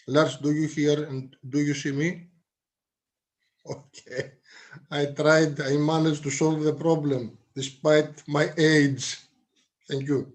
Lars, do you hear and do you see me? Okay. I tried, I managed to solve the problem despite my age. Thank you.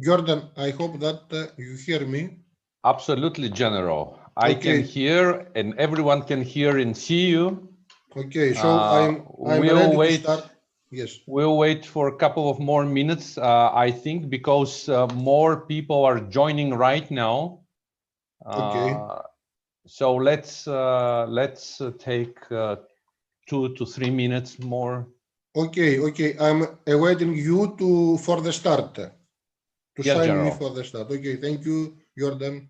Jordan, I hope that you hear me. Absolutely, General. I Okay. can hear, and everyone can hear and see you. Okay, so I'm we'll ready wait. to start. Yes. We'll wait for a couple of more minutes, I think, because more people are joining right now. Okay. So let's take 2 to 3 minutes more. Okay, okay. I'm awaiting you for the start. To Yes, sign General. me for the start. Okay, thank you, Jordan.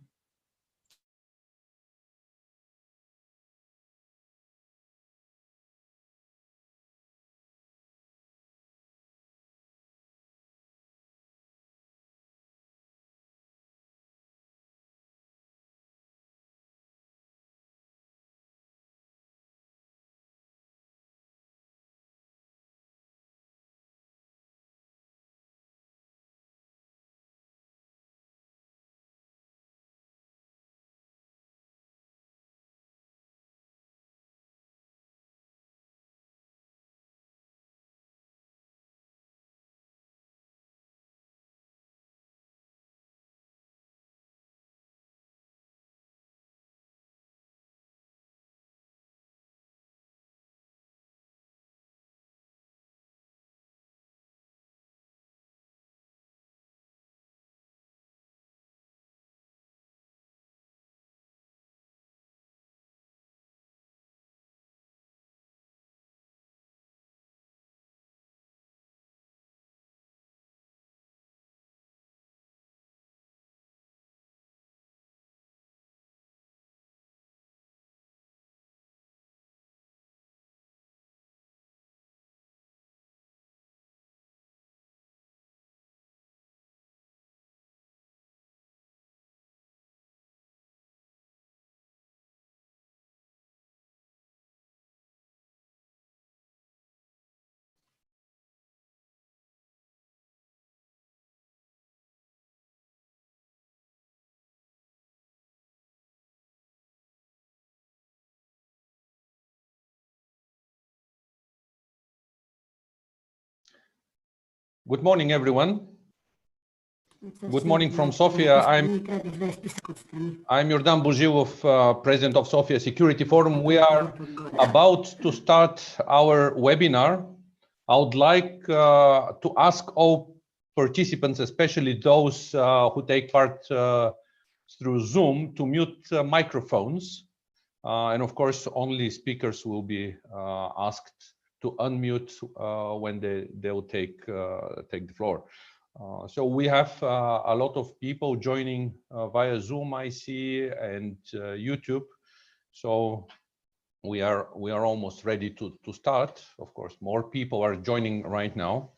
Good morning, everyone. Good morning from Sofia. I'm Iordan Buzilov, President of Sofia Security Forum. We are about to start our webinar. I would like to ask all participants, especially those who take part through Zoom, to mute microphones. And of course, only speakers will be asked to unmute when they will take the floor. So we have a lot of people joining via Zoom, I see, and YouTube. So we are almost ready to start. Of course, more people are joining right now.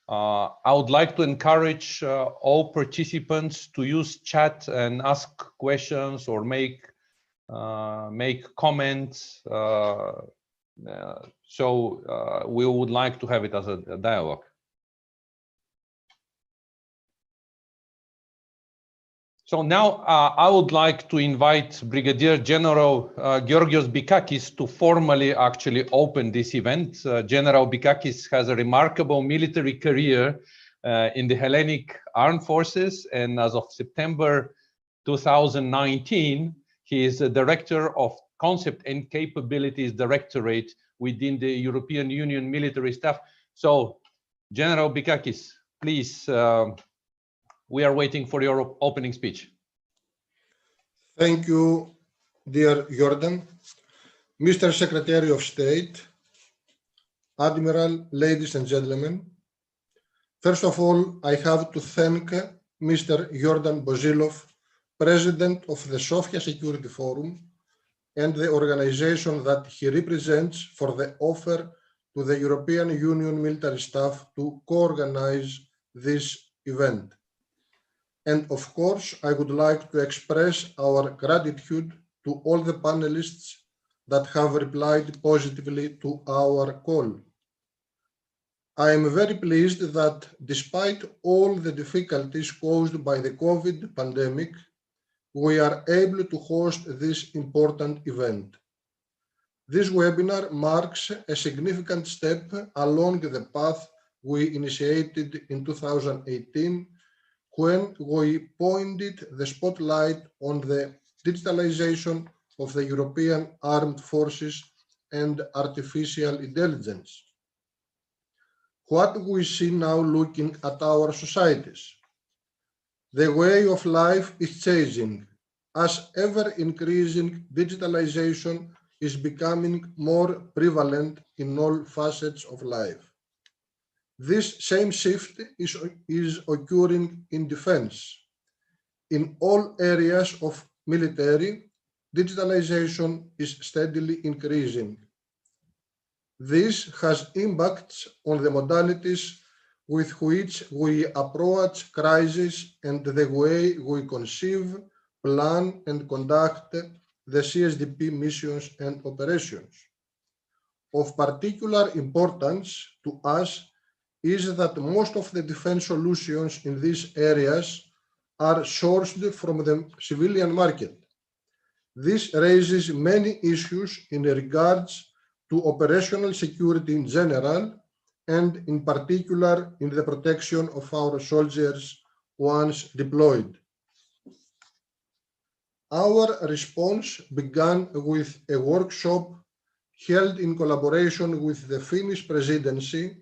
I would like to encourage all participants to use chat and ask questions or make comments. So we would like to have it as a dialogue. So now I would like to invite Brigadier General Georgios Bikakis to formally actually open this event. General Bikakis has a remarkable military career in the Hellenic Armed Forces, and as of September 2019, he is the Director of Concept and Capabilities Directorate within the European Union Military Staff. So, General Bikakis, please, we are waiting for your opening speech. Thank you, dear Jordan. Mr. Secretary of State, Admiral, ladies and gentlemen, first of all, I have to thank Mr. Jordan Bozilov, President of the Sofia Security Forum, and the organization that he represents for the offer to the European Union military staff to co-organize this event. And of course, I would like to express our gratitude to all the panelists that have replied positively to our call. I am very pleased that despite all the difficulties caused by the COVID pandemic, we are able to host this important event. This webinar marks a significant step along the path we initiated in 2018 when we pointed the spotlight on the digitalization of the European armed forces and artificial intelligence. What we see now looking at our societies? The way of life is changing as ever-increasing digitalization is becoming more prevalent in all facets of life. This same shift is occurring in defense. In all areas of military, digitalization is steadily increasing. This has impacts on the modalities with which we approach crisis and the way we conceive, plan, and conduct the CSDP missions and operations. Of particular importance to us is that most of the defense solutions in these areas are sourced from the civilian market. This raises many issues in regards to operational security in general, and in particular in the protection of our soldiers once deployed. Our response began with a workshop held in collaboration with the Finnish presidency,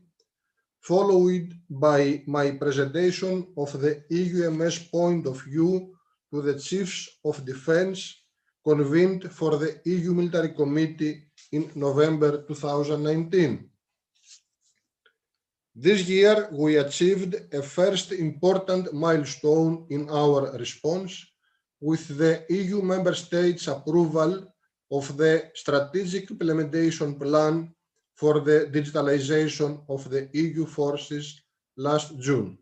followed by my presentation of the EUMS point of view to the Chiefs of Defense convened for the EU Military Committee in November 2019. This year, we achieved a first important milestone in our response with the EU member states' approval of the Strategic Implementation Plan for the digitalization of the EU forces last June.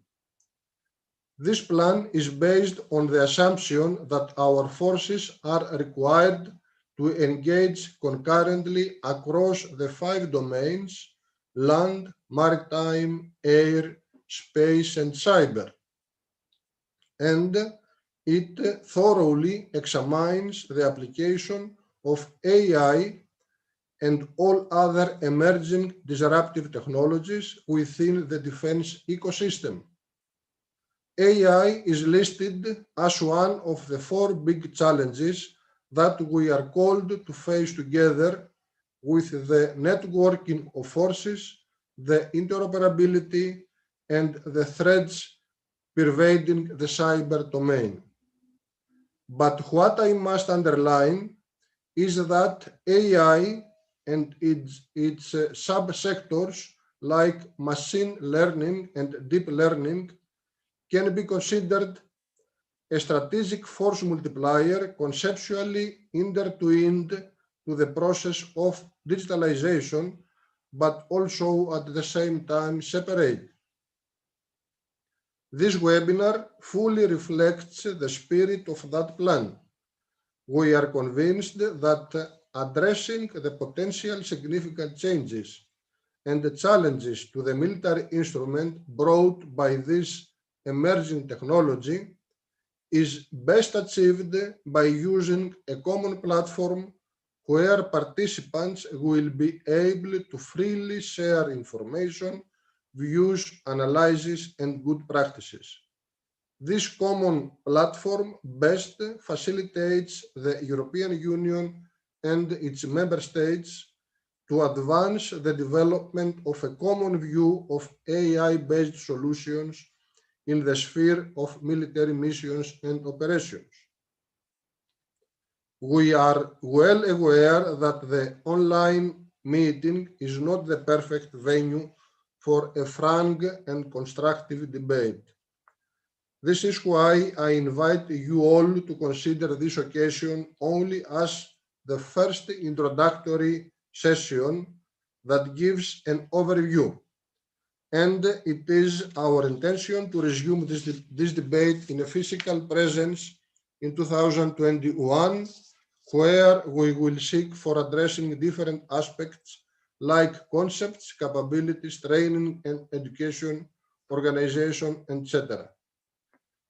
This plan is based on the assumption that our forces are required to engage concurrently across the 5 domains: land, maritime, air, space, and cyber. And it thoroughly examines the application of AI and all other emerging disruptive technologies within the defense ecosystem. AI is listed as one of the 4 big challenges that we are called to face together with the networking of forces, the interoperability, and the threats pervading the cyber domain. But what I must underline is that AI and its subsectors like machine learning and deep learning can be considered a strategic force multiplier conceptually intertwined to the process of digitalization, but also at the same time separate. This webinar fully reflects the spirit of that plan. We are convinced that addressing the potential significant changes and the challenges to the military instrument brought by this emerging technology is best achieved by using a common platform where participants will be able to freely share information, views, analyses, and good practices. This common platform best facilitates the European Union and its member states to advance the development of a common view of AI-based solutions in the sphere of military missions and operations. We are well aware that the online meeting is not the perfect venue for a frank and constructive debate. This is why I invite you all to consider this occasion only as the first introductory session that gives an overview. And it is our intention to resume this debate in a physical presence in 2021, where we will seek for addressing different aspects like concepts, capabilities, training and education, organization, etc.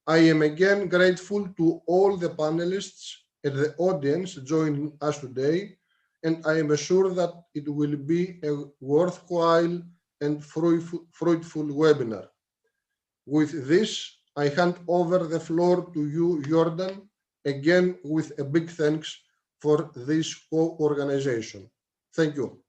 I am again grateful to all the panelists and the audience joining us today, and I am sure that it will be a worthwhile and fruitful webinar. With this, I hand over the floor to you, Jordan, again with a big thanks for this co-organization. Thank you.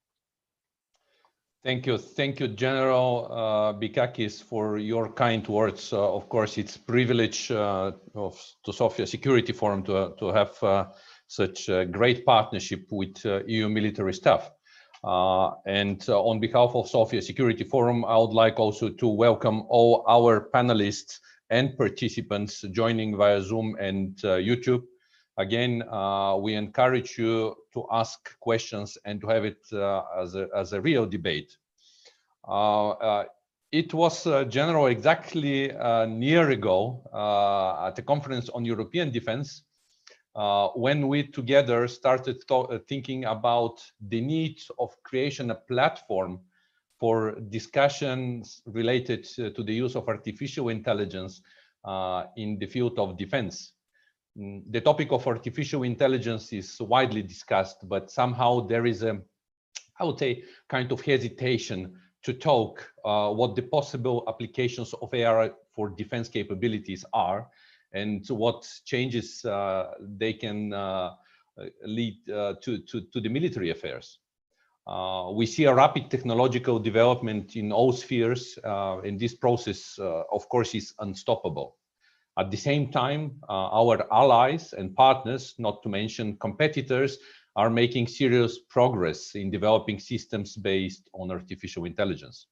Thank you, General Bikakis, for your kind words. Of course, it's a privilege to Sofia Security Forum to have such a great partnership with EU military staff. And on behalf of Sofia Security Forum, I would like also to welcome all our panelists and participants joining via Zoom and YouTube. Again, we encourage you to ask questions and to have it as a real debate. It was, General, exactly a year ago at a conference on European defense when we together started thinking about the need of creation a platform for discussions related to the use of artificial intelligence in the field of defense. The topic of artificial intelligence is widely discussed, but somehow there is a, I would say, kind of hesitation to talk what the possible applications of AI for defense capabilities are and what changes they can lead to the military affairs. We see a rapid technological development in all spheres, and this process, of course, is unstoppable. At the same time, our allies and partners, not to mention competitors, are making serious progress in developing systems based on artificial intelligence.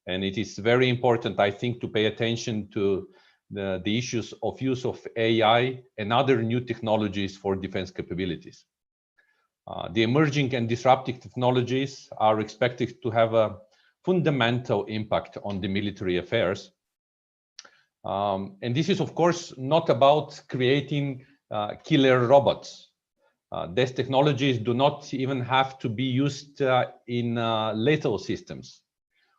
And it is very important, I think, to pay attention to the issues of use of AI and other new technologies for defense capabilities. The emerging and disruptive technologies are expected to have a fundamental impact on the military affairs. And this is, of course, not about creating killer robots. These technologies do not even have to be used in lethal systems.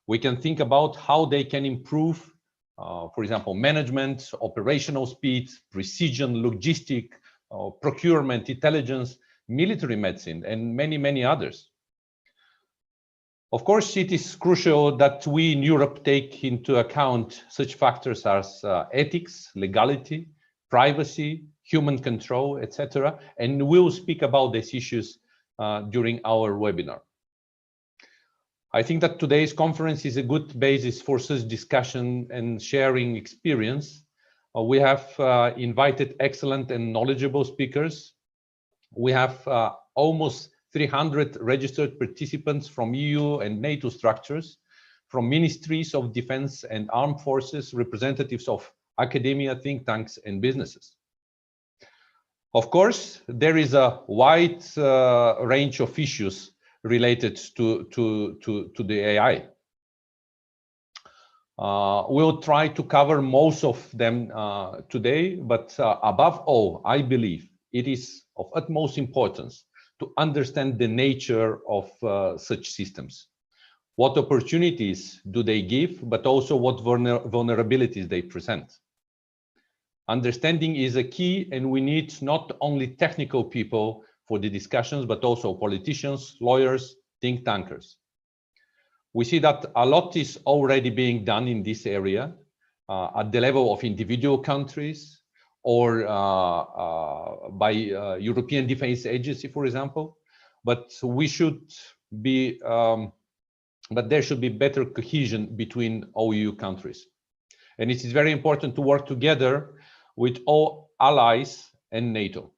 We can think about how they can improve, for example, management, operational speed, precision, logistic, procurement, intelligence, military medicine, and many, many others. Of course, it is crucial that we in Europe take into account such factors as ethics, legality, privacy, human control, etc. And we'll speak about these issues during our webinar. I think that today's conference is a good basis for such discussion and sharing experience. We have invited excellent and knowledgeable speakers. We have almost 300 registered participants from EU and NATO structures, from ministries of defense and armed forces, representatives of academia, think tanks, and businesses. Of course, there is a wide range of issues related to the AI. We'll try to cover most of them today, but above all, I believe it is of utmost importance to understand the nature of such systems. What opportunities do they give, but also what vulnerabilities they present. Understanding is a key, and we need not only technical people for the discussions, but also politicians, lawyers, think tankers. We see that a lot is already being done in this area at the level of individual countries or by European Defence Agency, for example. But we should be, but there should be better cohesion between all EU countries. And it is very important to work together with all allies and NATO.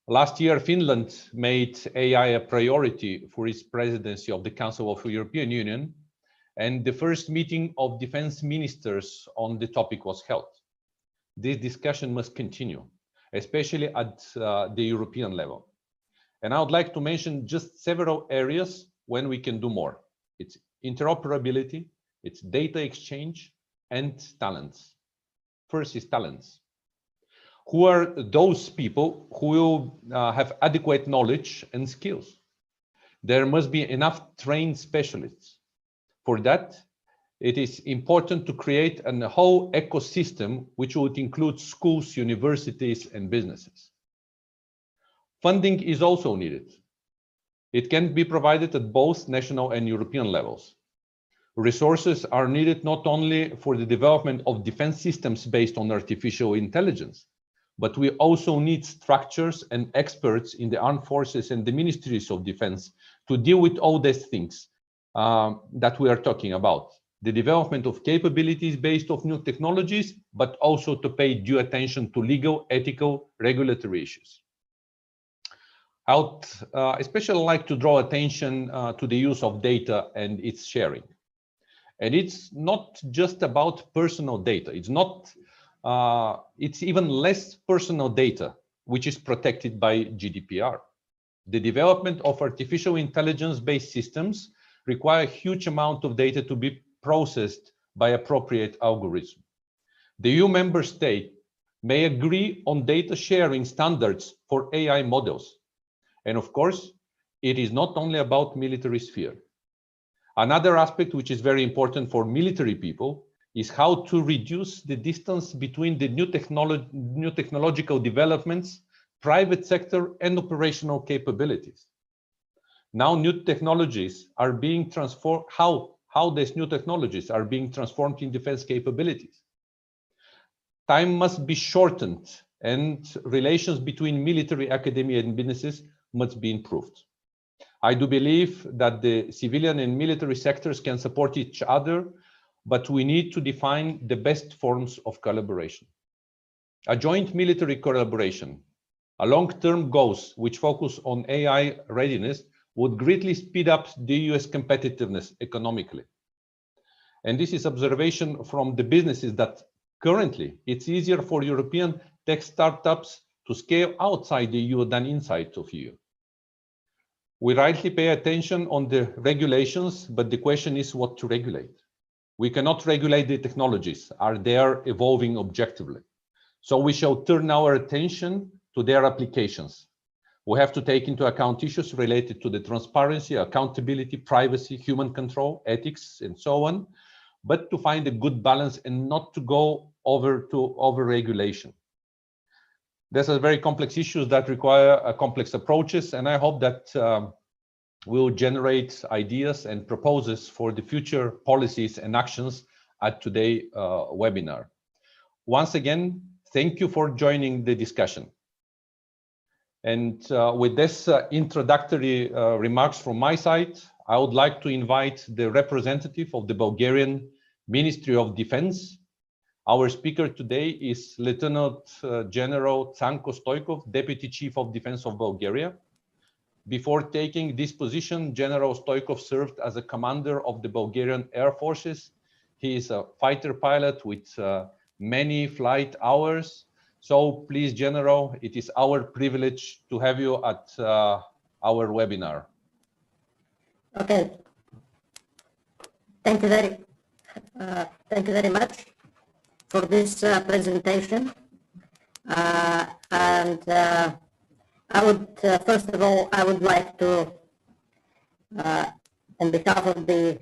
Last year, Finland made AI a priority for its presidency of the Council of the European Union, and the first meeting of defense ministers on the topic was held. This discussion must continue, especially at the European level. And I would like to mention just several areas when we can do more. It's interoperability, it's data exchange, and talents. First is talents. Who are those people who will have adequate knowledge and skills? There must be enough trained specialists. For that, it is important to create a whole ecosystem which would include schools, universities, and businesses. Funding is also needed. It can be provided at both national and European levels. Resources are needed not only for the development of defense systems based on artificial intelligence, but we also need structures and experts in the armed forces and the ministries of defense to deal with all these things that we are talking about. The development of capabilities based on new technologies, but also to pay due attention to legal, ethical, regulatory issues. I would especially like to draw attention to the use of data and its sharing. And it's not just about personal data. It's even less personal data, which is protected by GDPR. The development of artificial intelligence-based systems require a huge amount of data to be processed by appropriate algorithms. The EU member state may agree on data sharing standards for AI models. And of course, it is not only about military sphere. Another aspect which is very important for military people is how to reduce the distance between the new technological developments, private sector, and operational capabilities. Now new technologies are being transformed, how these new technologies are being transformed in defense capabilities. Time must be shortened and relations between military, academia, and businesses must be improved. I do believe that the civilian and military sectors can support each other, but we need to define the best forms of collaboration. A joint military collaboration, a long-term goals which focus on AI readiness would greatly speed up the US competitiveness economically. And this is observation from the businesses that currently it's easier for European tech startups to scale outside the EU than inside of EU. We rightly pay attention on the regulations, but the question is what to regulate. We cannot regulate the technologies, are they evolving objectively. So we shall turn our attention to their applications. We have to take into account issues related to the transparency, accountability, privacy, human control, ethics, and so on, but to find a good balance and not to go over regulation. These are very complex issues that require complex approaches, and I hope that will generate ideas and proposals for the future policies and actions at today's webinar. Once again, thank you for joining the discussion. And with this introductory remarks from my side, I would like to invite the representative of the Bulgarian Ministry of Defense. Our speaker today is Lieutenant General Tsanko Stoikov, Deputy Chief of Defense of Bulgaria. Before taking this position, General Stoikov served as a commander of the Bulgarian Air Forces. He is a fighter pilot with many flight hours. So please, General, it is our privilege to have you at our webinar. Okay. Thank you very much for this presentation. I would, first of all, I would like to, on behalf of the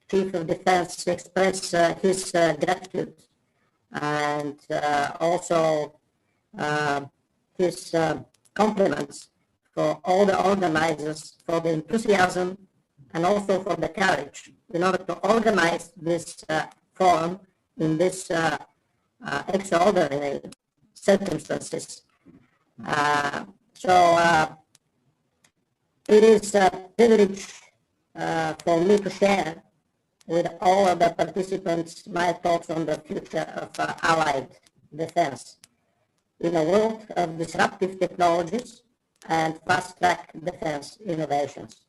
Chief of Defense, express his gratitude and also his compliments for all the organizers, for the enthusiasm and also for the courage in order to organize this forum in this extraordinary circumstances. It is a privilege for me to share with all of the participants my thoughts on the future of allied defense in a world of disruptive technologies and fast-track defense innovations.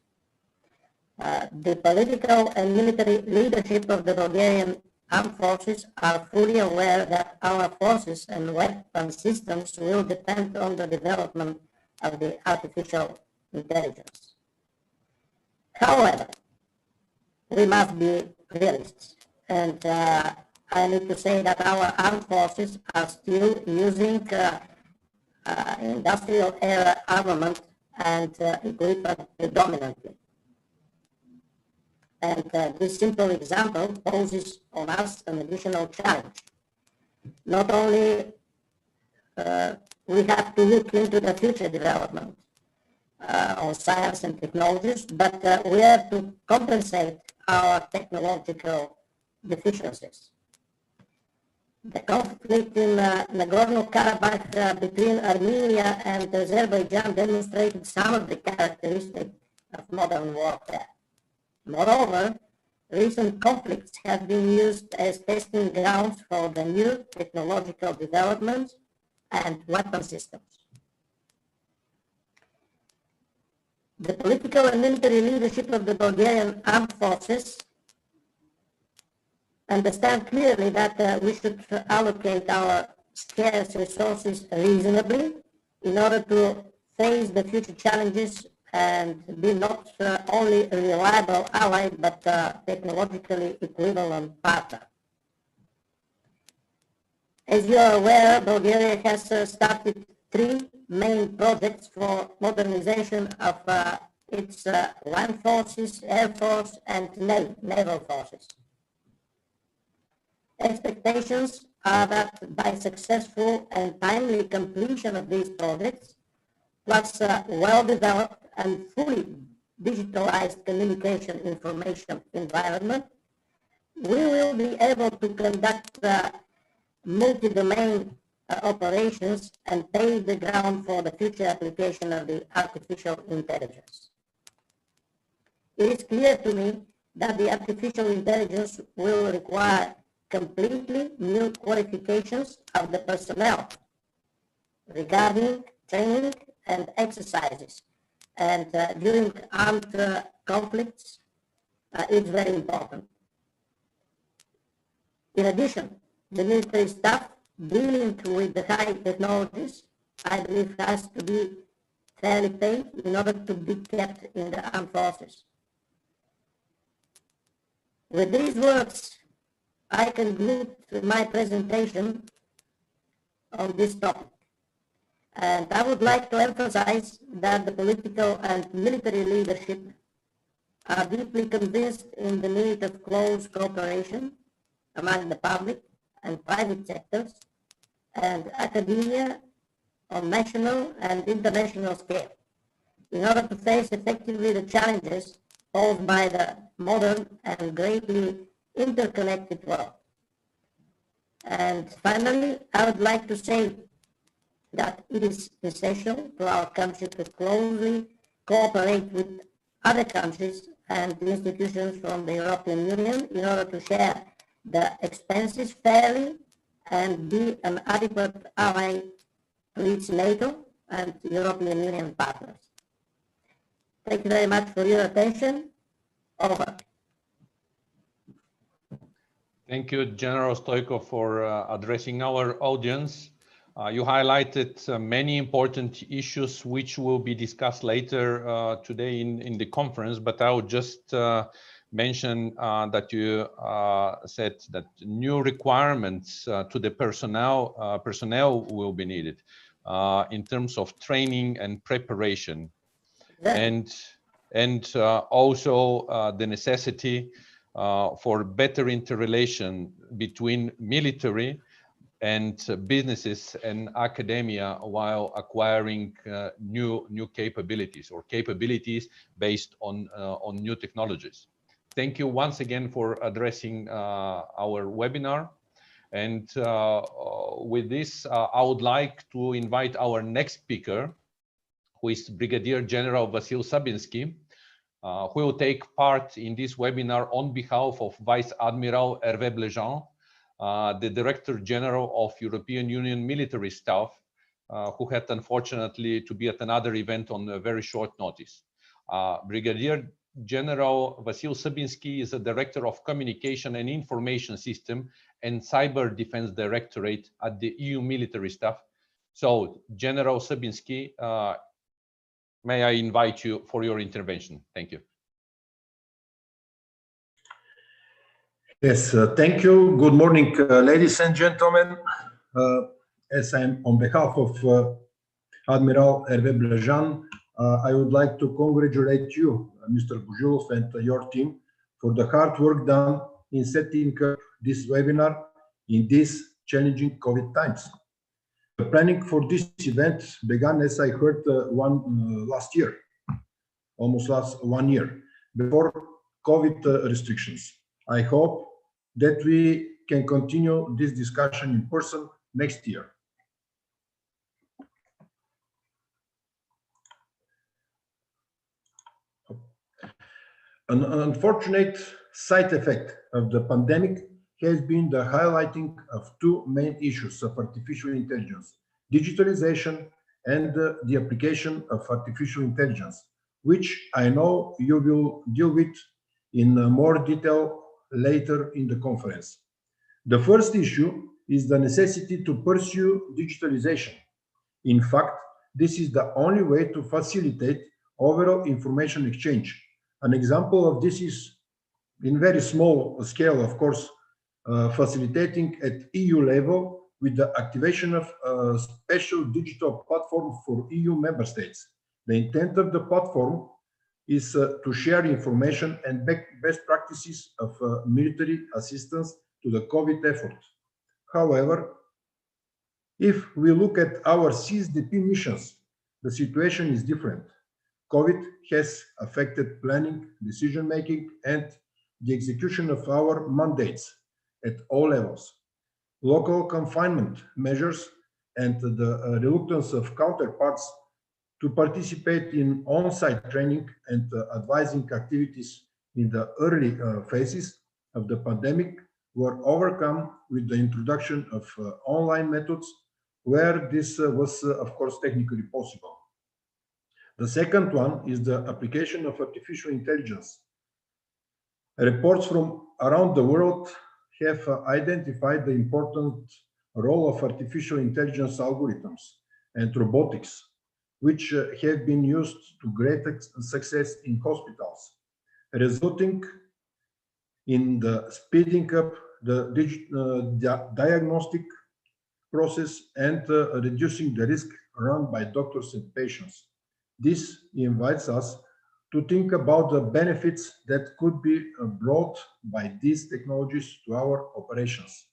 The political and military leadership of the Bulgarian armed forces are fully aware that our forces and weapon systems will depend on the development of the artificial intelligence. However, we must be realists, and I need to say that our armed forces are still using industrial era armament and equipment predominantly. And this simple example poses on us an additional challenge. Not only we have to look into the future development on science and technologies, but we have to compensate our technological deficiencies. The conflict in Nagorno-Karabakh between Armenia and Azerbaijan demonstrated some of the characteristics of modern warfare. Moreover, recent conflicts have been used as testing grounds for the new technological developments and weapon systems. The political and military leadership of the Bulgarian armed forces understand clearly that we should allocate our scarce resources reasonably in order to face the future challenges and be not only a reliable ally, but technologically equivalent partner. As you are aware, Bulgaria has started 3 main projects for modernization of its land forces, air force, and naval forces. Expectations are that by successful and timely completion of these projects, plus well-developed and fully digitalized communication information environment, we will be able to conduct multi-domain operations and pave the ground for the future application of the artificial intelligence. It is clear to me that the artificial intelligence will require completely new qualifications of the personnel regarding training and exercises. And during armed conflicts, it's very important. In addition, the military staff dealing with the high technologies, I believe, has to be fairly paid in order to be kept in the armed forces. With these words, I conclude my presentation on this topic. And I would like to emphasize that the political and military leadership are deeply convinced in the need of close cooperation among the public and private sectors and academia on national and international scale in order to face effectively the challenges posed by the modern and greatly interconnected world. And finally, I would like to say that it is essential for our country to closely cooperate with other countries and institutions from the European Union in order to share the expenses fairly and be an adequate ally to its NATO and European Union partners. Thank you very much for your attention. Over. Thank you, General Stoichkov, for addressing our audience. You highlighted many important issues which will be discussed later today in the conference, but I would just mention that you said that new requirements to the personnel will be needed in terms of training and preparation, and also the necessity for better interrelation between military and businesses and academia while acquiring new capabilities or capabilities based on new technologies. Thank you once again for addressing our webinar. And with this, I would like to invite our next speaker, who is Brigadier General Vasil Sabinsky, who will take part in this webinar on behalf of Vice Admiral Hervé Blejean, the Director General of European Union Military Staff, who had unfortunately to be at another event on a very short notice. Brigadier General Vasil Sabinsky is a Director of Communication and Information System and Cyber Defense Directorate at the EU Military Staff. So, General Sabinsky, may I invite you for your intervention? Thank you. Yes, thank you. Good morning, ladies and gentlemen. As I'm on behalf of Admiral Hervé Blejean, I would like to congratulate you, Mr. Buzilov, and your team for the hard work done in setting up this webinar in these challenging COVID times. The planning for this event began, as I heard, last year, almost last 1 year, before COVID restrictions. I hope that we can continue this discussion in person next year. An unfortunate side effect of the pandemic has been the highlighting of two main issues of artificial intelligence: digitalization and the application of artificial intelligence, which I know you will deal with in more detail later in the conference. The first issue is the necessity to pursue digitalization. In fact, this is the only way to facilitate overall information exchange. An example of this is, in very small scale, of course, facilitating at EU level with the activation of a special digital platform for EU member states. The intent of the platform is to share information and best practices of military assistance to the COVID effort. However, if we look at our CSDP missions, the situation is different. COVID has affected planning, decision-making, and the execution of our mandates at all levels. Local confinement measures and the reluctance of counterparts to participate in on-site training and advising activities in the early phases of the pandemic were overcome with the introduction of online methods where this was, of course, technically possible. The second one is the application of artificial intelligence. Reports from around the world have identified the important role of artificial intelligence algorithms and robotics, which have been used to great success in hospitals, resulting in the speeding up the diagnostic process and reducing the risk run by doctors and patients. This invites us to think about the benefits that could be brought by these technologies to our operations.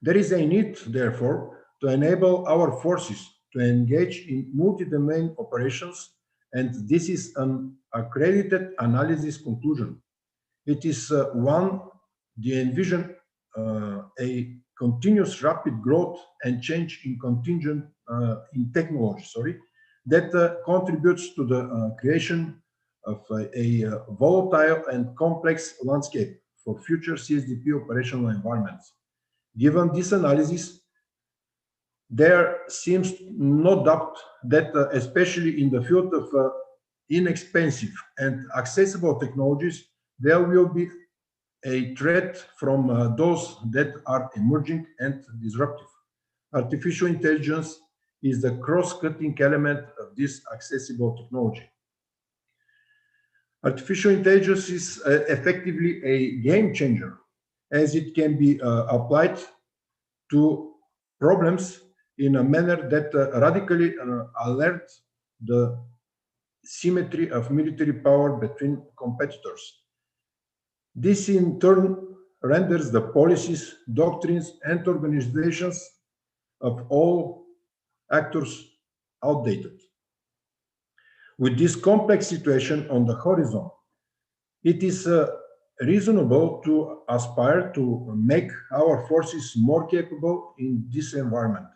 There is a need, therefore, to enable our forces to engage in multi-domain operations, and this is an accredited analysis conclusion. It is they envision a continuous rapid growth and change in contingent in technology, that contributes to the creation of a volatile and complex landscape for future CSDP operational environments. Given this analysis, there seems no doubt that, especially in the field of inexpensive and accessible technologies, there will be a threat from those that are emerging and disruptive. Artificial intelligence is the cross-cutting element of this accessible technology. Artificial intelligence is effectively a game changer, as it can be applied to problems in a manner that radically alerts the symmetry of military power between competitors. This in turn renders the policies, doctrines, and organizations of all actors outdated. With this complex situation on the horizon, it is reasonable to aspire to make our forces more capable in this environment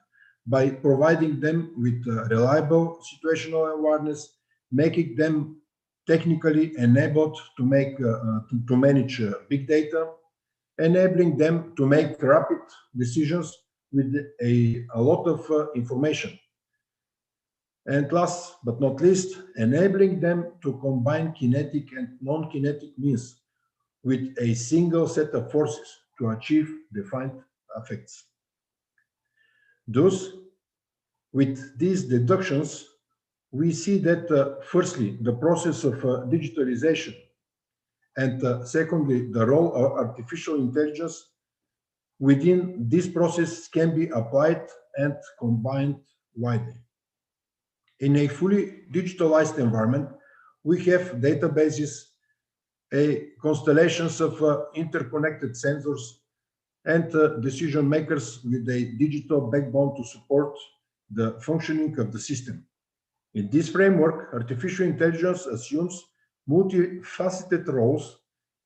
by providing them with reliable situational awareness, making them technically enabled to manage big data, enabling them to make rapid decisions with a lot of information. And last but not least, enabling them to combine kinetic and non-kinetic means with a single set of forces to achieve defined effects. Thus, with these deductions, we see that firstly, the process of digitalization, and secondly, the role of artificial intelligence within this process can be applied and combined widely. In a fully digitalized environment, we have databases, constellations of interconnected sensors, and decision makers with a digital backbone to support the functioning of the system. In this framework, artificial intelligence assumes multifaceted roles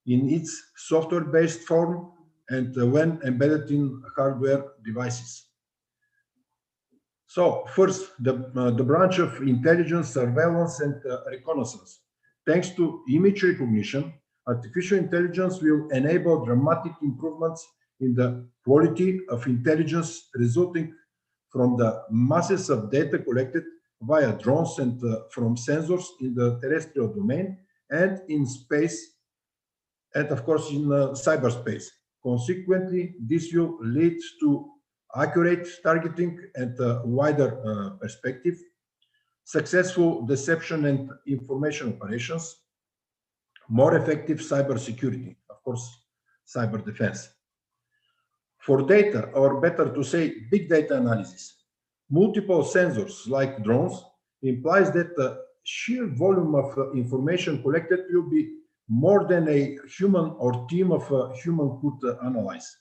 in its software-based form and when embedded in hardware devices. So first, the branch of intelligence, surveillance, and reconnaissance. Thanks to image recognition, artificial intelligence will enable dramatic improvements in the quality of intelligence resulting from the masses of data collected via drones and from sensors in the terrestrial domain and in space, and of course in cyberspace. Consequently, this will lead to accurate targeting and wider perspective, successful deception and information operations, more effective cybersecurity, of course, cyber defense. For data, or better to say, big data analysis, multiple sensors like drones implies that the sheer volume of information collected will be more than a human or team of human could analyze.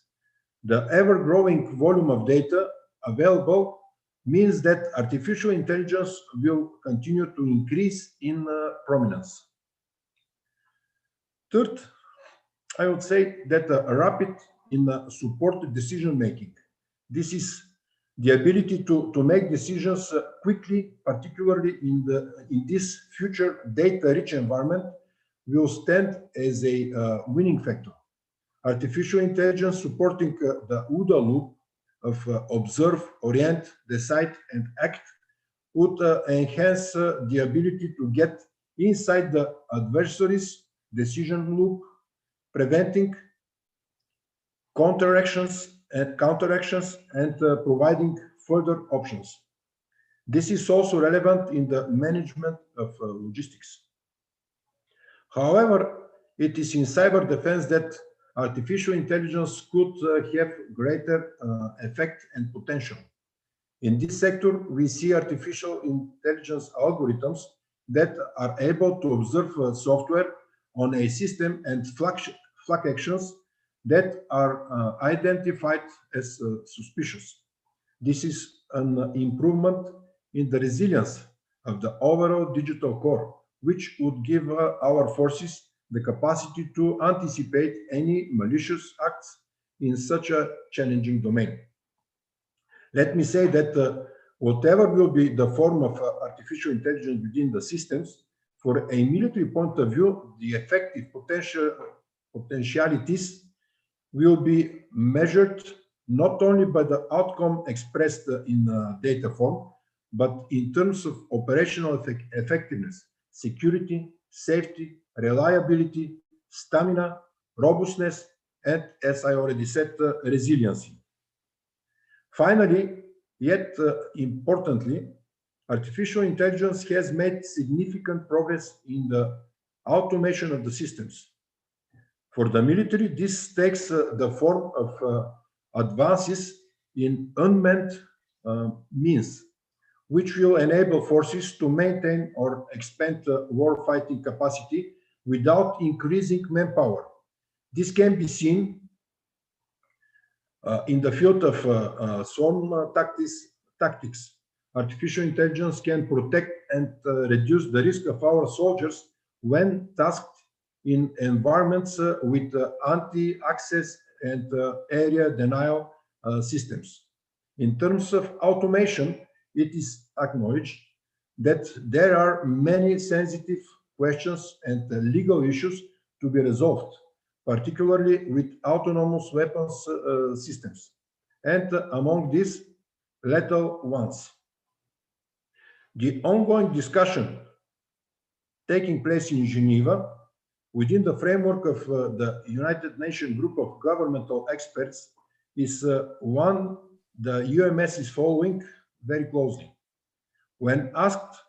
The ever-growing volume of data available means that artificial intelligence will continue to increase in prominence. Third, I would say that a rapid in supported decision-making. This is the ability to make decisions quickly, particularly in this future data-rich environment, will stand as a winning factor. Artificial intelligence supporting the OODA loop of observe, orient, decide, and act would enhance the ability to get inside the adversary's decision loop, preventing counteractions and providing further options. This is also relevant in the management of logistics. However, it is in cyber defense that artificial intelligence could have greater effect and potential. In this sector, we see artificial intelligence algorithms that are able to observe software on a system and flag actions that are identified as suspicious. This is an improvement in the resilience of the overall digital core, which would give our forces the capacity to anticipate any malicious acts in such a challenging domain. Let me say that whatever will be the form of artificial intelligence within the systems, for a military point of view, the effective potentialities will be measured not only by the outcome expressed in data form, but in terms of operational effectiveness, security, safety, reliability, stamina, robustness, and, as I already said, resiliency. Finally, yet importantly, artificial intelligence has made significant progress in the automation of the systems. For the military, this takes the form of advances in unmanned means, which will enable forces to maintain or expand war-fighting capacity without increasing manpower. This can be seen in the field of swarm tactics. Artificial intelligence can protect and reduce the risk of our soldiers when tasked in environments with anti-access and area denial systems. In terms of automation, it is acknowledged that there are many sensitive questions and legal issues to be resolved, particularly with autonomous weapons systems, and among these, lethal ones. The ongoing discussion taking place in Geneva within the framework of the United Nations group of governmental experts is one the UMS is following very closely. When asked,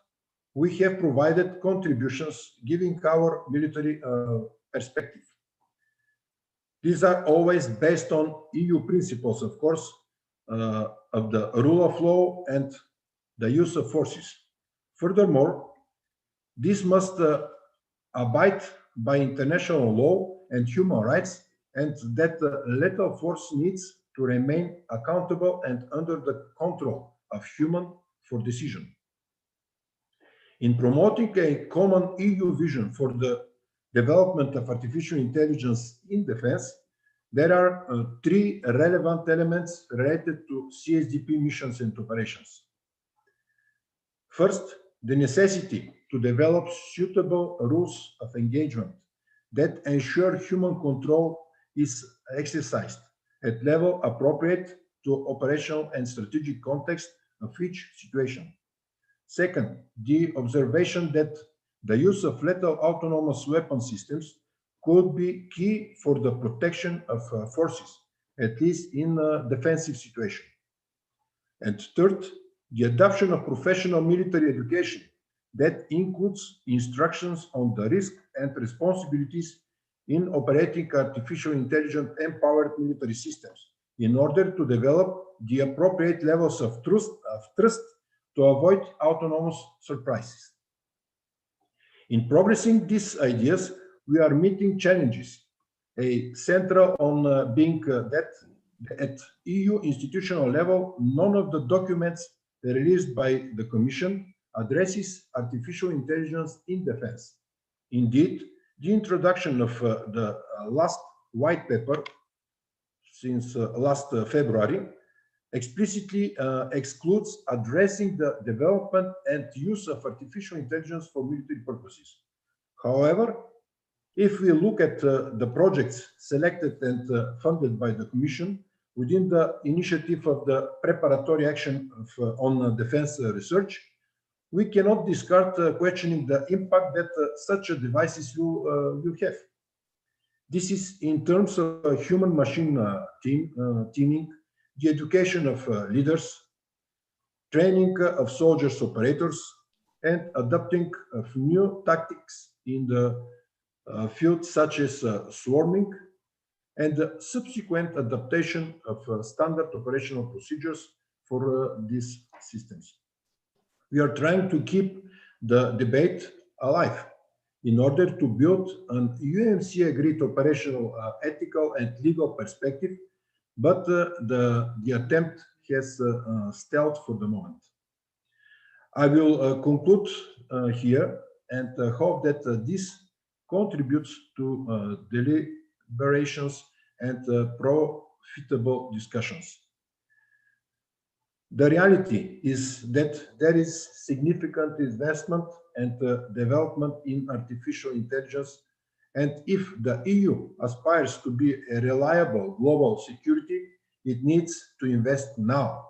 we have provided contributions giving our military perspective. These are always based on EU principles, of course, of the rule of law and the use of forces. Furthermore, this must abide by international law and human rights, and that lethal force needs to remain accountable and under the control of human for decision. In promoting a common EU vision for the development of artificial intelligence in defense, there are three relevant elements related to CSDP missions and operations. First, the necessity to develop suitable rules of engagement that ensure human control is exercised at level appropriate to operational and strategic context of each situation. Second, the observation that the use of lethal autonomous weapon systems could be key for the protection of forces, at least in a defensive situation. And third, the adoption of professional military education that includes instructions on the risk and responsibilities in operating artificial intelligence empowered military systems in order to develop the appropriate levels of trust to avoid autonomous surprises. In progressing these ideas, we are meeting challenges, a central on being that at EU institutional level, none of the documents released by the Commission addresses artificial intelligence in defense. Indeed, the introduction of the last white paper since last February explicitly excludes addressing the development and use of artificial intelligence for military purposes. However, if we look at the projects selected and funded by the Commission within the initiative of the preparatory action on defense research, we cannot discard questioning the impact that such devices will have. This is in terms of human-machine teaming, the education of leaders, training of soldiers operators, and adopting of new tactics in the fields such as swarming, and the subsequent adaptation of standard operational procedures for these systems. We are trying to keep the debate alive in order to build an UMC-agreed operational, ethical, and legal perspective, but the attempt has stalled for the moment. I will conclude here and hope that this contributes to deliberations and profitable discussions. The reality is that there is significant investment and development in artificial intelligence, and if the EU aspires to be a reliable global security, it needs to invest now.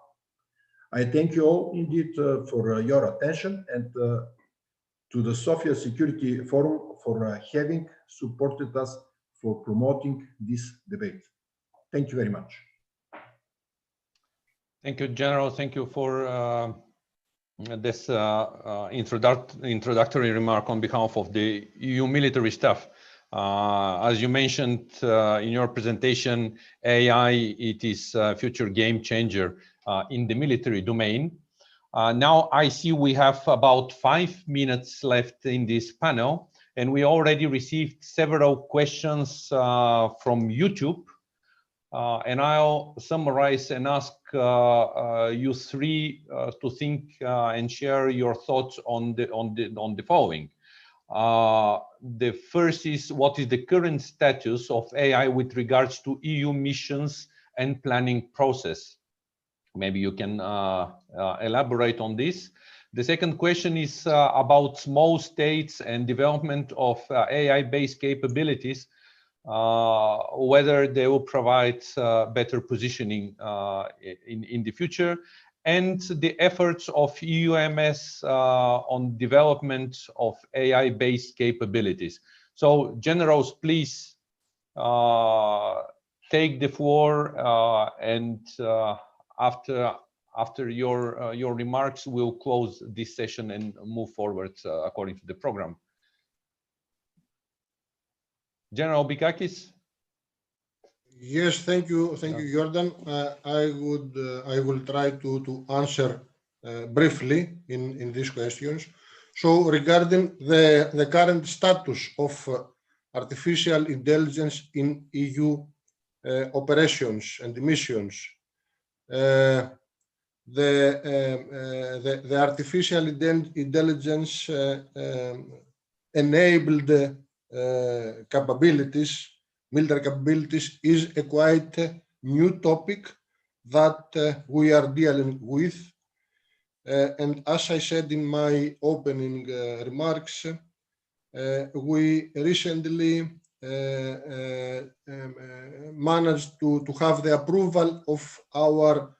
I thank you all indeed for your attention and to the Sofia Security Forum for having supported us for promoting this debate. Thank you very much. Thank you, General. Thank you for this introductory remark on behalf of the EU military staff. As you mentioned in your presentation, AI, it is a future game changer in the military domain. Now I see we have about 5 minutes left in this panel, and we already received several questions from YouTube. And I'll summarize and ask you three to think and share your thoughts on the following. The first is, what is the current status of AI with regards to EU missions and planning process? Maybe you can elaborate on this. The second question is about small states and development of AI-based capabilities, whether they will provide better positioning in the future, and the efforts of EUMS on development of AI-based capabilities. So, generals, please take the floor, and after your remarks, we'll close this session and move forward according to the program. General Bikakis. Yes, thank you, Jordan. I will try to answer briefly in these questions. So, regarding the current status of artificial intelligence in EU operations and missions, the artificial intelligence enabled capabilities, military capabilities, is a quite new topic that we are dealing with. And as I said in my opening remarks, we recently managed to have the approval of our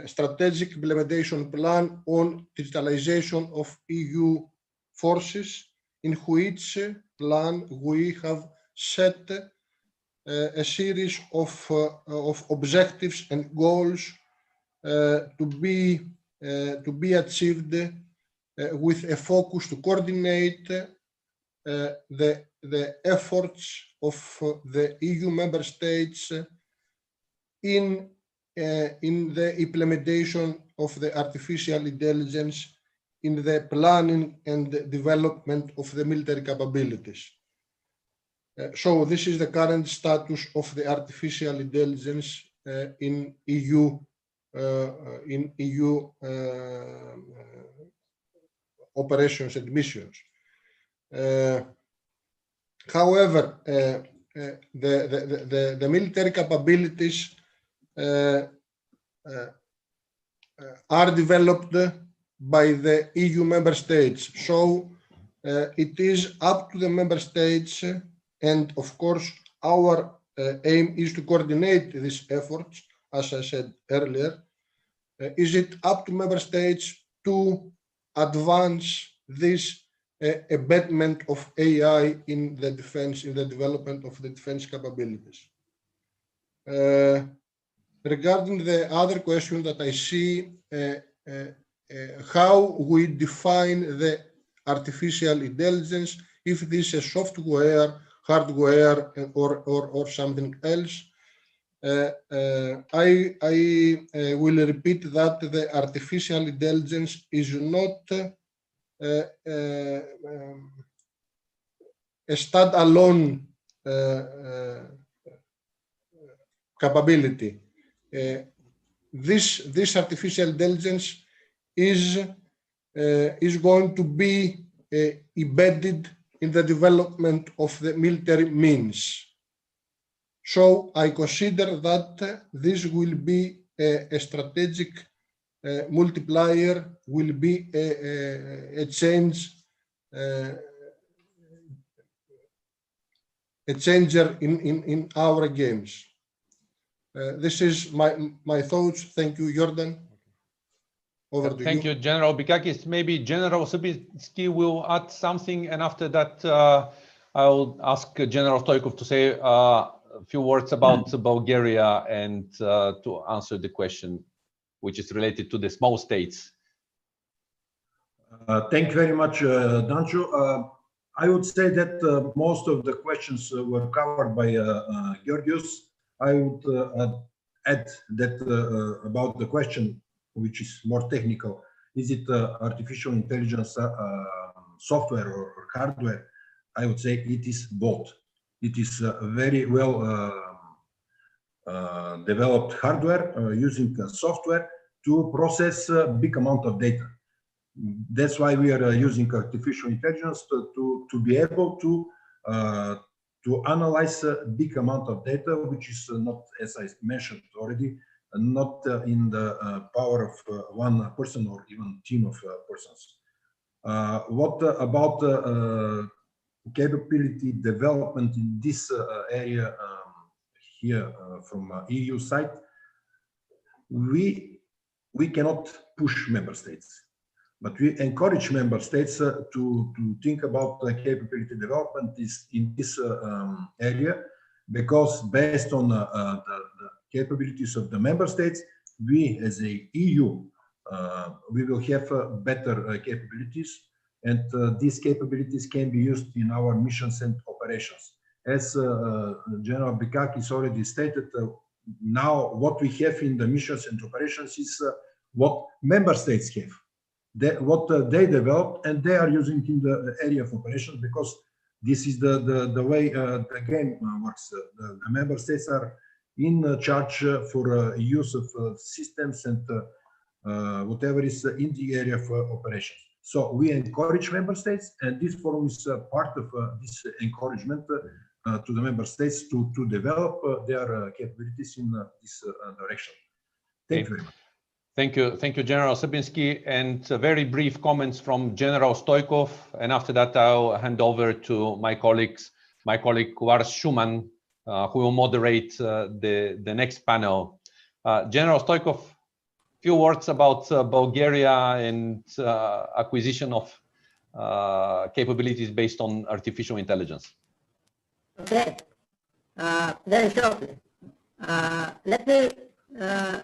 strategic implementation plan on digitalization of EU forces, in which plan we have set a series of objectives and goals to be achieved with a focus to coordinate the efforts of the EU member states in the implementation of the artificial intelligence in the planning and development of the military capabilities. So this is the current status of the artificial intelligence in EU operations and missions. However, the military capabilities are developed by the EU member states. So it is up to the member states, and of course our aim is to coordinate these efforts, as I said earlier. Is it up to member states to advance this embedment of AI in the defense, in the development of the defense capabilities? Regarding the other question that I see, how we define the artificial intelligence, if this is software, hardware, or something else, I will repeat that the artificial intelligence is not a standalone capability. This artificial intelligence is going to be embedded in the development of the military means. So I consider that this will be a strategic multiplier, will be a change, a changer in our games. This is my thoughts. Thank you, Jordan. Over to you. Thank you, General Bikakis. Maybe General Sabinski will add something, and after that, I will ask General Stoikov to say a few words about Bulgaria and to answer the question, which is related to the small states. Thank you very much, Dancho. I would say that most of the questions were covered by Georgios. I would add that about the question, which is more technical, is it artificial intelligence software or hardware? I would say it is both. It is very well developed hardware using software to process a big amount of data. That's why we are using artificial intelligence to be able to analyze a big amount of data, which is not, as I mentioned already, not in the power of one person or even team of persons. What about capability development in this area here from EU side? We cannot push member states, but we encourage member states to think about capability development in this area, because based on the capabilities of the member states, we as a EU, we will have better capabilities, and these capabilities can be used in our missions and operations. As General Bikakis already stated, now what we have in the missions and operations is what member states have, what they developed, and they are using in the area of operations, because this is the way the game works. The member states are in charge for use of systems and whatever is in the area of operations. So we encourage member states, and this forum is part of this encouragement to the member states to develop their capabilities in this direction. Thank you very much. Thank you, General Sabinski, and very brief comments from General Stoikov, and after that I'll hand over to my colleague Lars Schumann, who will moderate the next panel. General Stoikov, few words about Bulgaria and acquisition of capabilities based on artificial intelligence. Okay, very shortly. Let me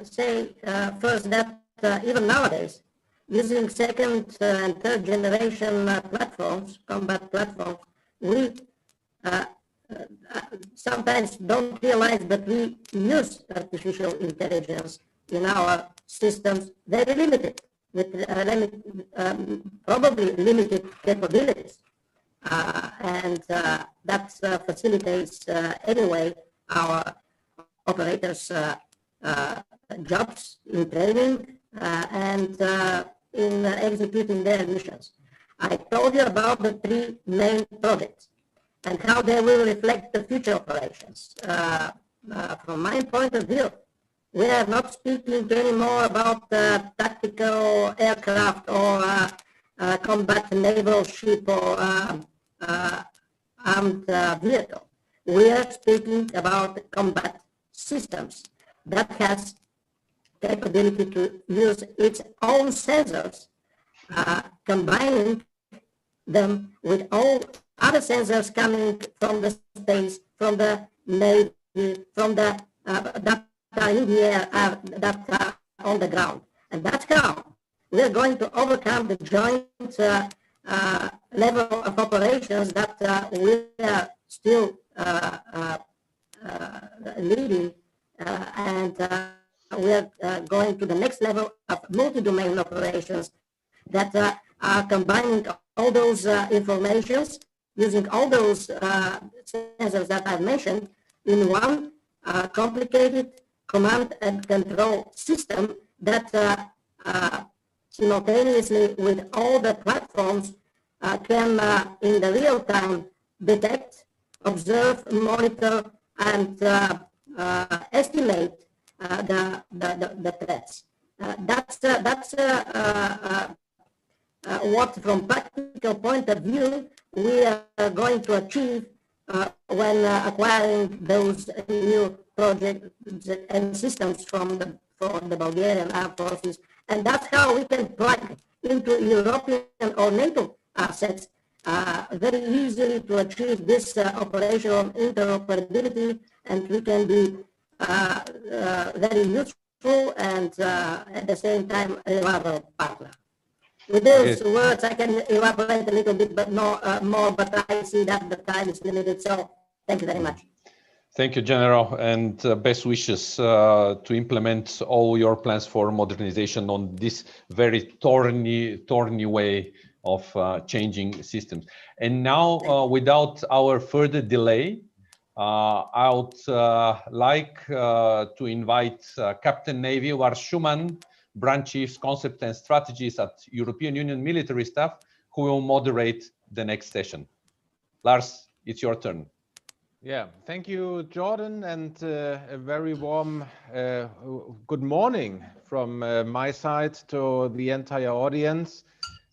say first that even nowadays, using second and third generation platforms, combat platforms, we sometimes don't realize that we use artificial intelligence in our systems very limited, with probably limited capabilities. And that facilitates anyway our operators' jobs in training and in executing their missions. I told you about the three main projects and how they will reflect the future operations. From my point of view, we are not speaking anymore about tactical aircraft or combat naval ship or armed vehicle. We are speaking about combat systems that has capability to use its own sensors, combining them with all other sensors coming from the space, from the Navy, from the that are in the air, that are on the ground. And that's how we are going to overcome the joint level of operations that we are still leading, and we are going to the next level of multi-domain operations that are combining all those informations, using all those sensors that I've mentioned in one complicated command and control system that simultaneously with all the platforms can in the real time detect, observe, monitor, and estimate the threats. That's what, from practical point of view, we are going to achieve when acquiring those new projects and systems from the Bulgarian armed forces. And that's how we can plug into European or NATO assets very easily to achieve this operational interoperability, and we can be very useful and at the same time reliable partner. With those words, I can elaborate a little bit, but more. But I see that the time is limited. So thank you very much. Thank you, General, and best wishes to implement all your plans for modernization on this very thorny way of changing systems. And now, without our further delay, I would like to invite Captain Navy Lars Schumann, Branch Chiefs, Concept and Strategies at European Union Military Staff, who will moderate the next session. Lars, it's your turn. Yeah, thank you, Jordan, and a very warm good morning from my side to the entire audience.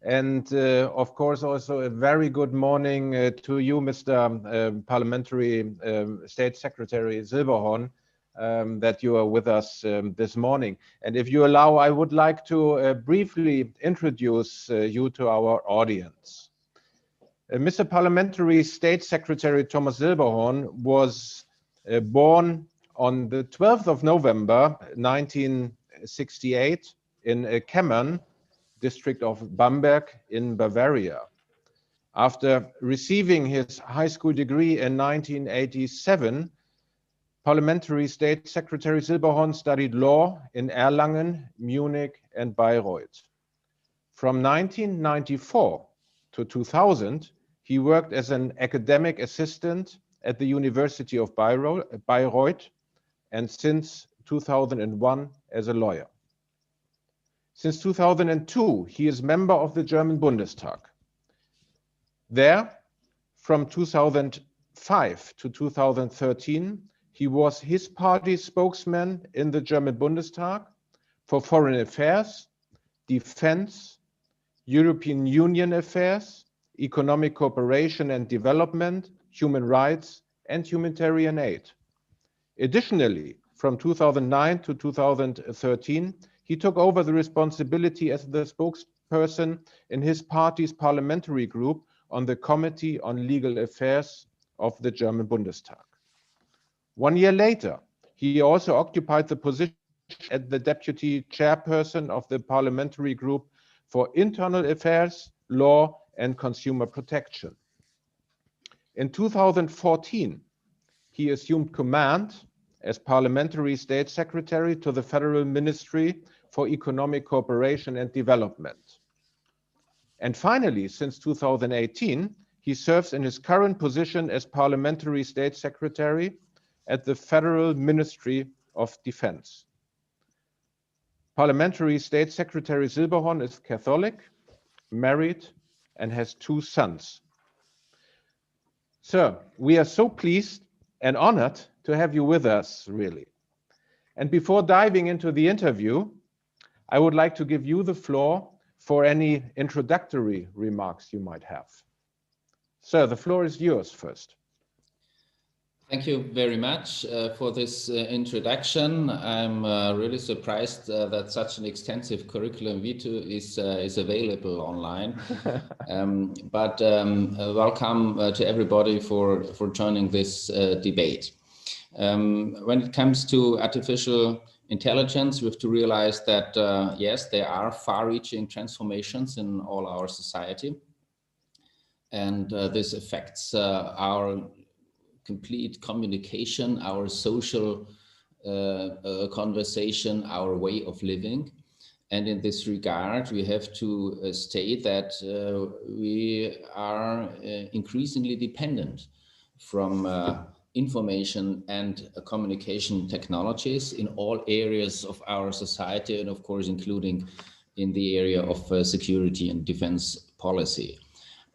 And of course, also a very good morning to you, Mr. Parliamentary State Secretary Silberhorn, that you are with us this morning. And if you allow, I would like to briefly introduce you to our audience. Mr. Parliamentary State Secretary Thomas Silberhorn was born on the 12th of November 1968 in Kemmern, district of Bamberg in Bavaria. After receiving his high school degree in 1987, Parliamentary State Secretary Silberhorn studied law in Erlangen, Munich, and Bayreuth. From 1994 to 2000, he worked as an academic assistant at the University of Bayreuth, and since 2001 as a lawyer. Since 2002, he is member of the German Bundestag. There, from 2005 to 2013, he was his party's spokesman in the German Bundestag for foreign affairs, defense, European Union affairs, economic cooperation and development, human rights, and humanitarian aid. Additionally, from 2009 to 2013, he took over the responsibility as the spokesperson in his party's parliamentary group on the Committee on Legal Affairs of the German Bundestag. 1 year later, he also occupied the position as the deputy chairperson of the parliamentary group for internal affairs, law, and consumer protection. In 2014, he assumed command as Parliamentary State Secretary to the Federal Ministry for Economic Cooperation and Development. And finally, since 2018, he serves in his current position as Parliamentary State Secretary at the Federal Ministry of Defense. Parliamentary State Secretary Silberhorn is Catholic, married, and has 2 sons. Sir, we are so pleased and honored to have you with us, really. And before diving into the interview, I would like to give you the floor for any introductory remarks you might have. Sir, the floor is yours first. Thank you very much for this introduction. I'm really surprised that such an extensive curriculum vitae is available online. But welcome to everybody for joining this debate. When it comes to artificial intelligence, we have to realize that yes, there are far-reaching transformations in all our society, and this affects our complete communication, our social conversation, our way of living. And in this regard, we have to state that we are increasingly dependent from information and communication technologies in all areas of our society, and of course, including in the area of security and defense policy.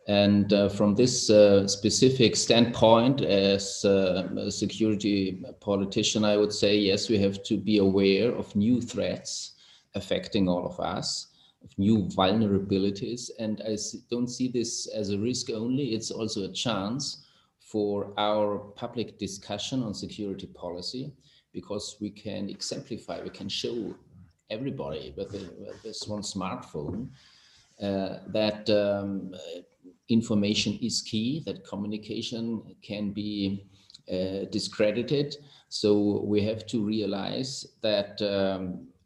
And from this specific standpoint, as a security politician, I would say, yes, we have to be aware of new threats affecting all of us, of new vulnerabilities. And I don't see this as a risk only, it's also a chance for our public discussion on security policy, because we can exemplify, we can show everybody with this one smartphone that information is key, that communication can be discredited. So we have to realize that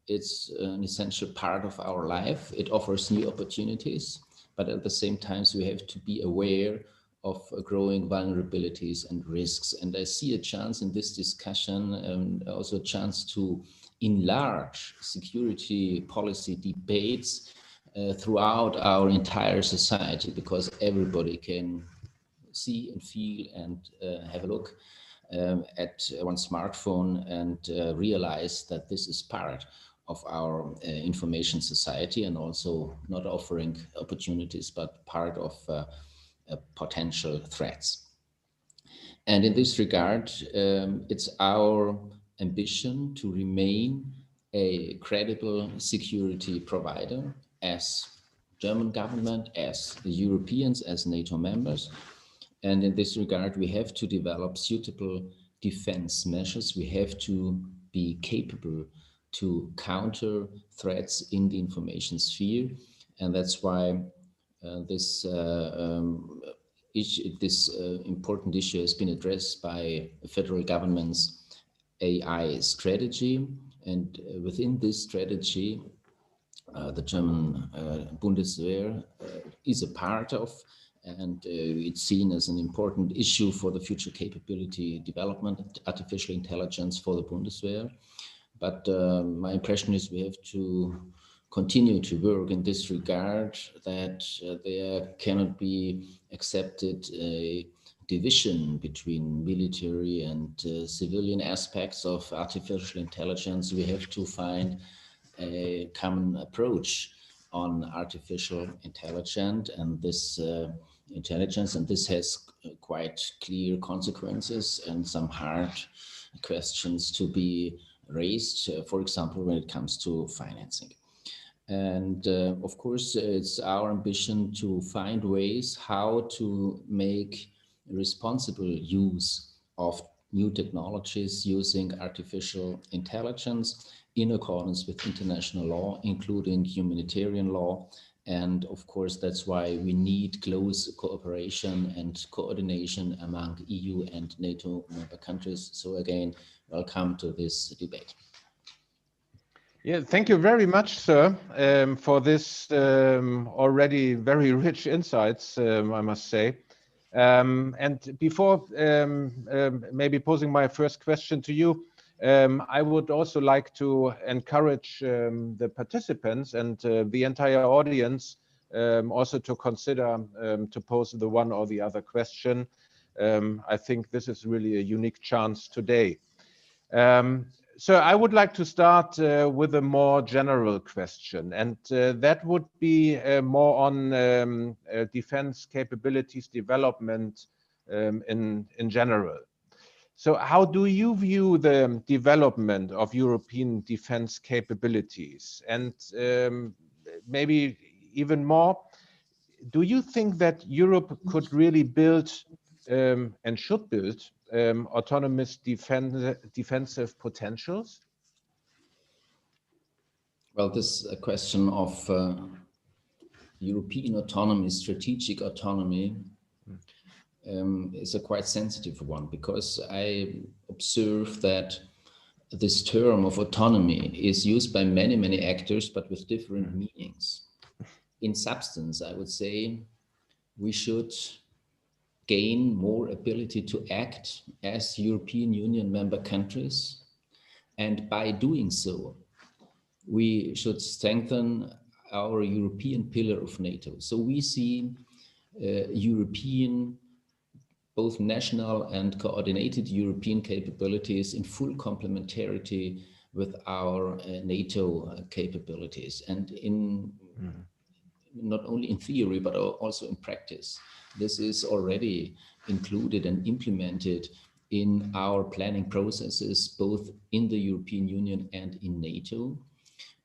it's an essential part of our life. It offers new opportunities, but at the same time, we have to be aware of growing vulnerabilities and risks. And I see a chance in this discussion, and also a chance to enlarge security policy debates throughout our entire society, because everybody can see and feel and have a look at one smartphone and realize that this is part of our information society, and also not offering opportunities, but part of potential threats. And in this regard, it's our ambition to remain a credible security provider as German government, as the Europeans, as NATO members. And in this regard, we have to develop suitable defense measures. We have to be capable to counter threats in the information sphere. And that's why this important issue has been addressed by the federal government's AI strategy. And within this strategy, the German Bundeswehr is a part of, and it's seen as an important issue for the future capability development, artificial intelligence for the Bundeswehr. But my impression is we have to continue to work in this regard, that there cannot be accepted a division between military and civilian aspects of artificial intelligence. We have to find a common approach on artificial intelligence, and this has quite clear consequences and some hard questions to be raised, for example, when it comes to financing. And of course, it's our ambition to find ways how to make responsible use of new technologies using artificial intelligence in accordance with international law, including humanitarian law. And of course, that's why we need close cooperation and coordination among EU and NATO member countries. So again, welcome to this debate. Yeah, thank you very much, sir, for this already very rich insights, I must say. And before maybe posing my first question to you, I would also like to encourage the participants and the entire audience also to consider to pose the one or the other question. I think this is really a unique chance today. So I would like to start with a more general question, and that would be more on defense capabilities development in general. So how do you view the development of European defense capabilities? And maybe even more, do you think that Europe could really build and should build autonomous defensive potentials? Well, this is a question of European autonomy, strategic autonomy, is a quite sensitive one, because I observe that this term of autonomy is used by many, many actors, but with different meanings. In substance, I would say we should gain more ability to act as European Union member countries. And by doing so, we should strengthen our European pillar of NATO. So we see European, both national and coordinated European capabilities in full complementarity with our NATO capabilities, and in not only in theory but also in practice. This is already included and implemented in our planning processes, both in the European Union and in NATO.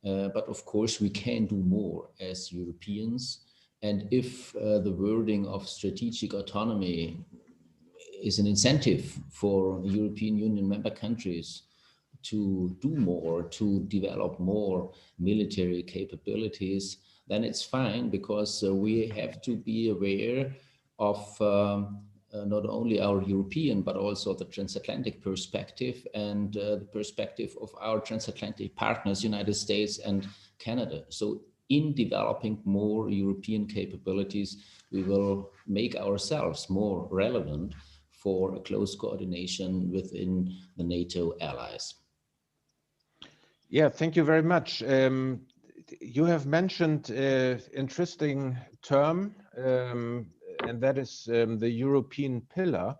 But of course, we can do more as Europeans. And if the wording of strategic autonomy is an incentive for European Union member countries to do more, to develop more military capabilities, then it's fine, because we have to be aware of not only our European, but also the transatlantic perspective and the perspective of our transatlantic partners, United States and Canada. So in developing more European capabilities, we will make ourselves more relevant for a close coordination within the NATO allies. Yeah, thank you very much. You have mentioned an interesting term, and that is the European pillar.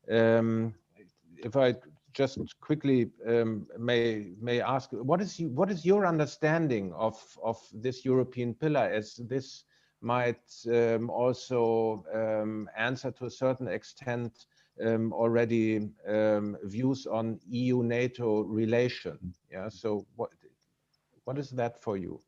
If I just quickly may ask, what is your understanding of this European pillar, as this might also answer to a certain extent already views on EU-NATO relation? Yeah, so what is that for you?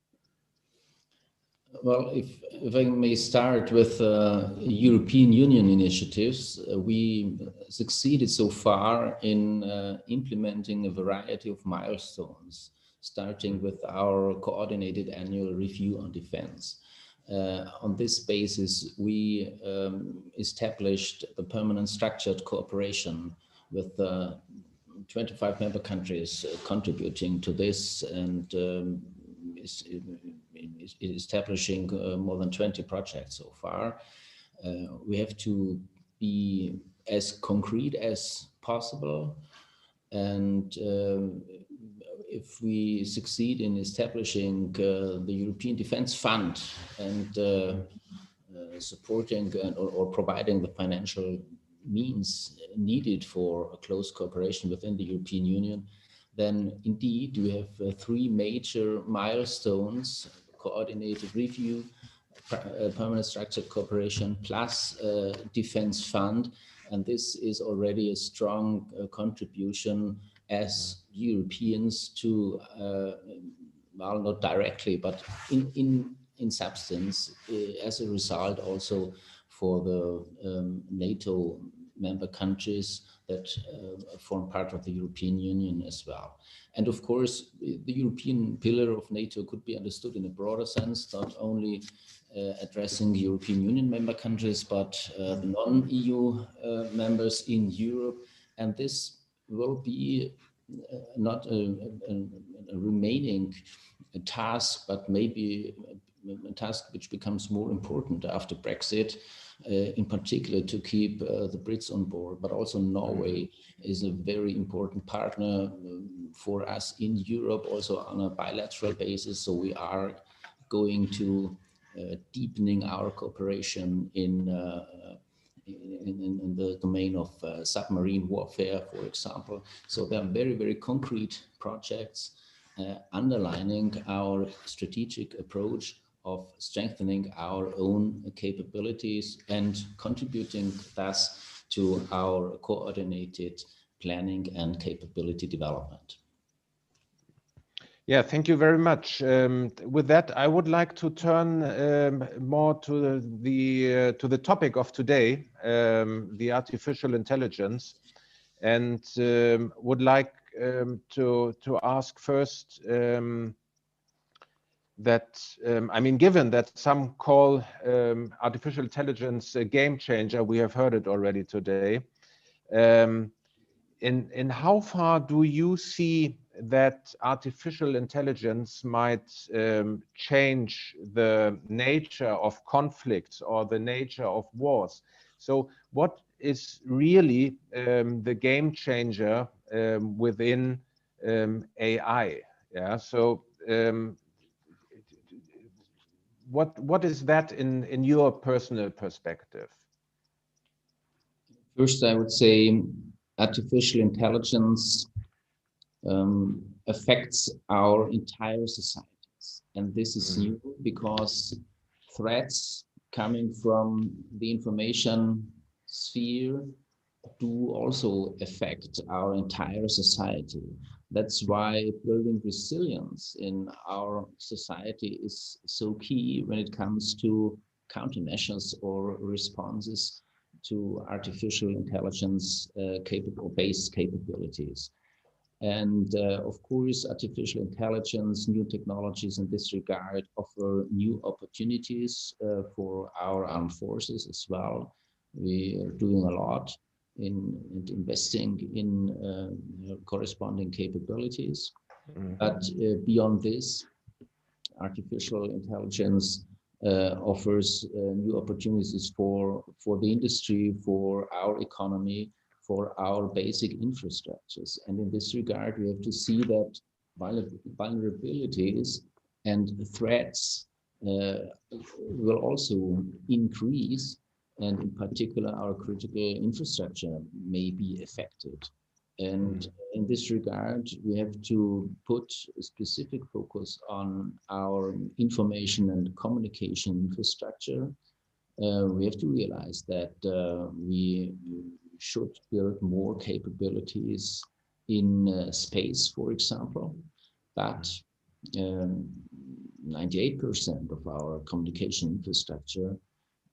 Well, if I may start with European Union initiatives, we succeeded so far in implementing a variety of milestones, starting with our coordinated annual review on defense. On this basis, we established a permanent structured cooperation with 25 member countries contributing to this, and establishing more than 20 projects so far. We have to be as concrete as possible, and if we succeed in establishing the European Defence Fund and supporting or providing the financial means needed for a close cooperation within the European Union, then indeed we have three major milestones: coordinated review, permanent structured cooperation, plus defense fund. And this is already a strong contribution as Europeans to, well, not directly, but in substance, as a result also for the NATO member countries that form part of the European Union as well. And of course, the European pillar of NATO could be understood in a broader sense, not only addressing European Union member countries, but the non-EU members in Europe. And this will be not a remaining task, but maybe a task which becomes more important after Brexit, in particular to keep the Brits on board. But also Norway is a very important partner for us in Europe, also on a bilateral basis. So we are going to deepening our cooperation in the domain of submarine warfare, for example. So there are very, very concrete projects underlining our strategic approach of strengthening our own capabilities and contributing thus to our coordinated planning and capability development. Yeah, thank you very much. With that, I would like to turn more to the topic of today, the artificial intelligence, and would like to ask first that, I mean, given that some call artificial intelligence a game changer, we have heard it already today. In how far do you see that artificial intelligence might change the nature of conflicts or the nature of wars? So what is really the game changer within AI? Yeah, so what is that in your personal perspective? First, I would say artificial intelligence affects our entire societies. And this is new because threats coming from the information sphere do also affect our entire society. That's why building resilience in our society is so key when it comes to countermeasures or responses to artificial intelligence based capabilities. And of course, artificial intelligence, new technologies in this regard offer new opportunities for our armed forces as well. We are doing a lot in investing in corresponding capabilities. But beyond this, artificial intelligence offers new opportunities for the industry, for our economy, for our basic infrastructures. And in this regard, we have to see that vulnerabilities and threats will also increase, and in particular, our critical infrastructure may be affected. And in this regard, we have to put a specific focus on our information and communication infrastructure. We have to realize that we should build more capabilities in space, for example, but 98% of our communication infrastructure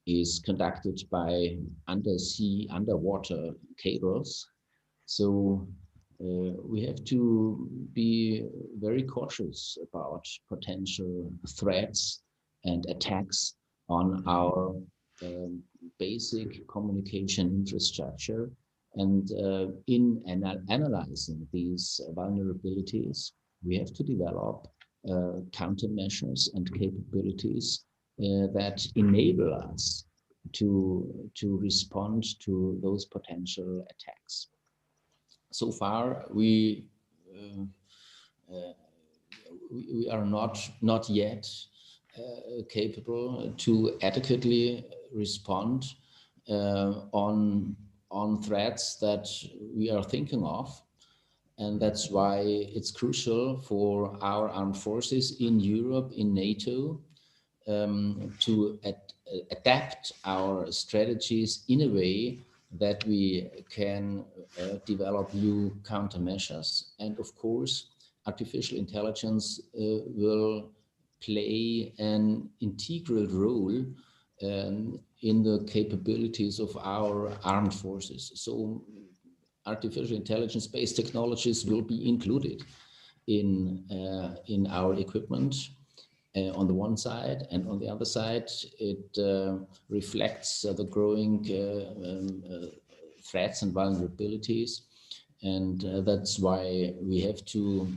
is conducted by underwater cables. So we have to be very cautious about potential threats and attacks on our basic communication infrastructure. And in analyzing these vulnerabilities, we have to develop countermeasures and capabilities that enable us to respond to those potential attacks. So far, we are not yet capable to adequately respond on threats that we are thinking of. And that's why it's crucial for our armed forces in Europe, in NATO, to adapt our strategies in a way that we can develop new countermeasures. And of course, artificial intelligence will play an integral role in the capabilities of our armed forces. So artificial intelligence-based technologies will be included in our equipment on the one side, and on the other side, it reflects the growing threats and vulnerabilities. And that's why we have to,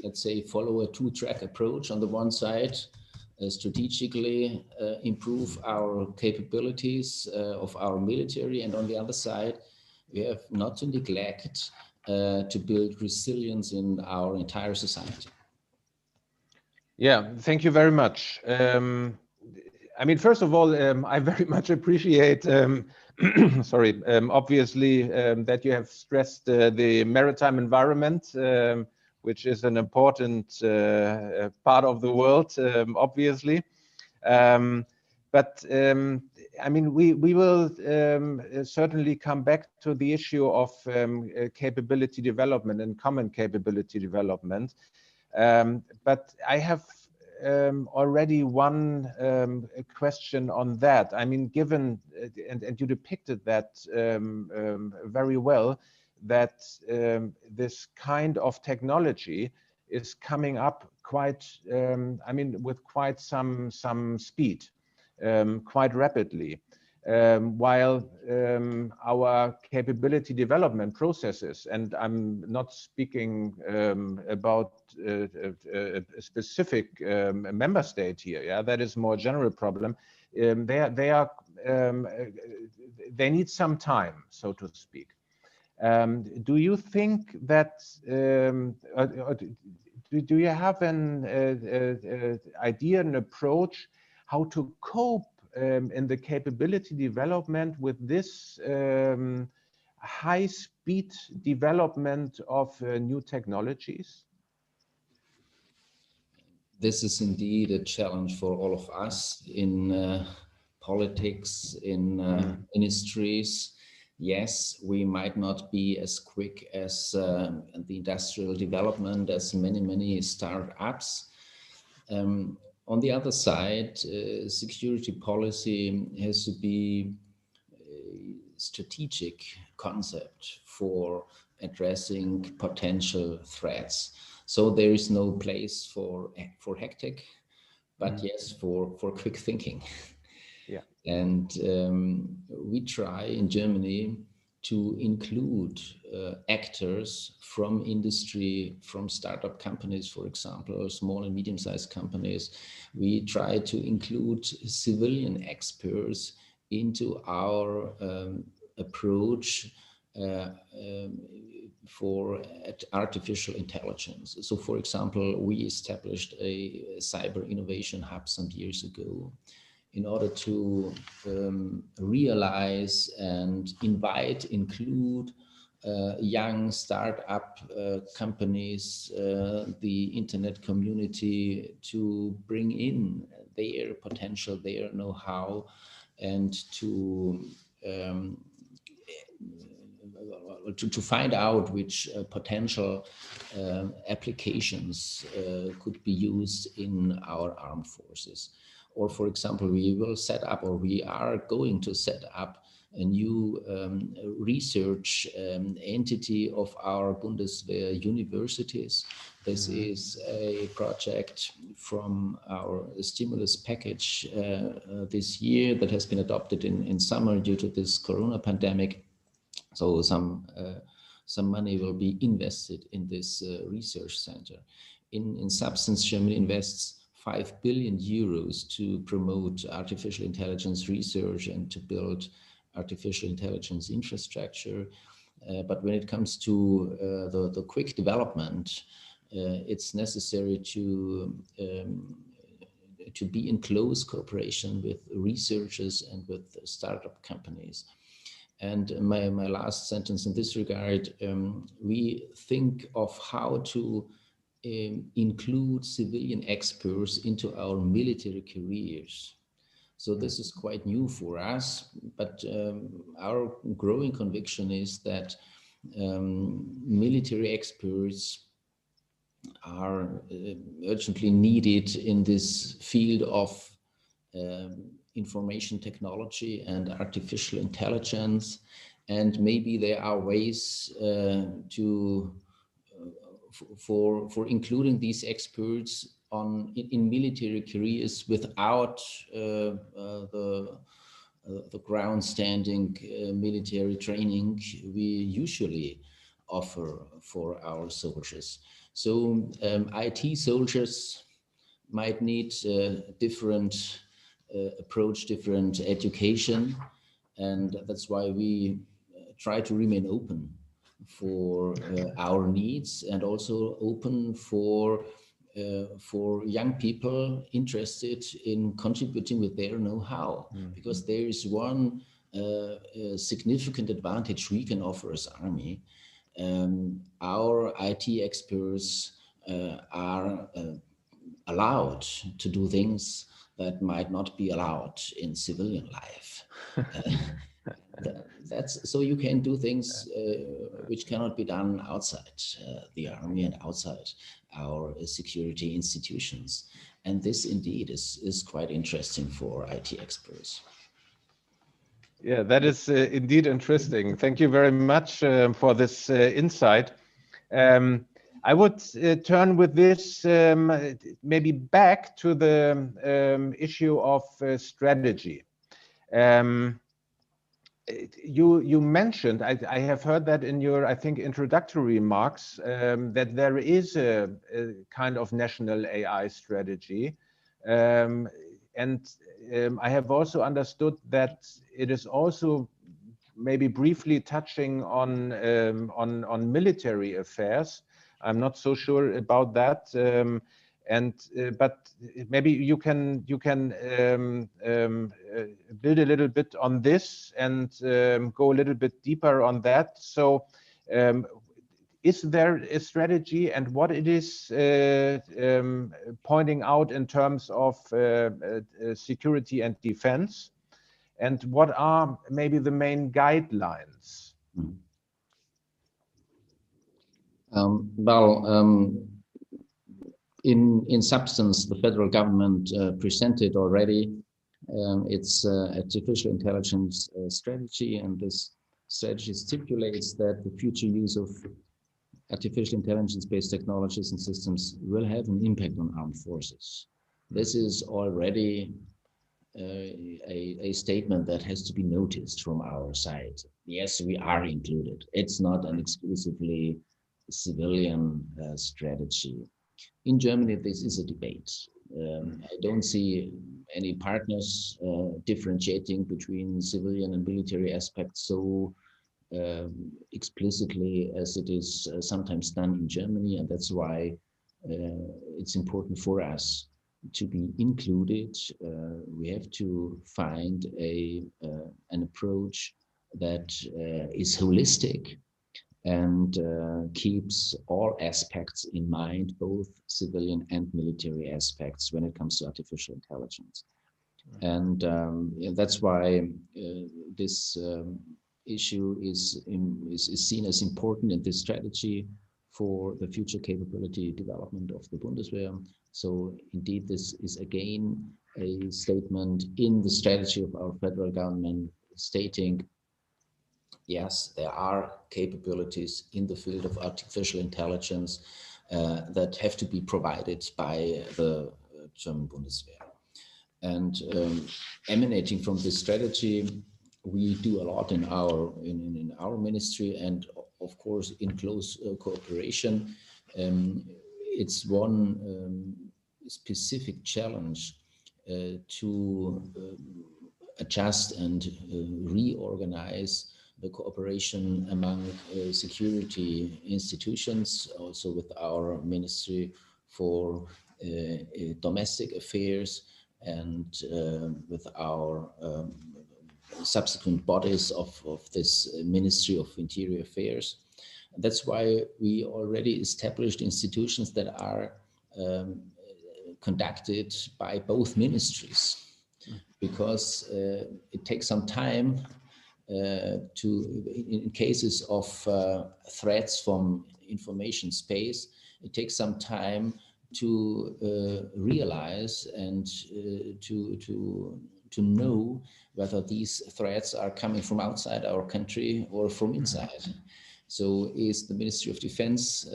let's say, follow a two-track approach. On the one side, strategically improve our capabilities of our military, and on the other side, we have not to neglect to build resilience in our entire society. Yeah, thank you very much. I mean, first of all, I very much appreciate, sorry, obviously that you have stressed the maritime environment, which is an important part of the world, obviously. But I mean, we will certainly come back to the issue of capability development and common capability development. But I have already one question on that. I mean, given, and you depicted that very well, that this kind of technology is coming up quite, I mean, with quite some speed, quite rapidly. While our capability development processes, and I'm not speaking about a specific member state here, yeah, that is more general problem. They need some time, so to speak. Do you think that, do you have an idea, an approach how to cope in the capability development with this, high-speed development of new technologies? This is indeed a challenge for all of us in politics, in ministries. Yes, we might not be as quick as the industrial development, as many startups. On the other side, security policy has to be a strategic concept for addressing potential threats. So there is no place for hectic, but yes, for quick thinking. Yeah. And we try in Germany to include actors from industry, from startup companies, for example, or small and medium-sized companies. We try to include civilian experts into our approach for artificial intelligence. So, for example, we established a cyber innovation hub some years ago in order to realize and include young startup companies, the internet community, to bring in their potential, their know-how, and to find out which potential applications could be used in our armed forces. Or, for example, we will set up, or we are going to set up, a new research entity of our Bundeswehr universities. This is a project from our stimulus package this year that has been adopted in summer due to this Corona pandemic. So some money will be invested in this research center. In substance, Germany invests 5 billion euros to promote artificial intelligence research and to build artificial intelligence infrastructure. But when it comes to the quick development, it's necessary to be in close cooperation with researchers and with startup companies. And my last sentence in this regard, we think of how to include civilian experts into our military careers. So this is quite new for us, but our growing conviction is that military experts are urgently needed in this field of information technology and artificial intelligence, and maybe there are ways for including these experts in military careers without the ground-standing military training we usually offer for our soldiers. So IT soldiers might need different approach, different education, and that's why we try to remain open for our needs, and also open for young people interested in contributing with their know-how, because there is one significant advantage we can offer as Army. Our IT experts are allowed to do things that might not be allowed in civilian life. That's so you can do things which cannot be done outside the Army and outside our security institutions. And this indeed is quite interesting for IT experts. Yeah, that is indeed interesting. Thank you very much for this insight. I would turn with this maybe back to the issue of strategy. You mentioned, I have heard that in your, I think, introductory remarks, that there is a kind of national AI strategy. And I have also understood that it is also maybe briefly touching on military affairs. I'm not so sure about that. And but maybe you can build a little bit on this and go a little bit deeper on that. So is there a strategy, and what it is pointing out in terms of security and defense, and what are maybe the main guidelines? In substance, the federal government presented already its artificial intelligence strategy, and this strategy stipulates that the future use of artificial intelligence-based technologies and systems will have an impact on armed forces. This is already a statement that has to be noticed from our side. Yes, we are included. It's not an exclusively civilian strategy. In Germany, this is a debate. I don't see any partners differentiating between civilian and military aspects so explicitly as it is sometimes done in Germany, and that's why it's important for us to be included. We have to find an approach that is holistic and keeps all aspects in mind, both civilian and military aspects, when it comes to artificial intelligence. And that's why this issue is seen as important in this strategy for the future capability development of the Bundeswehr. So indeed, this is again a statement in the strategy of our federal government stating, yes, there are capabilities in the field of artificial intelligence that have to be provided by the German Bundeswehr. And emanating from this strategy, we do a lot in our ministry, and of course in close cooperation. It's one specific challenge to adjust and reorganize the cooperation among security institutions, also with our Ministry for Domestic Affairs and with our subsequent bodies of this Ministry of Interior Affairs. That's why we already established institutions that are conducted by both ministries, because it takes some time in cases of threats from information space, it takes some time to realize and to know whether these threats are coming from outside our country or from inside. So is the Ministry of Defense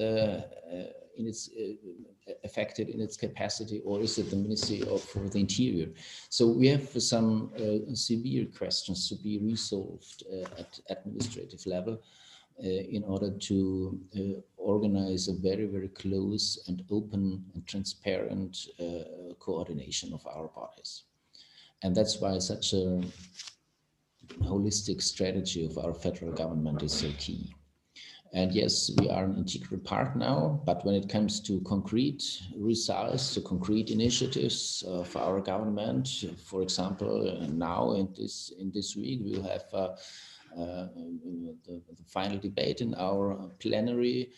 affected in its capacity, or is it the Ministry of the Interior? So we have some severe questions to be resolved at administrative level in order to organize a very, very close and open and transparent coordination of our bodies. And that's why such a holistic strategy of our federal government is so key. And yes, we are an integral part now, but when it comes to concrete results, to concrete initiatives of our government, for example, now in this week, we'll have the final debate in our plenary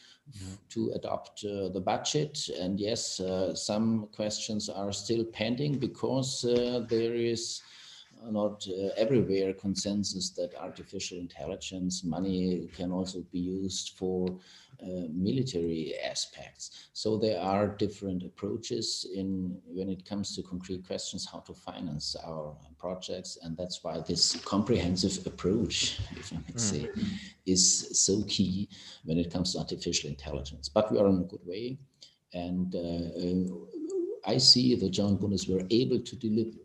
to adopt the budget. And yes, some questions are still pending because there is not everywhere consensus that artificial intelligence money can also be used for military aspects. So there are different approaches when it comes to concrete questions how to finance our projects, and that's why this comprehensive approach, if I may say, is so key when it comes to artificial intelligence. But we are on a good way, and I see the German Bundeswehr able to deliver.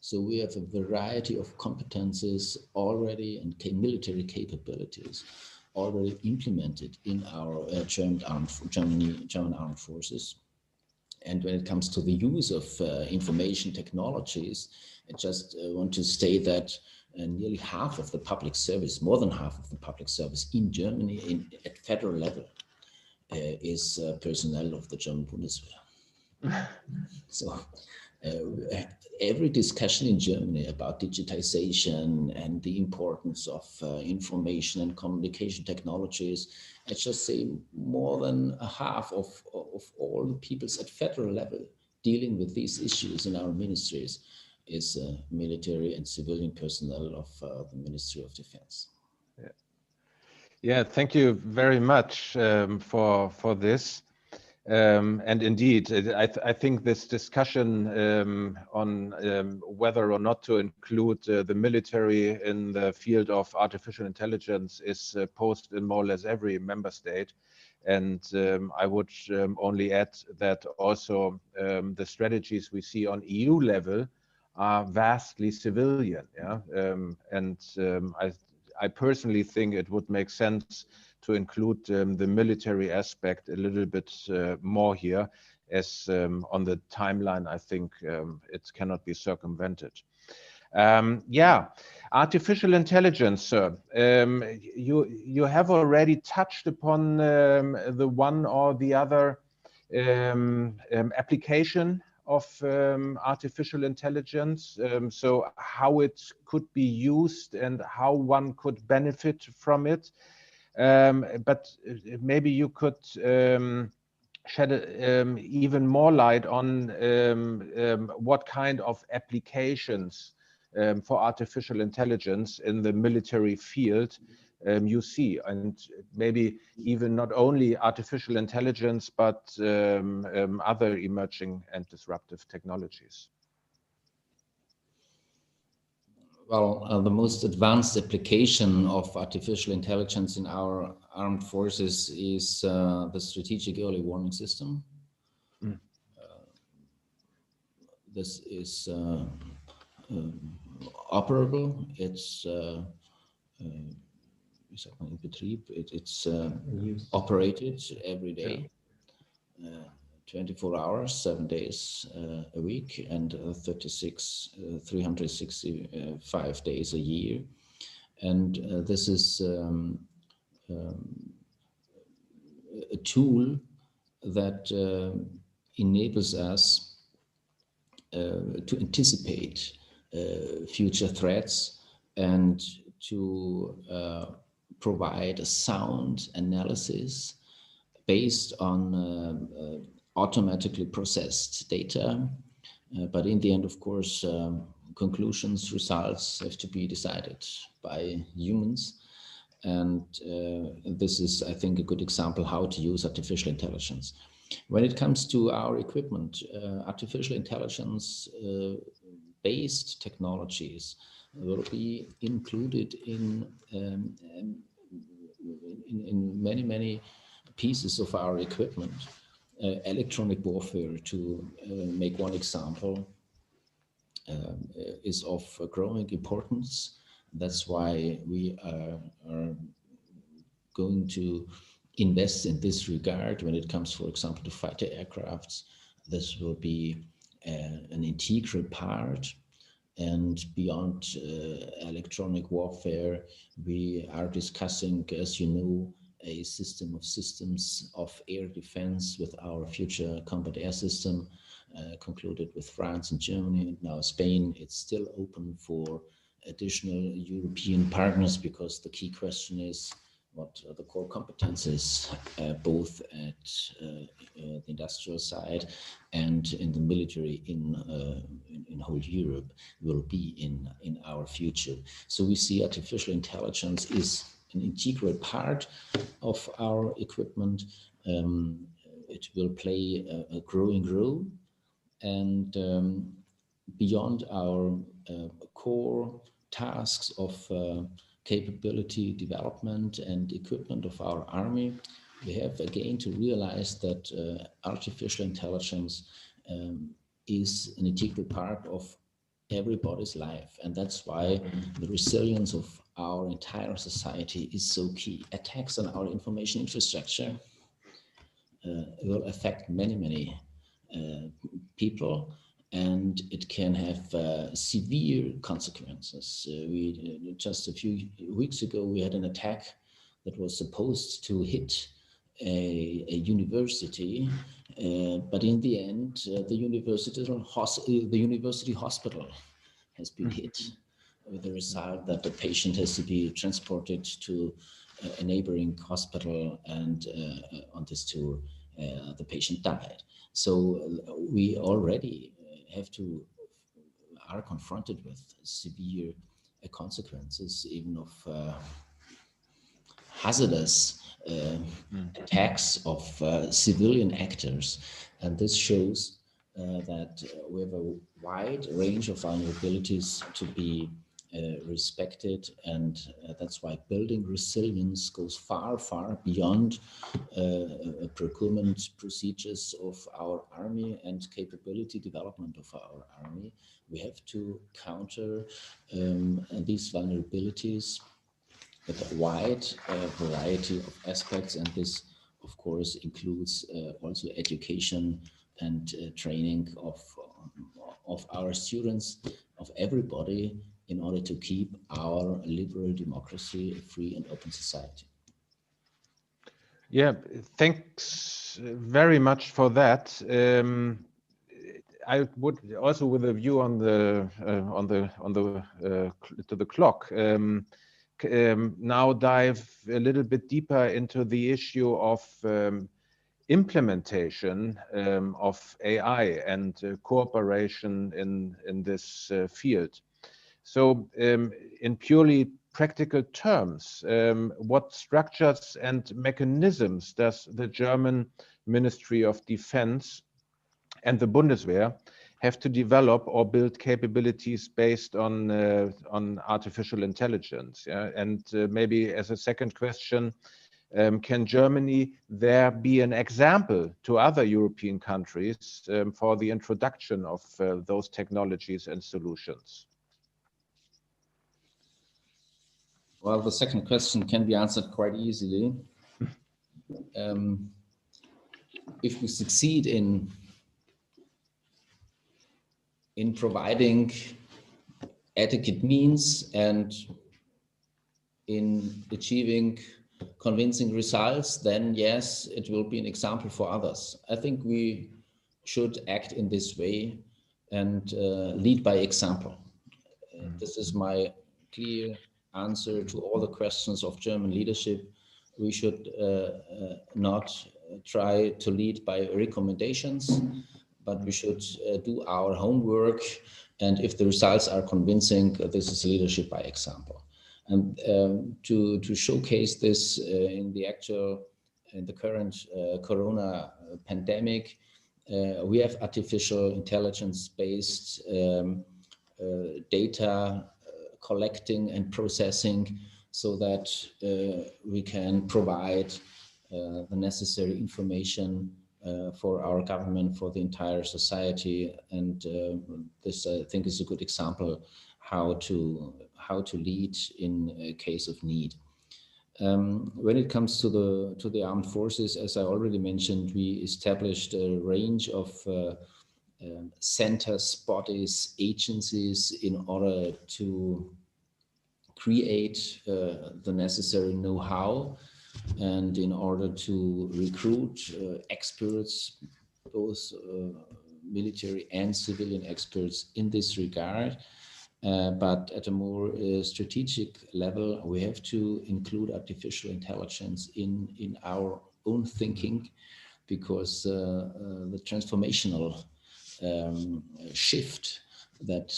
So we have a variety of competences already and military capabilities already implemented in our German armed forces. And when it comes to the use of information technologies, I just want to state that nearly half of the public service, more than half of the public service in Germany at federal level is personnel of the German Bundeswehr. So every discussion in Germany about digitization and the importance of information and communication technologies, I just say more than a half of all the peoples at federal level dealing with these issues in our ministries is military and civilian personnel of the Ministry of Defense. Yeah, thank you very much for this. And indeed, I think this discussion on whether or not to include the military in the field of artificial intelligence is posed in more or less every member state. And I would only add that also the strategies we see on EU level are vastly civilian. Yeah? I personally think it would make sense to include the military aspect a little bit more here, as on the timeline, I think it cannot be circumvented. Yeah, artificial intelligence, sir. You have already touched upon the one or the other application of artificial intelligence, so how it could be used and how one could benefit from it. But maybe you could shed even more light on what kind of applications for artificial intelligence in the military field you see, and maybe even not only artificial intelligence, but other emerging and disruptive technologies. Well, the most advanced application of artificial intelligence in our armed forces is the strategic early warning system. This is operable. It's it's operated every day, 24 hours, 7 days a week, and 365 days a year. And this is a tool that enables us to anticipate future threats and to provide a sound analysis based on automatically processed data. But in the end, of course, conclusions, results have to be decided by humans. And this is, I think, a good example how to use artificial intelligence. When it comes to our equipment, artificial intelligence based technologies will be included in many pieces of our equipment. Electronic warfare, to make one example, is of growing importance. That's why we are going to invest in this regard when it comes, for example, to fighter aircrafts. This will be an integral part. And beyond electronic warfare, we are discussing, as you know, a system of systems of air defense with our future combat air system, concluded with France and Germany, and now Spain. It's still open for additional European partners, because the key question is what are the core competences, both at the industrial side and in the military in whole Europe will be in our future. So we see artificial intelligence is an integral part of our equipment. It will play a growing role, and beyond our core tasks of capability development and equipment of our army, we have again to realize that artificial intelligence is an integral part of everybody's life, and that's why the resilience of our entire society is so key. Attacks on our information infrastructure will affect many people, and it can have severe consequences. We just a few weeks ago we had an attack that was supposed to hit a university, but in the end, the university hospital has been hit, with the result that the patient has to be transported to a neighboring hospital, and on this tour, the patient died. So we already are confronted with severe consequences, even of hazardous attacks of civilian actors. And this shows that we have a wide range of vulnerabilities to be respected, and that's why building resilience goes far, far beyond procurement procedures of our army and capability development of our army. We have to counter these vulnerabilities with a wide variety of aspects, and this, of course, includes also education and training of our students, of everybody, in order to keep our liberal democracy a free and open society. Yeah, thanks very much for that. I would also, with a view on the to the clock, now dive a little bit deeper into the issue of implementation of AI and cooperation in this field. So in purely practical terms, what structures and mechanisms does the German Ministry of Defense and the Bundeswehr have to develop or build capabilities based on artificial intelligence? Yeah? And maybe as a second question, can Germany there be an example to other European countries for the introduction of those technologies and solutions? Well, the second question can be answered quite easily. If we succeed in providing adequate means and in achieving convincing results, then yes, it will be an example for others. I think we should act in this way and lead by example. This is my clear answer to all the questions of German leadership. We should not try to lead by recommendations, but we should do our homework. And if the results are convincing, this is leadership by example. And to showcase this in the current corona pandemic, we have artificial intelligence-based data collecting and processing, so that we can provide the necessary information for our government, for the entire society. And this, I think, is a good example how to lead in a case of need. When it comes to the armed forces, as I already mentioned, we established a range of centers, bodies, agencies in order to create the necessary know-how and in order to recruit experts, both military and civilian experts in this regard. But at a more strategic level, we have to include artificial intelligence in our own thinking, because the transformational shift that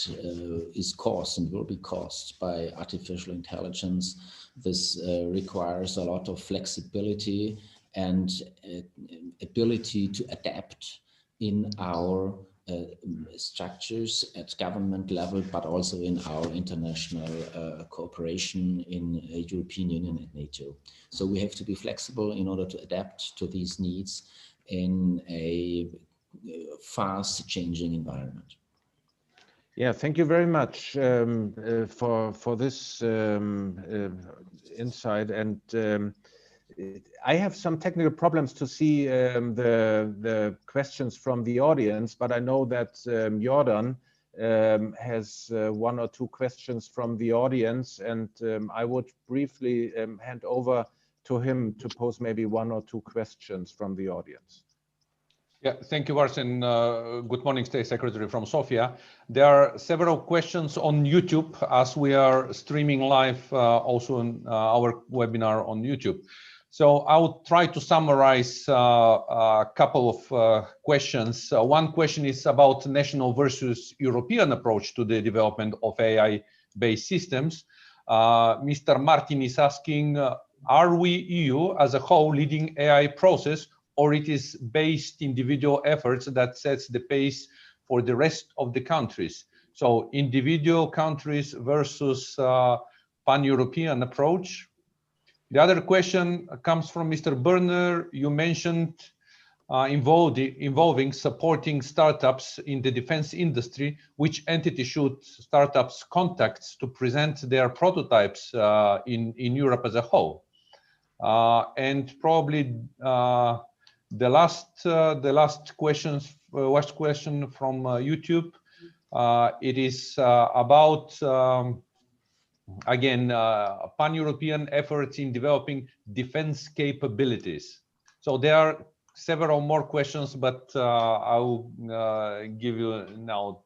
is caused and will be caused by artificial intelligence, this requires a lot of flexibility and ability to adapt in our structures at government level, but also in our international cooperation in European Union and NATO. So we have to be flexible in order to adapt to these needs in a fast changing environment. Yeah, thank you very much for this insight. And I have some technical problems to see the questions from the audience, but I know that Jordan has one or two questions from the audience, and I would briefly hand over to him to pose maybe 1 or 2 questions from the audience. Yeah, thank you, Arsen. Good morning, State Secretary from Sofia. There are several questions on YouTube as we are streaming live also on our webinar on YouTube. So I'll try to summarize a couple of questions. One question is about national versus European approach to the development of AI-based systems. Mr. Martin is asking, are we EU as a whole leading AI process, or it is based individual efforts that sets the pace for the rest of the countries? So individual countries versus pan-European approach. The other question comes from Mr. Berner. You mentioned involving supporting startups in the defense industry. Which entity should startups contact to present their prototypes in Europe as a whole? And probably the last question from YouTube. It is about again pan-European efforts in developing defense capabilities. So there are several more questions, but I will give you now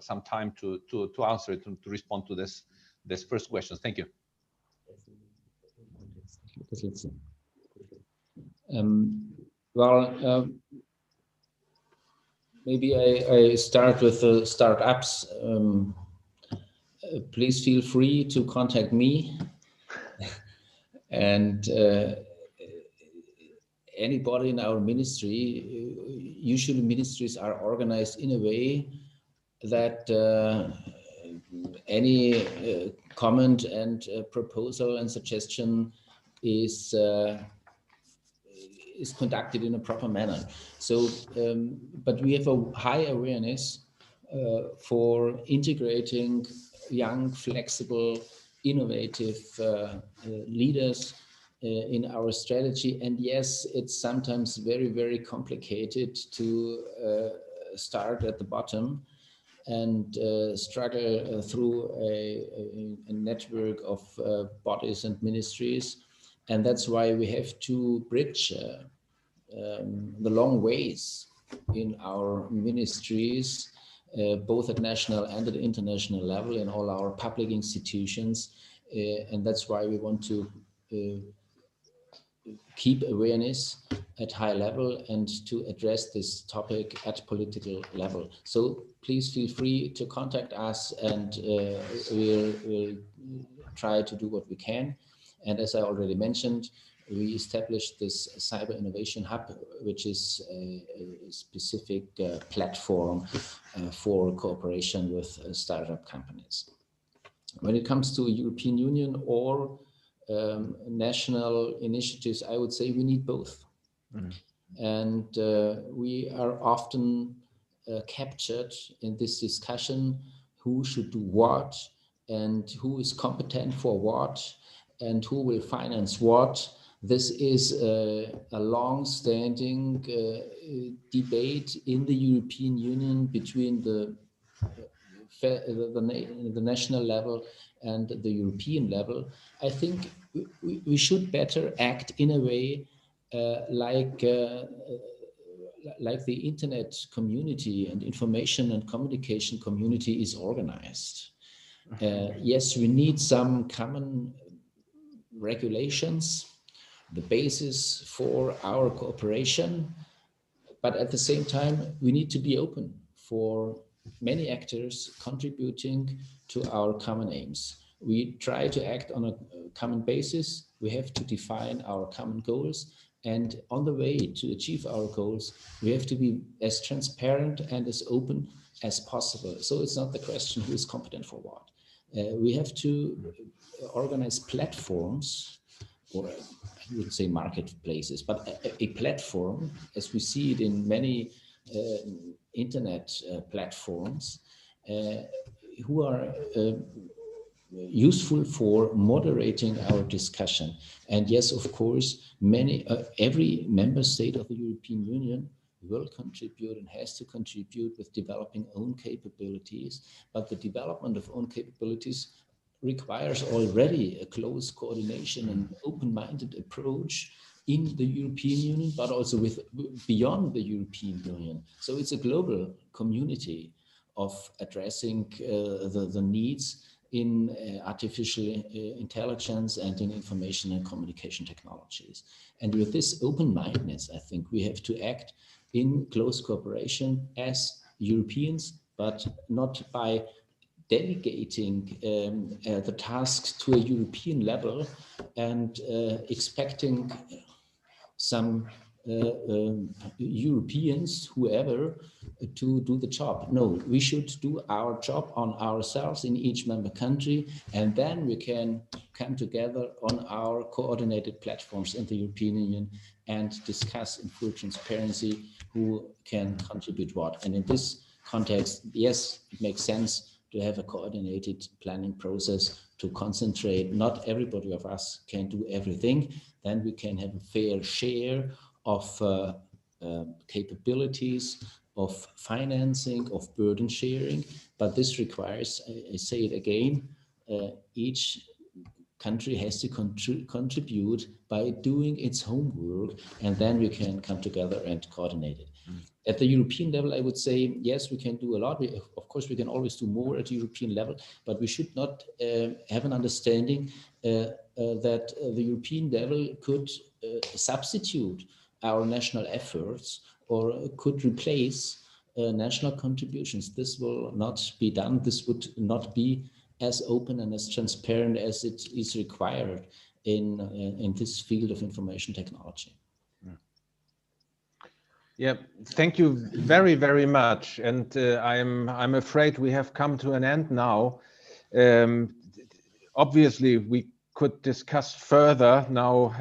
some time to answer it and to respond to this first question. Thank you. Well, maybe I start with the startups. Please feel free to contact me and anybody in our ministry. Usually ministries are organized in a way that any comment and proposal and suggestion is conducted in a proper manner. So, but we have a high awareness for integrating young, flexible, innovative leaders in our strategy. And yes, it's sometimes very, very complicated to start at the bottom and struggle through a network of bodies and ministries. And that's why we have to bridge the long ways in our ministries, both at national and at international level in all our public institutions. And that's why we want to keep awareness at high level and to address this topic at political level. So please feel free to contact us, and we'll try to do what we can. And as I already mentioned, we established this Cyber Innovation Hub, which is a specific platform for cooperation with startup companies. When it comes to European Union or national initiatives, I would say we need both. Mm-hmm. And we are often captured in this discussion, who should do what and who is competent for what and who will finance what. This is a long-standing debate in the European Union between the national level and the European level. I think we should better act in a way like the internet community and information and communication community is organized. Yes, we need some common regulations, the basis for our cooperation, but at the same time, we need to be open for many actors contributing to our common aims. We try to act on a common basis. We have to define our common goals, and on the way to achieve our goals, we have to be as transparent and as open as possible. So it's not the question who is competent for what. We have to organize platforms, or I would say marketplaces, but a platform, as we see it in many internet platforms, who are useful for moderating our discussion. And yes, of course, every member state of the European Union will contribute and has to contribute with developing own capabilities, but the development of own capabilities requires already a close coordination and open-minded approach in the European Union, but also beyond the European Union. So it's a global community of addressing the needs in artificial intelligence and in information and communication technologies. And with this open-mindedness, I think we have to act in close cooperation as Europeans, but not by delegating the tasks to a European level and expecting some Europeans, whoever, to do the job. No, we should do our job on ourselves in each member country, and then we can come together on our coordinated platforms in the European Union and discuss in full transparency who can contribute what. And in this context, yes, it makes sense to have a coordinated planning process to concentrate. Not everybody of us can do everything. Then we can have a fair share of capabilities, of financing, of burden sharing. But this requires, I say it again, each country has to contribute by doing its homework, and then we can come together and coordinate it. At the European level, I would say, yes, we can do a lot. Of course, we can always do more at the European level, but we should not have an understanding that the European level could substitute our national efforts or could replace national contributions. This will not be done. This would not be as open and as transparent as it is required in this field of information technology. Yeah, thank you very, very much. And I'm afraid we have come to an end now. Obviously, we could discuss further now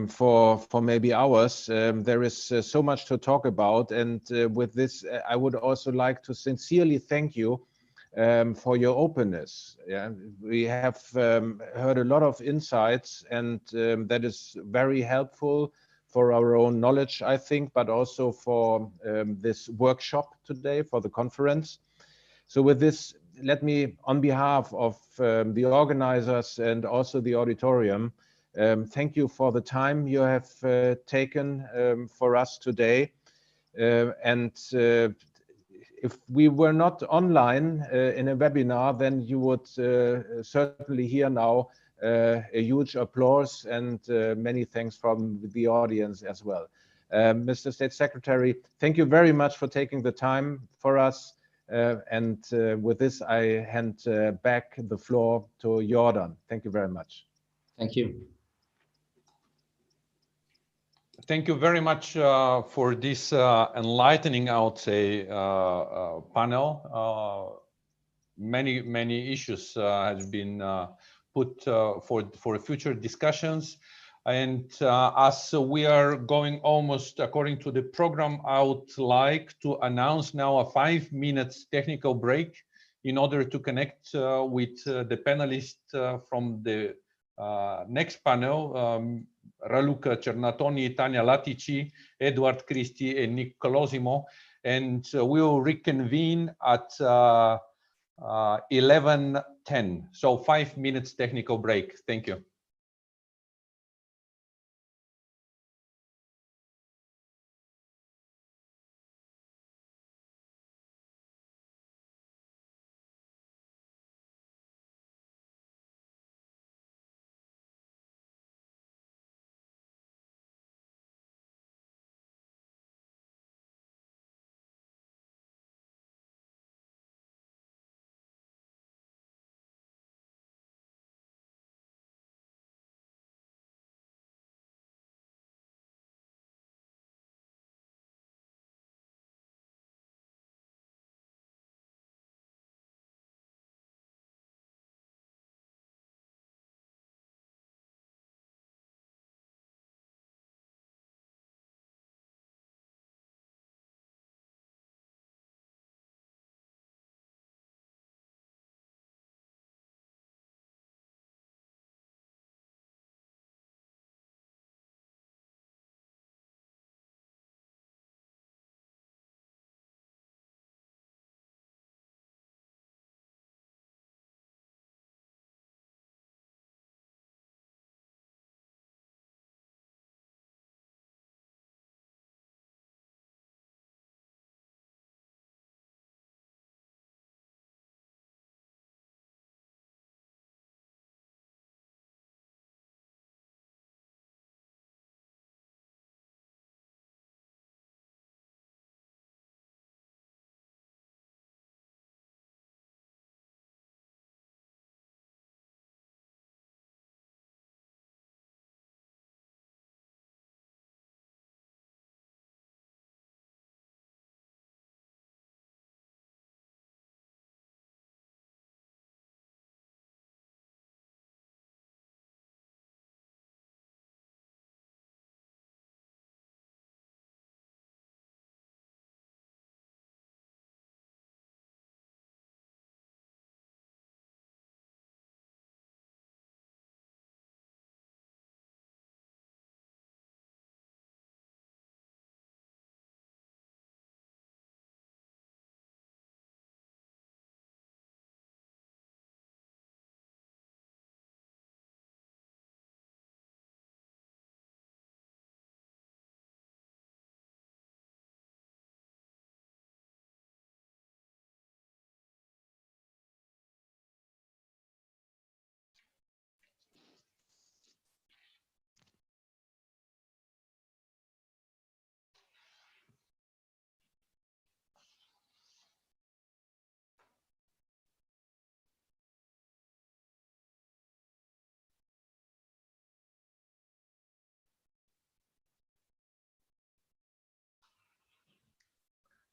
for maybe hours. There is so much to talk about. And with this, I would also like to sincerely thank you for your openness. Yeah, we have heard a lot of insights, and that is very helpful for our own knowledge, I think, but also for this workshop today, for the conference. So with this, let me, on behalf of the organizers and also the auditorium, thank you for the time you have taken for us today. And if we were not online in a webinar, then you would certainly hear now a huge applause and many thanks from the audience as well. Mr. State Secretary, thank you very much for taking the time for us. And with this, I hand back the floor to Jordan. Thank you very much. Thank you. Thank you very much for this enlightening, I would say, panel. Many issues has been put for future discussions. And as we are going almost according to the program, I would like to announce now a 5 minutes technical break in order to connect with the panelists from the next panel, Ruka ChatOn, Tanya Latii, Edward Christi, and Nick Colosimo. And we'll reconvene at 11:10. So 5 minutes technical break. Thank you.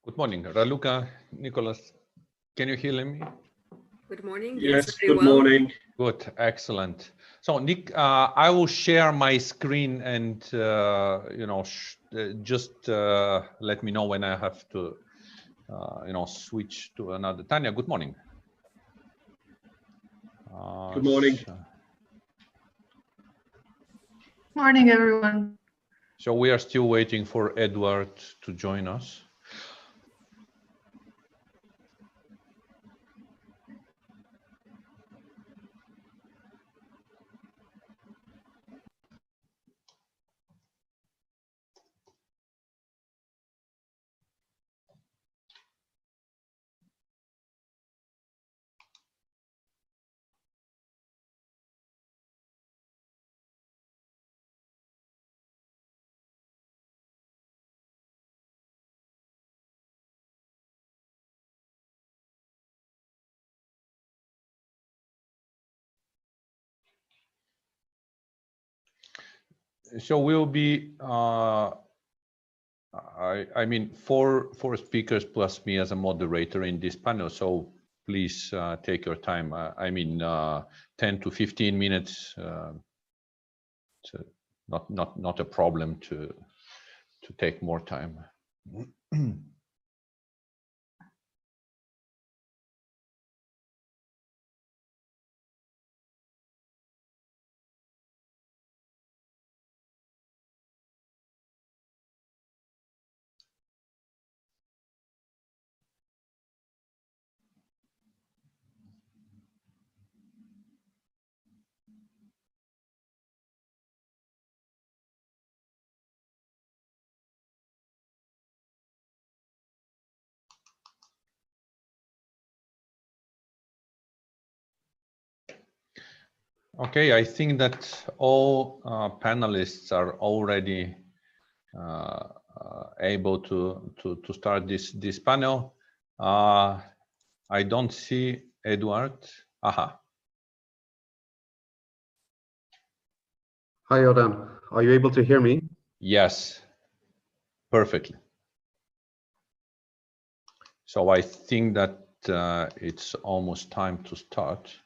Good morning, Raluca, Nicholas. Can you hear me? Good morning. Yes, very good well. morning. Good, excellent. So Nick, I will share my screen and just let me know when I have to switch to another. Tanya, good morning. Good morning. Morning, everyone. So we are still waiting for Edward to join us. So we'll be, I mean, four speakers plus me as a moderator in this panel. So please take your time. 10 to 15 minutes. Not a problem to take more time. Okay, I think that all panelists are already able to start this panel. I don't see Edward. Aha. Hi, Jordan. Are you able to hear me? Yes, perfectly. So I think that it's almost time to start.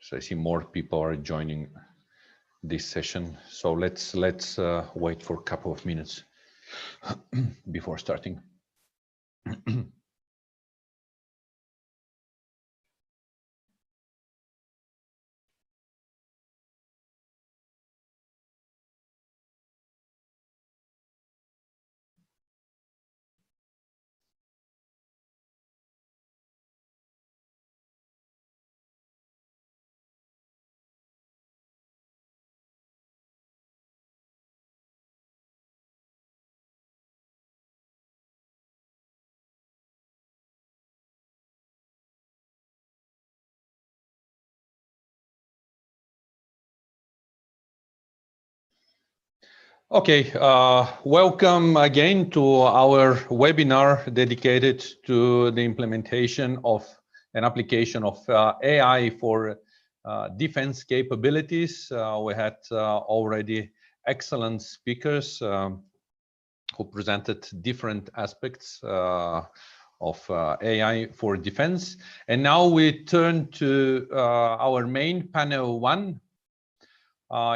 So I see more people are joining this session. So let's wait for a couple of minutes before starting. Okay, welcome again to our webinar dedicated to the implementation of an application of AI for defense capabilities. We had already excellent speakers who presented different aspects of AI for defense. And now we turn to our main panel one.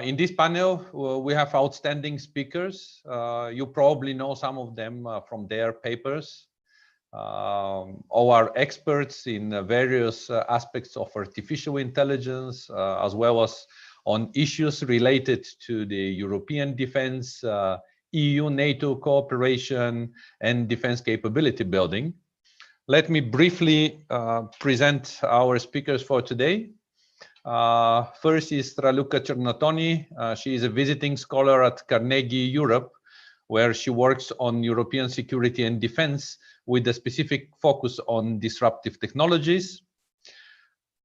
In this panel, we have outstanding speakers. You probably know some of them from their papers. All are experts in various aspects of artificial intelligence, as well as on issues related to the European defense, EU-NATO cooperation, and defense capability building. Let me briefly present our speakers for today. First is Ruka ChatOn. She is a visiting scholar at Carnegie Europe, where she works on European security and defense with a specific focus on disruptive technologies.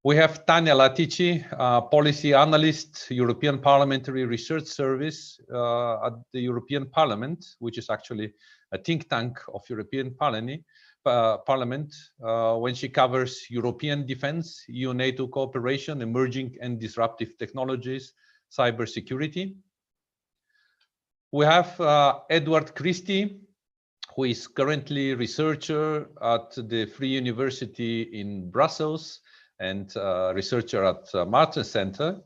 We have Tanya Latii, policy analyst, European Parliamentary Research Service at the European Parliament, which is actually a think tank of European Parliament, when she covers European defense, EU-NATO cooperation, emerging and disruptive technologies, cybersecurity. We have Edward Christi, who is currently researcher at the Free University in Brussels and researcher at Martin Center.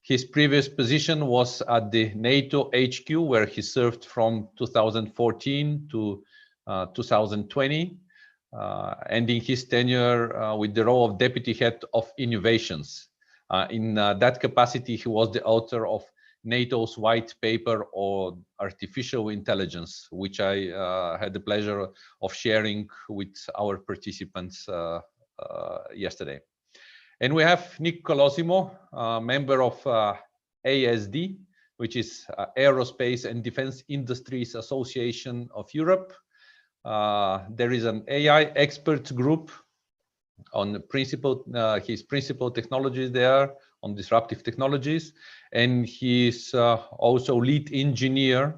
His previous position was at the NATO HQ, where he served from 2014 to 2020, ending his tenure with the role of Deputy Head of Innovations. In that capacity, he was the author of NATO's white paper on artificial intelligence, which I had the pleasure of sharing with our participants yesterday. And we have Nick Colosimo, member of ASD, which is Aerospace and Defense Industries Association of Europe. There is an AI expert group on his principal technologies there, on disruptive technologies. And he's also lead engineer,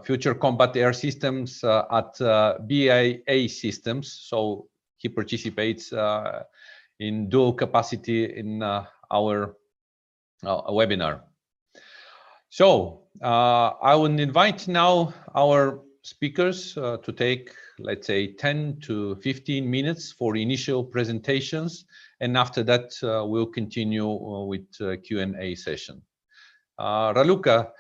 future combat air systems at BAE Systems. So he participates in dual capacity in our webinar. So I will invite now our speakers to take, let's say, 10 to 15 minutes for initial presentations. And after that, we'll continue with Q&A session. Raluca,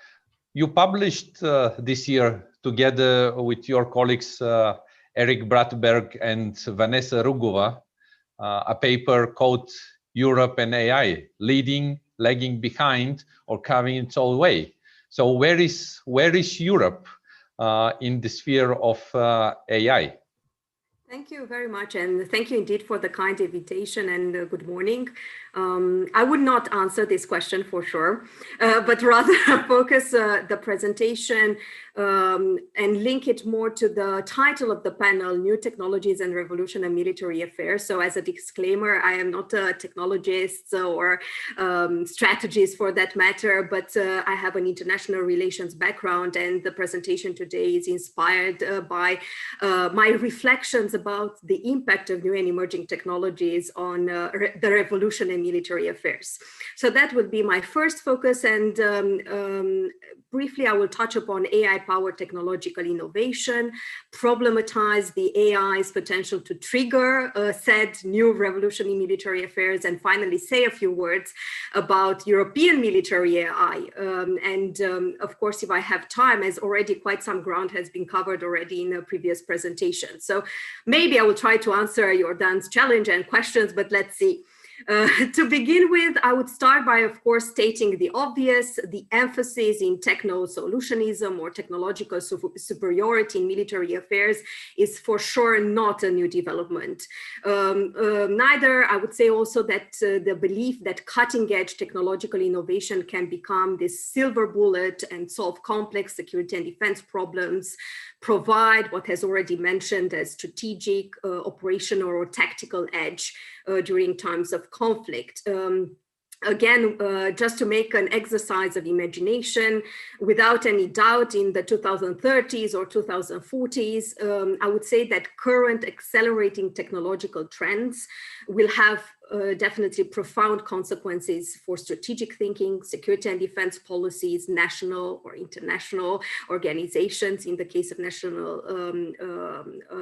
you published this year together with your colleagues, Eric Bratberg and Vanessa Rugova, a paper called Europe and AI, Leading, Lagging Behind, or Carving its own way. So where is Europe in the sphere of AI? Thank you very much, and thank you indeed for the kind invitation, and good morning. I would not answer this question for sure, but rather focus the presentation and link it more to the title of the panel, New Technologies and Revolution and Military Affairs. So as a disclaimer, I am not a technologist or strategist for that matter, but I have an international relations background, and the presentation today is inspired by my reflections about the impact of new and emerging technologies on the revolution and military affairs. So that would be my first focus, and briefly I will touch upon AI-powered technological innovation, problematize the AI's potential to trigger said new revolution in military affairs, and finally say a few words about European military AI. Of course, if I have time, as already quite some ground has been covered already in a previous presentation. So maybe I will try to answer Jordan's challenge and questions, but let's see. To begin with, I would start by, of course, stating the obvious. The emphasis in techno-solutionism or technological superiority in military affairs is for sure not a new development. Neither, I would say also that the belief that cutting-edge technological innovation can become this silver bullet and solve complex security and defense problems, provide what has already mentioned as strategic, operational or tactical edge during times of conflict. Again, just to make an exercise of imagination, without any doubt in the 2030s or 2040s, I would say that current accelerating technological trends will have definitely profound consequences for strategic thinking, security and defense policies, national or international organizations, in the case of national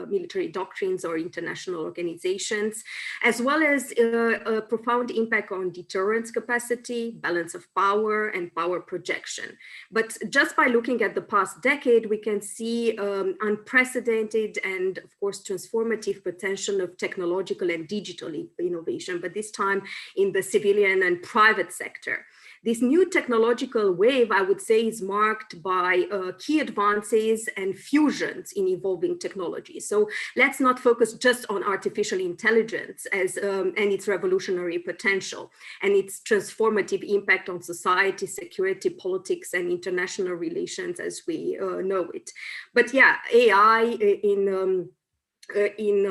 military doctrines or international organizations, as well as a profound impact on deterrence capacity, balance of power, and power projection. But just by looking at the past decade, we can see unprecedented and, of course, transformative potential of technological and digital innovation, but this time in the civilian and private sector. This new technological wave, I would say, is marked by key advances and fusions in evolving technology. So let's not focus just on artificial intelligence and its revolutionary potential and its transformative impact on society, security, politics, and international relations as we know it. But yeah, AI in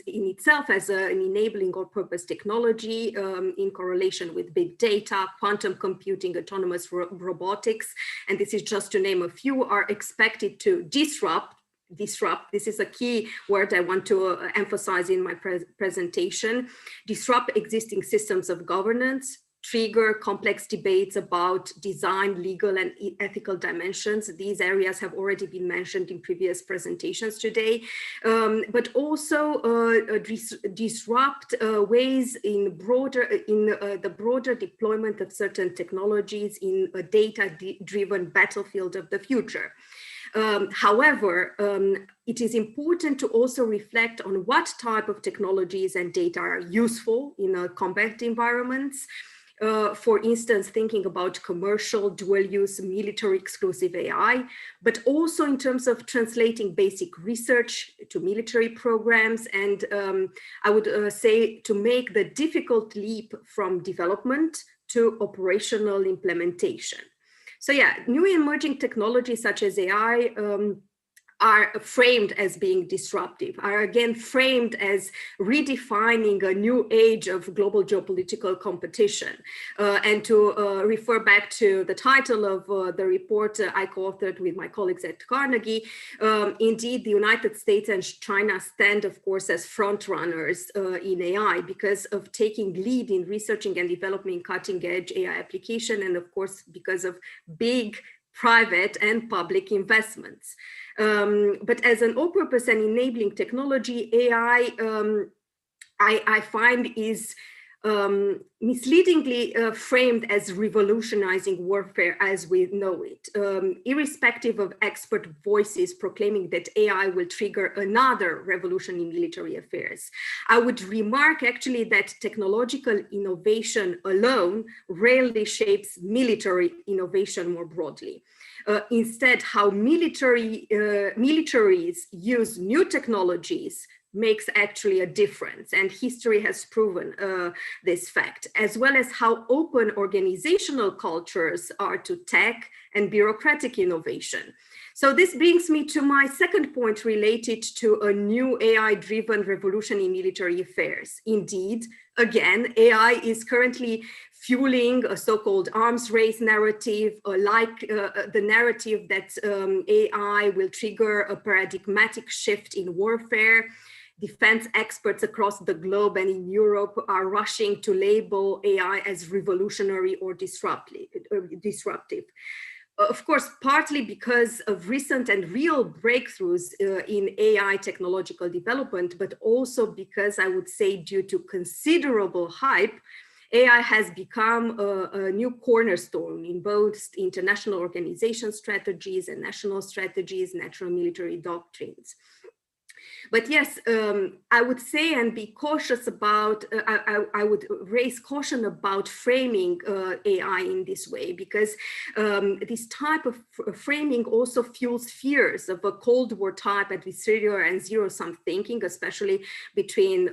itself as an enabling all-purpose technology in correlation with big data, quantum computing, autonomous robotics, and this is just to name a few, are expected to disrupt, this is a key word I want to emphasize in my presentation, disrupt existing systems of governance, trigger complex debates about design, legal, and ethical dimensions. These areas have already been mentioned in previous presentations today, but also disrupt ways in the broader deployment of certain technologies in a data-driven battlefield of the future. However, it is important to also reflect on what type of technologies and data are useful in combat environments. For instance, thinking about commercial, dual-use, military-exclusive AI, but also in terms of translating basic research to military programs, and I would say to make the difficult leap from development to operational implementation. So yeah, new emerging technologies such as AI are framed as being disruptive, are again framed as redefining a new age of global geopolitical competition. And to refer back to the title of the report I co-authored with my colleagues at Carnegie, indeed, the United States and China stand, of course, as front runners in AI because of taking lead in researching and developing cutting-edge AI application, and of course, because of big private and public investments. But as an all-purpose and enabling technology, AI, I find is misleadingly framed as revolutionizing warfare as we know it, irrespective of expert voices proclaiming that AI will trigger another revolution in military affairs. I would remark actually that technological innovation alone rarely shapes military innovation more broadly. Instead, how militaries use new technologies makes actually a difference, and history has proven this fact, as well as how open organizational cultures are to tech and bureaucratic innovation. So this brings me to my second point related to a new AI-driven revolution in military affairs. Indeed, again, AI is currently fueling a so-called arms race narrative, like the narrative that AI will trigger a paradigmatic shift in warfare. Defense experts across the globe and in Europe are rushing to label AI as revolutionary or disruptive. Of course, partly because of recent and real breakthroughs in AI technological development, but also because I would say due to considerable hype, AI has become a new cornerstone in both international organization strategies and national strategies, natural military doctrines. But yes, I would say and be cautious about, I would raise caution about framing AI in this way, because this type of framing also fuels fears of a Cold War type adversarial and zero-sum thinking, especially between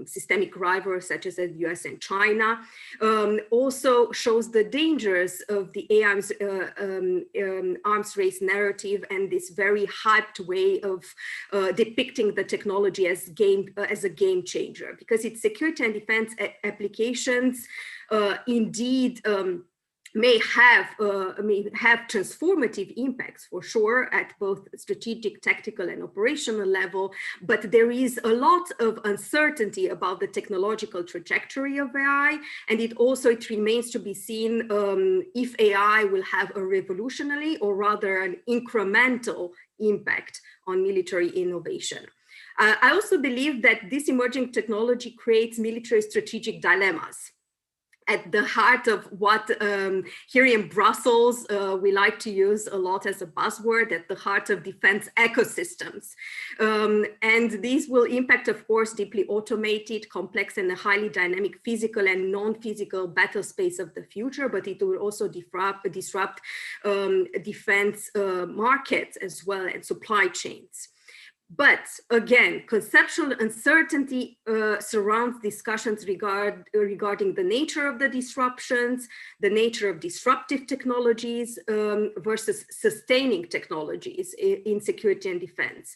systemic rivals such as the US and China. Also shows the dangers of the AI arms race narrative and this very hyped way of depicting the technology as a game changer, because its security and defense applications indeed may have transformative impacts for sure at both strategic, tactical, and operational level, but there is a lot of uncertainty about the technological trajectory of AI, and it remains to be seen if AI will have a revolutionary or rather an incremental impact on military innovation. I also believe that this emerging technology creates military strategic dilemmas. At the heart of what here in Brussels, we like to use a lot as a buzzword, at the heart of defense ecosystems. And these will impact, of course, deeply automated, complex, and highly dynamic physical and non-physical battle space of the future, but it will also disrupt defense markets as well and supply chains. But again, conceptual uncertainty surrounds discussions regarding the nature of the disruptions, the nature of disruptive technologies versus sustaining technologies in security and defense,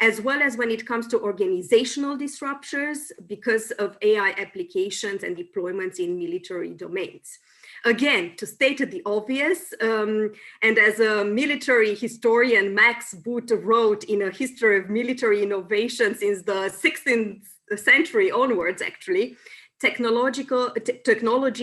as well as when it comes to organizational disruptions because of AI applications and deployments in military domains. Again, to state the obvious, and as a military historian, Max Boot wrote in A History of Military Innovation since the 16th century onwards, actually, technology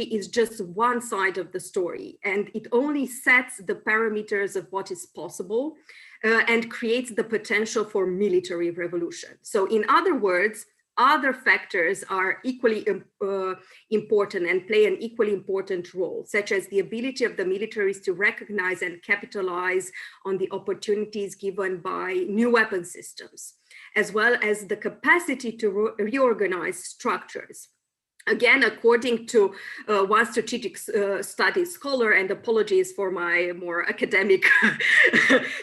is just one side of the story, and it only sets the parameters of what is possible and creates the potential for military revolution. So in other words, other factors are equally important and play an equally important role, such as the ability of the militaries to recognize and capitalize on the opportunities given by new weapon systems, as well as the capacity to reorganize structures. Again, according to one strategic studies scholar, and apologies for my more academic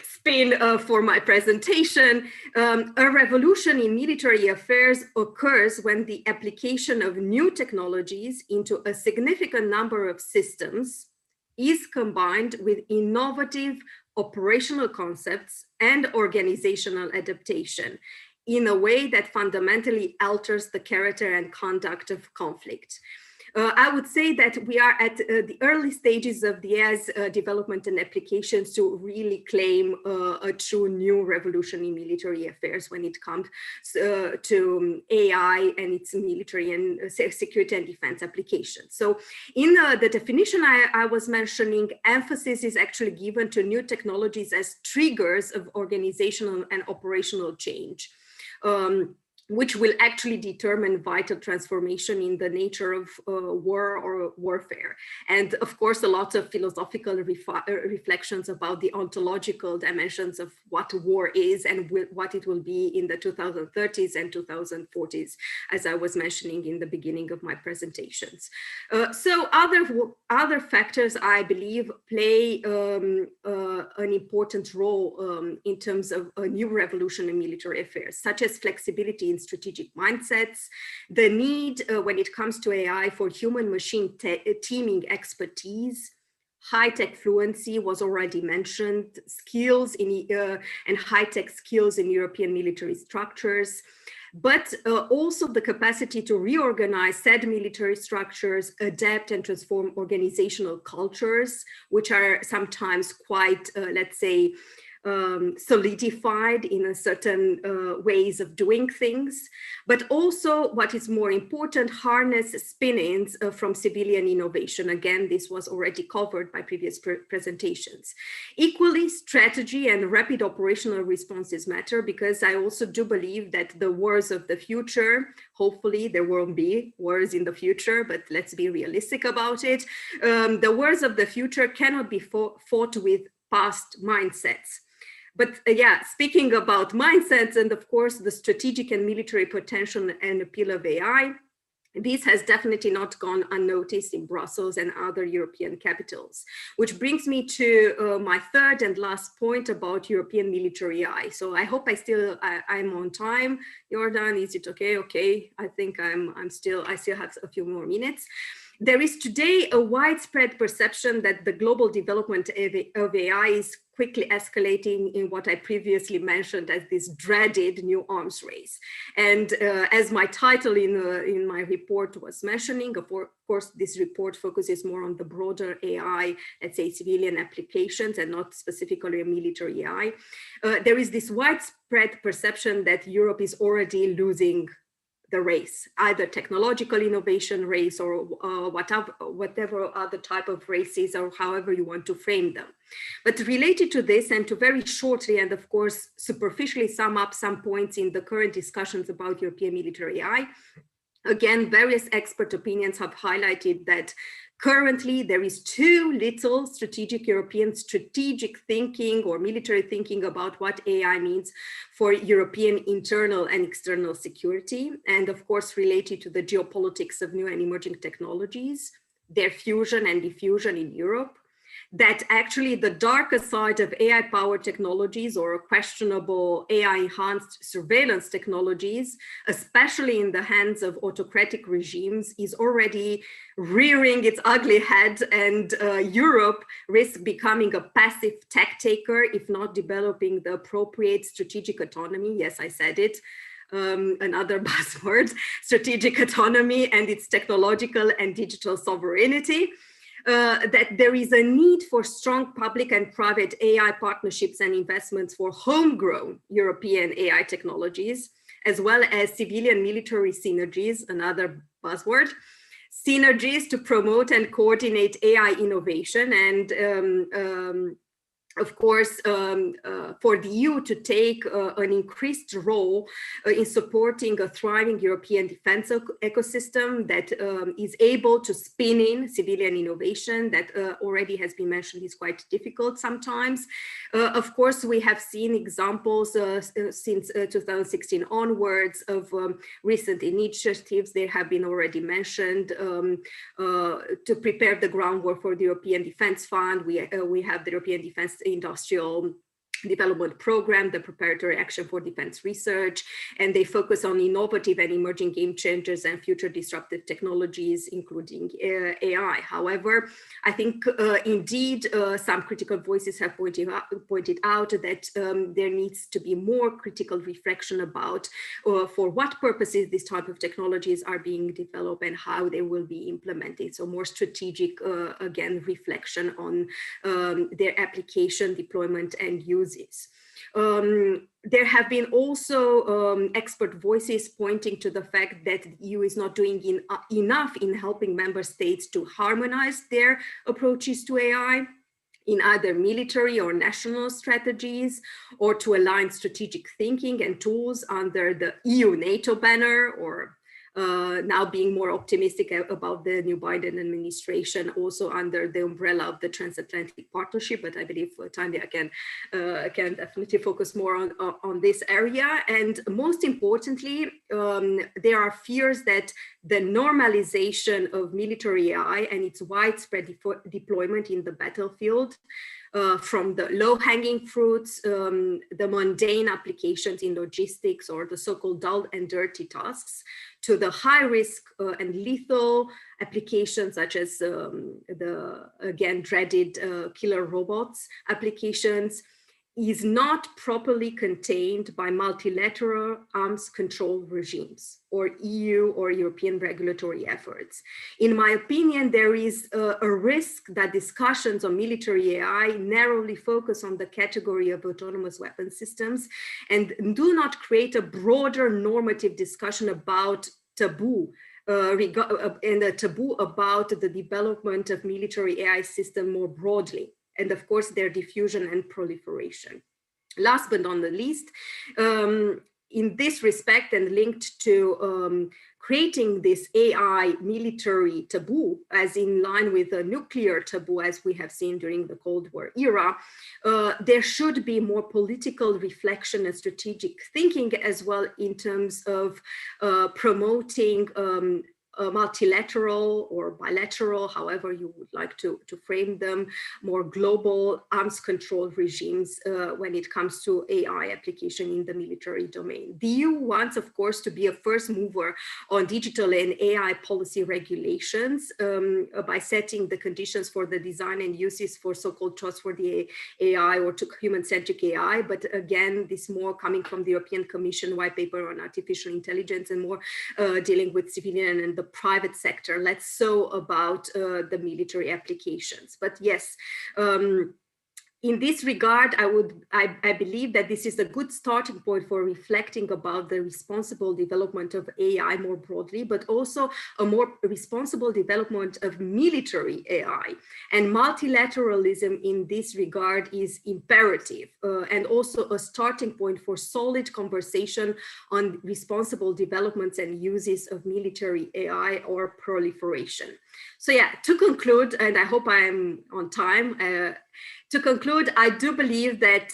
spin for my presentation, a revolution in military affairs occurs when the application of new technologies into a significant number of systems is combined with innovative operational concepts and organizational adaptation in a way that fundamentally alters the character and conduct of conflict. I would say that we are at the early stages of the AI's development and applications to really claim a true new revolution in military affairs when it comes to AI and its military and security and defense applications. So in the definition I was mentioning, emphasis is actually given to new technologies as triggers of organizational and operational change. Which will actually determine vital transformation in the nature of war or warfare. And of course, a lot of philosophical reflections about the ontological dimensions of what war is and what it will be in the 2030s and 2040s, as I was mentioning in the beginning of my presentations. So other factors, I believe, play an important role in terms of a new revolution in military affairs, such as flexibility in strategic mindsets, the need when it comes to AI for human-machine teaming expertise, high-tech fluency was already mentioned, skills in and high-tech skills in European military structures, but also the capacity to reorganize said military structures, adapt and transform organizational cultures, which are sometimes quite, let's say, solidified in a certain ways of doing things, but also what is more important, harness spin-ins from civilian innovation. Again, this was already covered by previous presentations. Equally, strategy and rapid operational responses matter, because I also do believe that the wars of the future, hopefully there won't be wars in the future, but let's be realistic about it. The wars of the future cannot be fought with past mindsets. But yeah, speaking about mindsets and of course the strategic and military potential and appeal of AI, this has definitely not gone unnoticed in Brussels and other European capitals, which brings me to my third and last point about European military AI. So I hope I'm on time. Jordan, is it okay? Okay, I think I still have a few more minutes. There is today a widespread perception that the global development of AI is quickly escalating in what I previously mentioned as this dreaded new arms race. And as my title in my report was mentioning, of course, this report focuses more on the broader AI, let's say civilian applications and not specifically a military AI. There is this widespread perception that Europe is already losing the race, either technological innovation race or whatever other type of races or however you want to frame them. But related to this, and to very shortly and of course superficially sum up some points in the current discussions about European military AI, again, various expert opinions have highlighted that currently there is too little European strategic thinking or military thinking about what AI means for European internal and external security, and of course related to the geopolitics of new and emerging technologies, their fusion and diffusion in Europe, that actually the darker side of AI-powered technologies or questionable AI-enhanced surveillance technologies, especially in the hands of autocratic regimes, is already rearing its ugly head, and Europe risks becoming a passive tech taker if not developing the appropriate strategic autonomy. Yes, I said it. Another buzzword, strategic autonomy and its technological and digital sovereignty. That there is a need for strong public and private AI partnerships and investments for homegrown European AI technologies, as well as civilian military synergies, another buzzword, synergies to promote and coordinate AI innovation, and of course, for the EU to take an increased role in supporting a thriving European defense ecosystem that is able to spin in civilian innovation that already has been mentioned is quite difficult sometimes. Of course, we have seen examples since 2016 onwards of recent initiatives. They have been already mentioned to prepare the groundwork for the European Defense Fund. We have the European Defense Industrial Development Program, the Preparatory Action for Defense Research, and they focus on innovative and emerging game changers and future disruptive technologies, including AI. However, I think indeed some critical voices have pointed out that there needs to be more critical reflection about for what purposes these type of technologies are being developed and how they will be implemented. So more strategic, again, reflection on their application, deployment, and use. There have been also expert voices pointing to the fact that the EU is not doing enough in helping member states to harmonize their approaches to AI in either military or national strategies, or to align strategic thinking and tools under the EU-NATO banner, or now being more optimistic about the new Biden administration, also under the umbrella of the transatlantic partnership. But I believe Tanya can definitely focus more on this area. And most importantly, there are fears that the normalization of military AI and its widespread deployment in the battlefield, from the low-hanging fruits, the mundane applications in logistics, or the so-called dull and dirty tasks, to the high-risk and lethal applications such as the, again, dreaded killer robots applications, is not properly contained by multilateral arms control regimes or EU or European regulatory efforts. In my opinion, there is a risk that discussions on military AI narrowly focus on the category of autonomous weapon systems and do not create a broader normative discussion about taboo and a taboo about the development of military AI system more broadly, and of course their diffusion and proliferation. Last but not the least, in this respect and linked to creating this AI military taboo, as in line with the nuclear taboo as we have seen during the Cold War era, there should be more political reflection and strategic thinking as well in terms of promoting multilateral or bilateral, however you would like to frame them, more global arms control regimes when it comes to AI application in the military domain. The EU wants, of course, to be a first mover on digital and AI policy regulations by setting the conditions for the design and uses for so-called trustworthy AI or human-centric AI. But again, this more coming from the European Commission white paper on artificial intelligence and more dealing with civilian and the private sector, less so about the military applications. But yes, in this regard, I believe that this is a good starting point for reflecting about the responsible development of AI more broadly, but also a more responsible development of military AI. And multilateralism in this regard is imperative and also a starting point for solid conversation on responsible developments and uses of military AI or proliferation. So yeah, to conclude, and I hope I'm on time, To conclude, I do believe that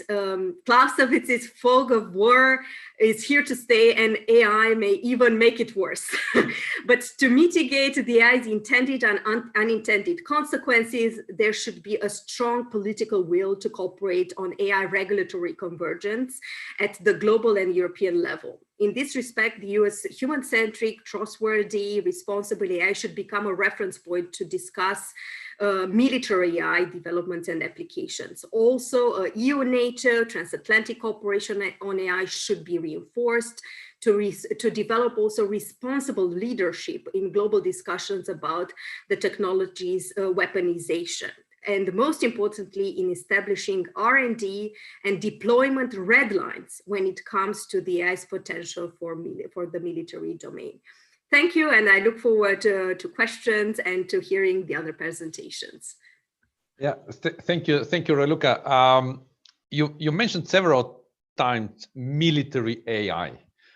Clausewitz's fog of war is here to stay, and AI may even make it worse. But to mitigate the AI's intended and unintended consequences, there should be a strong political will to cooperate on AI regulatory convergence at the global and European level. In this respect, the US human-centric, trustworthy, responsible AI should become a reference point to discuss military AI development and applications. Also, EU-NATO transatlantic cooperation on AI should be reinforced to develop also responsible leadership in global discussions about the technology's weaponization. And most importantly, in establishing R&D and deployment red lines when it comes to the AI's potential for the military domain. Thank you, and I look forward to questions and to hearing the other presentations. Yeah, thank you, Raluca. You mentioned several times military AI,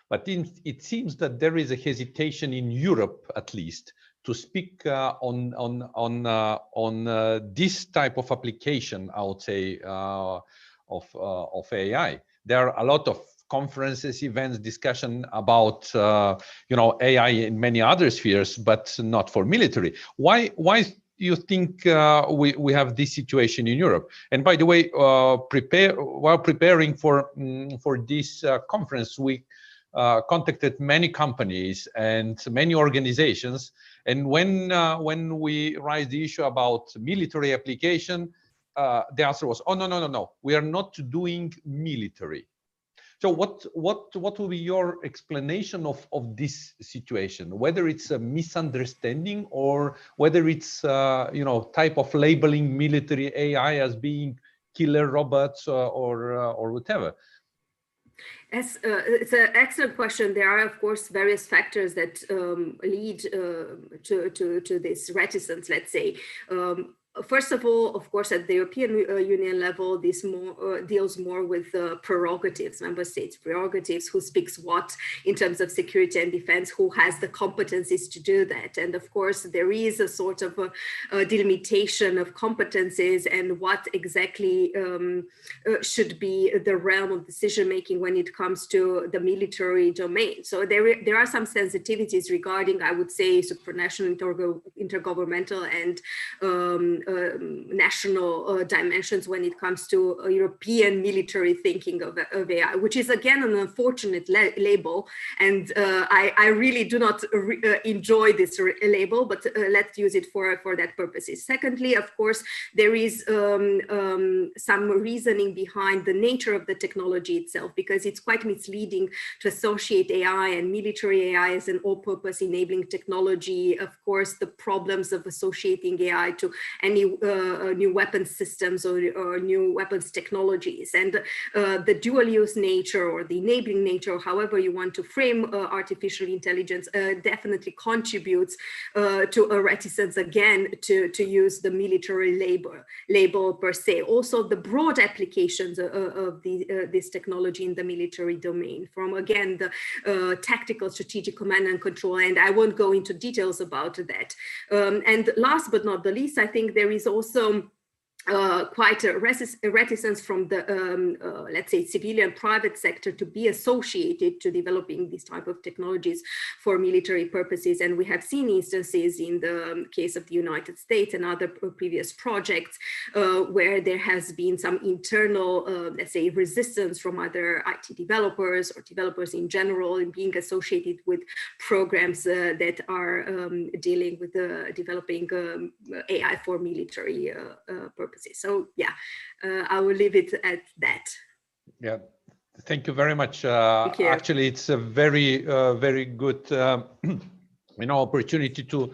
but it seems that there is a hesitation in Europe, at least, to speak on this type of application, I would say, of AI. There are a lot of conferences, events, discussion about AI in many other spheres, but not for military. Why do you think we have this situation in Europe? And by the way, while preparing for this conference, we contacted many companies and many organizations. And when we raised the issue about military application, the answer was, oh, no, we are not doing military. So what will be your explanation of this situation? Whether it's a misunderstanding or whether it's type of labeling military AI as being killer robots or whatever? It's an excellent question. There are, of course, various factors that lead to this reticence, let's say. First of all, of course, at the European Union level, this deals more with prerogatives, member states' prerogatives, who speaks what in terms of security and defense, who has the competencies to do that. And of course, there is a sort of a delimitation of competencies and what exactly should be the realm of decision-making when it comes to the military domain. So there are some sensitivities regarding, I would say, supranational, intergovernmental, and national dimensions when it comes to European military thinking of AI, which is again an unfortunate label, and I really do not enjoy this label, but let's use it for that purposes. Secondly, of course, there is some reasoning behind the nature of the technology itself, because it's quite misleading to associate AI and military AI as an all-purpose enabling technology. Of course, the problems of associating AI to any new weapons systems or new weapons technologies, and the dual-use nature or the enabling nature, however you want to frame artificial intelligence, definitely contributes to a reticence again to use the military label per se. Also, the broad applications of this technology in the military domain, from again the tactical strategic command and control, and I won't go into details about that. And last but not the least, I think there is also quite a reticence from the, let's say, civilian private sector to be associated to developing these type of technologies for military purposes. And we have seen instances in the case of the United States and other previous projects where there has been some internal, let's say, resistance from other IT developers or developers in general in being associated with programs that are dealing with developing AI for military purposes. So yeah, I will leave it at that. Yeah, thank you very much. Actually, it's a very, very good opportunity to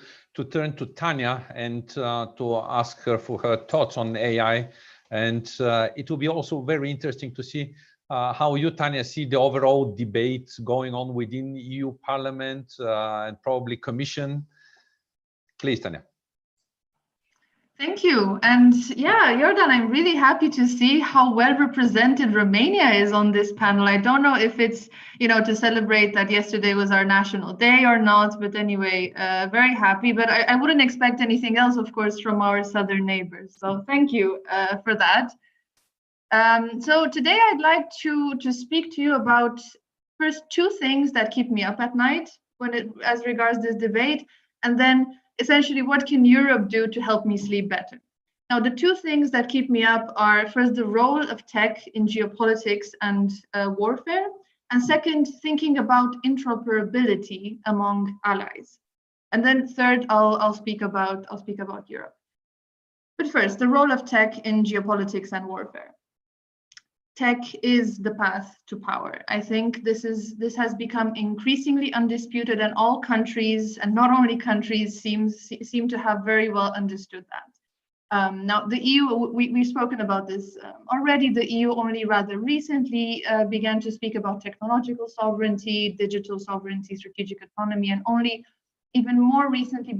turn to Tanya and to ask her for her thoughts on AI. And it will be also very interesting to see how you, Tanya, see the overall debate going on within EU Parliament and probably Commission. Please, Tanya. Thank you. And yeah, Jordan, I'm really happy to see how well represented Romania is on this panel. I don't know if it's, to celebrate that yesterday was our national day or not, but anyway, very happy. But I wouldn't expect anything else, of course, from our southern neighbors. So thank you for that. So today I'd like to speak to you about first two things that keep me up at night as regards this debate, and then essentially what can Europe do to help me sleep better. Now, the two things that keep me up are first the role of tech in geopolitics and warfare, and second, thinking about interoperability among allies. And then third, I'll speak about Europe. But first, the role of tech in geopolitics and warfare. Tech is the path to power. I think this has become increasingly undisputed, and all countries, and not only countries, seem to have very well understood that. Now, the EU, we've spoken about this already. The EU only rather recently began to speak about technological sovereignty, digital sovereignty, strategic autonomy, and only even more recently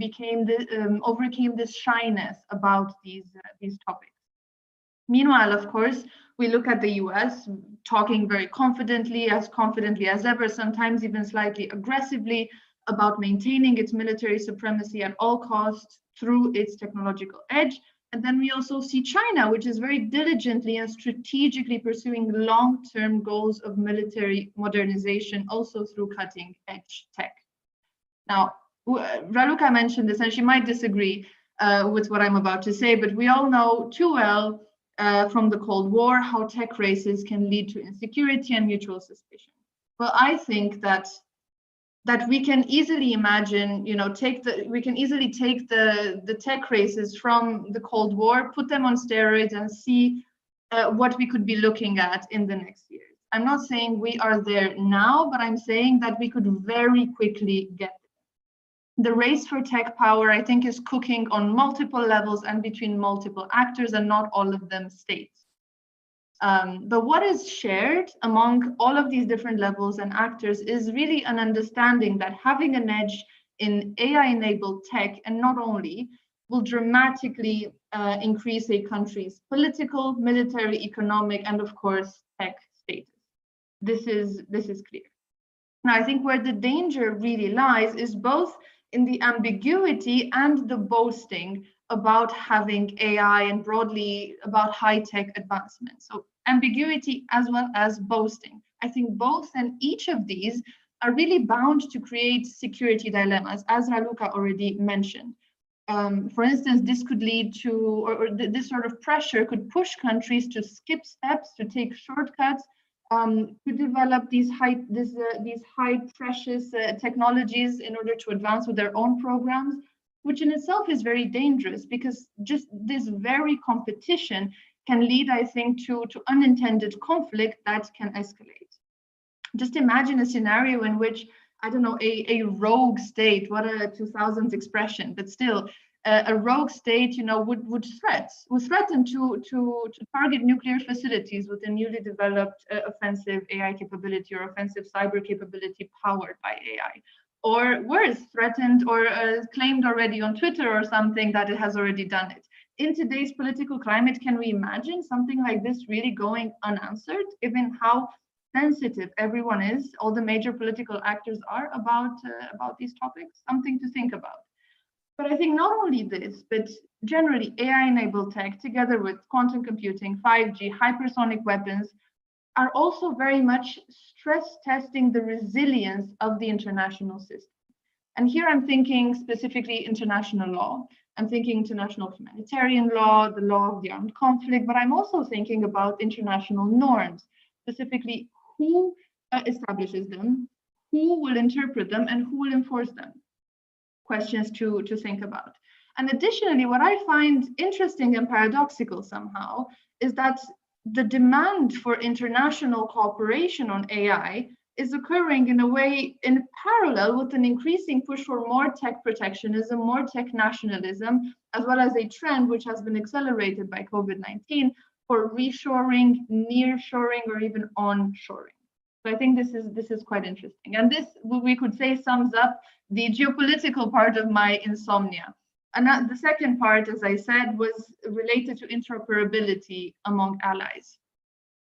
overcame this shyness about these topics. Meanwhile, of course, we look at the US talking very confidently as ever, sometimes even slightly aggressively, about maintaining its military supremacy at all costs through its technological edge. And then we also see China, which is very diligently and strategically pursuing long-term goals of military modernization, also through cutting-edge tech. Now, Raluca mentioned this, and she might disagree with what I'm about to say, but we all know too well from the Cold War how tech races can lead to insecurity and mutual suspicion. Well, I think that we can easily imagine, we can easily take the tech races from the Cold War, put them on steroids, and see what we could be looking at in the next years. I'm not saying we are there now, but I'm saying that we could very quickly get there. The race for tech power, I think, is cooking on multiple levels and between multiple actors, and not all of them states. But what is shared among all of these different levels and actors is really an understanding that having an edge in AI-enabled tech, and not only, will dramatically increase a country's political, military, economic, and of course, tech status. This is clear. Now, I think where the danger really lies is both in the ambiguity and the boasting about having AI and broadly about high-tech advancements. So ambiguity as well as boasting. I think both and each of these are really bound to create security dilemmas, as Raluca already mentioned. For instance, this could lead to, or this sort of pressure could push countries to skip steps, to take shortcuts, to develop these high precious technologies in order to advance with their own programs, which in itself is very dangerous, because just this very competition can lead, I think, to unintended conflict that can escalate. Just imagine a scenario in which, I don't know, a rogue state, what a 2000s expression, but still, a rogue state, would threaten to target nuclear facilities with a newly developed offensive AI capability or offensive cyber capability powered by AI, or worse, threatened or claimed already on Twitter or something that it has already done it. In today's political climate, can we imagine something like this really going unanswered, given how sensitive everyone is, all the major political actors are about these topics? Something to think about. But I think not only this, but generally AI-enabled tech, together with quantum computing, 5G, hypersonic weapons, are also very much stress testing the resilience of the international system. And here I'm thinking specifically international law. I'm thinking international humanitarian law, the law of the armed conflict, but I'm also thinking about international norms, specifically who establishes them, who will interpret them, and who will enforce them. Questions to think about. And additionally, what I find interesting and paradoxical somehow is that the demand for international cooperation on AI is occurring in a way in parallel with an increasing push for more tech protectionism, more tech nationalism, as well as a trend which has been accelerated by COVID-19 for reshoring, nearshoring, or even onshoring. So I think this is quite interesting. And this, we could say, sums up the geopolitical part of my insomnia. And the second part, as I said, was related to interoperability among allies.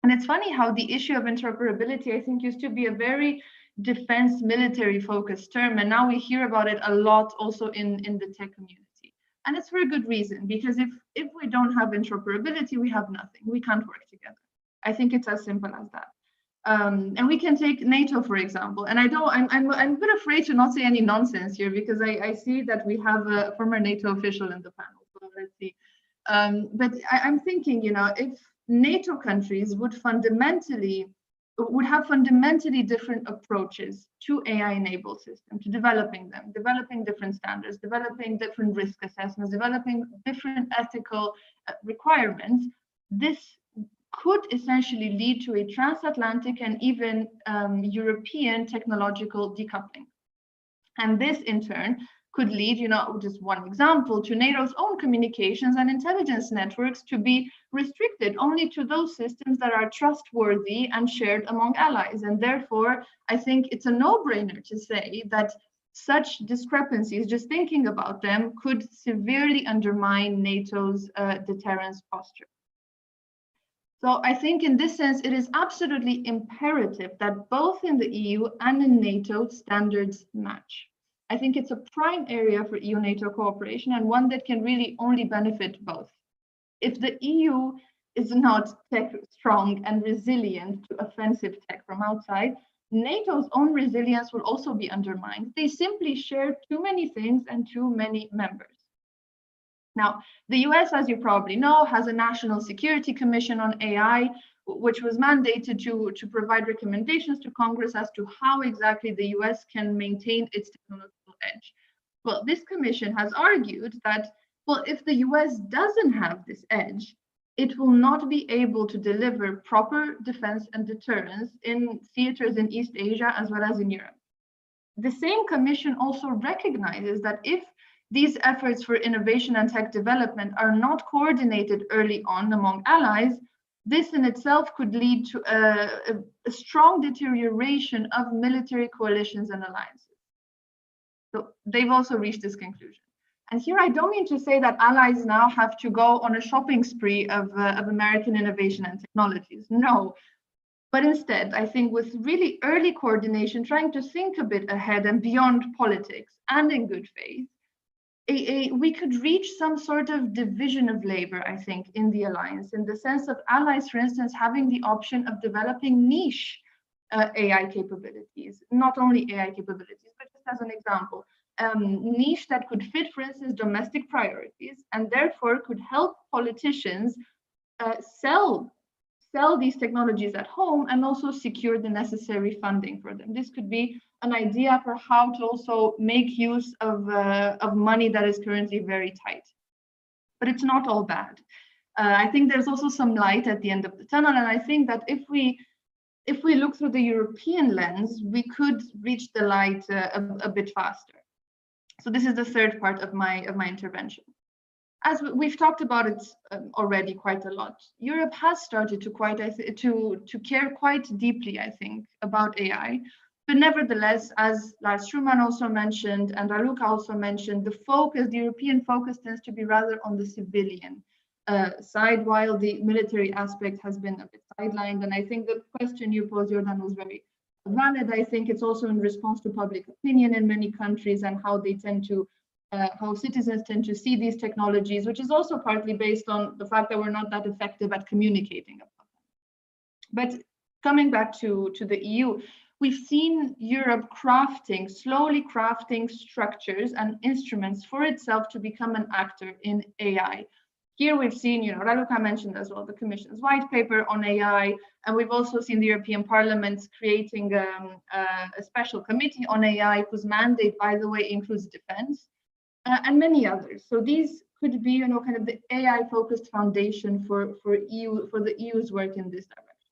And it's funny how the issue of interoperability, I think, used to be a very defense military focused term. And now we hear about it a lot also in the tech community. And it's for a good reason, because if we don't have interoperability, we have nothing. We can't work together. I think it's as simple as that. And we can take NATO, for example. And I'm a bit afraid to not say any nonsense here, because I see that we have a former NATO official in the panel. So let's see. But I'm thinking, you know, if NATO countries would have fundamentally different approaches to AI-enabled systems, to developing them, developing different standards, developing different risk assessments, developing different ethical requirements, this could essentially lead to a transatlantic and even European technological decoupling. And this in turn could lead, you know, just one example, to NATO's own communications and intelligence networks to be restricted only to those systems that are trustworthy and shared among allies. And therefore, I think it's a no-brainer to say that such discrepancies, just thinking about them, could severely undermine NATO's deterrence posture. So I think in this sense, it is absolutely imperative that both in the EU and in NATO standards match. I think it's a prime area for EU-NATO cooperation, and one that can really only benefit both. If the EU is not tech strong and resilient to offensive tech from outside, NATO's own resilience will also be undermined. They simply share too many things and too many members. Now, the US, as you probably know, has a National Security Commission on AI, which was mandated to provide recommendations to Congress as to how exactly the US can maintain its technological edge. Well, this commission has argued that, well, if the US doesn't have this edge, it will not be able to deliver proper defense and deterrence in theaters in East Asia as well as in Europe. The same commission also recognizes that if these efforts for innovation and tech development are not coordinated early on among allies, this in itself could lead to a strong deterioration of military coalitions and alliances. So they've also reached this conclusion. And here I don't mean to say that allies now have to go on a shopping spree of American innovation and technologies. No. But instead, I think with really early coordination, trying to think a bit ahead and beyond politics and in good faith, we could reach some sort of division of labor, I think, in the alliance, in the sense of allies, for instance, having the option of developing niche AI capabilities, not only AI capabilities, but just as an example, niche that could fit, for instance, domestic priorities, and therefore could help politicians sell these technologies at home and also secure the necessary funding for them. This could be an idea for how to also make use of money that is currently very tight. But it's not all bad. I think there's also some light at the end of the tunnel, and I think that if we look through the European lens, we could reach the light a bit faster. So this is the third part of my intervention. As we've talked about it already quite a lot, Europe has started to care quite deeply, I think, about AI. But nevertheless, as Lars Schumann also mentioned, and Ruka also mentioned, the European focus tends to be rather on the civilian side, while the military aspect has been a bit sidelined. And I think the question you posed, Jordan, was very valid. I think it's also in response to public opinion in many countries and how they tend to how citizens tend to see these technologies, which is also partly based on the fact that we're not that effective at communicating about them. But coming back to the EU, we've seen Europe slowly crafting structures and instruments for itself to become an actor in AI. Here we've seen, Raluca mentioned as well, the Commission's white paper on AI, and we've also seen the European Parliament creating a special committee on AI, whose mandate, by the way, includes defense. And many others. So these could be, kind of the AI-focused foundation for the EU's work in this direction.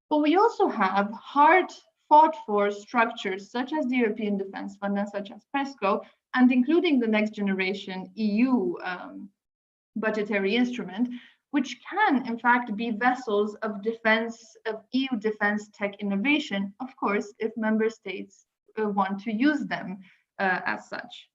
But we also have hard fought-for structures such as the European Defence Fund and such as PESCO, and including the next generation EU budgetary instrument, which can in fact be vessels of EU defence tech innovation, of course, if member states want to use them as such.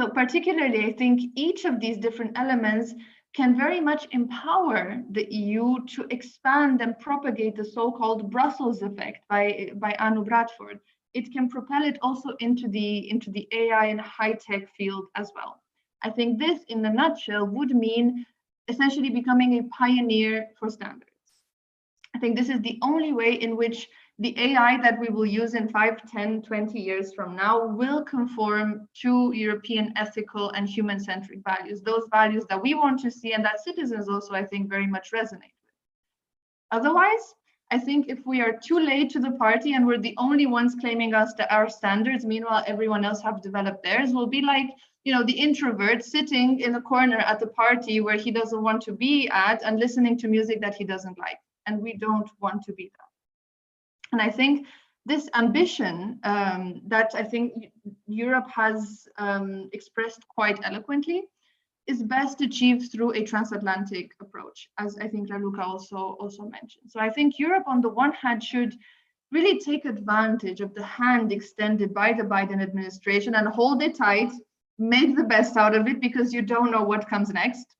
So particularly, I think each of these different elements can very much empower the EU to expand and propagate the so-called Brussels effect by Anu Bradford. It can propel it also into the AI and high-tech field as well. I think this, in a nutshell, would mean essentially becoming a pioneer for standards. I think this is the only way in which the AI that we will use in 5, 10, 20 years from now will conform to European ethical and human-centric values, those values that we want to see and that citizens also, I think, very much resonate with. Otherwise, I think if we are too late to the party and we're the only ones claiming our standards, meanwhile everyone else have developed theirs, we'll be like, you know, the introvert sitting in the corner at the party where he doesn't want to be at and listening to music that he doesn't like. And we don't want to be that. And I think this ambition that I think Europe has expressed quite eloquently is best achieved through a transatlantic approach, as I think Raluca also mentioned. So I think Europe, on the one hand, should really take advantage of the hand extended by the Biden administration and hold it tight, make the best out of it, because you don't know what comes next.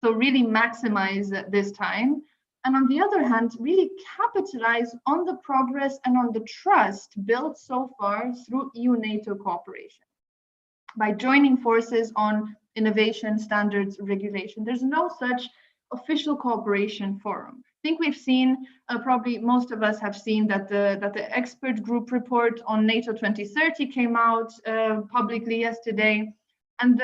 So really maximize this time. And on the other hand, really capitalize on the progress and on the trust built so far through EU-NATO cooperation. By joining forces on innovation, standards, regulation, there's no such official cooperation forum. I think we've seen, probably most of us have seen that the expert group report on NATO 2030 came out publicly yesterday. And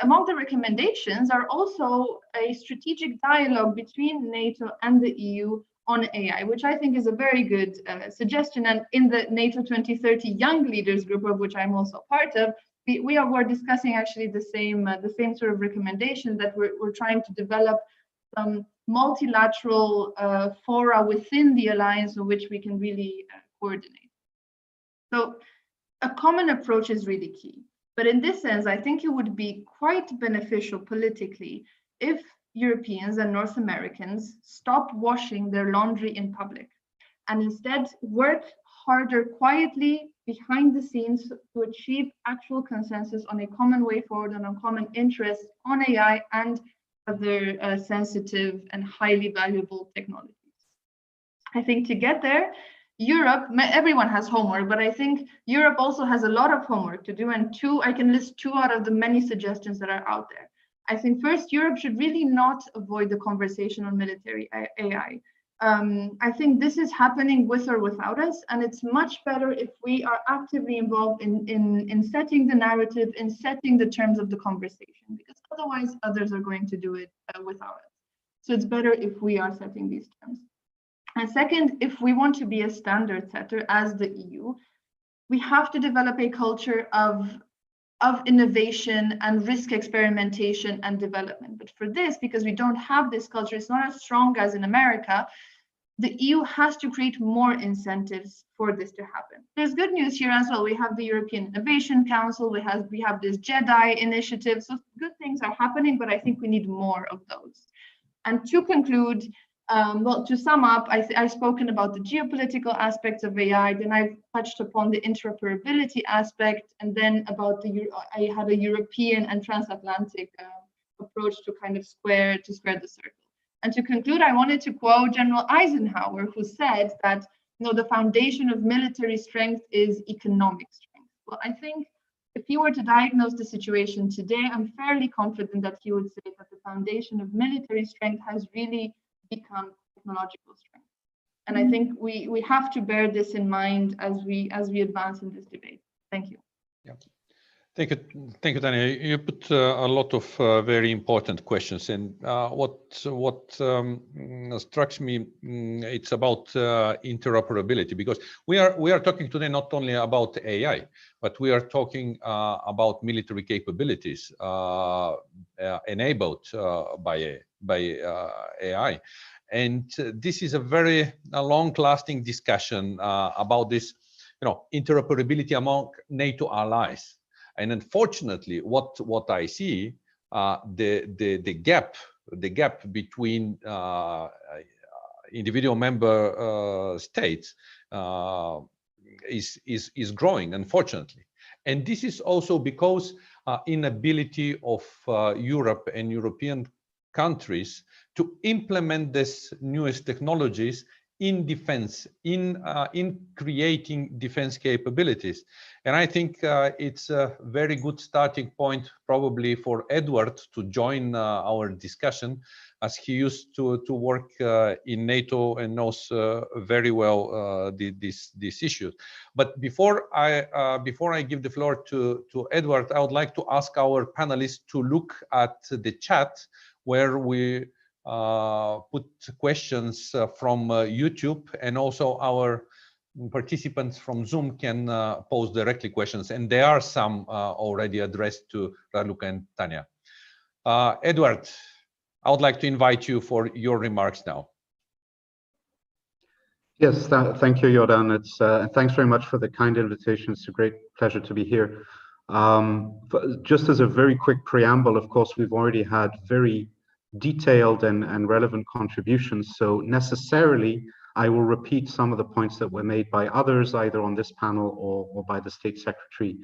among the recommendations are also a strategic dialogue between NATO and the EU on AI, which I think is a very good suggestion. And in the NATO 2030 Young Leaders Group, of which I'm also part of, we're discussing actually the same sort of recommendation, that we're trying to develop some multilateral fora within the alliance in which we can really coordinate. So a common approach is really key. But in this sense, I think it would be quite beneficial politically if Europeans and North Americans stop washing their laundry in public and instead work harder quietly behind the scenes to achieve actual consensus on a common way forward and on common interests on AI and other sensitive and highly valuable technologies. I think to get there, Europe, everyone has homework, but I think Europe also has a lot of homework to do, and I can list two out of the many suggestions that are out there. I think first, Europe should really not avoid the conversation on military AI. I think this is happening with or without us, and it's much better if we are actively involved in setting the narrative, in setting the terms of the conversation, because otherwise others are going to do it without us. So it's better if we are setting these terms. And second, if we want to be a standard setter as the EU, we have to develop a culture of innovation and risk experimentation and development. But for this, because we don't have this culture, it's not as strong as in America, the EU has to create more incentives for this to happen. There's good news here as well. We have the European Innovation Council, we have this JEDI initiative, so good things are happening, but I think we need more of those. And to conclude, well, to sum up, I've spoken about the geopolitical aspects of AI, then I've touched upon the interoperability aspect, and then about I had a European and transatlantic approach to kind of square the circle. And to conclude, I wanted to quote General Eisenhower, who said that, you know, the foundation of military strength is economic strength. Well, I think if he were to diagnose the situation today, I'm fairly confident that he would say that the foundation of military strength has really become technological strength. And I think we have to bear this in mind as we advance in this debate. Thank you. Yeah. Thank you, Tanya. You put a lot of very important questions, and what strikes me, it's about interoperability, because we are talking today not only about AI, but we are talking about military capabilities enabled by AI, and this is a very long-lasting discussion about this, you know, interoperability among NATO allies. And unfortunately, what I see, the gap between individual member states is growing, unfortunately. And this is also because inability of Europe and European countries to implement these newest technologies in defense, in creating defense capabilities. And I think it's a very good starting point probably for Edward to join our discussion, as he used to work in NATO and knows very well this issue. But before I give the floor to Edward, I would like to ask our panelists to look at the chat where we put questions from YouTube, and also our participants from Zoom can pose directly questions, and there are some already addressed to Raluca and Tanya. Edward, I would like to invite you for your remarks now. Yes, thank you, Jordan. Thanks very much for the kind invitation. It's a great pleasure to be here. Just as a very quick preamble, of course, we've already had very detailed and relevant contributions. So necessarily, I will repeat some of the points that were made by others, either on this panel or by the State Secretary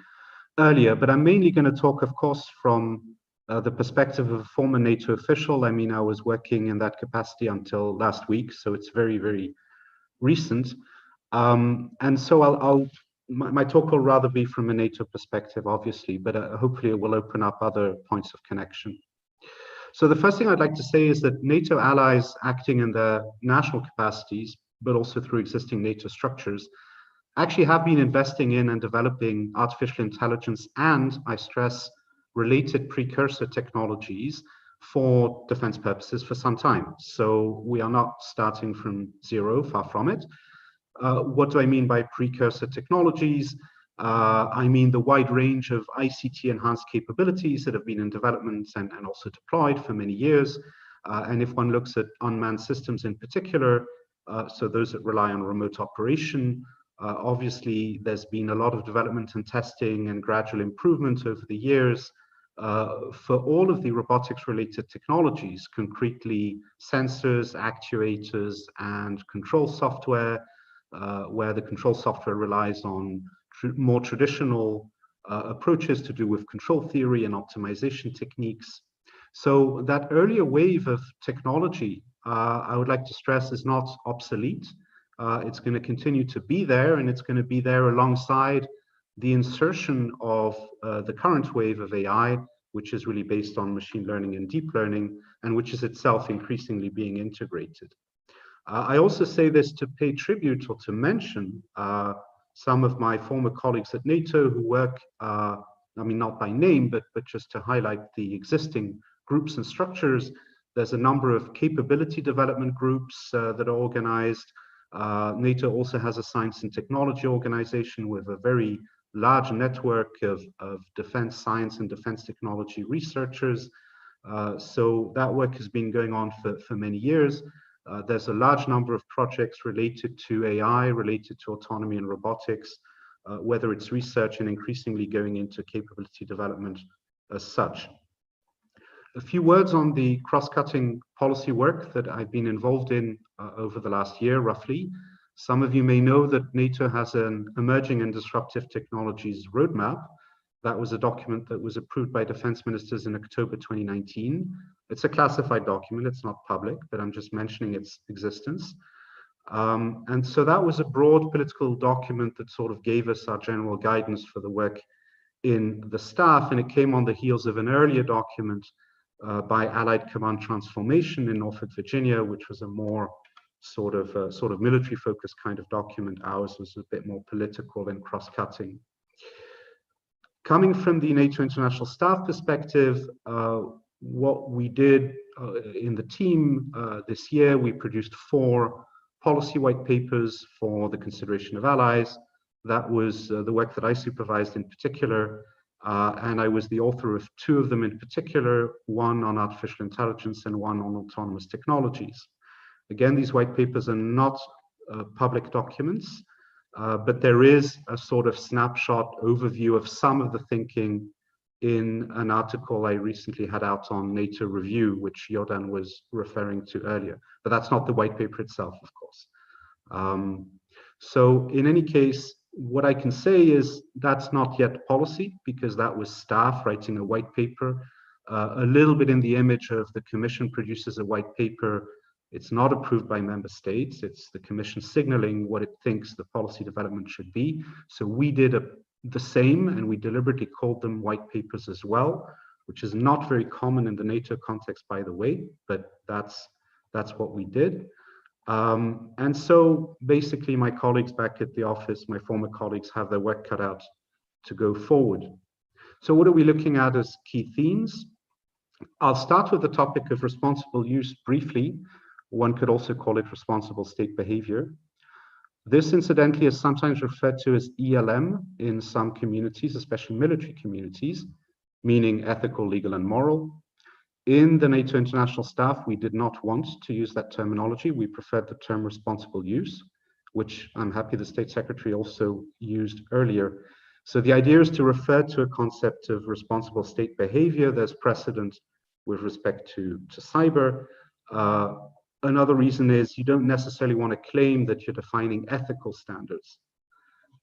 earlier. But I'm mainly going to talk, of course, from the perspective of a former NATO official. I mean, I was working in that capacity until last week, so it's very, very recent. And so my talk will rather be from a NATO perspective, obviously, but hopefully it will open up other points of connection. So the first thing I'd like to say is that NATO allies acting in their national capacities, but also through existing NATO structures, actually have been investing in and developing artificial intelligence and, I stress, related precursor technologies for defense purposes for some time. So we are not starting from zero, far from it. What do I mean by precursor technologies? I mean the wide range of ICT-enhanced capabilities that have been in development and also deployed for many years. And if one looks at unmanned systems in particular, so those that rely on remote operation, obviously there's been a lot of development and testing and gradual improvement over the years for all of the robotics-related technologies, concretely sensors, actuators, and control software, where the control software relies on more traditional approaches to do with control theory and optimization techniques. So that earlier wave of technology, I would like to stress, is not obsolete. It's going to continue to be there, and it's going to be there alongside the insertion of the current wave of AI, which is really based on machine learning and deep learning, and which is itself increasingly being integrated. I also say this to pay tribute or to mention some of my former colleagues at NATO who work, I mean, not by name, but just to highlight the existing groups and structures. There's a number of capability development groups that are organized. NATO also has a science and technology organization with a very large network of defense science and defense technology researchers. So that work has been going on for many years. There's a large number of projects related to AI, related to autonomy and robotics, whether it's research and increasingly going into capability development as such. A few words on the cross-cutting policy work that I've been involved in over the last year, roughly. Some of you may know that NATO has an emerging and disruptive technologies roadmap. That was a document that was approved by defense ministers in October 2019. It's a classified document, it's not public, but I'm just mentioning its existence. And so that was a broad political document that sort of gave us our general guidance for the work in the staff, and it came on the heels of an earlier document by Allied Command Transformation in Norfolk, Virginia, which was a more sort of military-focused kind of document. Ours was a bit more political and cross-cutting. Coming from the NATO International Staff perspective, what we did in the team this year, we produced 4 policy white papers for the consideration of allies. That was the work that I supervised in particular, and I was the author of 2 of them in particular, one on artificial intelligence and one on autonomous technologies. Again, these white papers are not public documents, but there is a sort of snapshot overview of some of the thinking in an article I recently had out on NATO Review, which Jordan was referring to earlier. But that's not the white paper itself, of course. So in any case, what I can say is that's not yet policy, because that was staff writing a white paper, a little bit in the image of the Commission produces a white paper. It's not approved by member states. It's the Commission signaling what it thinks the policy development should be. So we did the same, and we deliberately called them white papers as well, which is not very common in the NATO context, by the way, but that's what we did. And so basically my colleagues back at the office, my former colleagues, have their work cut out to go forward. So what are we looking at as key themes? I'll start with the topic of responsible use briefly. One could also call it responsible state behavior. This, incidentally, is sometimes referred to as ELM in some communities, especially military communities, meaning ethical, legal, and moral. In the NATO international staff, we did not want to use that terminology. We preferred the term responsible use, which I'm happy the State Secretary also used earlier. So the idea is to refer to a concept of responsible state behavior. There's precedent with respect to cyber. Another reason is you don't necessarily want to claim that you're defining ethical standards.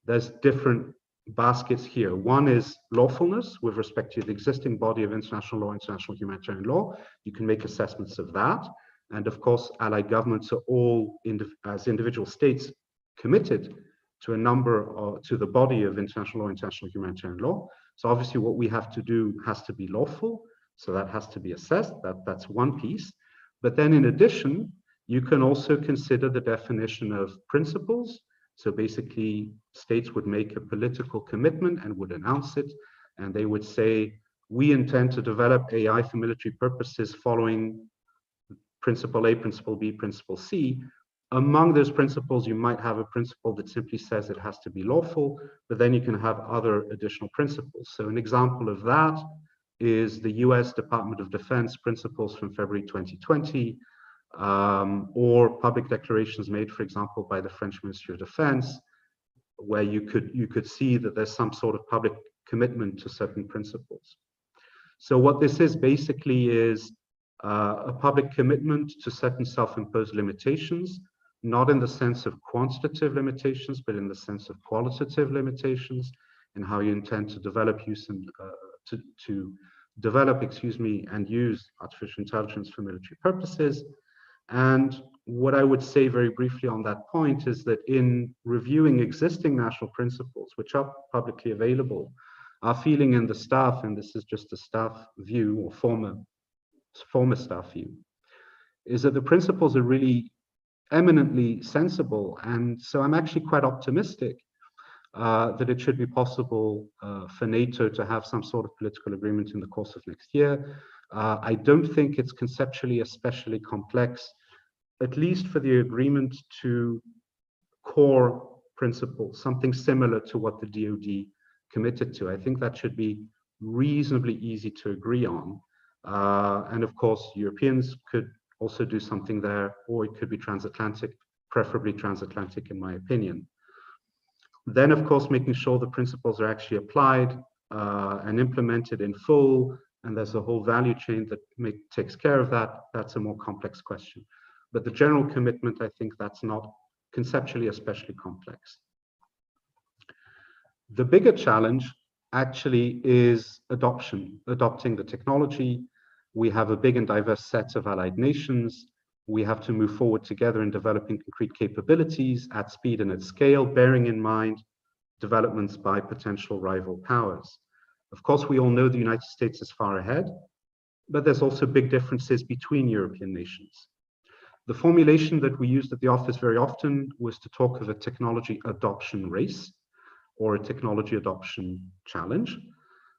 There's different baskets here. One is lawfulness with respect to the existing body of international law, international humanitarian law. You can make assessments of that. And of course, allied governments are all, as individual states, committed to a number, to the body of international law, international humanitarian law. So obviously what we have to do has to be lawful. So that has to be assessed. That's one piece. But then in addition, you can also consider the definition of principles. So basically, states would make a political commitment and would announce it. And they would say, we intend to develop AI for military purposes following principle A, principle B, principle C. Among those principles, you might have a principle that simply says it has to be lawful, but then you can have other additional principles. So an example of that is the US Department of Defense principles from February 2020, or public declarations made, for example, by the French Ministry of Defense, where you could see that there's some sort of public commitment to certain principles. So what this is basically is a public commitment to certain self-imposed limitations, not in the sense of quantitative limitations, but in the sense of qualitative limitations, and how you intend to develop and use artificial intelligence for military purposes. And what I would say very briefly on that point is that in reviewing existing national principles, which are publicly available, our feeling in the staff, and this is just a staff view or former staff view, is that the principles are really eminently sensible. And so I'm actually quite optimistic that it should be possible for NATO to have some sort of political agreement in the course of next year. I don't think it's conceptually especially complex, at least for the agreement to core principles, something similar to what the DoD committed to. I think that should be reasonably easy to agree on. And of course, Europeans could also do something there, or it could be transatlantic, preferably transatlantic in my opinion. Then, of course, making sure the principles are actually applied and implemented in full, and there's a whole value chain that takes care of that. That's a more complex question. But the general commitment, I think that's not conceptually especially complex. The bigger challenge actually is adopting the technology. We have a big and diverse set of allied nations. We have to move forward together in developing concrete capabilities at speed and at scale, bearing in mind developments by potential rival powers. Of course, we all know the United States is far ahead, but there's also big differences between European nations. The formulation that we used at the office very often was to talk of a technology adoption race or a technology adoption challenge.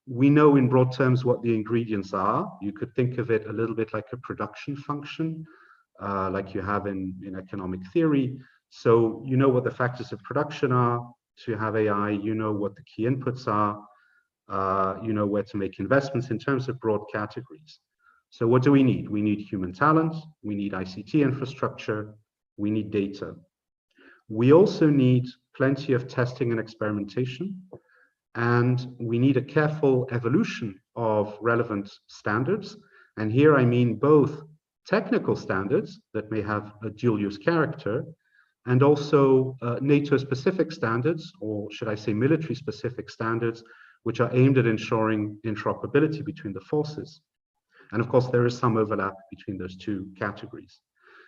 We know in broad terms what the ingredients are. You could think of it a little bit like a production function, like you have in economic theory. So you know what the factors of production are. So you have AI, you know what the key inputs are, you know where to make investments in terms of broad categories. So what do we need? We need human talent, we need ICT infrastructure, we need data. We also need plenty of testing and experimentation, and we need a careful evolution of relevant standards. And here I mean both technical standards that may have a dual use character, and also NATO-specific standards, or should I say military-specific standards, which are aimed at ensuring interoperability between the forces. And of course, there is some overlap between those two categories.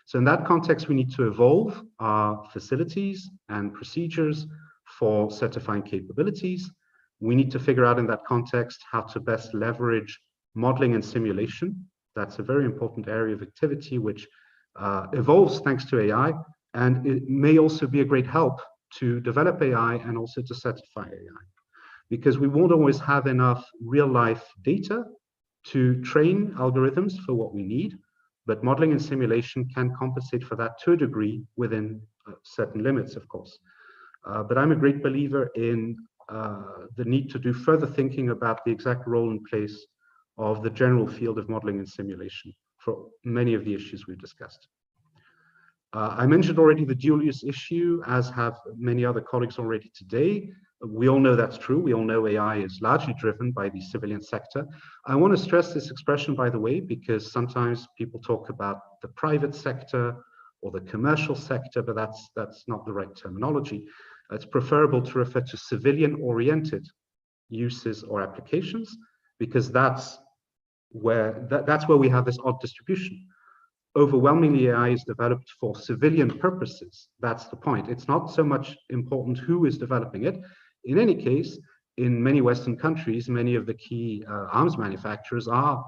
So in that context, we need to evolve our facilities and procedures for certifying capabilities. We need to figure out in that context how to best leverage modeling and simulation. That's a very important area of activity which evolves thanks to AI, and it may also be a great help to develop AI and also to certify AI, because we won't always have enough real-life data to train algorithms for what we need, but modeling and simulation can compensate for that to a degree within certain limits, of course. But I'm a great believer in the need to do further thinking about the exact role and place of the general field of modeling and simulation for many of the issues we've discussed. I mentioned already the dual use issue, as have many other colleagues already today. We all know that's true. We all know AI is largely driven by the civilian sector. I want to stress this expression, by the way, because sometimes people talk about the private sector or the commercial sector, but that's not the right terminology. It's preferable to refer to civilian-oriented uses or applications, because that's where we have this odd distribution. Overwhelmingly, AI is developed for civilian purposes. That's the point. It's not so much important who is developing it. In any case, in many Western countries, many of the key arms manufacturers are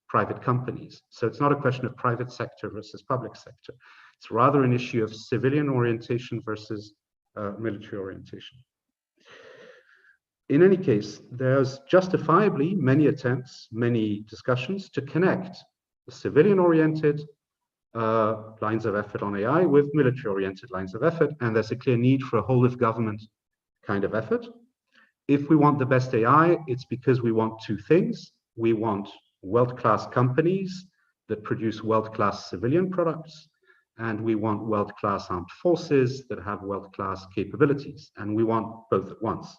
private companies. So it's not a question of private sector versus public sector. It's rather an issue of civilian orientation versus military orientation. In any case, there's justifiably many attempts, many discussions to connect the civilian-oriented lines of effort on AI with military-oriented lines of effort, and there's a clear need for a whole-of-government kind of effort. If we want the best AI, it's because we want two things. We want world-class companies that produce world-class civilian products, and we want world-class armed forces that have world-class capabilities, and we want both at once.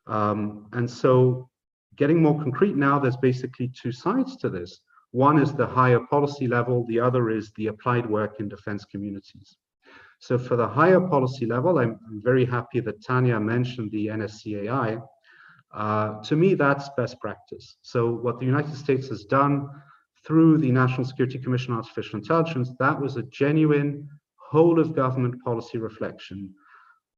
And so getting more concrete now, there's basically two sides to this. One is the higher policy level, the other is the applied work in defense communities. So for the higher policy level, I'm very happy that Tanya mentioned the NSC-AI. To me, that's best practice. So what the United States has done through the National Security Commission on Artificial Intelligence, that was a genuine whole of government policy reflection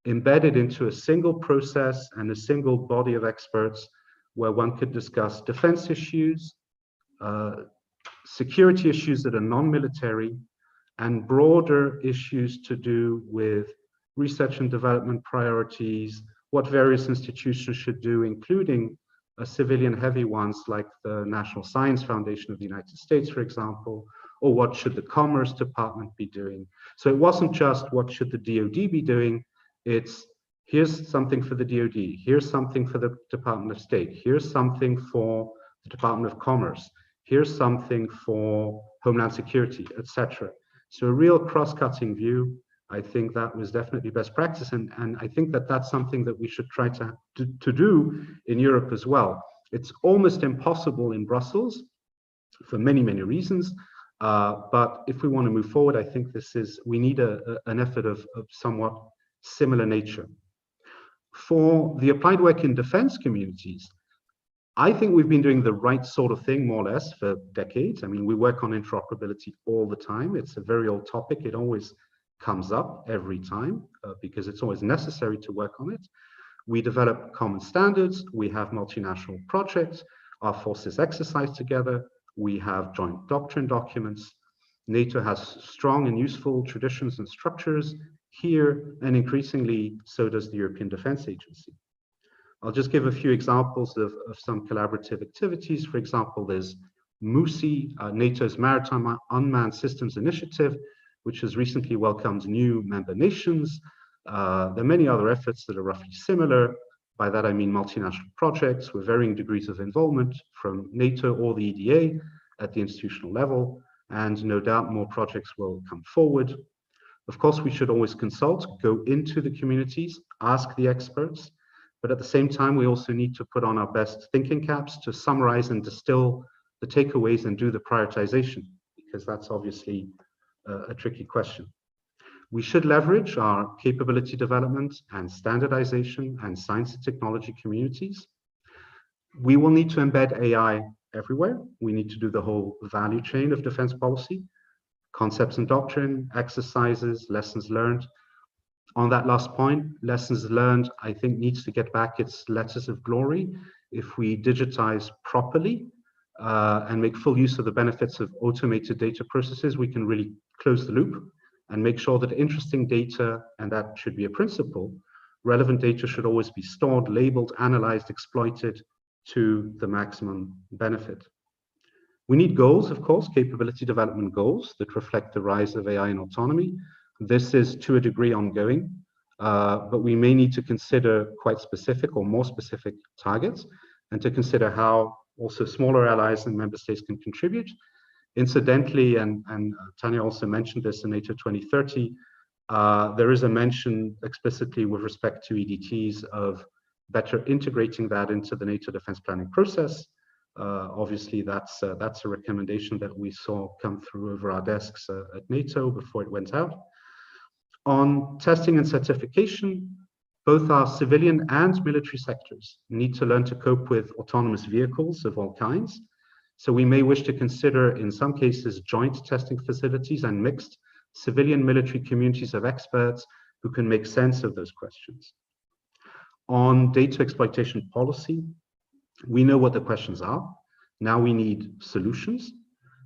embedded into a single process and a single body of experts where one could discuss defense issues, security issues that are non-military, and broader issues to do with research and development priorities, what various institutions should do, including civilian heavy ones like the National Science Foundation of the United States, for example, or what should the Commerce Department be doing. So it wasn't just what should the DoD be doing, it's here's something for the DoD, here's something for the Department of State, here's something for the Department of Commerce, here's something for Homeland Security, etc. So a real cross-cutting view. I think that was definitely best practice, and I think that that's something that we should try to do in Europe as well. It's almost impossible in Brussels for many, many reasons, but if we want to move forward, I think we need an effort of somewhat similar nature. For the applied work in defense communities, I think we've been doing the right sort of thing more or less for decades. I mean, we work on interoperability all the time. It's a very old topic. It always comes up every time because it's always necessary to work on it. We develop common standards. We have multinational projects. Our forces exercise together. We have joint doctrine documents. NATO has strong and useful traditions and structures here, and increasingly so does the European Defence Agency. I'll just give a few examples of some collaborative activities. For example, there's MUSI, NATO's Maritime Unmanned Systems Initiative, which has recently welcomed new member nations. There are many other efforts that are roughly similar. By that, I mean multinational projects with varying degrees of involvement from NATO or the EDA at the institutional level. And no doubt more projects will come forward. Of course, we should always consult, go into the communities, ask the experts. But at the same time, we also need to put on our best thinking caps to summarize and distill the takeaways and do the prioritization, because that's obviously a tricky question. We should leverage our capability development and standardization and science and technology communities. We will need to embed AI everywhere. We need to do the whole value chain of defense policy, concepts and doctrine, exercises, lessons learned. On that last point, lessons learned, I think, needs to get back its letters of glory. If we digitize properly and make full use of the benefits of automated data processes, we can really close the loop and make sure that interesting data, and that should be a principle, relevant data should always be stored, labeled, analyzed, exploited to the maximum benefit. We need goals, of course, capability development goals that reflect the rise of AI and autonomy. This is to a degree ongoing, but we may need to consider quite specific or more specific targets and to consider how also smaller allies and member states can contribute. Incidentally, and Tanya also mentioned this in NATO 2030, there is a mention explicitly with respect to EDTs of better integrating that into the NATO defense planning process. Obviously, that's a recommendation that we saw come through over our desks at NATO before it went out. On testing and certification, both our civilian and military sectors need to learn to cope with autonomous vehicles of all kinds. So we may wish to consider, in some cases, joint testing facilities and mixed civilian military communities of experts who can make sense of those questions. On data exploitation policy, we know what the questions are. Now we need solutions.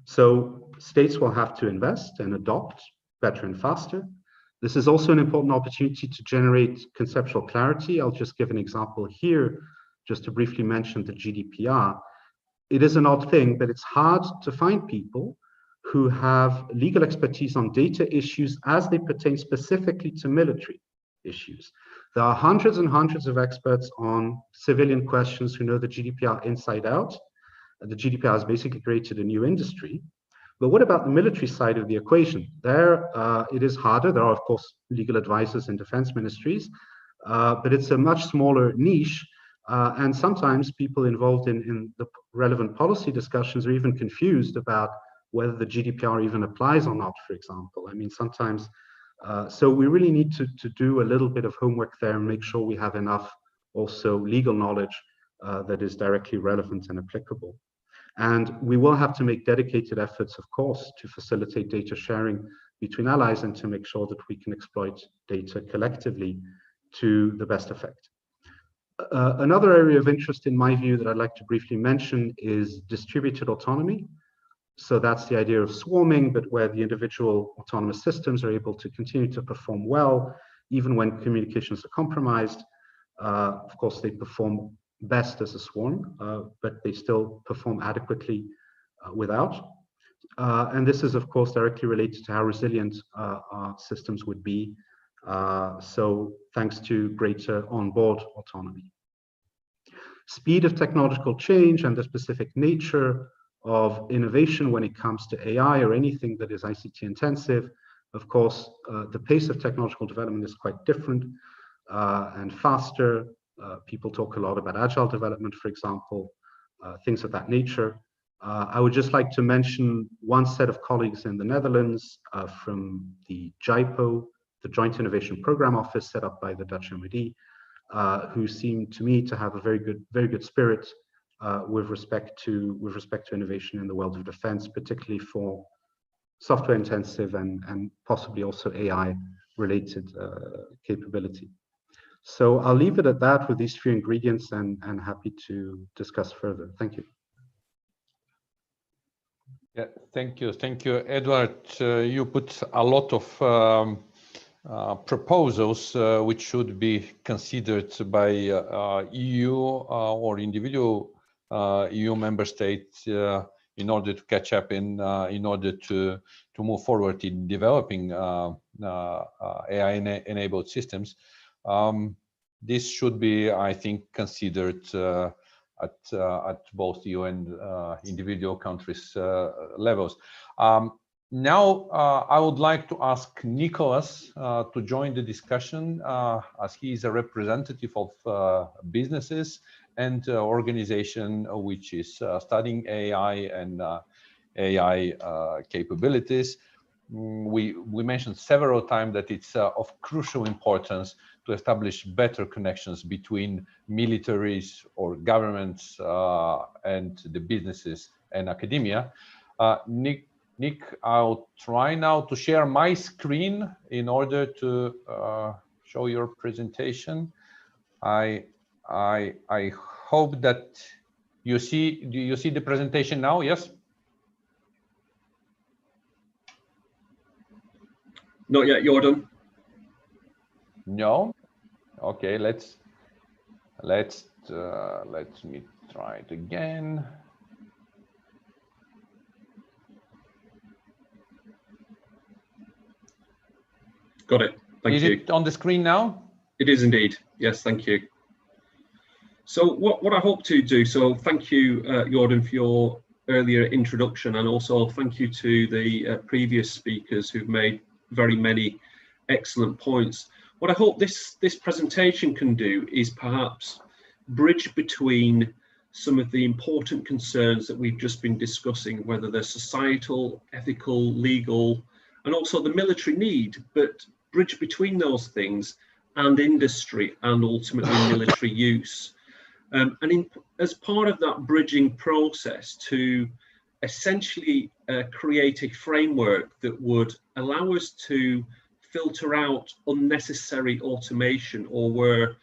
So states will have to invest and adopt better and faster. This is also an important opportunity to generate conceptual clarity. I'll just give an example here, just to briefly mention the GDPR. It is an odd thing, but it's hard to find people who have legal expertise on data issues as they pertain specifically to military issues. There are hundreds and hundreds of experts on civilian questions who know the GDPR inside out. The GDPR has basically created a new industry. But what about the military side of the equation? There, it is harder. There are, of course, legal advisors in defense ministries, but it's a much smaller niche. And sometimes people involved in the relevant policy discussions are even confused about whether the GDPR even applies or not, for example. I mean, sometimes, so we really need to do a little bit of homework there and make sure we have enough also legal knowledge that is directly relevant and applicable. And we will have to make dedicated efforts, of course, to facilitate data sharing between allies and to make sure that we can exploit data collectively to the best effect. Another area of interest in my view that I'd like to briefly mention is distributed autonomy. So that's the idea of swarming, but where the individual autonomous systems are able to continue to perform well, even when communications are compromised. Of course, they perform best as a swarm, but they still perform adequately without. And this is, of course, directly related to how resilient our systems would be. So thanks to greater onboard autonomy. Speed of technological change and the specific nature of innovation when it comes to AI or anything that is ICT intensive, of course, the pace of technological development is quite different and faster. People talk a lot about agile development, for example, things of that nature. I would just like to mention one set of colleagues in the Netherlands from the JIPO, the Joint Innovation Program Office set up by the Dutch MOD, who seem to me to have a very good spirit with respect to innovation in the world of defense, particularly for software intensive and possibly also AI related capability. So I'll leave it at that with these few ingredients and happy to discuss further. Thank you. Yeah, thank you, Edward. You put a lot of proposals which should be considered by EU or individual EU member states in order to catch up in order to move forward in developing AI-enabled systems. This should be, I think, considered at both EU and individual countries' levels. Now, I would like to ask Nicholas to join the discussion as he is a representative of businesses and organization which is studying AI and AI capabilities. we mentioned several times that it's of crucial importance to establish better connections between militaries or governments and the businesses and academia. Nick, I'll try now to share my screen in order to show your presentation. I hope that you see. Do you see the presentation now? Yes. Not yet, Jordan. No. Okay. Let me try it again. Got it. Thank you. Is it on the screen now? It is indeed. Yes, thank you. So what I hope to do, so thank you, Jordan, for your earlier introduction, and also thank you to the previous speakers who've made very many excellent points. What I hope this presentation can do is perhaps bridge between some of the important concerns that we've just been discussing, whether they're societal, ethical, legal, and also the military need, but bridge between those things and industry and ultimately military use. As part of that bridging process, to essentially create a framework that would allow us to filter out unnecessary automation, or where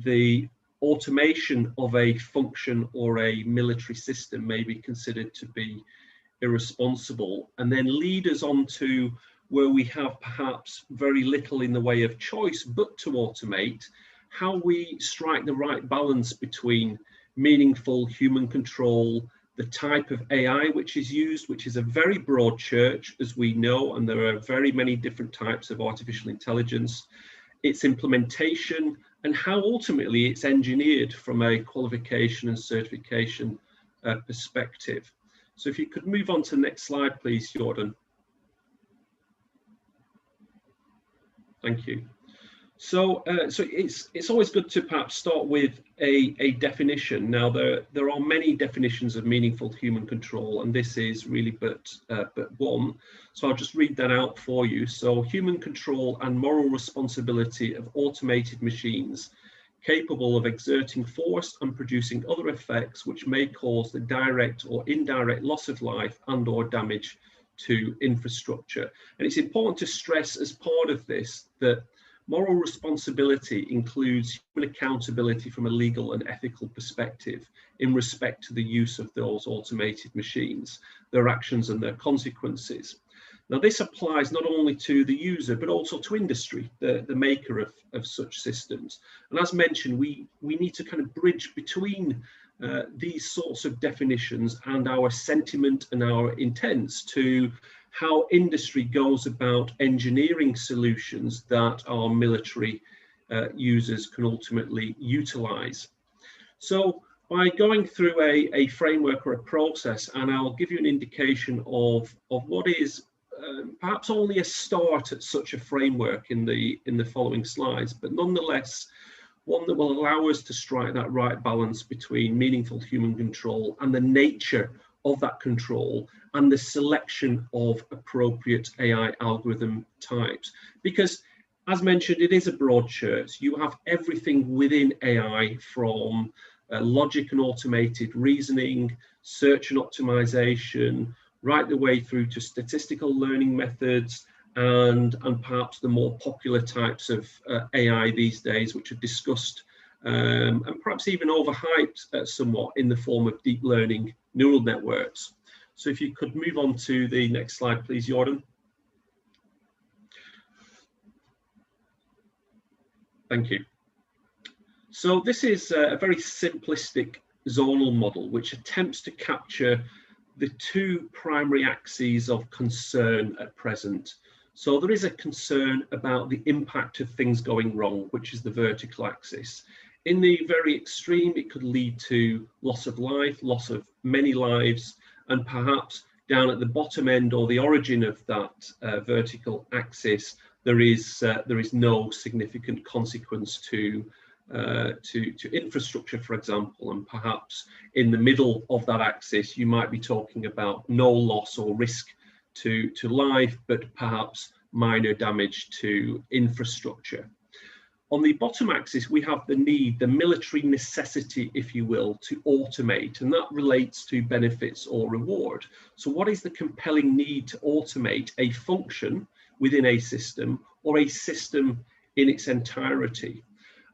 the automation of a function or a military system may be considered to be irresponsible, and then lead us on to where we have perhaps very little in the way of choice but to automate, how we strike the right balance between meaningful human control, the type of AI which is used, which is a very broad church, as we know, and there are very many different types of artificial intelligence, its implementation, and how ultimately it's engineered from a qualification and certification perspective. So if you could move on to the next slide, please, Jordan. Thank you. So it's always good to perhaps start with a definition. Now there are many definitions of meaningful human control, and this is really but one. So I'll just read that out for you. So human control and moral responsibility of automated machines capable of exerting force and producing other effects which may cause the direct or indirect loss of life and or damage to infrastructure. And it's important to stress as part of this that moral responsibility includes human accountability from a legal and ethical perspective in respect to the use of those automated machines, their actions and their consequences. Now, this applies not only to the user, but also to industry, the maker of such systems. And as mentioned, we need to kind of bridge between these sorts of definitions and our sentiment and our intents to how industry goes about engineering solutions that our military users can ultimately utilize. So by going through a framework or a process, and I'll give you an indication of what is perhaps only a start at such a framework in the following slides, but nonetheless one that will allow us to strike that right balance between meaningful human control and the nature of that control and the selection of appropriate AI algorithm types. Because as mentioned, it is a broad church. You have everything within AI from logic and automated reasoning, search and optimization, right the way through to statistical learning methods, and perhaps the more popular types of AI these days, which are discussed and perhaps even overhyped somewhat in the form of deep learning neural networks. So if you could move on to the next slide, please, Jordan. Thank you. So this is a very simplistic zonal model which attempts to capture the two primary axes of concern at present. So there is a concern about the impact of things going wrong, which is the vertical axis. In the very extreme, it could lead to loss of life, loss of many lives, and perhaps down at the bottom end or the origin of that vertical axis, there is no significant consequence to infrastructure, for example, and perhaps in the middle of that axis, you might be talking about no loss or risk to life, but perhaps minor damage to infrastructure. On the bottom axis, we have the need, the military necessity, if you will, to automate, and that relates to benefits or reward. So what is the compelling need to automate a function within a system or a system in its entirety?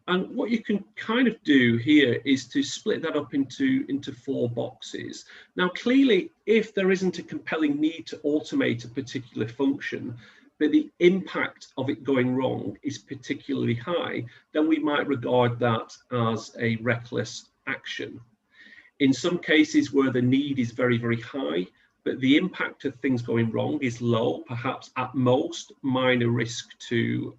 And what you can kind of do here is to split that up into 4 boxes. Now, clearly, if there isn't a compelling need to automate a particular function, but the impact of it going wrong is particularly high, then we might regard that as a reckless action. In some cases where the need is very, very high, but the impact of things going wrong is low, perhaps at most minor risk to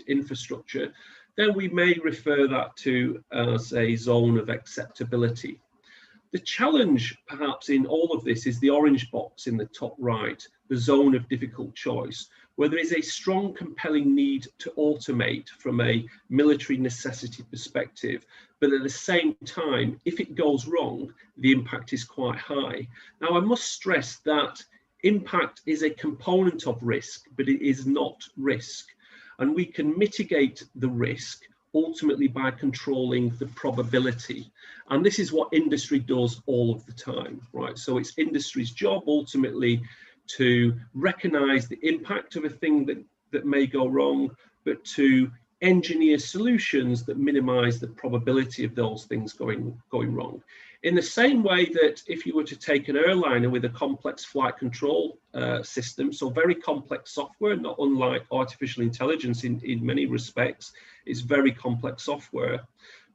infrastructure, then we may refer that to as a zone of acceptability. The challenge perhaps in all of this is the orange box in the top right, the zone of difficult choice, where there is a strong compelling need to automate from a military necessity perspective, but at the same time, if it goes wrong, the impact is quite high. Now, I must stress that impact is a component of risk, but it is not risk. And we can mitigate the risk ultimately by controlling the probability. And this is what industry does all of the time, right? So it's industry's job ultimately to recognize the impact of a thing that may go wrong, but to engineer solutions that minimize the probability of those things going wrong. In the same way that if you were to take an airliner with a complex flight control system, so very complex software, not unlike artificial intelligence in many respects, it's very complex software,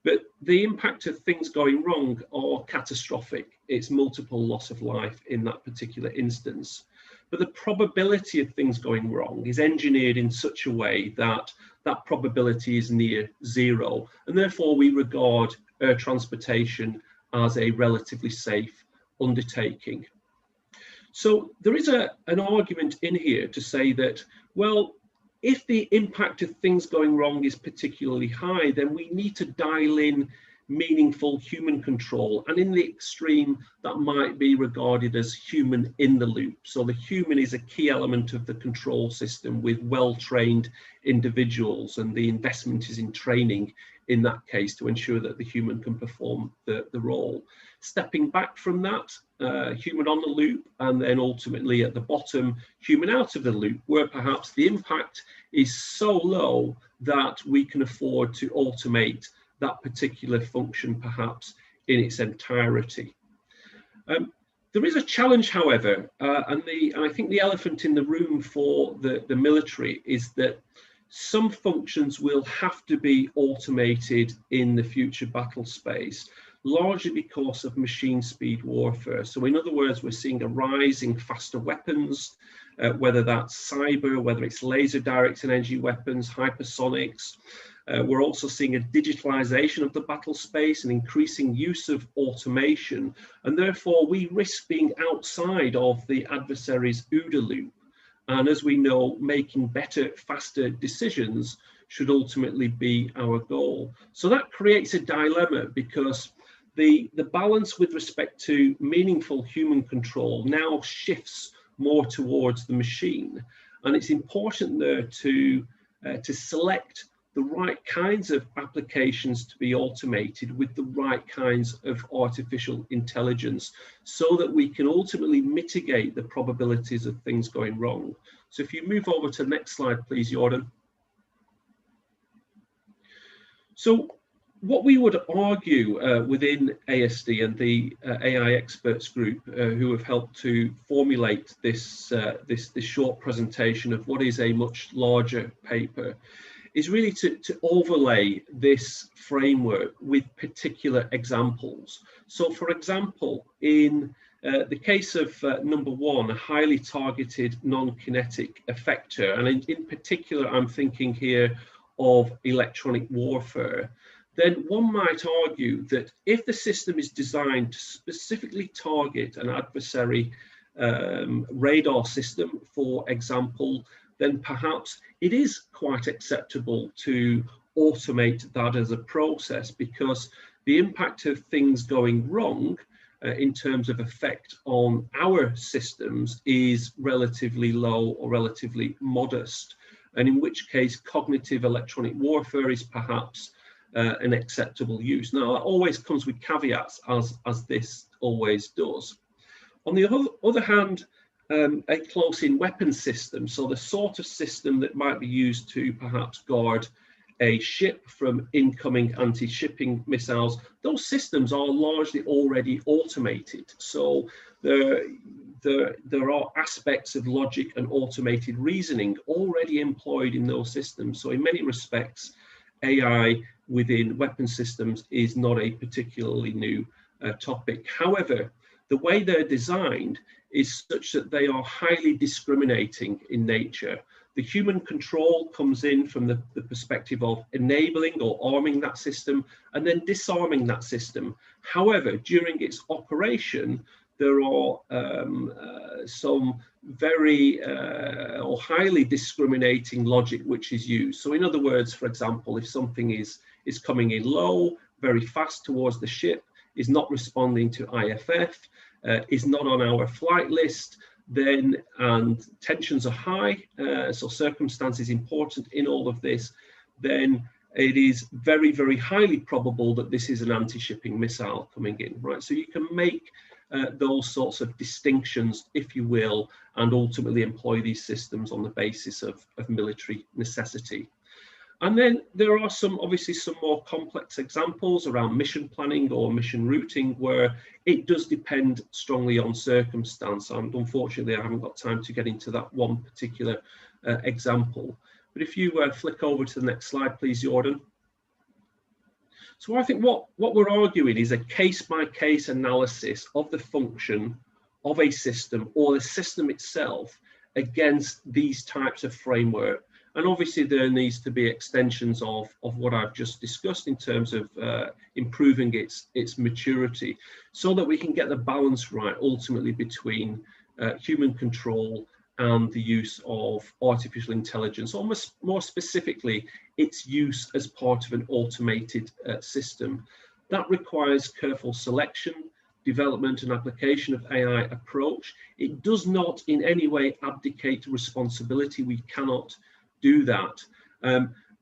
but the impact of things going wrong are catastrophic. It's multiple loss of life in that particular instance. But the probability of things going wrong is engineered in such a way that that probability is near zero, and therefore we regard air transportation as a relatively safe undertaking. So there is an argument in here to say that, well, if the impact of things going wrong is particularly high, then we need to dial in meaningful human control. And in the extreme, that might be regarded as human in the loop. So the human is a key element of the control system with well-trained individuals, and the investment is in training in that case to ensure that the human can perform the role. Stepping back from that, human on the loop, and then ultimately at the bottom, human out of the loop, where perhaps the impact is so low that we can afford to automate that particular function perhaps in its entirety. There is a challenge, however, and I think the elephant in the room for the military is that some functions will have to be automated in the future battle space, largely because of machine speed warfare. So in other words, we're seeing a rise in faster weapons, whether that's cyber, whether it's laser directed energy weapons, hypersonics. We're also seeing a digitalization of the battle space and increasing use of automation, and therefore we risk being outside of the adversary's OODA loop. And as we know, making better, faster decisions should ultimately be our goal. So that creates a dilemma, because the balance with respect to meaningful human control now shifts more towards the machine. And it's important there to select the right kinds of applications to be automated with the right kinds of artificial intelligence, so that we can ultimately mitigate the probabilities of things going wrong. So if you move over to the next slide, please, Jordan. So what we would argue within ASD and the AI experts group who have helped to formulate this short presentation of what is a much larger paper is really to overlay this framework with particular examples. So for example, in the case of number one, a highly targeted non-kinetic effector, and in particular, I'm thinking here of electronic warfare, then one might argue that if the system is designed to specifically target an adversary radar system, for example, then perhaps it is quite acceptable to automate that as a process, because the impact of things going wrong in terms of effect on our systems is relatively low or relatively modest, and in which case cognitive electronic warfare is perhaps an acceptable use. Now, that always comes with caveats, as this always does. On the other hand, a close-in weapon system, so the sort of system that might be used to perhaps guard a ship from incoming anti-shipping missiles, those systems are largely already automated. So there are aspects of logic and automated reasoning already employed in those systems. So in many respects, AI within weapon systems is not a particularly new topic. However, the way they're designed is such that they are highly discriminating in nature. The human control comes in from the perspective of enabling or arming that system and then disarming that system. However, during its operation, there are some very or highly discriminating logic which is used. So in other words, for example, if something is coming in low, very fast towards the ship, is not responding to IFF, is not on our flight list, then, and tensions are high, so circumstance is important in all of this, then it is very, very highly probable that this is an anti-shipping missile coming in, right? So you can make those sorts of distinctions, if you will, and ultimately employ these systems on the basis of military necessity. And then there are obviously some more complex examples around mission planning or mission routing where it does depend strongly on circumstance. And unfortunately, I haven't got time to get into that one particular example. But if you flick over to the next slide, please, Jordan. So I think what we're arguing is a case-by-case analysis of the function of a system or the system itself against these types of framework. And obviously there needs to be extensions of what I've just discussed in terms of improving its maturity so that we can get the balance right ultimately between human control and the use of artificial intelligence, or more specifically, its use as part of an automated system. That requires careful selection, development and application of AI approach. It does not in any way abdicate responsibility. We cannot do that.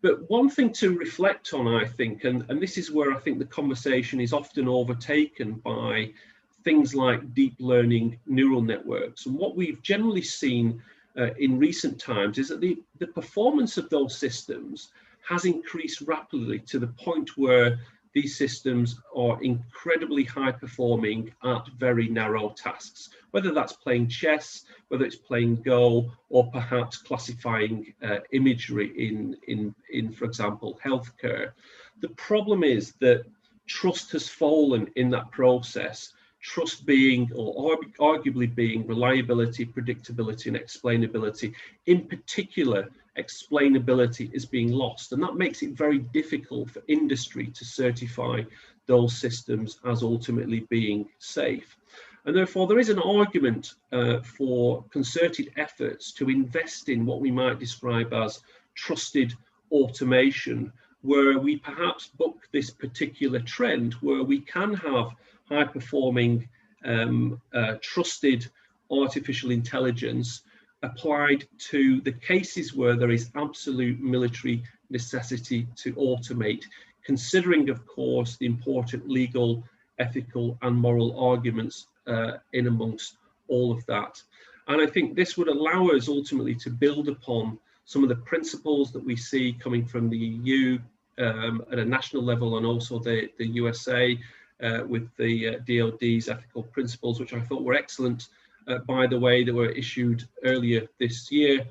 But one thing to reflect on, I think, and this is where I think the conversation is often overtaken by things like deep learning neural networks. And what we've generally seen in recent times is that the performance of those systems has increased rapidly to the point where these systems are incredibly high performing at very narrow tasks, whether that's playing chess, whether it's playing Go, or perhaps classifying imagery in, for example, healthcare. The problem is that trust has fallen in that process, trust being, or arguably being, reliability, predictability, and explainability. In particular, explainability is being lost, and that makes it very difficult for industry to certify those systems as ultimately being safe. And therefore, there is an argument for concerted efforts to invest in what we might describe as trusted automation, where we perhaps book this particular trend where we can have high-performing, trusted artificial intelligence applied to the cases where there is absolute military necessity to automate, considering, of course, the important legal, ethical, and moral arguments in amongst all of that. And I think this would allow us ultimately to build upon some of the principles that we see coming from the EU at a national level, and also the USA with the DoD's ethical principles, which I thought were excellent, by the way, that were issued earlier this year,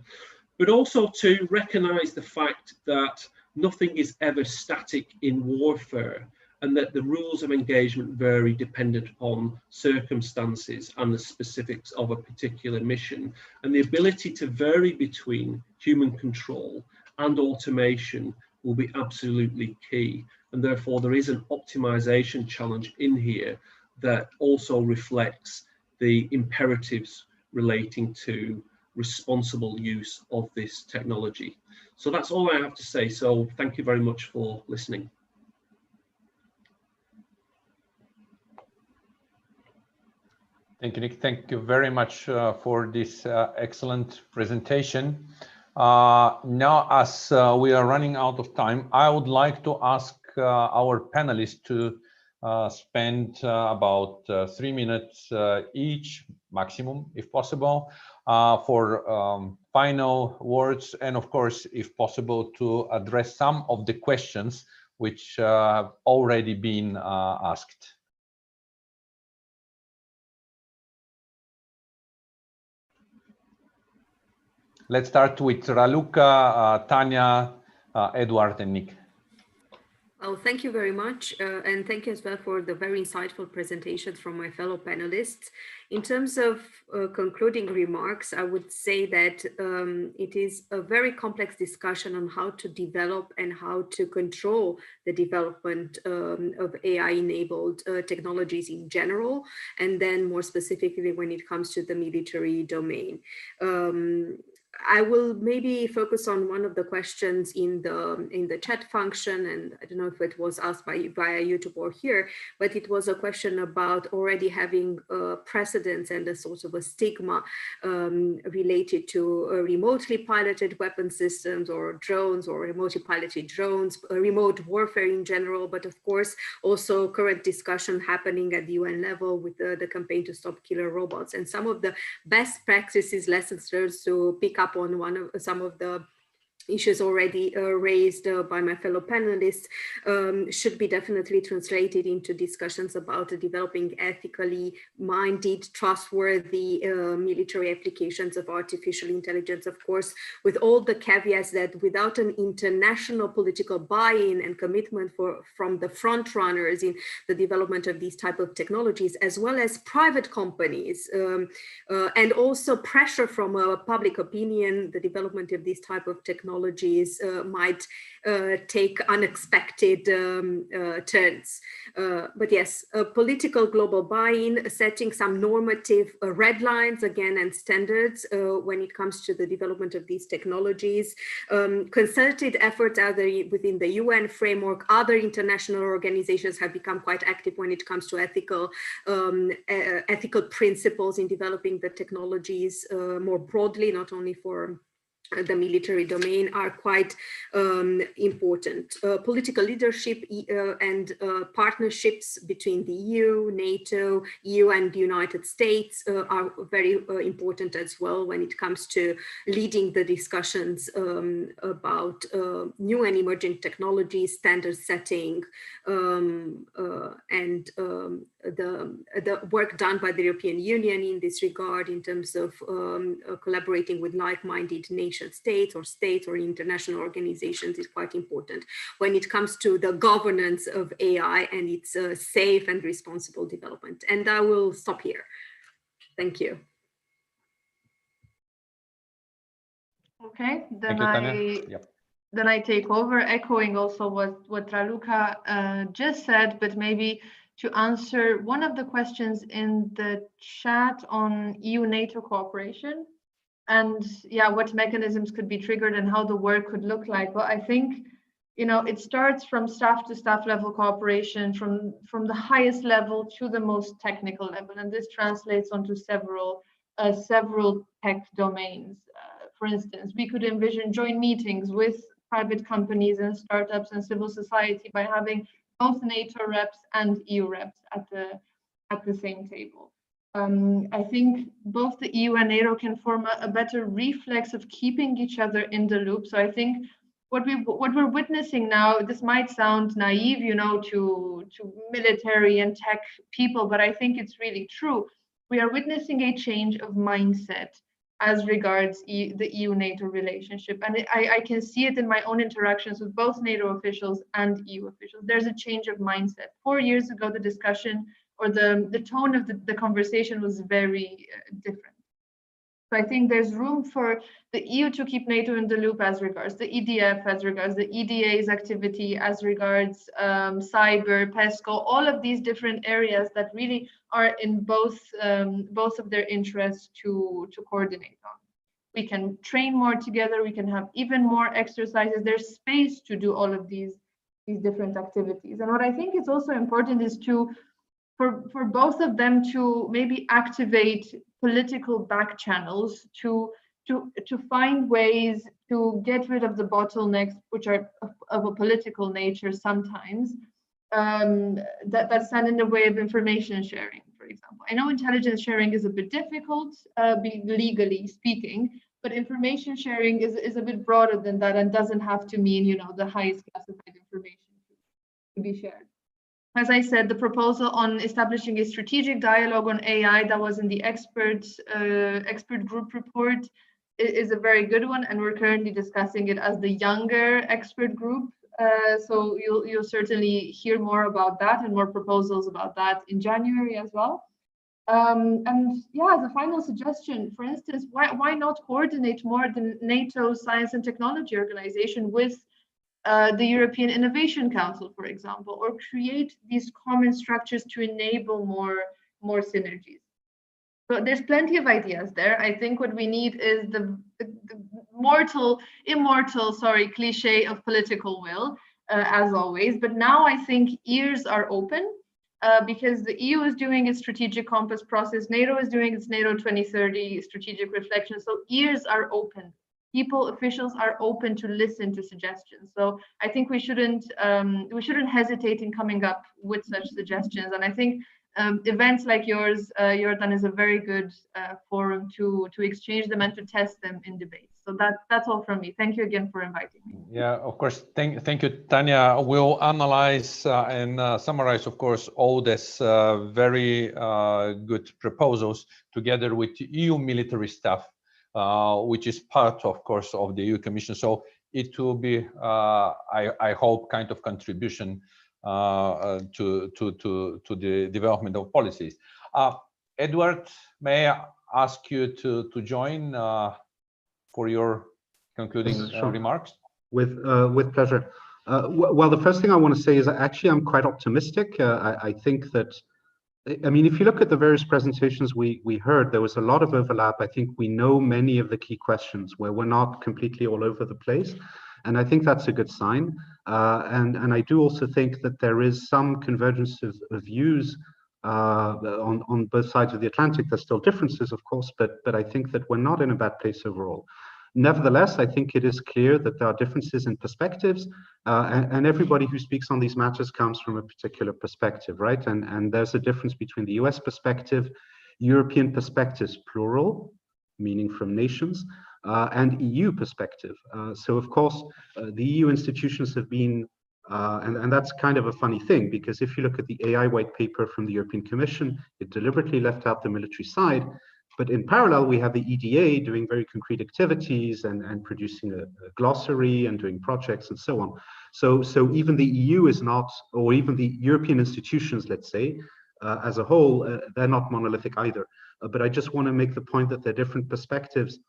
but also to recognize the fact that nothing is ever static in warfare, and that the rules of engagement vary dependent upon circumstances and the specifics of a particular mission. And the ability to vary between human control and automation will be absolutely key. And therefore, there is an optimization challenge in here that also reflects the imperatives relating to responsible use of this technology. So that's all I have to say. So thank you very much for listening. Thank you, Nick. Thank you very much for this excellent presentation. Now, as we are running out of time, I would like to ask our panelists to spend about 3 minutes each, maximum, if possible, for final words, and of course, if possible, to address some of the questions which have already been asked. Let's start with Raluca, Tanya, Edward, and Nick. Oh, thank you very much. And thank you as well for the very insightful presentations from my fellow panelists. In terms of concluding remarks, I would say that it is a very complex discussion on how to develop and how to control the development of AI-enabled technologies in general, and then more specifically when it comes to the military domain. I will maybe focus on one of the questions in the chat function, and I don't know if it was asked via YouTube or here, but it was a question about already having precedents and a sort of a stigma related to remotely piloted weapon systems or drones or remotely piloted drones, remote warfare in general, but of course also current discussion happening at the UN level with the campaign to stop killer robots, and some of the best practices, lessons learned to pick up on some of the issues already raised by my fellow panelists should be definitely translated into discussions about developing ethically minded, trustworthy military applications of artificial intelligence, of course, with all the caveats that without an international political buy-in and commitment from the front runners in the development of these type of technologies, as well as private companies, and also pressure from public opinion, the development of these type of technologies might take unexpected turns. But yes, a political global buy-in, setting some normative red lines again and standards when it comes to the development of these technologies. Concerted efforts either within the UN framework, other international organizations have become quite active when it comes to ethical principles in developing the technologies more broadly, not only for the military domain, are quite important. Political leadership and partnerships between the EU, NATO, EU and the United States are very important as well when it comes to leading the discussions about new and emerging technologies, standard setting, and the work done by the European Union in this regard in terms of collaborating with like-minded nation states or international organizations is quite important when it comes to the governance of AI and its safe and responsible development. And I will stop here. Thank you. Okay, then I take over, echoing also what Raluca just said, but maybe to answer one of the questions in the chat on EU-NATO cooperation. And yeah, what mechanisms could be triggered and how the work could look like. Well, I think, you know, it starts from staff to staff level cooperation, from the highest level to the most technical level. And this translates onto several tech domains. For instance, we could envision joint meetings with private companies and startups and civil society by having both NATO reps and EU reps at the same table. I think both the EU and NATO can form a better reflex of keeping each other in the loop. So I think what we're witnessing now, this might sound naive, you know, to military and tech people, but I think it's really true. We are witnessing a change of mindset as regards the EU-NATO relationship. And I can see it in my own interactions with both NATO officials and EU officials. There's a change of mindset. 4 years ago, the discussion or the tone of the conversation was very different. So I think there's room for the EU to keep NATO in the loop as regards the EDF, as regards the EDA's activity, as regards cyber, PESCO, all of these different areas that really are in both of their interests to coordinate on. We can train more together, we can have even more exercises, there's space to do all of these different activities. And what I think is also important is to for both of them to maybe activate political back channels to find ways to get rid of the bottlenecks, which are of a political nature sometimes, that stand in the way of information sharing, for example. I know intelligence sharing is a bit difficult, legally speaking, but information sharing is a bit broader than that and doesn't have to mean, you know, the highest classified information to be shared. As I said, the proposal on establishing a strategic dialogue on AI that was in the expert group report is a very good one, and we're currently discussing it as the younger expert group. So you'll certainly hear more about that and more proposals about that in January as well. And yeah, as a final suggestion, for instance, why not coordinate more the NATO Science and Technology Organization with the European Innovation Council, for example, or create these common structures to enable more synergies. So there's plenty of ideas there. I think what we need is the immortal cliche of political will, as always. But now I think ears are open because the EU is doing its strategic compass process, NATO is doing its NATO 2030 strategic reflection. So ears are open. Officials are open to listen to suggestions. So I think we shouldn't hesitate in coming up with such suggestions. And I think events like yours, Jordan, is a very good forum to exchange them and to test them in debate. So that's all from me. Thank you again for inviting me. Yeah, of course. Thank you, Tanya. We'll analyze and summarize, of course, all this very good proposals together with EU military staff, which is part, of course, of the EU Commission. So it will be, I hope, kind of contribution to the development of policies. Edward, may I ask you to join for your concluding remarks? With pleasure. Well, the first thing I want to say is actually I'm quite optimistic. I think that, I mean, if you look at the various presentations we heard, there was a lot of overlap. I think we know many of the key questions where we're not completely all over the place. And I think that's a good sign. And I do also think that there is some convergence of views on both sides of the Atlantic. There's still differences, of course, but I think that we're not in a bad place overall. Nevertheless, I think it is clear that there are differences in perspectives, and everybody who speaks on these matters comes from a particular perspective, right? And there's a difference between the US perspective, European perspectives, plural, meaning from nations, and EU perspective. So of course, the EU institutions have been, and that's kind of a funny thing, because if you look at the AI white paper from the European Commission, it deliberately left out the military side. But in parallel, we have the EDA doing very concrete activities and producing a glossary and doing projects and so on. So even the EU is not, or even the European institutions, let's say, as a whole, they're not monolithic either. But I just want to make the point that they're different perspectives.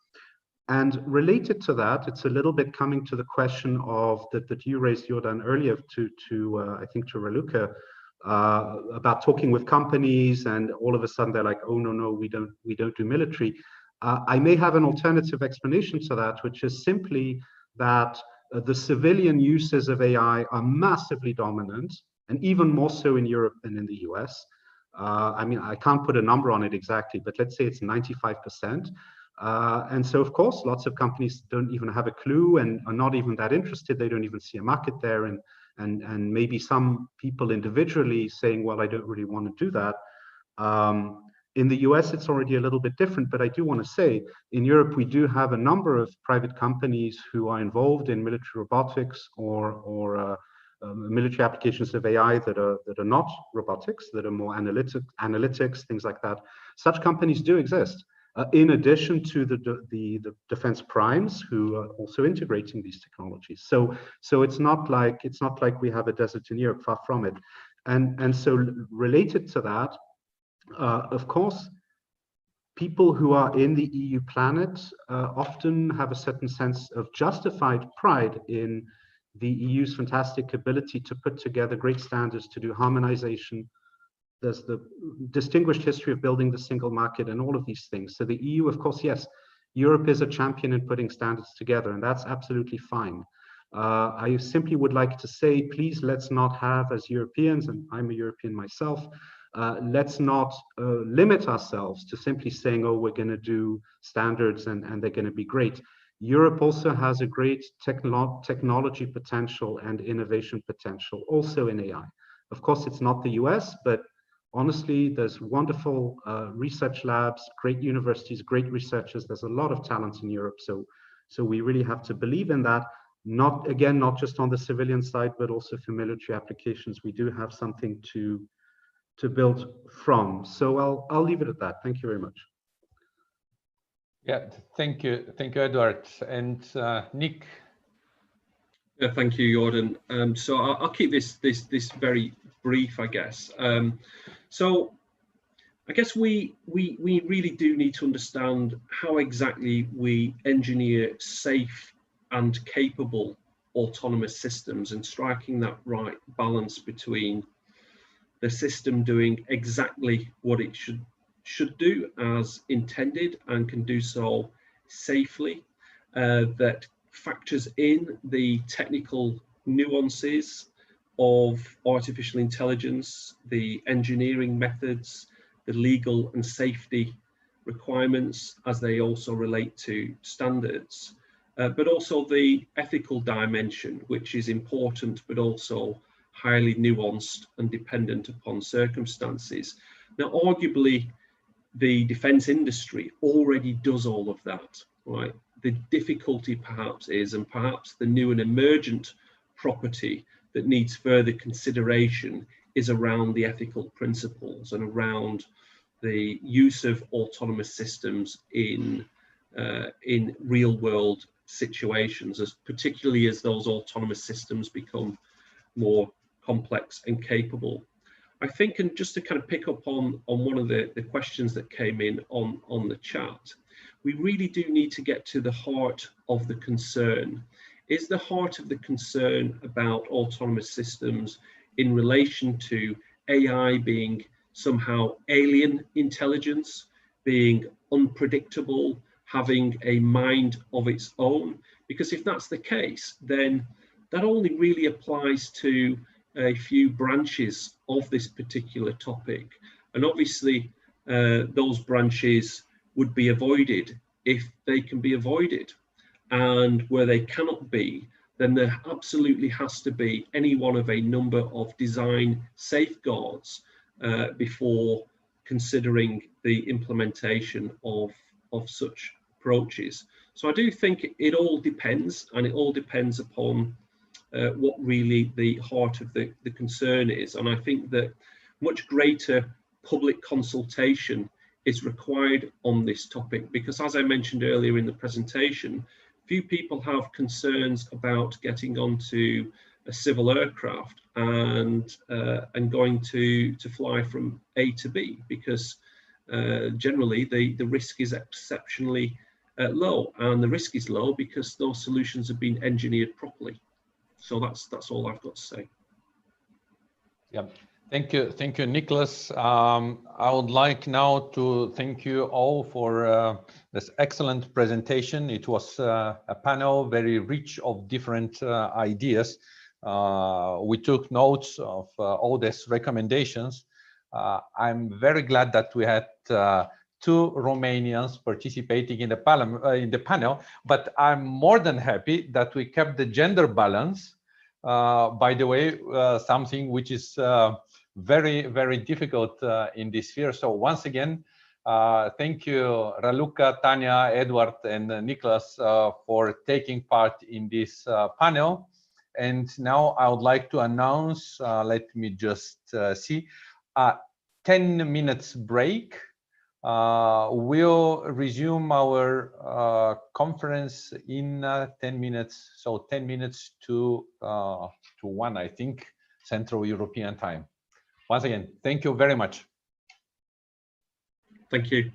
And related to that, it's a little bit coming to the question of that you raised, Jordan, earlier I think to Raluca, about talking with companies, and all of a sudden they're like, oh no, we don't do military. I may have an alternative explanation to that, which is simply that the civilian uses of AI are massively dominant, and even more so in Europe than in the US. I mean, I can't put a number on it exactly, but let's say it's 95%. And so, of course, lots of companies don't even have a clue and are not even that interested. They don't even see a market there. And maybe some people individually saying, well, I don't really want to do that. In the US, it's already a little bit different. But I do want to say, in Europe, we do have a number of private companies who are involved in military robotics or military applications of AI that are not robotics, that are more analytics, things like that. Such companies do exist. In addition to the defense primes who are also integrating these technologies. So it's not like we have a desert in Europe, far from it. And so related to that, of course, people who are in the EU planet often have a certain sense of justified pride in the EU's fantastic ability to put together great standards, to do harmonization. There's the distinguished history of building the single market and all of these things. So the EU, of course, yes, Europe is a champion in putting standards together, and that's absolutely fine. I simply would like to say, please, let's not have, as Europeans, and I'm a European myself, let's not limit ourselves to simply saying, oh, we're going to do standards and they're going to be great. Europe also has a great technology potential and innovation potential also in AI. Of course, it's not the US, but honestly, there's wonderful research labs, great universities, great researchers. There's a lot of talent in Europe. So we really have to believe in that. Not just on the civilian side, but also for military applications. We do have something to build from. So I'll leave it at that. Thank you very much. Yeah, thank you, Edward. And Nick. Yeah, thank you, Jordan. So I'll keep this very brief, I guess. So I guess we really do need to understand how exactly we engineer safe and capable autonomous systems, and striking that right balance between the system doing exactly what it should do as intended and can do so safely, that factors in the technical nuances of artificial intelligence, the engineering methods, the legal and safety requirements as they also relate to standards, but also the ethical dimension, which is important but also highly nuanced and dependent upon circumstances. Now, arguably, the defence industry already does all of that, right? The difficulty perhaps is, and perhaps the new and emergent property that needs further consideration, is around the ethical principles and around the use of autonomous systems in real world situations, particularly as those autonomous systems become more complex and capable. I think, and just to kind of pick up on one of the questions that came in on the chat, we really do need to get to the heart of the concern. Is the heart of the concern about autonomous systems in relation to AI being somehow alien intelligence, being unpredictable, having a mind of its own? Because if that's the case, then that only really applies to a few branches of this particular topic. And obviously, those branches would be avoided if they can be avoided. And where they cannot be, then there absolutely has to be any one of a number of design safeguards before considering the implementation of such approaches. So I do think it all depends, and it all depends upon what really the heart of the concern is. And I think that much greater public consultation is required on this topic, because as I mentioned earlier in the presentation, few people have concerns about getting onto a civil aircraft and going to fly from A to B, because generally the risk is exceptionally low, and the risk is low because those solutions have been engineered properly. So that's all I've got to say. Yeah, thank you, Nicholas. I would like now to thank you all for this excellent presentation. It was a panel very rich of different ideas. We took notes of all these recommendations. I'm very glad that we had two Romanians participating in the panel, but I'm more than happy that we kept the gender balance. By the way, something which is very, very difficult in this sphere. So once again, thank you, Raluca, Tanya, Edward, and Nicholas for taking part in this panel. And now I would like to announce, let me just see, 10 minutes break. We'll resume our conference in 10 minutes. So 10 minutes to 1, I think, Central European time. Once again, thank you very much. Thank you.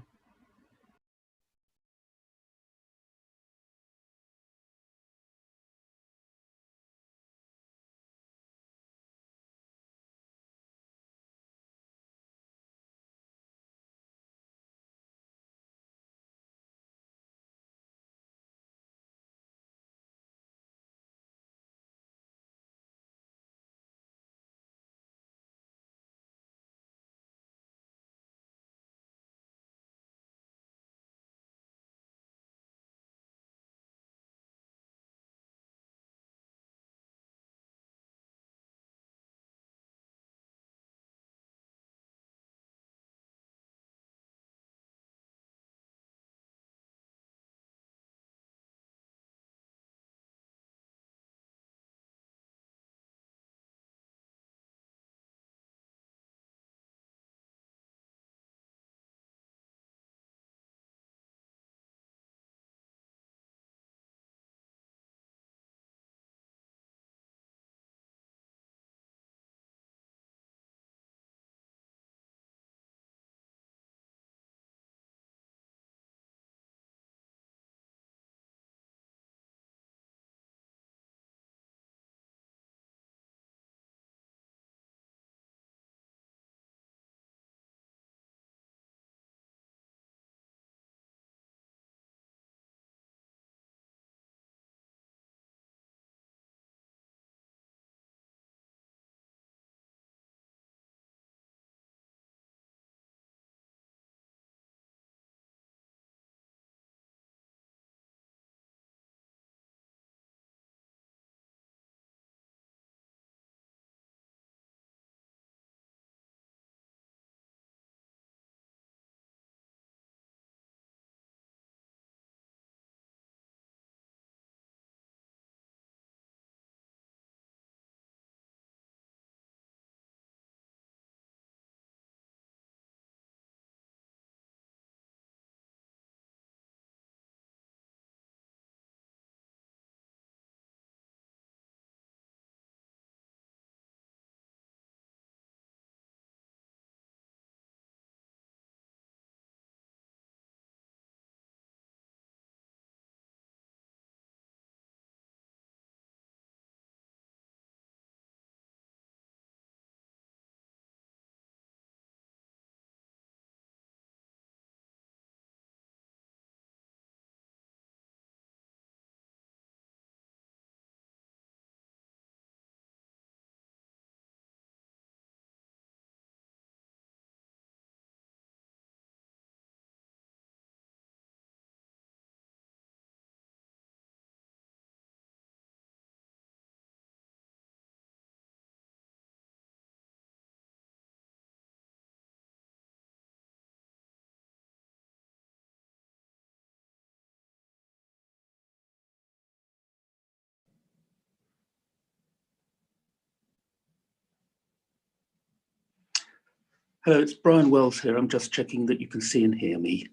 Hello, it's Brian Wells here. I'm just checking that you can see and hear me.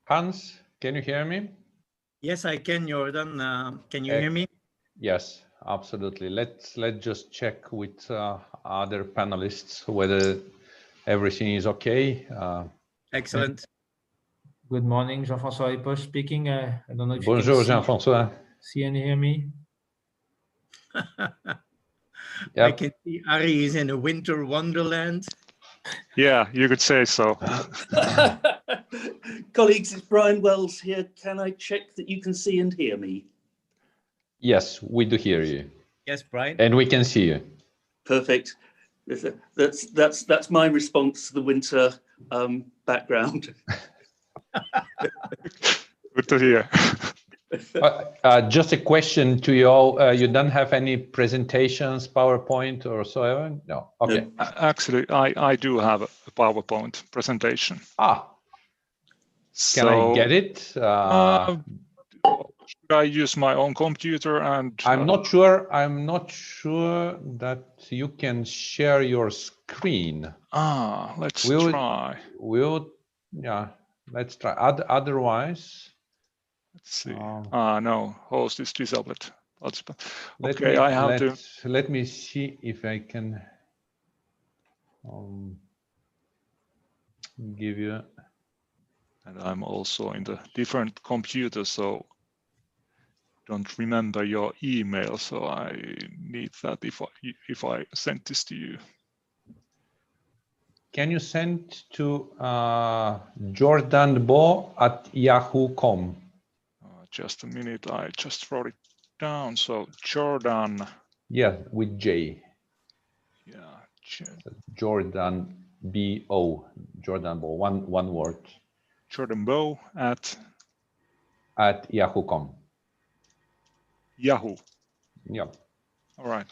Hans, can you hear me? Yes, I can, Jordan. Can you hear me? Yes, absolutely. Let's just check with other panelists whether everything is okay. Excellent. Good morning, Jean-François Epoche speaking. I don't know if Bonjour, you can Jean-François. see and hear me. I can see Ari is in a winter wonderland. Yeah, you could say so. Colleagues, it's Brian Wells here. Can I check that you can see and hear me? Yes, we do hear you. Yes, Brian. And we can see you. Perfect. That's my response to the winter background. Good to hear. Just a question to you all. You don't have any presentations, PowerPoint or so on? No. Okay. Actually, I do have a PowerPoint presentation. Can I get it? Should I use my own computer? And I'm not sure that you can share your screen. Let's try. Let's try. Otherwise, let's see. No, host is disabled. Okay, I have to. Let me see if I can give you. And I'm also in the different computer, so don't remember your email. So I need that if I send this to you. Can you send to jordanbo@yahoo.com? Just a minute. I just wrote it down. So Jordan. Yeah, with J. Yeah. Jordan B-O. Jordan Bo. One word. Jordan Bo at yahoo.com. Yahoo. Yeah. All right.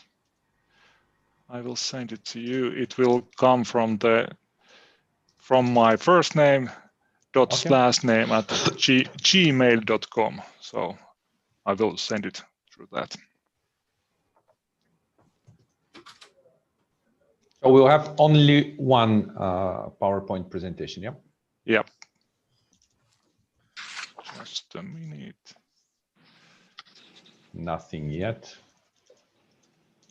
I will send it to you. It will come from my first name dot last name at gmail.com. So I will send it through that. So we'll have only one PowerPoint presentation, yeah? Yep. Just a minute. Nothing yet.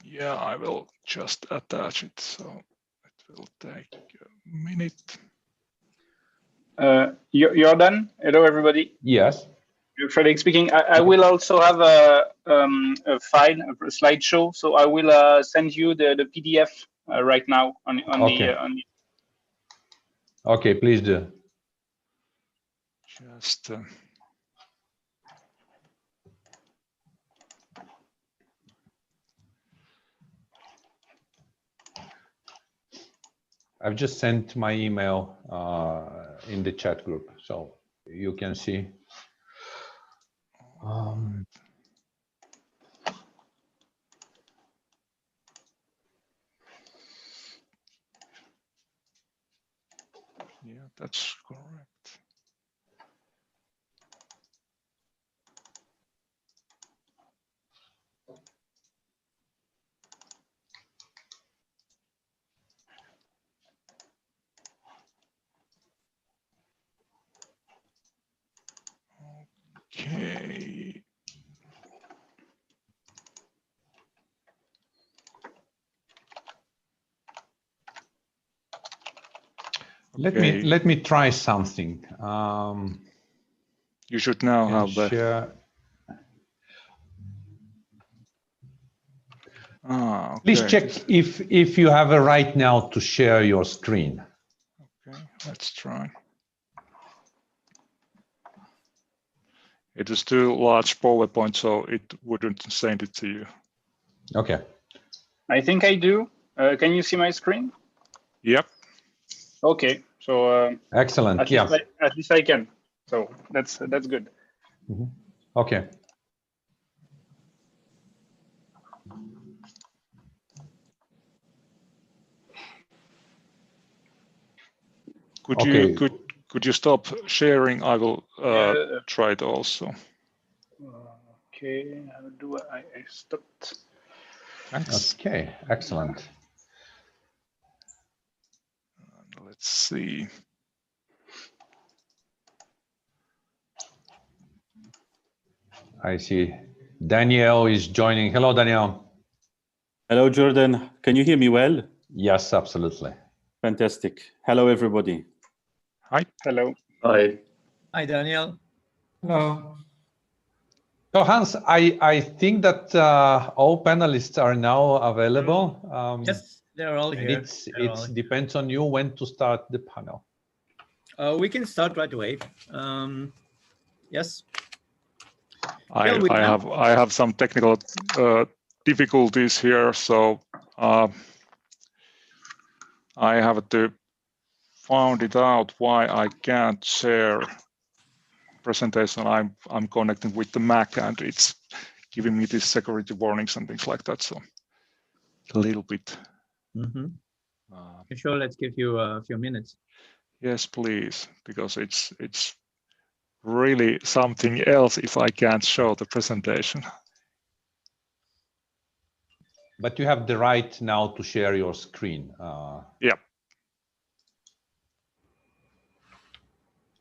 Yeah, I will just attach it. So it will take a minute. Jordan, hello everybody. Yes. Frederick speaking. I will also have a file, a slideshow. So I will send you the PDF right now on the. Okay, please do. Just. I've just sent my email in the chat group, so you can see. Yeah, that's correct. Okay. Let me try something. You should now have share. Okay. Please check if you have a right now to share your screen. Okay, let's try. It is too large PowerPoint, so it wouldn't send it to you. Okay. I think I do. Can you see my screen? Yep. Okay. So excellent. At least I can. So that's good. Mm-hmm. Okay. Could you stop sharing? I will try it also. Okay, how do I stopped? Thanks. Okay, excellent. Let's see. I see Daniel is joining. Hello, Daniel. Hello, Jordan. Can you hear me well? Yes, absolutely. Fantastic. Hello, everybody. Hi. Hello. Hi. Hi, Daniel. Hello. So Hans, I think that all panelists are now available. Yes, they're all here. It depends on you when to start the panel. We can start right away. Yes. I have some technical difficulties here, so I have to find it out why I can't share presentation. I'm connecting with the Mac and it's giving me this security warnings and things like that. So a little bit. Sure, let's give you a few minutes. Yes, please, because it's really something else if I can't show the presentation. But you have the right now to share your screen. Yeah.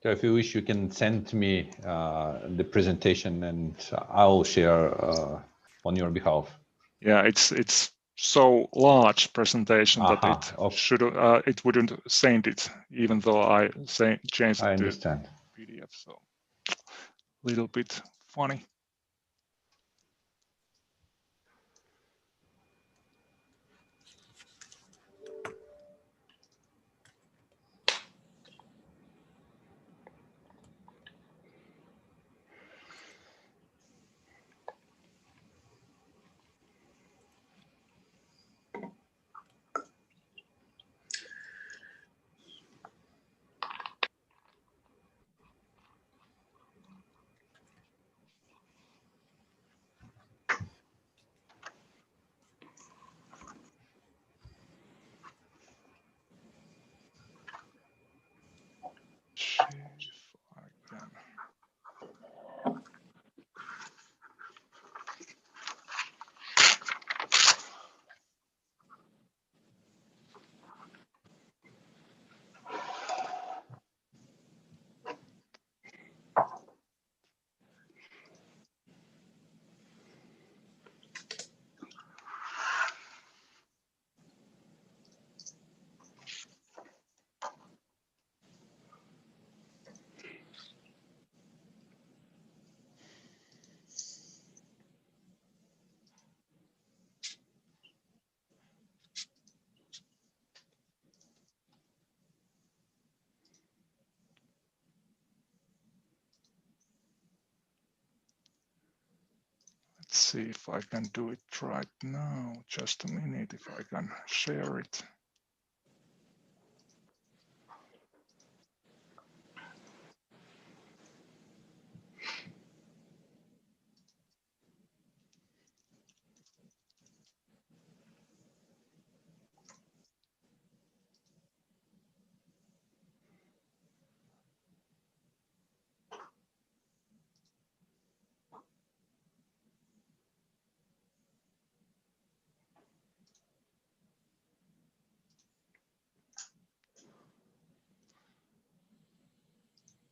So if you wish, you can send me the presentation and I'll share on your behalf. Yeah, it's so large presentation that it wouldn't send it, even though I changed it to PDF. So a little bit funny. Let's see if I can do it right now. Just a minute, if I can share it.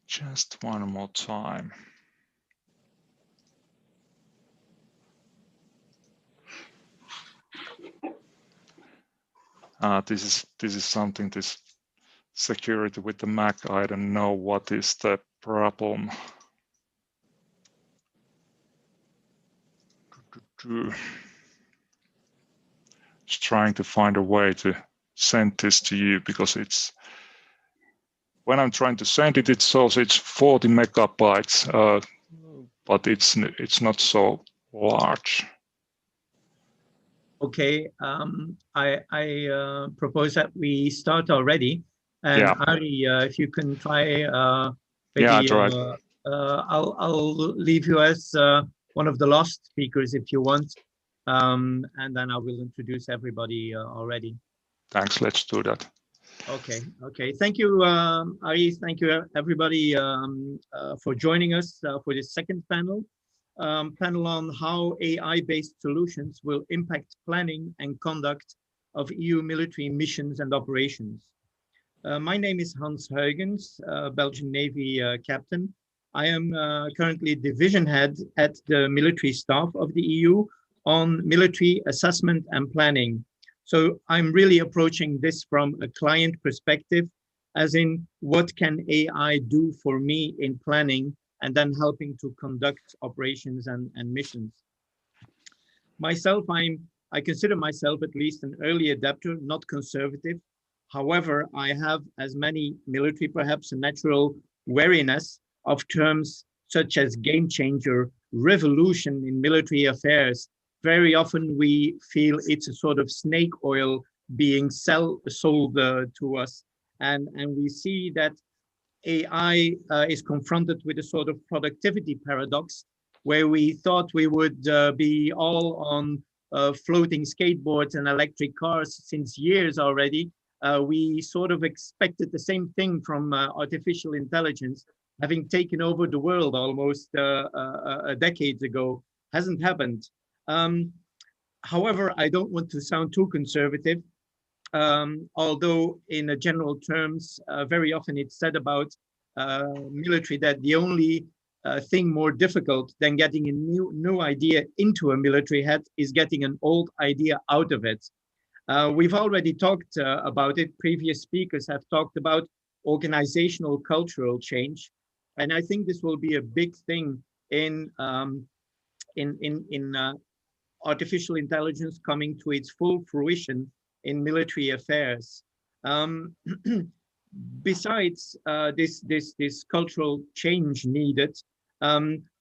Just one more time. This is something, this security with the Mac. I don't know what is the problem. Just trying to find a way to send this to you, because it's, when I'm trying to send it, it shows it's 40 megabytes, but it's not so large. Okay, I propose that we start already. And Ari, if you can try, maybe, yeah, I tried. I'll leave you as one of the last speakers if you want, and then I will introduce everybody already. Thanks, let's do that. Okay. Thank you, Ari. Thank you, everybody, for joining us for this second panel. Panel on how AI-based solutions will impact planning and conduct of EU military missions and operations. My name is Hans Huygens, Belgian Navy captain. I am currently division head at the military staff of the EU on military assessment and planning. So I'm really approaching this from a client perspective, as in what can AI do for me in planning and then helping to conduct operations and missions. Myself, I consider myself at least an early adapter, not conservative. However, I have, as many military, perhaps a natural wariness of terms such as game changer, revolution in military affairs. Very often we feel it's a sort of snake oil being sold to us. And we see that AI is confronted with a sort of productivity paradox, where we thought we would be all on floating skateboards and electric cars since years already. We sort of expected the same thing from artificial intelligence, having taken over the world almost a decade ago. Hasn't happened. However, I don't want to sound too conservative, although in a general terms, very often it's said about military that the only thing more difficult than getting a new idea into a military head is getting an old idea out of it. We've already talked about it. Previous speakers have talked about organizational cultural change. And I think this will be a big thing in artificial intelligence coming to its full fruition in military affairs. Besides this cultural change needed,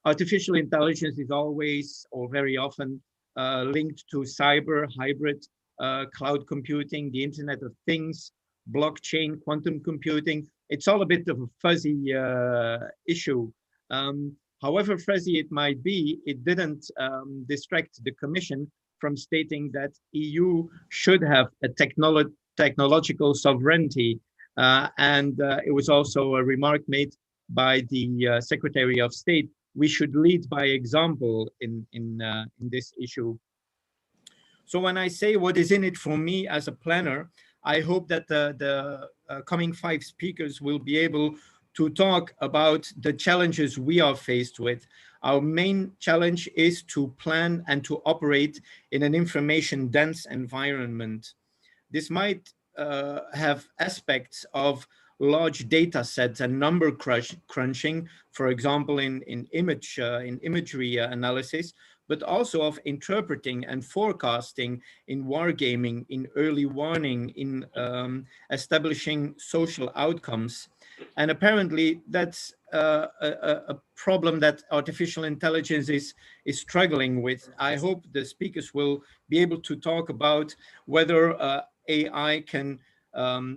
artificial intelligence is always or very often linked to cyber, hybrid, cloud computing, the Internet of Things, blockchain, quantum computing. It's all a bit of a fuzzy issue. However fuzzy it might be, it didn't distract the Commission from stating that EU should have a technological sovereignty. It was also a remark made by the Secretary of State. We should lead by example in this issue. So when I say what is in it for me as a planner, I hope that the coming 5 speakers will be able to talk about the challenges we are faced with. Our main challenge is to plan and to operate in an information-dense environment. This might have aspects of large data sets and number crunching, for example, in imagery analysis, but also of interpreting and forecasting in wargaming, in early warning, in establishing social outcomes. And apparently that's a problem that artificial intelligence is struggling with. I hope the speakers will be able to talk about whether AI can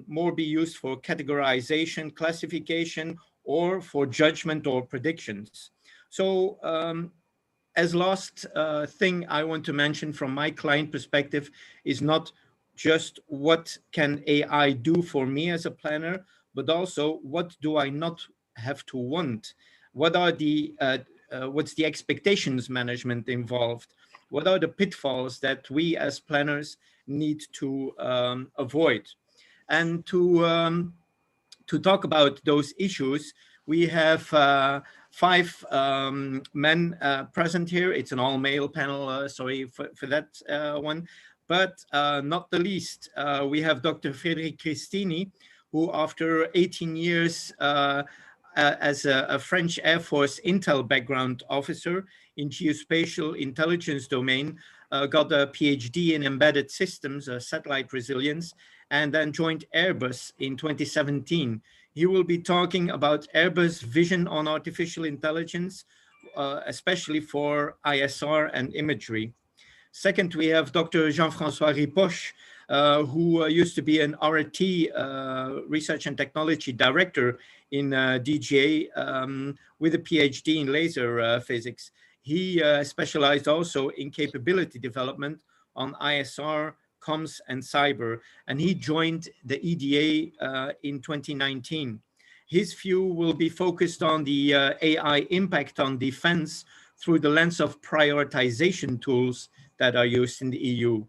more be used for categorization, classification, or for judgment or predictions. So as last thing I want to mention from my client perspective is not just what can AI do for me as a planner, but also what do I not have to want? What are the what's the expectations management involved? What are the pitfalls that we as planners need to avoid? And to talk about those issues, we have 5 men present here. It's an all-male panel, sorry for that one. But not the least, we have Dr. Frédéric Cristini, who after 18 years as a French Air Force intel background officer in geospatial intelligence domain, got a PhD in embedded systems, satellite resilience, and then joined Airbus in 2017. He will be talking about Airbus' vision on artificial intelligence, especially for ISR and imagery. Second, we have Dr. Jean-François Ripoche, who used to be an RT Research and Technology Director in DGA with a PhD in laser physics. He specialized also in capability development on ISR, comms and cyber, and he joined the EDA in 2019. His view will be focused on the AI impact on defense through the lens of prioritization tools that are used in the EU.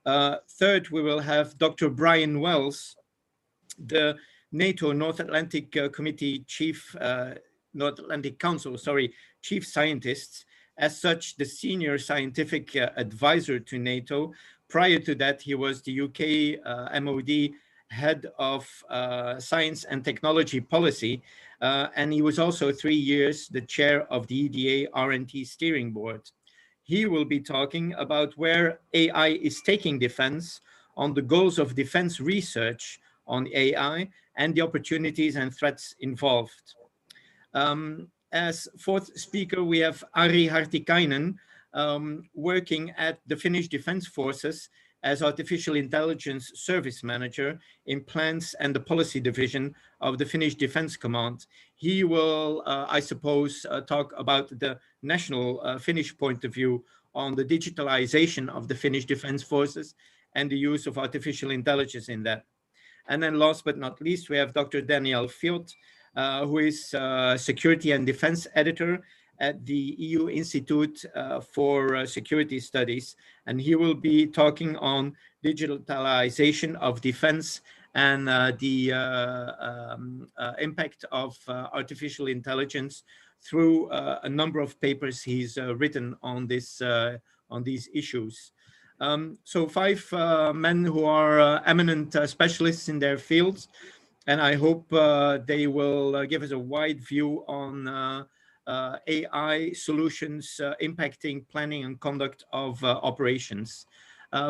Third, we will have Dr. Brian Wells, the NATO North Atlantic Committee Chief, North Atlantic Council, sorry, Chief Scientist. As such, the senior scientific advisor to NATO. Prior to that, he was the UK MOD Head of Science and Technology Policy, and he was also 3 years the chair of the EDA R&T Steering Board. He will be talking about where AI is taking defense, on the goals of defense research on AI, and the opportunities and threats involved. As fourth speaker, we have Ari Hartikainen, working at the Finnish Defense Forces as Artificial Intelligence Service Manager in Plans and the Policy Division of the Finnish Defense Command. He will, I suppose, talk about the national Finnish point of view on the digitalization of the Finnish Defense Forces and the use of artificial intelligence in that. And then last but not least, we have Dr. Daniel Fiot, who is Security and Defense Editor at the EU Institute for Security Studies. And he will be talking on digitalization of defense and the impact of artificial intelligence through a number of papers he's written on this on these issues. So 5 men who are eminent specialists in their fields, and I hope they will give us a wide view on AI solutions impacting planning and conduct of operations.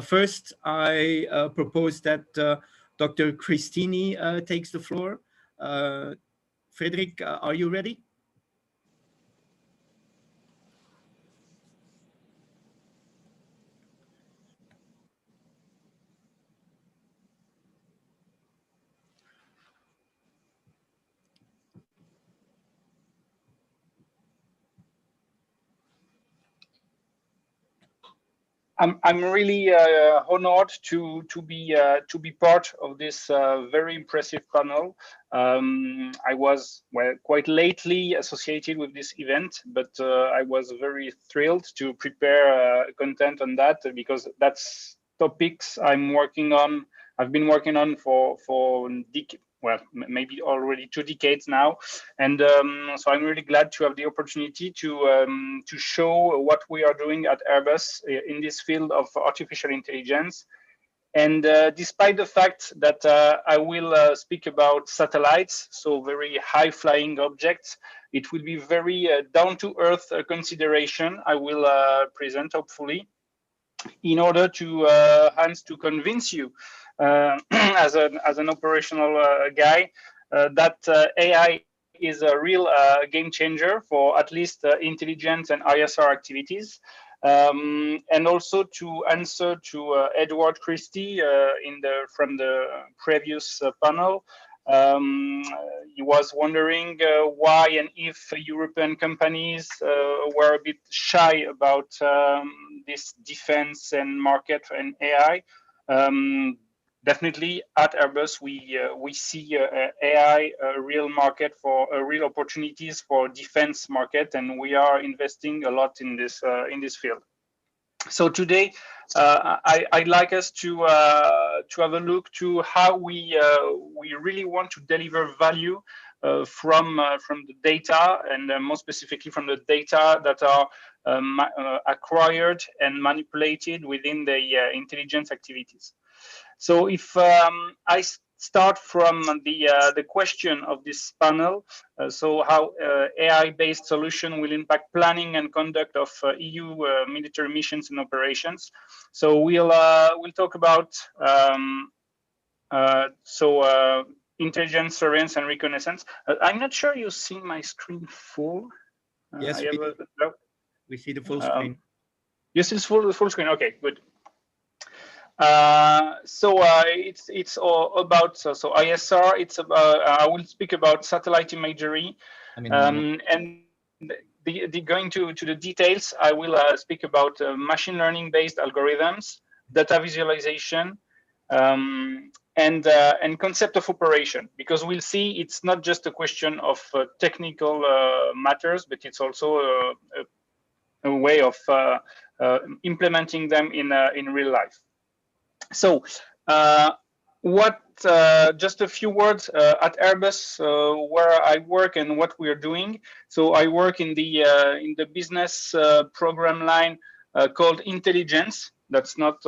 First, I propose that Dr. Christini takes the floor. Frederick, are you ready? I'm really honored to be part of this very impressive panel. I was quite lately associated with this event, but I was very thrilled to prepare content on that, because that's topics I'm working on. I've been working on for maybe already 2 decades now, and so I'm really glad to have the opportunity to show what we are doing at Airbus in this field of artificial intelligence. And despite the fact that I will speak about satellites, so very high-flying objects, it will be very down-to-earth consideration I will present, hopefully, in order to Hans, to convince you as an operational guy that AI is a real game changer for at least intelligence and ISR activities. And also to answer to Edward Christie from the previous panel. He was wondering why and if European companies were a bit shy about this defense and market and AI. Definitely at Airbus, we see AI a real market for real opportunities for defense market, and we are investing a lot in this field. So today, I'd like us to have a look to how we really want to deliver value from the data, and more specifically from the data that are acquired and manipulated within the intelligence activities. So if I start from the question of this panel, so how AI-based solution will impact planning and conduct of EU military missions and operations. So we'll talk about intelligence, surveillance, and reconnaissance. I'm not sure you've seen my screen full. Yes, we see the full screen. You see the full screen. Okay, good. It's all about so ISR. It's about I will speak about satellite imagery, and going to the details. I will speak about machine learning based algorithms, data visualization, and concept of operation, because we'll see it's not just a question of technical matters, but it's also a way of implementing them in real life. So just a few words at Airbus, where I work and what we're doing. So I work in the business program line called intelligence. That's not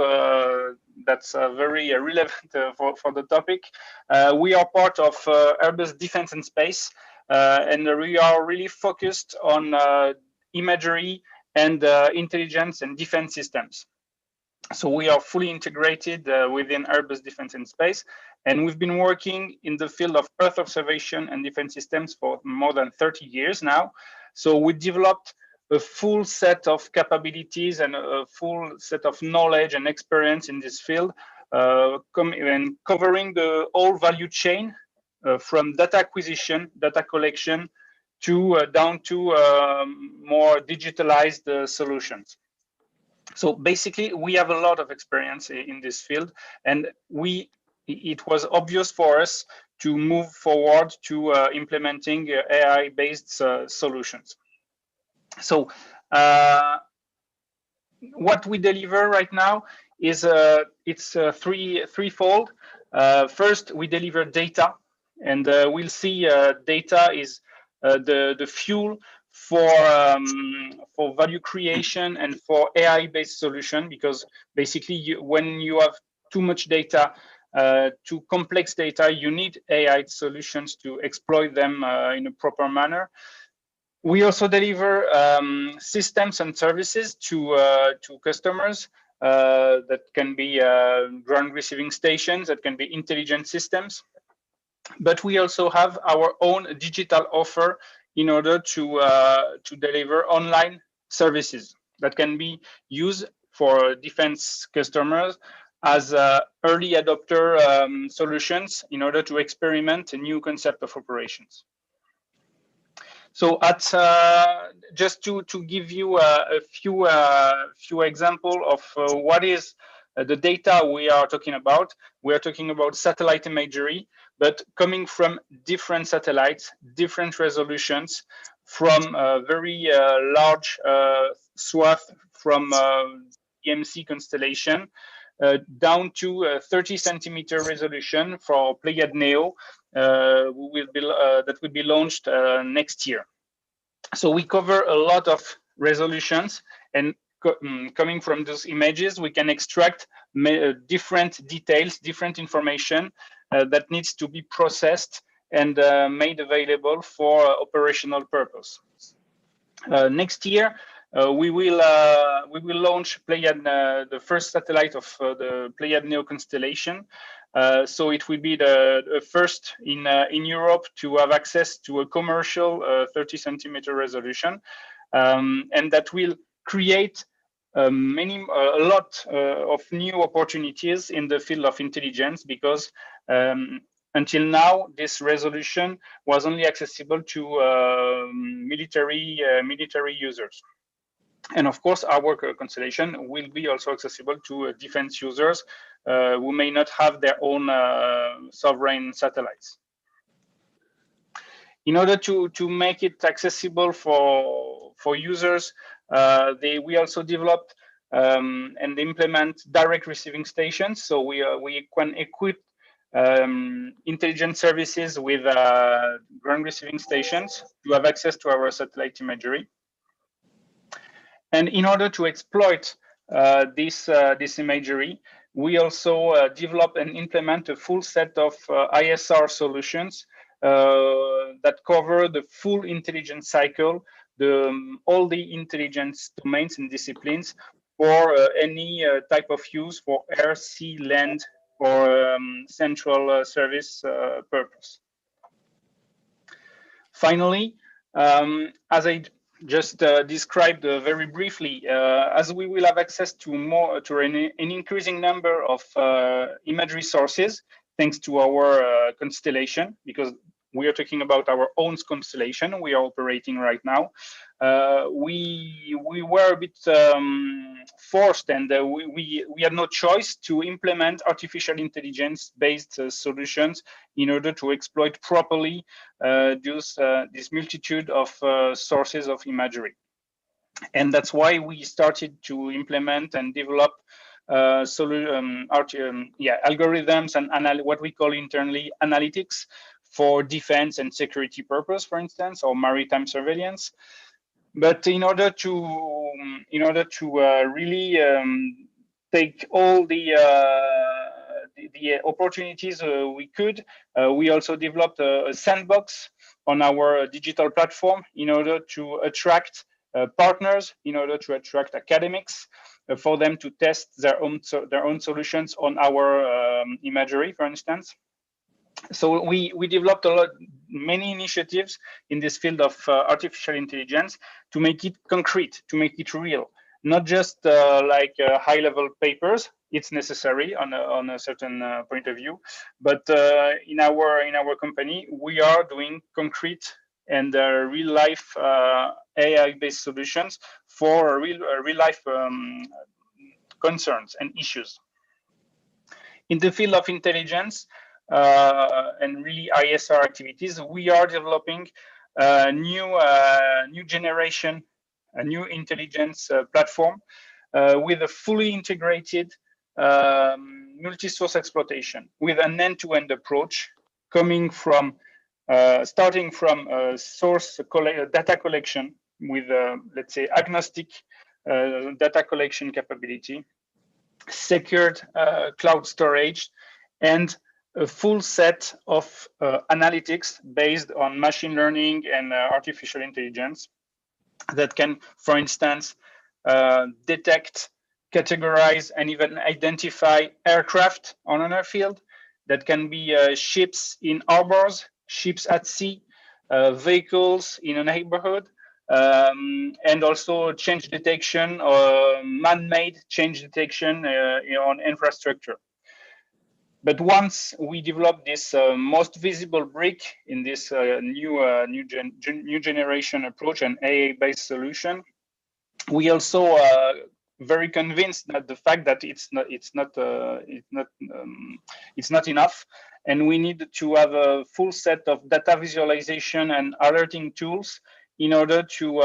that's very relevant for the topic. We are part of Airbus Defense and Space, and we are really focused on imagery and intelligence and defense systems. So we are fully integrated within Airbus Defense and Space, and we've been working in the field of Earth observation and defense systems for more than 30 years now. So we developed a full set of capabilities and a full set of knowledge and experience in this field, and covering the whole value chain from data acquisition, data collection, to down to more digitalized solutions. So basically, we have a lot of experience in this field, and it was obvious for us to move forward to implementing AI-based solutions. So what we deliver right now is it's threefold. First, we deliver data, and we'll see data is the fuel for value creation and for AI-based solution, because basically when you have too much data, too complex data, you need AI solutions to exploit them in a proper manner. We also deliver systems and services to customers that can be ground receiving stations, that can be intelligent systems. But we also have our own digital offer in order to deliver online services that can be used for defense customers as early adopter solutions in order to experiment a new concept of operations. So just to give you a few examples of what is the data we are talking about. We are talking about satellite imagery, but coming from different satellites, different resolutions, from a very large swath from EMC constellation, down to 30 centimeter resolution for Pléiades Neo, that will be launched next year. So we cover a lot of resolutions, and coming from those images, we can extract different details, different information that needs to be processed and made available for operational purpose. Next year, we will launch Pléiades, the first satellite of the Pléiades Neo constellation. So it will be the first in Europe to have access to a commercial 30 centimeter resolution, and that will create a lot of new opportunities in the field of intelligence, because until now this resolution was only accessible to military users. And of course, our constellation will be also accessible to defense users who may not have their own sovereign satellites. In order to make it accessible for users, we also developed and implement direct receiving stations. So we can equip intelligence services with ground receiving stations to have access to our satellite imagery. And in order to exploit this imagery, we also develop and implement a full set of ISR solutions that cover the full intelligence cycle, all the intelligence domains and disciplines for any type of use for air, sea, land, or central service purpose. Finally, as I just described very briefly, as we will have access to an increasing number of imagery sources, thanks to our constellation, because we are talking about our own constellation we are operating right now. We were a bit forced, and we had no choice to implement artificial intelligence based solutions in order to exploit properly this multitude of sources of imagery. And that's why we started to implement and develop algorithms and what we call internally analytics for defense and security purpose, for instance, or maritime surveillance. But in order to really take all the opportunities we could, we also developed a sandbox on our digital platform in order to attract partners, in order to attract academics, for them to test their own solutions on our imagery, for instance. So we developed many initiatives in this field of artificial intelligence to make it concrete, to make it real, not just like high-level papers. It's necessary on a certain point of view, but in our company we are doing concrete and real-life AI-based solutions for real-life concerns and issues. In the field of intelligence and really ISR activities, we are developing a new generation, a new intelligence platform with a fully integrated multi-source exploitation with an end-to-end approach, coming from starting from source data collection with let's say agnostic data collection capability, secured cloud storage, and a full set of analytics based on machine learning and artificial intelligence that can, for instance, detect, categorize, and even identify aircraft on an airfield. That can be ships in harbors, ships at sea, vehicles in a neighborhood, and also change detection or man-made change detection on infrastructure. But once we develop this most visible brick in this new generation approach and AI-based solution, we also very convinced that the fact that it's not enough, and we need to have a full set of data visualization and alerting tools in order to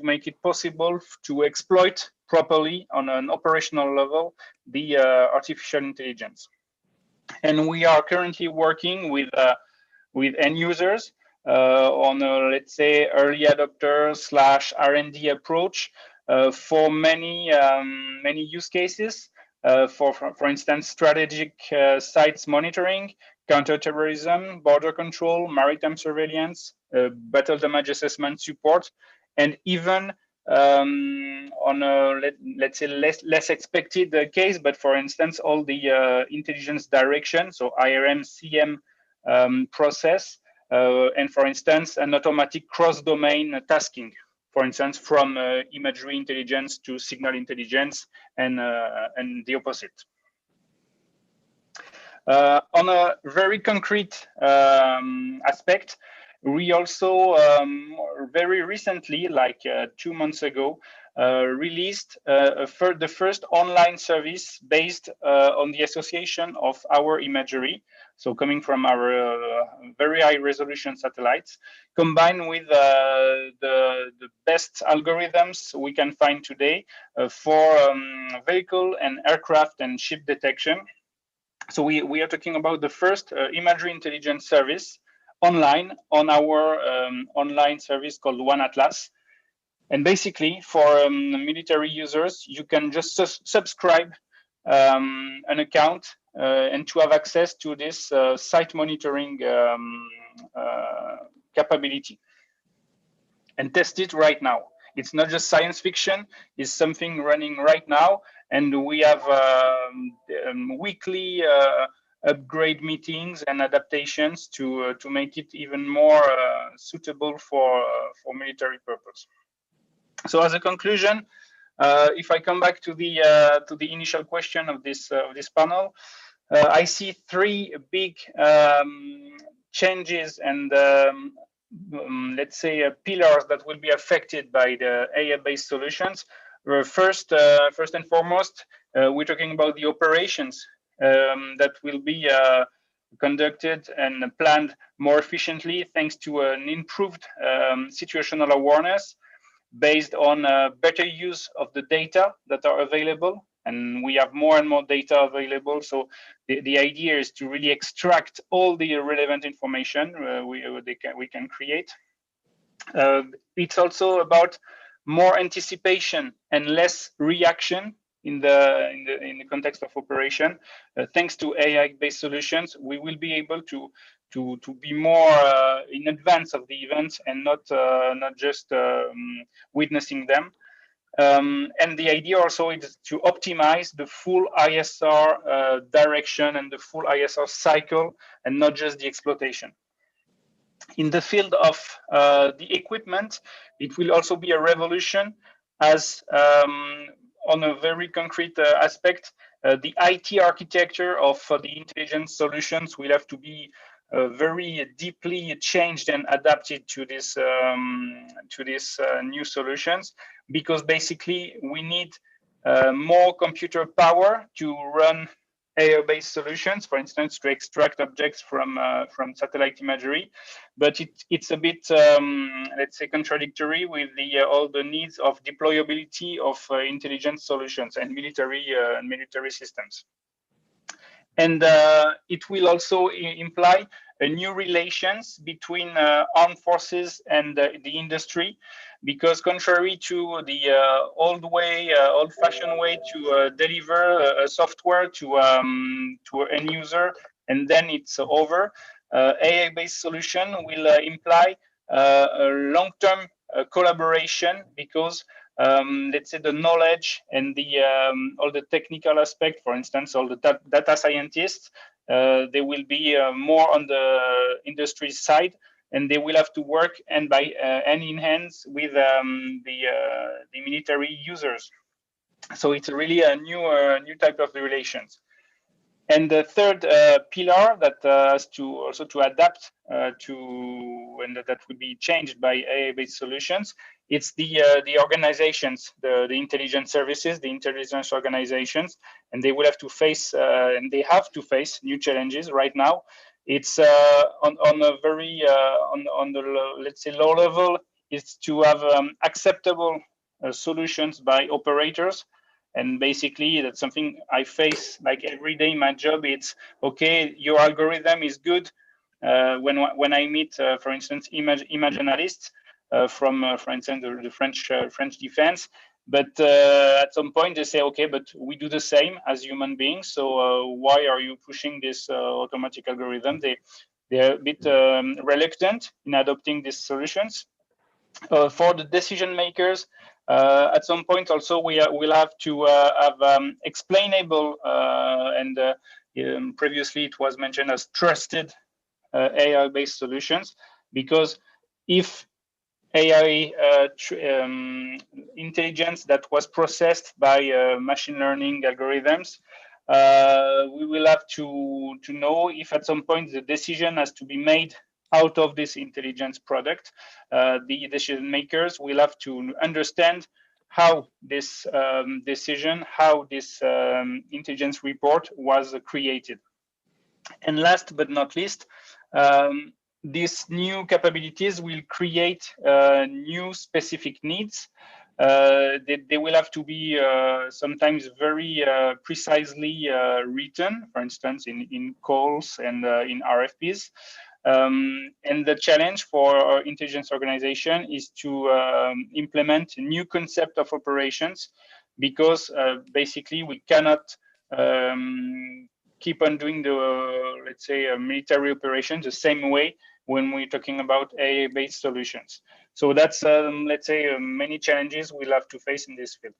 make it possible to exploit properly on an operational level the artificial intelligence. And we are currently working with end users on a, let's say, early adopter / R&D approach for many use cases. For instance, strategic sites monitoring, counterterrorism, border control, maritime surveillance, battle damage assessment support, and even on a let's say less expected case, but for instance, all the intelligence direction, so IRM CM process, and for instance, an automatic cross-domain tasking, for instance, from imagery intelligence to signal intelligence, and the opposite. On a very concrete aspect, we also very recently, like 2 months ago, released the first online service based on the association of our imagery, so coming from our very high resolution satellites, combined with the best algorithms we can find today for vehicle and aircraft and ship detection. So we are talking about the first imagery intelligence service online on our online service called One Atlas. And basically, for military users, you can just subscribe an account and to have access to this site monitoring capability and test it right now. It's not just science fiction, it's something running right now. And we have weekly upgrade meetings and adaptations to make it even more suitable for military purpose. So as a conclusion, if I come back to the initial question of this panel, I see three big changes and let's say pillars that will be affected by the AI-based solutions. First and foremost, we're talking about the operations that will be conducted and planned more efficiently thanks to an improved situational awareness based on better use of the data that are available. And we have more and more data available. So the idea is to really extract all the relevant information we can create. It's also about more anticipation and less reaction in the context of operation. Thanks to AI-based solutions, we will be able to be more in advance of the events and not just witnessing them. And the idea also is to optimize the full ISR direction and the full ISR cycle, and not just the exploitation. In the field of the equipment, it will also be a revolution, as on a very concrete aspect, the IT architecture of the intelligence solutions will have to be very deeply changed and adapted to this new solutions, because basically we need more computer power to run AI-based solutions, for instance, to extract objects from satellite imagery, but it's a bit, let's say, contradictory with all the needs of deployability of intelligence solutions and military systems. And it will also imply a new relations between armed forces and the industry, because contrary to the old-fashioned way to deliver a software to an end user and then it's over, AI-based solution will imply a long-term collaboration, because let's say the knowledge and the all the technical aspect, for instance, all the data scientists, they will be more on the industry side, and they will have to work hand in hand with the military users. So it's really a new type of relations. And the third pillar that has to also to adapt and that will be changed by AI-based solutions, it's the organizations, the intelligence services, the intelligence organizations, and they will have to face and they have to face new challenges right now. It's on a very on the let's say low level, is to have acceptable solutions by operators. And basically, that's something I face like every day in my job. It's okay, your algorithm is good. When I meet, for instance, image analysts from, for instance, the French defense, but at some point they say, okay, but we do the same as human beings. So why are you pushing this automatic algorithm? They're a bit reluctant in adopting these solutions. For the decision makers, at some point also we'll have to have explainable and previously it was mentioned as trusted AI-based solutions, because if AI intelligence that was processed by machine learning algorithms, we will have to know if at some point the decision has to be made out of this intelligence product. The decision makers will have to understand how this decision, how this intelligence report was created. And last but not least, these new capabilities will create new specific needs. They will have to be sometimes very precisely written, for instance, in calls and in RFPs. And the challenge for our intelligence organization is to implement a new concept of operations, because basically we cannot keep on doing the, let's say, military operations the same way when we're talking about AI-based solutions. So that's, let's say, many challenges we'll have to face in this field.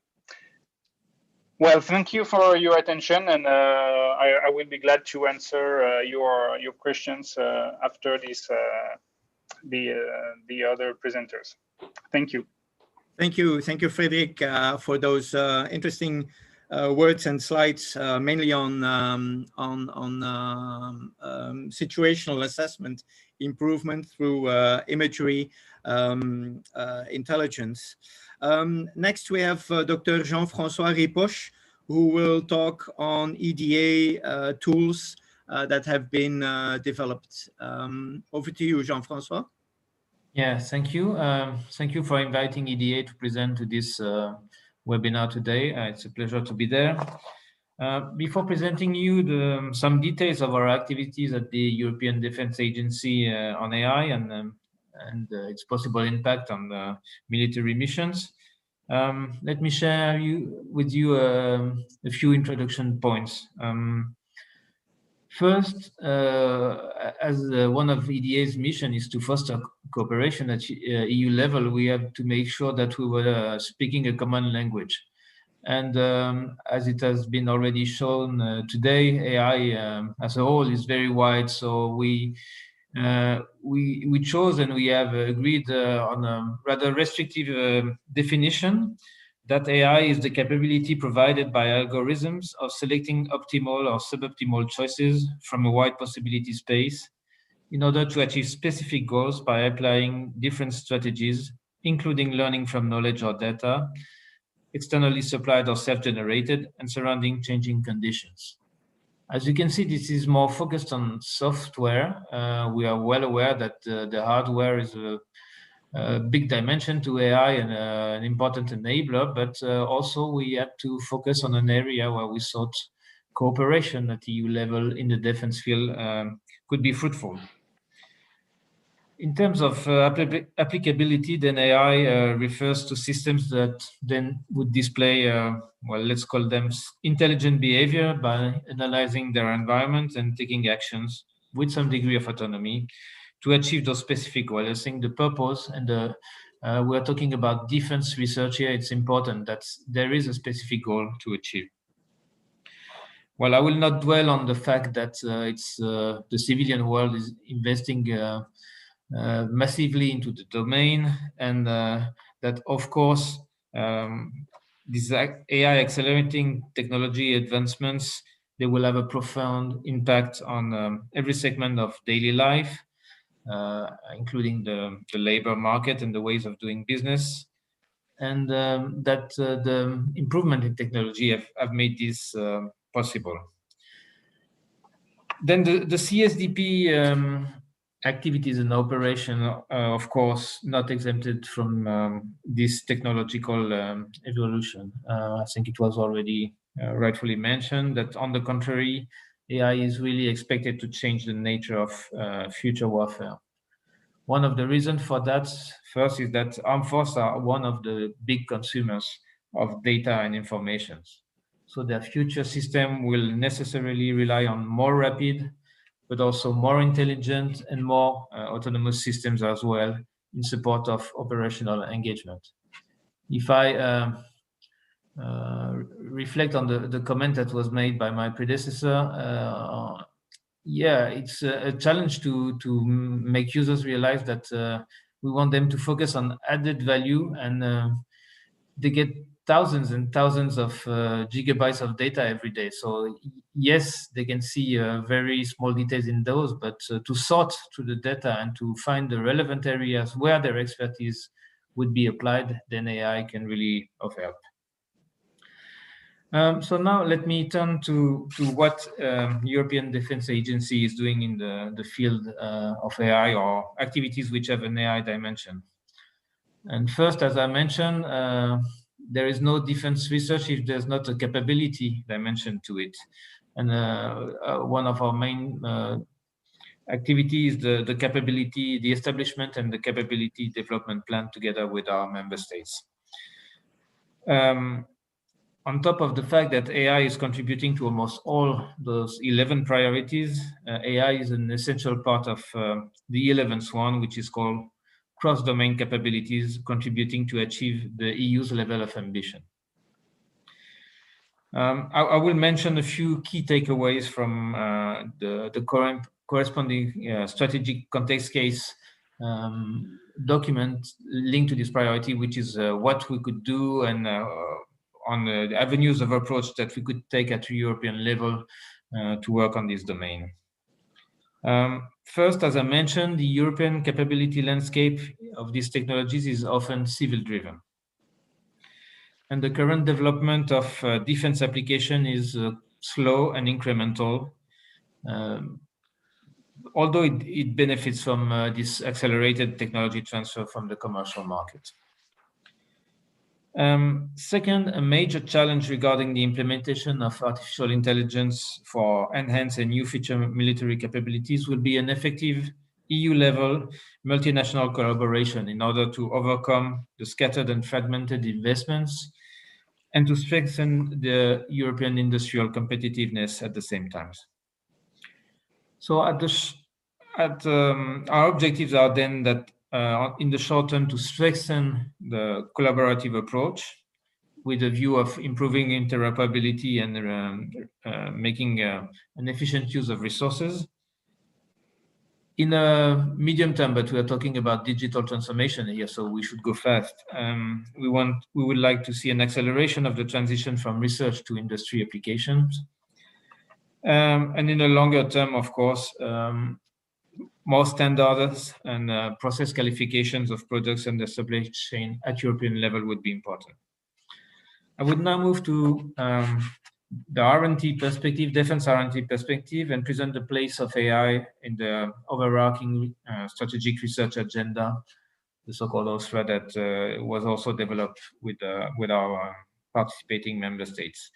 Well, thank you for your attention, and I will be glad to answer your questions after this the other presenters. Thank you. Thank you, Frederick, for those interesting words and slides, mainly on situational assessment improvement through imagery intelligence. Next, we have Dr. Jean-François Ripoche, who will talk on EDA tools that have been developed. Over to you, Jean-François. Yeah, thank you. Thank you for inviting EDA to present to this webinar today. It's a pleasure to be there. Before presenting you some details of our activities at the European Defence Agency on AI and its possible impact on military missions, let me share with you a few introduction points. First, as one of EDA's mission is to foster cooperation at EU level, we have to make sure that we were speaking a common language. And as it has been already shown today, AI as a whole is very wide. So we chose and we have agreed on a rather restrictive definition that AI is the capability provided by algorithms of selecting optimal or suboptimal choices from a wide possibility space in order to achieve specific goals by applying different strategies, including learning from knowledge or data, externally supplied or self-generated, and surrounding changing conditions. As you can see, this is more focused on software. We are well aware that the hardware is a big dimension to AI and an important enabler, but also we had to focus on an area where we thought cooperation at EU level in the defense field could be fruitful. In terms of applicability, then AI refers to systems that then would display, well, let's call them intelligent behavior by analyzing their environment and taking actions with some degree of autonomy to achieve those specific goals. I think the purpose and we're talking about defense research here. It's important that there is a specific goal to achieve. Well, I will not dwell on the fact that the civilian world is investing massively into the domain, and that of course these AI accelerating technology advancements, they will have a profound impact on every segment of daily life, including the labor market and the ways of doing business, and that the improvement in technology have made this possible. Then the CSDP activities and operation, of course, not exempted from this technological evolution. I think it was already rightfully mentioned that, on the contrary, AI is really expected to change the nature of future warfare. One of the reasons for that, first, is that armed forces are one of the big consumers of data and information. So their future system will necessarily rely on more rapid, but also more intelligent and more autonomous systems as well in support of operational engagement. If I reflect on the comment that was made by my predecessor, yeah, it's a challenge to make users realize that we want them to focus on added value, and they get thousands and thousands of gigabytes of data every day. So yes, they can see very small details in those, but to sort through the data and to find the relevant areas where their expertise would be applied, then AI can really of help. So now let me turn to what European Defence Agency is doing in the field of AI, or activities which have an AI dimension. And first, as I mentioned, there is no defense research if there's not a capability dimension to it. And one of our main activities is the capability, the establishment and the capability development plan together with our member states. On top of the fact that AI is contributing to almost all those 11 priorities, AI is an essential part of the 11th one, which is called cross-domain capabilities, contributing to achieve the EU's level of ambition. I will mention a few key takeaways from the corresponding strategic context case document linked to this priority, which is what we could do and the avenues of approach that we could take at European level to work on this domain. First, as I mentioned, the European capability landscape of these technologies is often civil-driven. And the current development of defense application is slow and incremental, although it benefits from this accelerated technology transfer from the commercial market. Second, a major challenge regarding the implementation of artificial intelligence for enhanced and new feature military capabilities will be an effective EU-level multinational collaboration in order to overcome the scattered and fragmented investments and to strengthen the European industrial competitiveness at the same time. So our objectives are then that in the short term to strengthen the collaborative approach with a view of improving interoperability and making an efficient use of resources. In a medium term, but we are talking about digital transformation here, so we should go fast. We would like to see an acceleration of the transition from research to industry applications. And in the longer term, of course, more standards and process qualifications of products and the supply chain at European level would be important. I would now move to the R&D perspective, defense R&D perspective, and present the place of AI in the overarching strategic research agenda, the so-called OSRA that was also developed with our participating member states.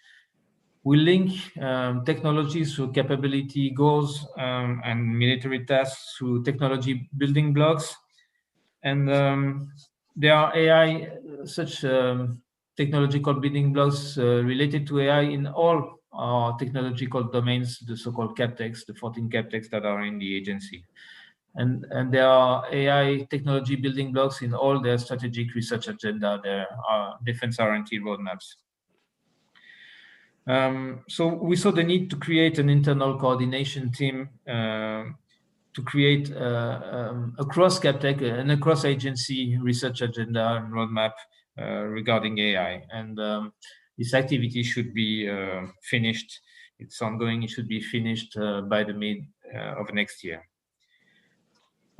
We link technologies through capability goals and military tasks through technology building blocks. And there are AI, such technological building blocks related to AI in all our technological domains, the so-called CapTechs, the 14 CapTechs that are in the agency. And there are AI technology building blocks in all their strategic research agenda, their defense R&D roadmaps. So we saw the need to create an internal coordination team to create a cross-CapTech and a cross-agency research agenda and roadmap regarding AI. And this activity should be finished. It's ongoing. It should be finished by the mid of next year.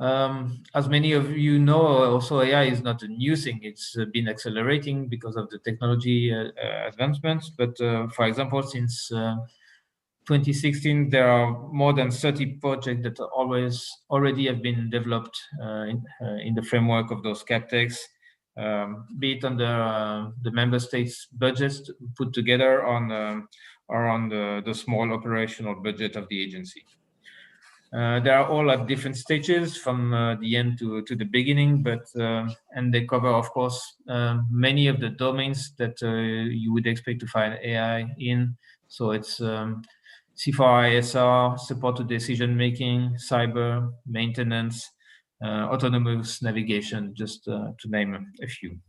As many of you know, also AI is not a new thing. It's been accelerating because of the technology advancements. But for example, since 2016, there are more than 30 projects that already have been developed in the framework of those CapTechs, be it under the member states' budgets put together or on the small operational budget of the agency. They are all at different stages from the end to the beginning, but and they cover, of course, many of the domains that you would expect to find AI in. So it's C4ISR, support to decision making, cyber, maintenance, autonomous navigation, just to name a few.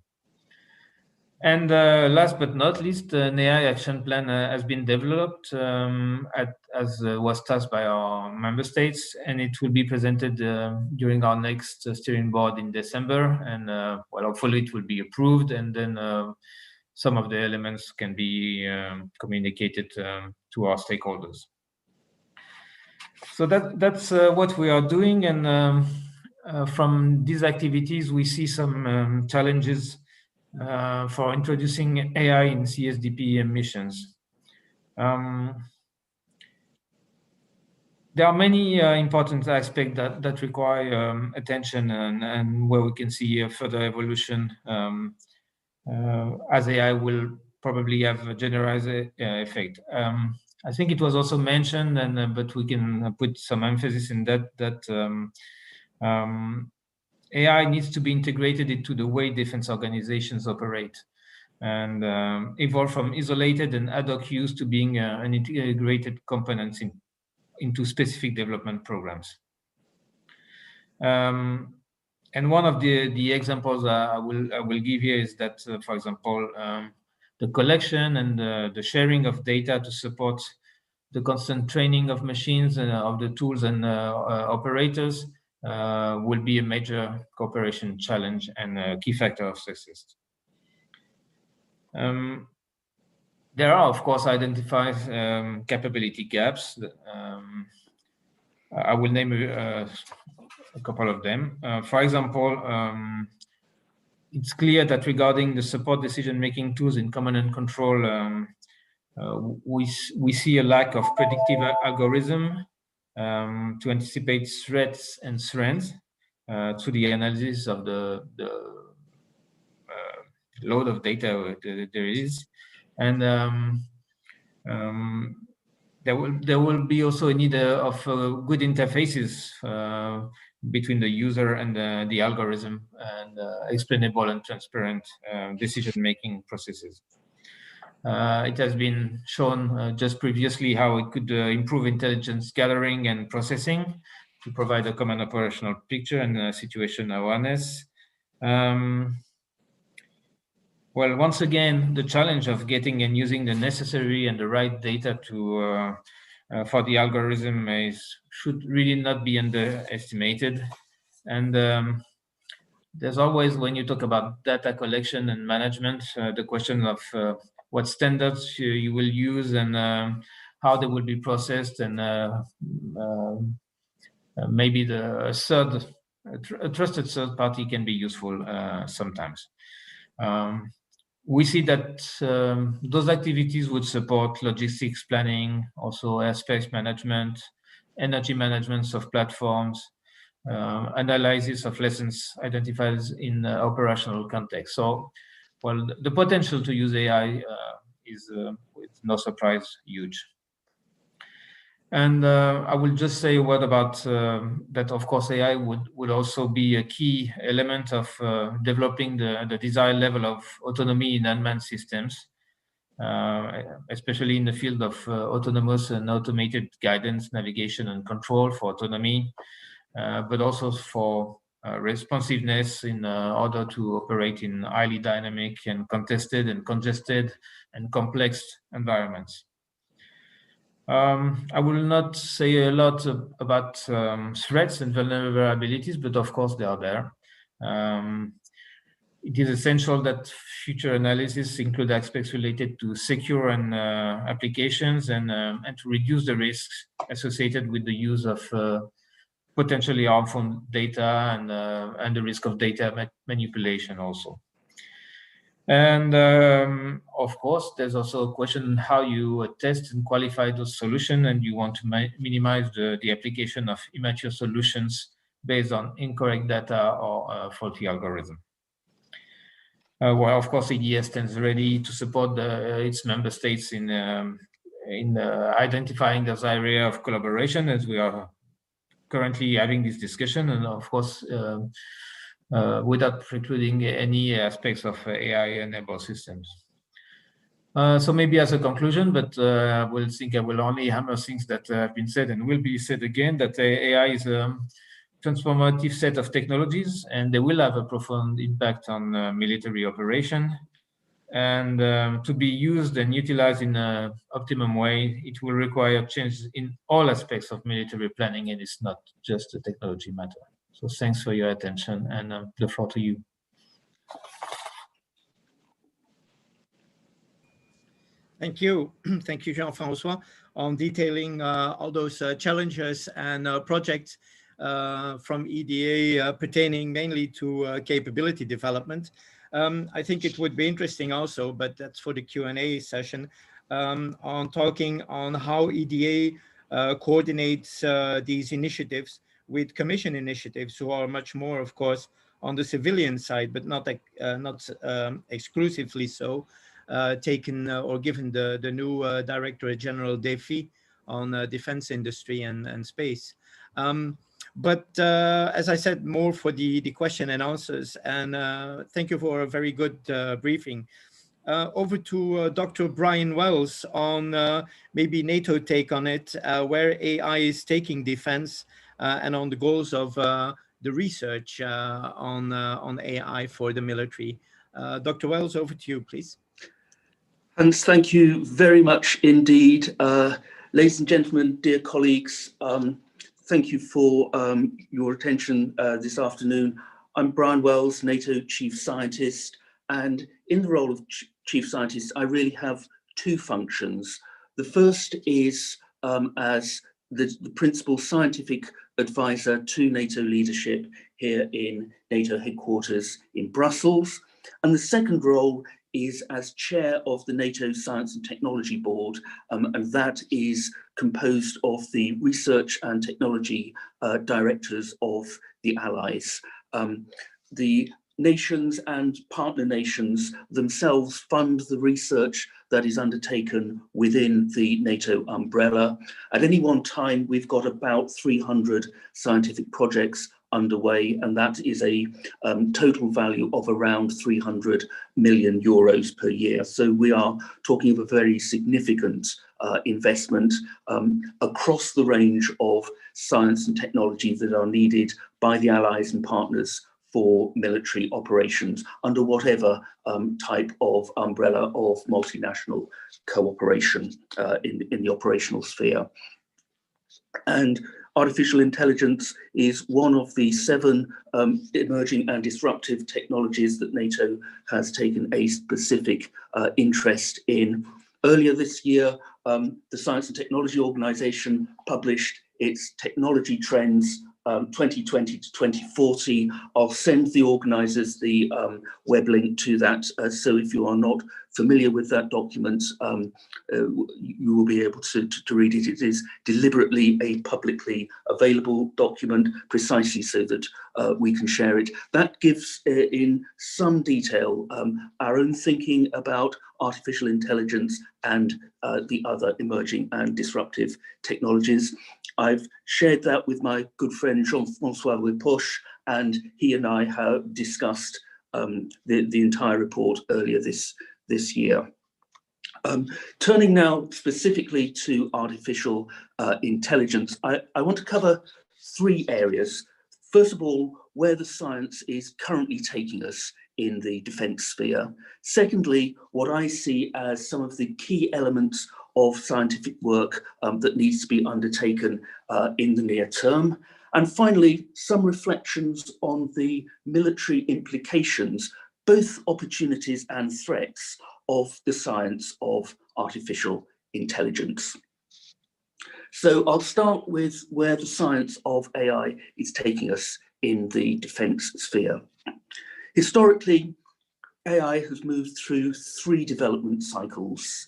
And last but not least, an AI action plan has been developed as was tasked by our member states, and it will be presented during our next steering board in December. And well, hopefully it will be approved, and then some of the elements can be communicated to our stakeholders. So that's what we are doing, and from these activities, we see some challenges for introducing AI in CSDP missions. There are many important aspects that require attention and where we can see a further evolution as AI will probably have a generalized effect. I think it was also mentioned, and but we can put some emphasis in that AI needs to be integrated into the way defense organizations operate and evolve from isolated and ad hoc use to being an integrated component into specific development programs. And one of the examples I will give here is that, for example, the collection and the sharing of data to support the constant training of machines and of the tools and operators will be a major cooperation challenge and a key factor of success. there are, of course, identified capability gaps. I will name a couple of them. For example, it's clear that regarding the support decision-making tools in command and control, we see a lack of predictive algorithm to anticipate threats and strengths through the analysis of the load of data there is, and there will be also a need of good interfaces between the user and the algorithm, and explainable and transparent decision-making processes. It has been shown just previously how it could improve intelligence gathering and processing to provide a common operational picture and situation awareness. Well, once again, the challenge of getting and using the necessary and the right data to for the algorithm should really not be underestimated. And there's always, when you talk about data collection and management, the question of what standards you will use and how they will be processed, and maybe a trusted third party can be useful sometimes. We see that those activities would support logistics planning, also airspace management, energy management of platforms, analysis of lessons identified in operational context. So, well, the potential to use AI is, with no surprise, huge. And I will just say a word about that. Of course, AI would also be a key element of developing the desired level of autonomy in unmanned systems, especially in the field of autonomous and automated guidance, navigation, and control for autonomy, but also for responsiveness in order to operate in highly dynamic and contested and congested and complex environments. I will not say a lot about threats and vulnerabilities, but of course they are there. It is essential that future analysis include aspects related to secure and applications, and to reduce the risks associated with the use of potentially harmful data, and the risk of data manipulation also. And of course, there's also a question on how you test and qualify those solutions, and you want to minimize the application of immature solutions based on incorrect data or faulty algorithm. Well, of course, EDS stands ready to support its member states in identifying those areas of collaboration, as we are currently having this discussion, and of course, without precluding any aspects of AI-enabled systems. So maybe as a conclusion, but I will only hammer things that have been said and will be said again, that AI is a transformative set of technologies, and they will have a profound impact on military operation. And to be used and utilized in an optimum way, it will require change in all aspects of military planning, and it's not just a technology matter. So thanks for your attention, and the floor to you. Thank you. Thank you, Jean-François, on detailing all those challenges and projects from EDA pertaining mainly to capability development. I think it would be interesting also, but that's for the Q&A session, on talking on how EDA coordinates these initiatives with Commission initiatives, who are much more, of course, on the civilian side, but not exclusively so, taken or given the new Directorate General DEFI on defense industry and space. But as I said, more for the question and answers, and thank you for a very good briefing. Over to Dr. Brian Wells on maybe NATO take on it, where AI is taking defense, and on the goals of the research on AI for the military. Dr. Wells, over to you, please. Hans, thank you very much indeed. Ladies and gentlemen, dear colleagues, thank you for your attention this afternoon. I'm Brian Wells, NATO Chief Scientist, and in the role of Chief Scientist, I really have two functions. The first is as the principal scientific advisor to NATO leadership here in NATO headquarters in Brussels. And the second role is as chair of the NATO Science and Technology Board, and that is composed of the research and technology directors of the Allies. The nations and partner nations themselves fund the research that is undertaken within the NATO umbrella. At any one time, we've got about 300 scientific projects underway, and that is a total value of around 300 million euros per year. So we are talking of a very significant investment across the range of science and technology that are needed by the Allies and partners for military operations under whatever type of umbrella of multinational cooperation in the operational sphere. And artificial intelligence is one of the 7 emerging and disruptive technologies that NATO has taken a specific interest in. Earlier this year, the Science and Technology Organization published its technology trends 2020 to 2040. I'll send the organizers the web link to that. So if you are not familiar with that document, you will be able to read it. It is deliberately a publicly available document precisely so that we can share it. That gives in some detail our own thinking about artificial intelligence and the other emerging and disruptive technologies. I've shared that with my good friend Jean-François Ripoche, and he and I have discussed the entire report earlier this year. Turning now specifically to artificial intelligence, I want to cover 3 areas. First of all, where the science is currently taking us in the defence sphere. Secondly, what I see as some of the key elements of scientific work that needs to be undertaken in the near term. And finally, some reflections on the military implications, both opportunities and threats of the science of artificial intelligence. So I'll start with where the science of AI is taking us in the defence sphere. Historically, AI has moved through 3 development cycles.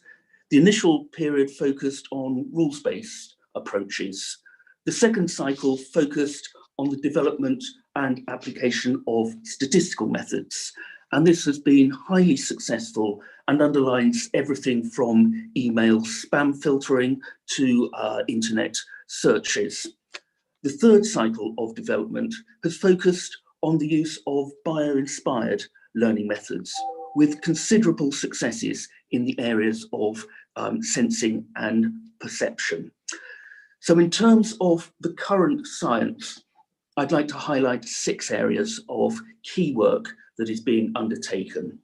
The initial period focused on rules-based approaches. The second cycle focused on the development and application of statistical methods. And this has been highly successful and underlines everything from email spam filtering to internet searches. The third cycle of development has focused on the use of bio-inspired learning methods, with considerable successes in the areas of sensing and perception. So in terms of the current science, I'd like to highlight 6 areas of key work that is being undertaken.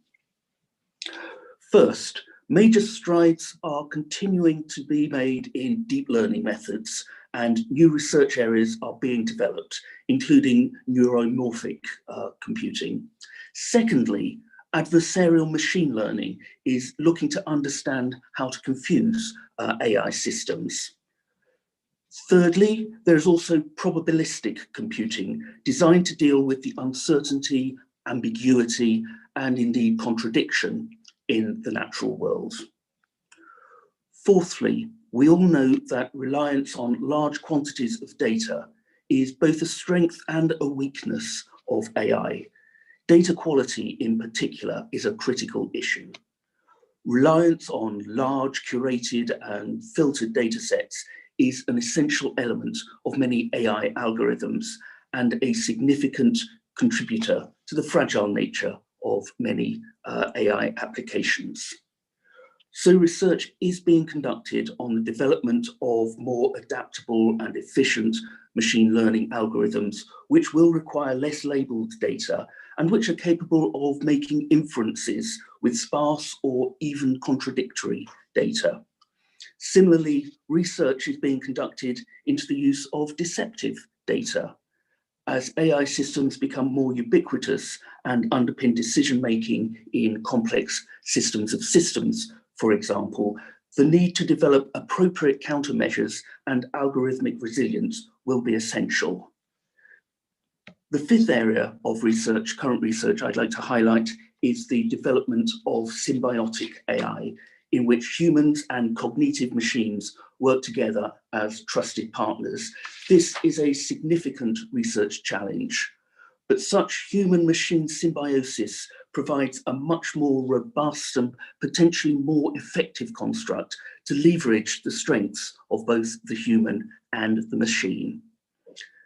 First, major strides are continuing to be made in deep learning methods, and new research areas are being developed, including neuromorphic computing. Secondly, adversarial machine learning is looking to understand how to confuse AI systems. Thirdly, there's also probabilistic computing designed to deal with the uncertainty, ambiguity, and indeed contradiction in the natural world. Fourthly, we all know that reliance on large quantities of data is both a strength and a weakness of AI. Data quality in particular is a critical issue. Reliance on large, curated and filtered data sets is an essential element of many AI algorithms and a significant contributor to the fragile nature of many AI applications. So research is being conducted on the development of more adaptable and efficient machine learning algorithms, which will require less labeled data and which are capable of making inferences with sparse or even contradictory data. Similarly, research is being conducted into the use of deceptive data. As AI systems become more ubiquitous and underpin decision-making in complex systems of systems, for example, the need to develop appropriate countermeasures and algorithmic resilience will be essential. The fifth area of research, current research, I'd like to highlight is the development of symbiotic AI, in which humans and cognitive machines work together as trusted partners. This is a significant research challenge, but such human-machine symbiosis provides a much more robust and potentially more effective construct to leverage the strengths of both the human and the machine.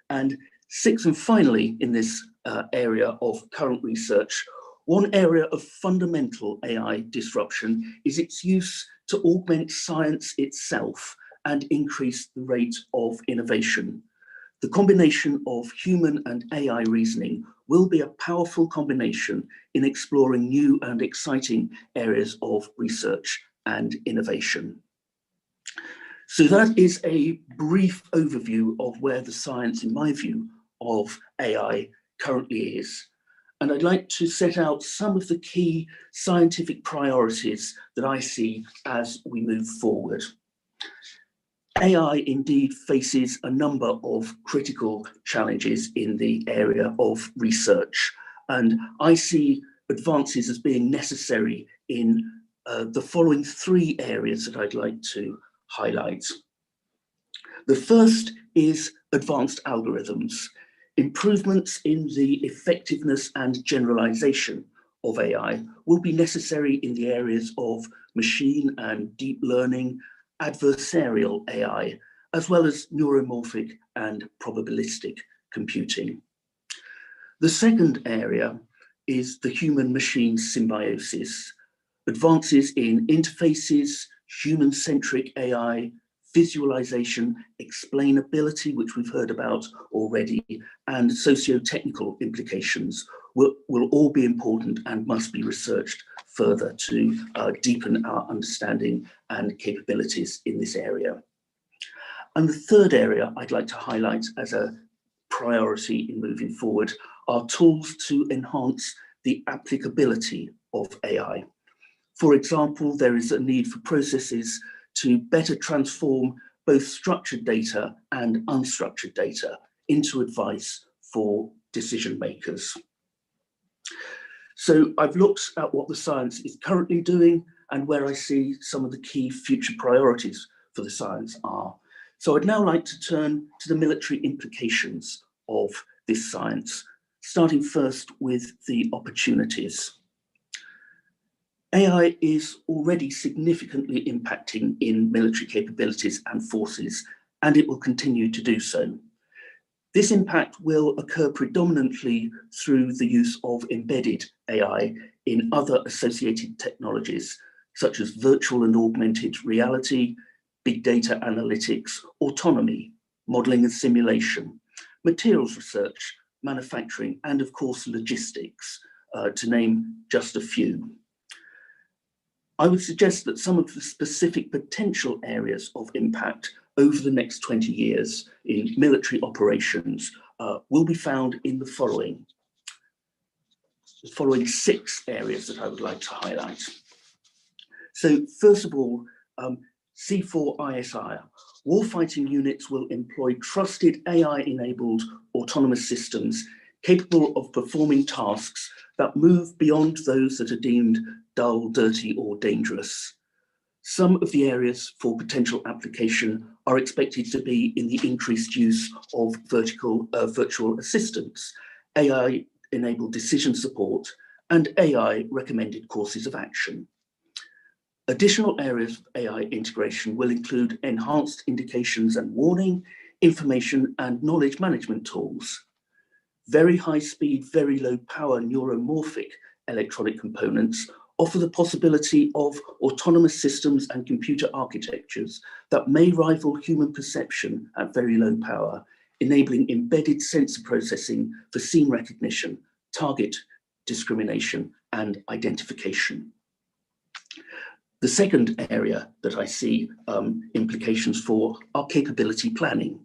And sixth and finally, in this area of current research, one area of fundamental AI disruption is its use to augment science itself and increase the rate of innovation. The combination of human and AI reasoning will be a powerful combination in exploring new and exciting areas of research and innovation. So that is a brief overview of where the science, in my view, of AI currently is. And I'd like to set out some of the key scientific priorities that I see as we move forward. AI indeed faces a number of critical challenges in the area of research, and I see advances as being necessary in the following three areas that I'd like to highlight. The first is advanced algorithms. Improvements in the effectiveness and generalization of AI will be necessary in the areas of machine and deep learning, adversarial AI, as well as neuromorphic and probabilistic computing. The second area is the human-machine symbiosis. Advances in interfaces, human-centric AI, visualization, explainability, which we've heard about already, and socio-technical implications will all be important and must be researched further to deepen our understanding and capabilities in this area. And the third area I'd like to highlight as a priority in moving forward are tools to enhance the applicability of AI. For example, there is a need for processes to better transform both structured data and unstructured data into advice for decision makers. So I've looked at what the science is currently doing and where I see some of the key future priorities for the science are. So I'd now like to turn to the military implications of this science, starting first with the opportunities. AI is already significantly impacting in military capabilities and forces, and it will continue to do so. This impact will occur predominantly through the use of embedded AI in other associated technologies, such as virtual and augmented reality, big data analytics, autonomy, modeling and simulation, materials research, manufacturing, and of course, logistics, to name just a few. I would suggest that some of the specific potential areas of impact over the next 20 years in military operations will be found in the following 6 areas that I would like to highlight. So first of all, C4ISR. Warfighting units will employ trusted AI-enabled autonomous systems capable of performing tasks that move beyond those that are deemed dull, dirty, or dangerous. Some of the areas for potential application are expected to be in the increased use of virtual assistants, AI-enabled decision support, and AI-recommended courses of action. Additional areas of AI integration will include enhanced indications and warning, information and knowledge management tools. Very high speed, very low power neuromorphic electronic components offer the possibility of autonomous systems and computer architectures that may rival human perception at very low power, enabling embedded sensor processing for scene recognition, target discrimination, and identification. The second area that I see implications for are capability planning.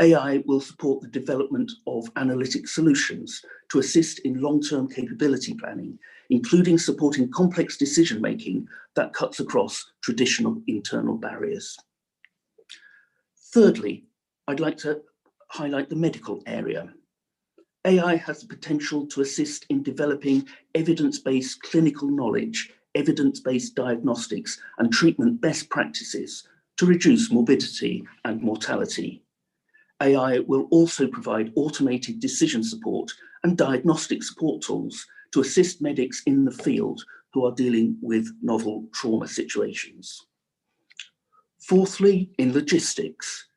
AI will support the development of analytic solutions to assist in long-term capability planning, including supporting complex decision-making that cuts across traditional internal barriers. Thirdly, I'd like to highlight the medical area. AI has the potential to assist in developing evidence-based clinical knowledge, evidence-based diagnostics, and treatment best practices to reduce morbidity and mortality. AI will also provide automated decision support and diagnostic support tools to assist medics in the field who are dealing with novel trauma situations. Fourthly, in logistics,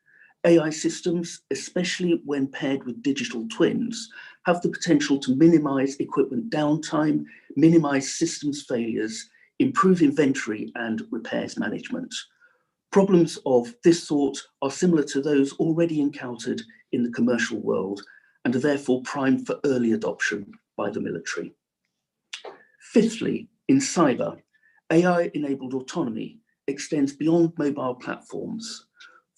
AI systems, especially when paired with digital twins, have the potential to minimize equipment downtime, minimize systems failures, improve inventory and repairs management. Problems of this sort are similar to those already encountered in the commercial world and are therefore primed for early adoption by the military. Fifthly, in cyber, AI-enabled autonomy extends beyond mobile platforms.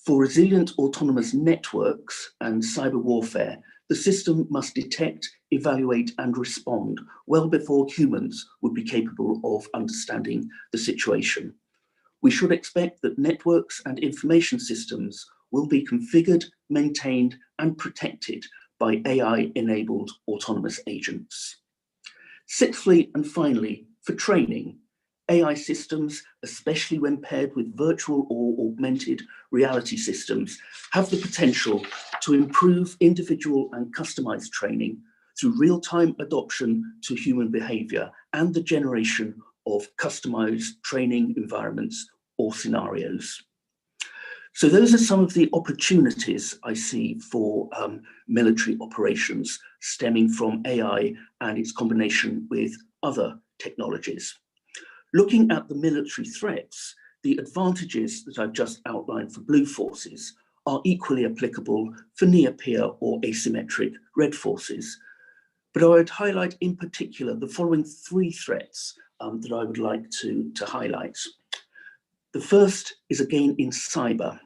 For resilient autonomous networks and cyber warfare, the system must detect, evaluate, and respond well before humans would be capable of understanding the situation. We should expect that networks and information systems will be configured, maintained, and protected by AI-enabled autonomous agents. Sixthly, and finally, for training, AI systems, especially when paired with virtual or augmented reality systems, have the potential to improve individual and customized training through real-time adoption to human behavior and the generation of customized training environments or scenarios. So those are some of the opportunities I see for military operations stemming from AI and its combination with other technologies. Looking at the military threats, the advantages that I've just outlined for blue forces are equally applicable for near-peer or asymmetric red forces. But I would highlight in particular the following three threats that I would like to highlight. The first is again in cyber.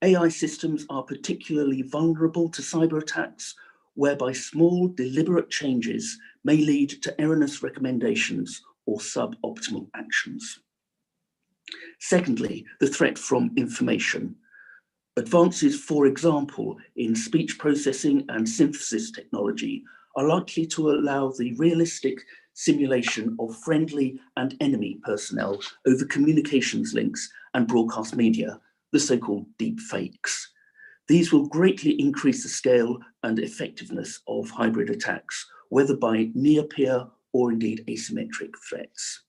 AI systems are particularly vulnerable to cyber attacks, whereby small, deliberate changes may lead to erroneous recommendations or suboptimal actions. Secondly, the threat from information. Advances, for example, in speech processing and synthesis technology are likely to allow the realistic simulation of friendly and enemy personnel over communications links and broadcast media, the so-called deep fakes. These will greatly increase the scale and effectiveness of hybrid attacks, whether by near-peer or indeed asymmetric threats.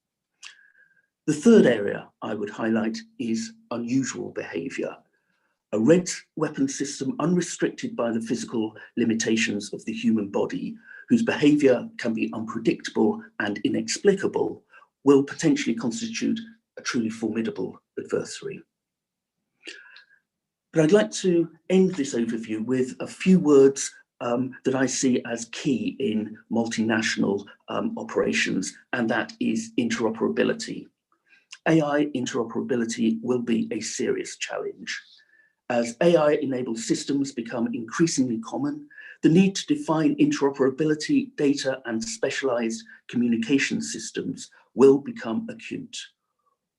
The third area I would highlight is unusual behavior. A red weapon system unrestricted by the physical limitations of the human body, whose behavior can be unpredictable and inexplicable, will potentially constitute a truly formidable adversary. But I'd like to end this overview with a few words that I see as key in multinational operations, and that is interoperability. AI interoperability will be a serious challenge. As AI-enabled systems become increasingly common, the need to define interoperability, data, and specialized communication systems will become acute.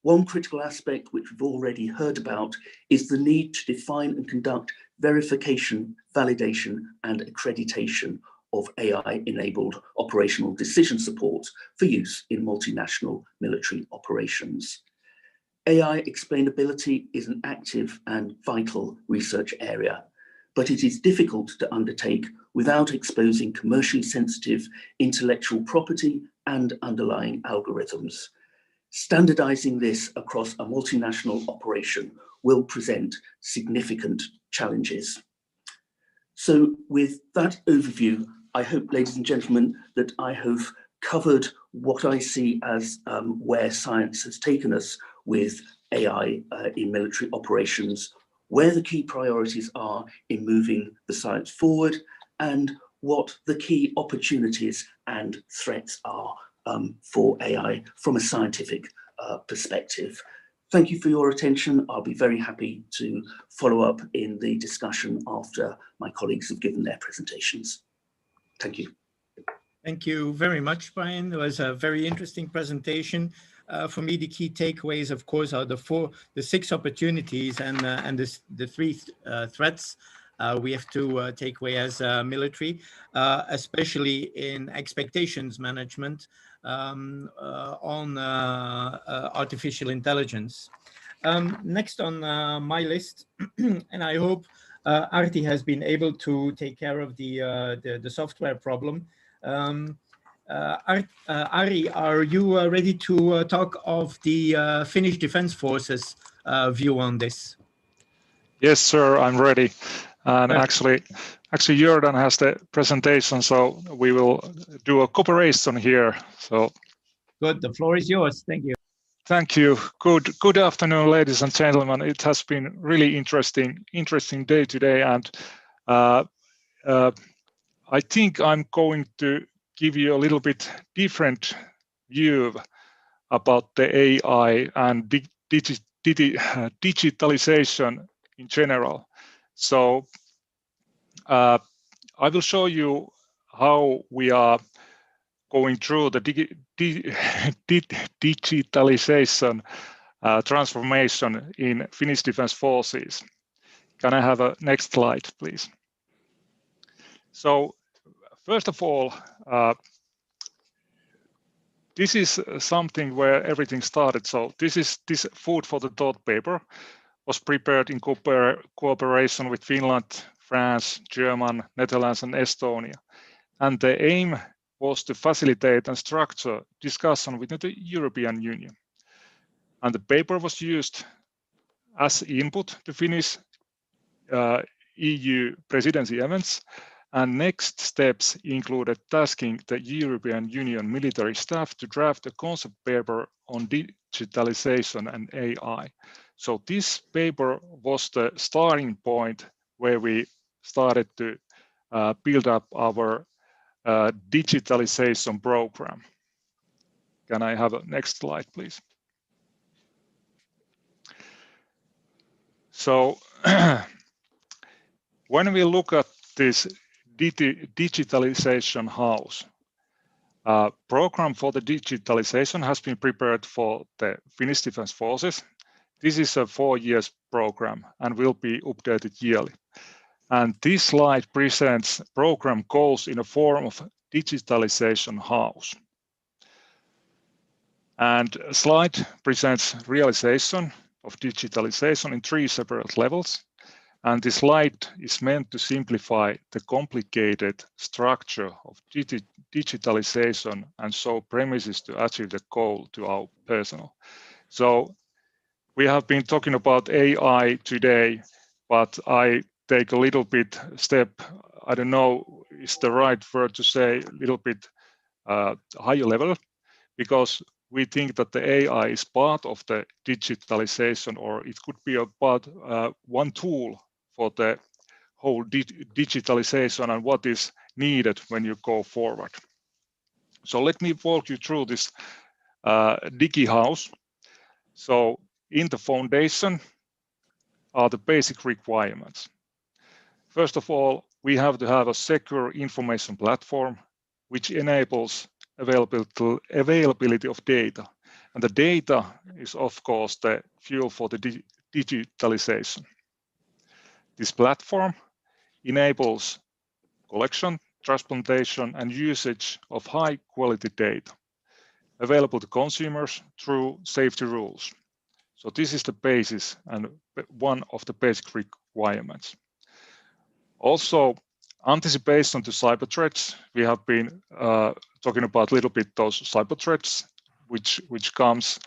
One critical aspect which we've already heard about is the need to define and conduct verification, validation, and accreditation of AI-enabled operational decision support for use in multinational military operations. AI explainability is an active and vital research area, but it is difficult to undertake without exposing commercially sensitive intellectual property and underlying algorithms. Standardizing this across a multinational operation will present significant challenges. So with that overview, I hope, ladies and gentlemen, that I have covered what I see as where science has taken us with AI in military operations, where the key priorities are in moving the science forward, and what the key opportunities and threats are for AI from a scientific perspective. Thank you for your attention. I'll be very happy to follow up in the discussion after my colleagues have given their presentations. Thank you. Thank you very much, Brian. It was a very interesting presentation. For me, the key takeaways, of course, are the 6 opportunities and the 3 threats we have to take away as military, especially in expectations management on artificial intelligence. Next on my list, and I hope Arti has been able to take care of the software problem. Ari, are you ready to talk of the Finnish Defence Forces view on this? Yes, sir, I'm ready. And actually, Jordan has the presentation, so we will do a cooperation here. So, good. The floor is yours. Thank you. Thank you. Good afternoon, ladies and gentlemen. It has been really interesting day today, and I think I'm going to give you a little bit different view about the AI and digitalization in general. So I will show you how we are going through the digitalization transformation in Finnish Defence Forces. Can I have a next slide, please? So first of all, this is something where everything started. So this food for the thought paper was prepared in cooperation with Finland, France, Germany, Netherlands, and Estonia. And the aim was to facilitate and structure discussion within the European Union. And the paper was used as input to Finnish EU presidency events. And next steps included tasking the European Union military staff to draft a concept paper on digitalization and AI. So this paper was the starting point where we started to build up our digitalization program. Can I have a next slide, please? So when we look at this digitalization house, program for the digitalization has been prepared for the Finnish Defence Forces. This is a 4-year program and will be updated yearly. And this slide presents program goals in a form of digitalization house. And a slide presents realization of digitalization in 3 separate levels. And this slide is meant to simplify the complicated structure of digitalization and show premises to achieve the goal to our personnel. So we have been talking about AI today, but I take a little bit step, I don't know, is the right word to say, a little bit higher level, because we think that the AI is part of the digitalization, or it could be about one tool for the whole digitalization and what is needed when you go forward. So let me walk you through this Digi House. So in the foundation are the basic requirements. First of all, we have to have a secure information platform which enables availability of data. And the data is, of course, the fuel for the digitalization. This platform enables collection, transplantation, and usage of high-quality data available to consumers through safety rules. So this is the basis and one of the basic requirements. Also, anticipation to cyber threats. We have been talking about a little bit those cyber threats, which comes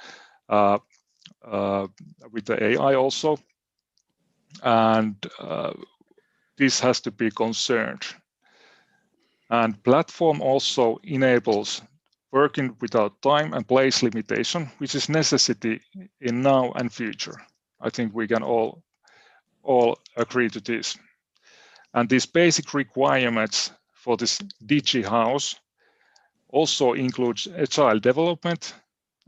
with the AI also. And this has to be concerned. And platform also enables working without time and place limitation, which is necessity in now and future. I think we can all agree to this. And these basic requirements for this Digi House also includes agile development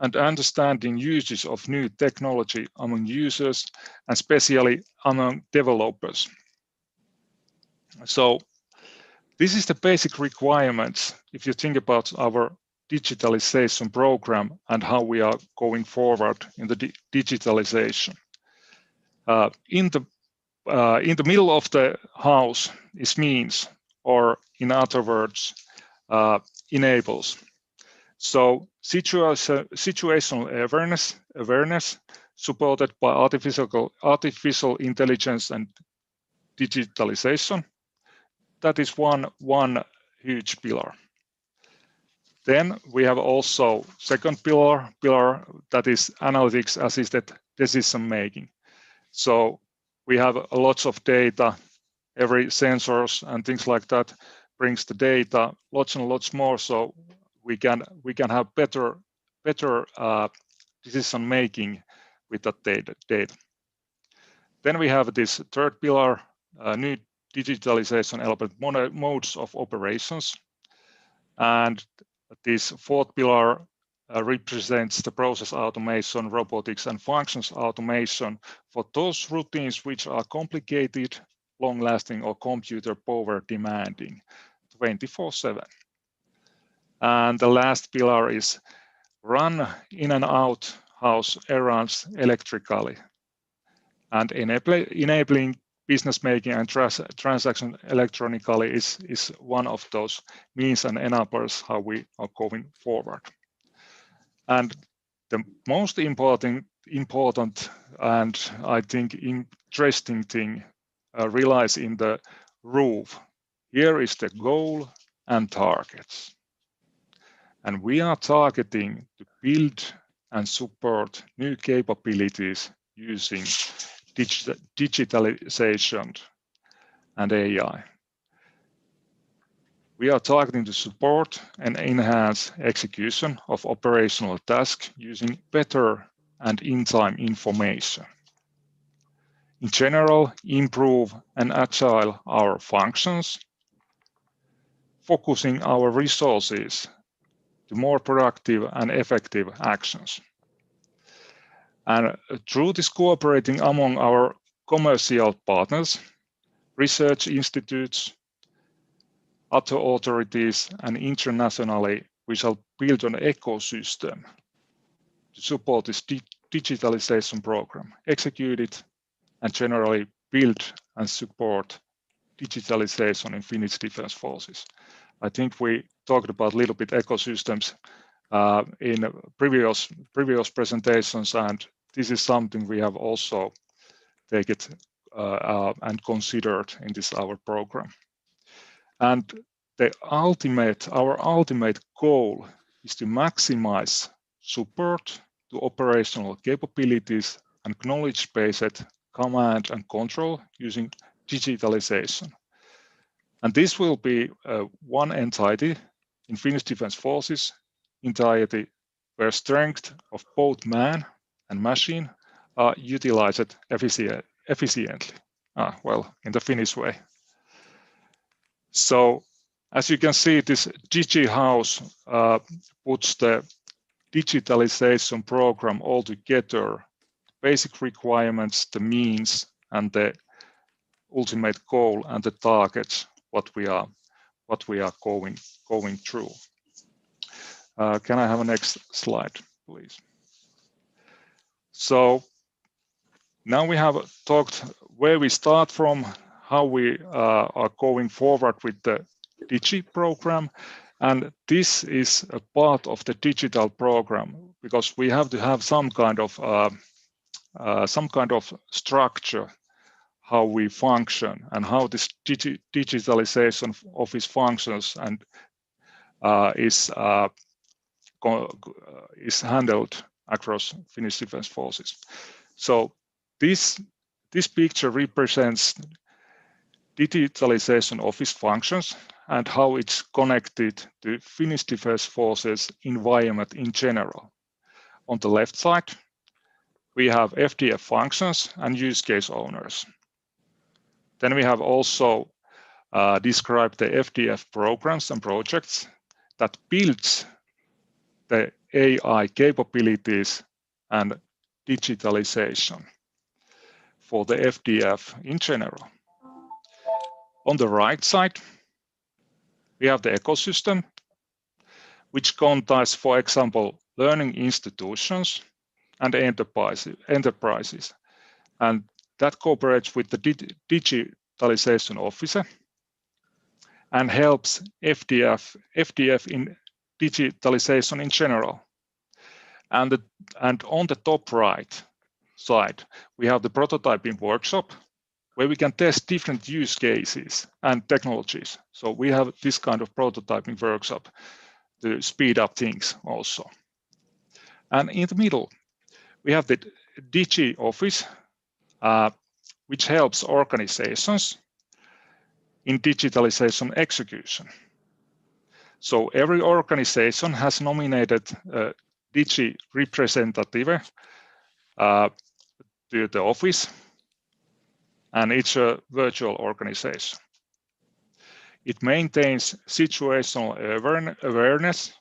and understanding uses of new technology among users, and especially among developers. So this is the basic requirements if you think about our digitalization program and how we are going forward in the digitalization. In the middle of the house is means, or in other words, enables. So situational awareness supported by artificial intelligence and digitalization. That is one huge pillar. Then we have also second pillar that is analytics assisted decision making. So we have lots of data, every sensors and things like that brings the data, lots and lots more, so we can have better decision making with that data. Then we have this third pillar, new digitalization element modes of operations, and this fourth pillar represents the process automation, robotics, and functions automation for those routines which are complicated, long-lasting, or computer power demanding 24/7. And the last pillar is run in and out house errands electrically, and enabling business making and transaction electronically is one of those means and enablers how we are going forward. And the most important and I think interesting thing relies in the roof. Here is the goal and targets. And we are targeting to build and support new capabilities using digitalization and AI. We are targeting to support and enhance execution of operational tasks using better and in-time information. In general, improve and agile our functions, focusing our resources to more productive and effective actions. And through this cooperating among our commercial partners, research institutes, other authorities, and internationally, we shall build an ecosystem to support this digitalization program, execute it, and generally build and support digitalization in Finnish Defence Forces. I think we talked about a little bit ecosystems in previous presentations, and this is something we have also taken and considered in this our program. And our ultimate goal is to maximize support to operational capabilities and knowledge-based command and control using digitalization. And this will be one entity in Finnish Defence Forces entirety where strength of both man and machine are utilized efficiently. Well, in the Finnish way. So as you can see, this DigiHouse puts the digitalization program all together, basic requirements, the means, and the ultimate goal and the targets what we are going through. Can I have a next slide, please? So now we have talked where we start from, how we are going forward with the Digi program, and this is a part of the digital program because we have to have some kind of structure how we function and how this digitalization of its functions and is handled across Finnish Defence Forces. So this picture represents digitalization of its functions and how it's connected to Finnish Defence Forces environment in general. On the left side, we have FDF functions and use case owners. Then we have also described the FDF programs and projects that builds the AI capabilities and digitalization for the FDF in general. On the right side, we have the ecosystem, which contains, for example, learning institutions and enterprises. And that cooperates with the digitalization officer and helps FDF in digitalization in general. And on the top right side, we have the prototyping workshop where we can test different use cases and technologies. So we have this kind of prototyping workshop to speed up things also. And in the middle, we have the Digi Office, which helps organizations in digitalization execution. So every organization has nominated a Digi representative to the office, and it's a virtual organization. It maintains situational awareness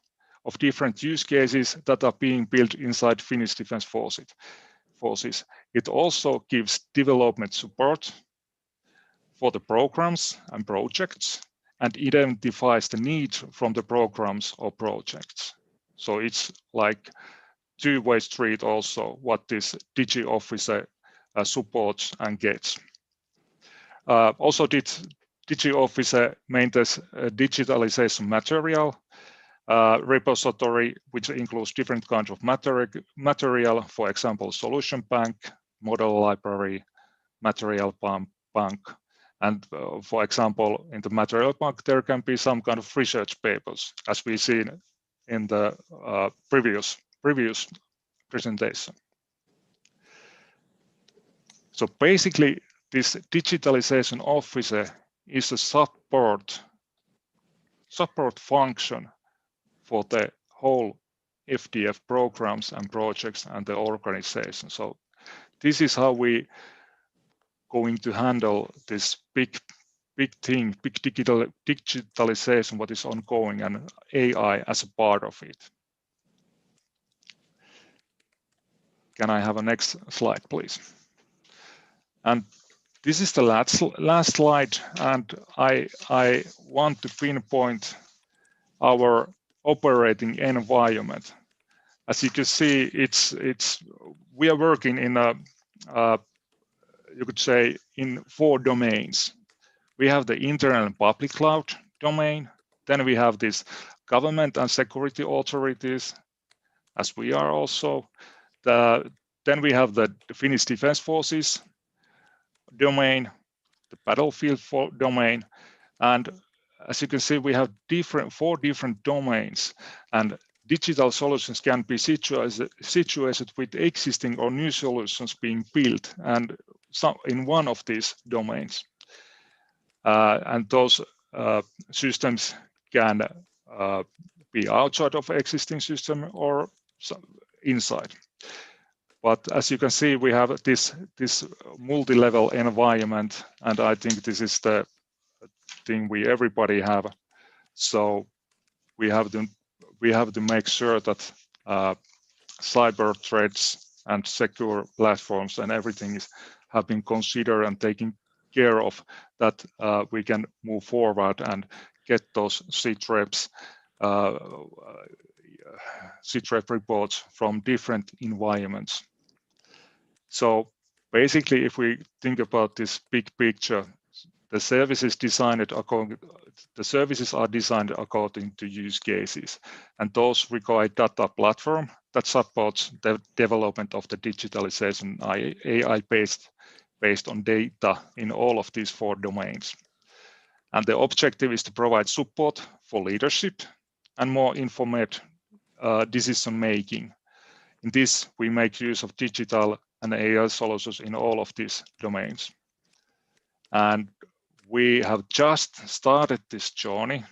of different use cases that are being built inside Finnish Defence Forces. It also gives development support for the programs and projects and identifies the need from the programs or projects. So it's like two-way street also what this Digi officer supports and gets. Also Digi officer maintains digitalization material repository, which includes different kinds of material, for example, solution bank, model library, material bank. And for example, in the material bank, there can be some kind of research papers, as we've seen in the previous presentation. So basically, this digitalization officer is a support function for the whole FDF programs and projects and the organization. So this is how we going to handle this big thing, big digitalization, what is ongoing, and AI as a part of it. Can I have a next slide, please? And this is the last slide, and I want to pinpoint our operating environment. As you can see, we are working in you could say in 4 domains. We have the internal and public cloud domain. Then we have this government and security authorities, as we are also. Then we have the Finnish Defence Forces domain, the battlefield domain, and as you can see, we have 4 different domains, and digital solutions can be situated with existing or new solutions being built, and in one of these domains. And those systems can be outside of existing system or inside. But as you can see, we have this multi-level environment, and I think this is the thing everybody have. So we have to make sure that cyber threats and secure platforms and everything have been considered and taken care of, that we can move forward and get those CTREPs, CTREP reports from different environments. So basically, if we think about this big picture, the services are designed according to use cases, and those require data platform that supports the development of the digitalization AI based on data in all of these 4 domains. And the objective is to provide support for leadership and more informed decision making. In this, we make use of digital and AI solutions in all of these domains. And we have just started this journey.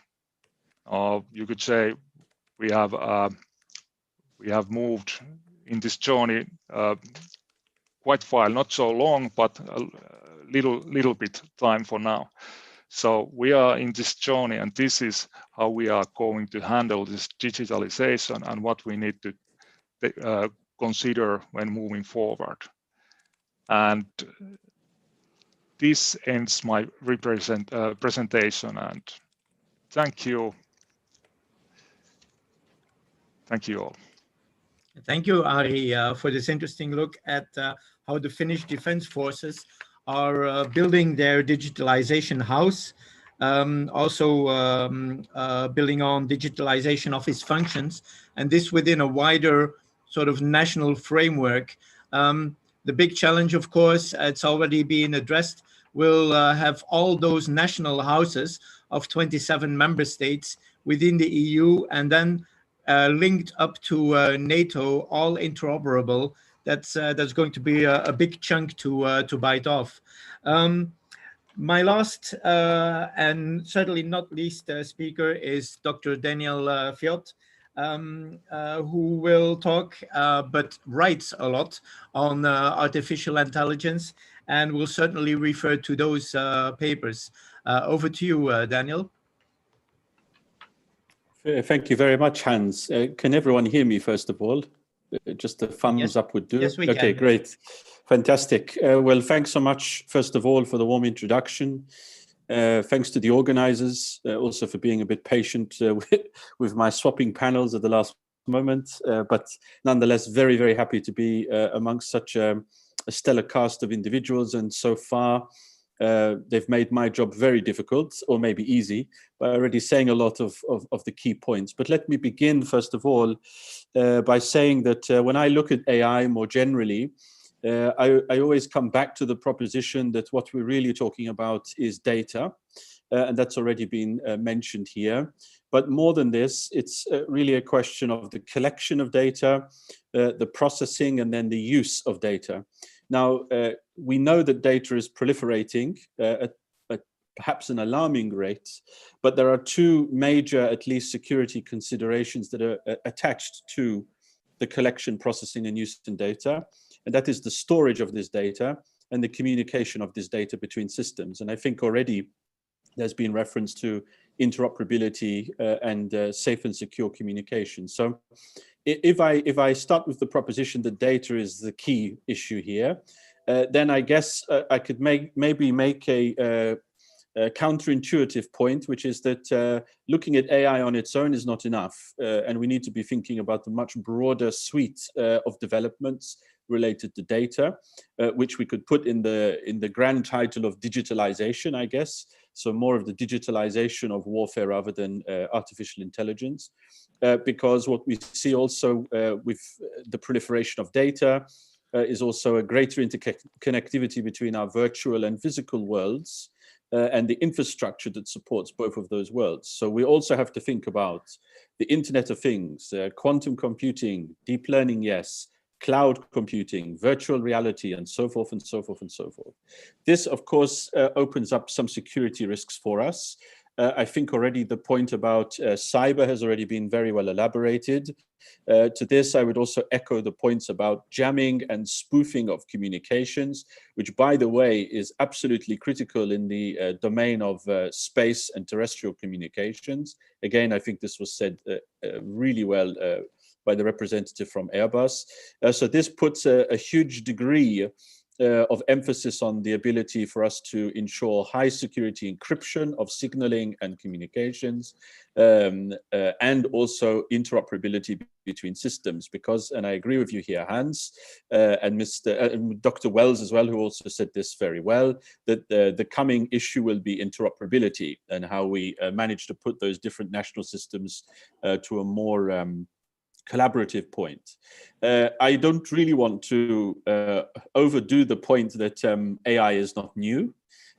You could say we have moved in this journey quite far, not so long, but a little bit time for now. So we are in this journey, and this is how we are going to handle this digitalization and what we need to consider when moving forward. And this ends my presentation, and thank you. Thank you all. Thank you, Ari, for this interesting look at how the Finnish Defense Forces are building their digitalization house, also building on digitalization of its functions, and this within a wider sort of national framework. The big challenge, of course, it's already been addressed, will have all those national houses of 27 member states within the EU, and then linked up to NATO, all interoperable. That's going to be a big chunk to bite off. My last and certainly not least speaker is Dr. Daniel Fjord, who will talk, but writes a lot on artificial intelligence, and will certainly refer to those papers. Over to you, Daniel. Thank you very much, Hans. Can everyone hear me, first of all? Just a thumbs up would do. Yes, we can. Okay, great. Fantastic. Well, thanks so much, first of all, for the warm introduction. Thanks to the organizers, also for being a bit patient with my swapping panels at the last moment. But nonetheless, very, very happy to be amongst such a stellar cast of individuals. And so far, they've made my job very difficult, or maybe easy, by already saying a lot of the key points. But let me begin, first of all, by saying that when I look at AI more generally, I always come back to the proposition that what we're really talking about is data, and that's already been mentioned here. But more than this, it's really a question of the collection of data, the processing, and then the use of data. Now, we know that data is proliferating at perhaps an alarming rate, but there are two major, at least, security considerations that are attached to the collection, processing, and use of data. And that is the storage of this data and the communication of this data between systems. And I think already there's been reference to interoperability and safe and secure communication. So if I start with the proposition that data is the key issue here, then I guess I could maybe make a counterintuitive point, which is that looking at AI on its own is not enough. And we need to be thinking about the much broader suite of developments related to data, which we could put in the grand title of digitalization, I guess. So more of the digitalization of warfare rather than artificial intelligence, because what we see also with the proliferation of data is also a greater interconnectivity between our virtual and physical worlds and the infrastructure that supports both of those worlds. So we also have to think about the Internet of Things, quantum computing, deep learning, yes, cloud computing, virtual reality, and so forth and so forth and so forth. This, of course, opens up some security risks for us. I think already the point about cyber has already been very well elaborated. To this, I would also echo the points about jamming and spoofing of communications, which, by the way, is absolutely critical in the domain of space and terrestrial communications. Again, I think this was said really well by the representative from Airbus. So this puts a huge degree of emphasis on the ability for us to ensure high security encryption of signaling and communications, and also interoperability between systems. Because, and I agree with you here, Hans, and Dr. Wells as well, who also said this very well, that the coming issue will be interoperability and how we manage to put those different national systems to a more collaborative point. I don't really want to overdo the point that AI is not new.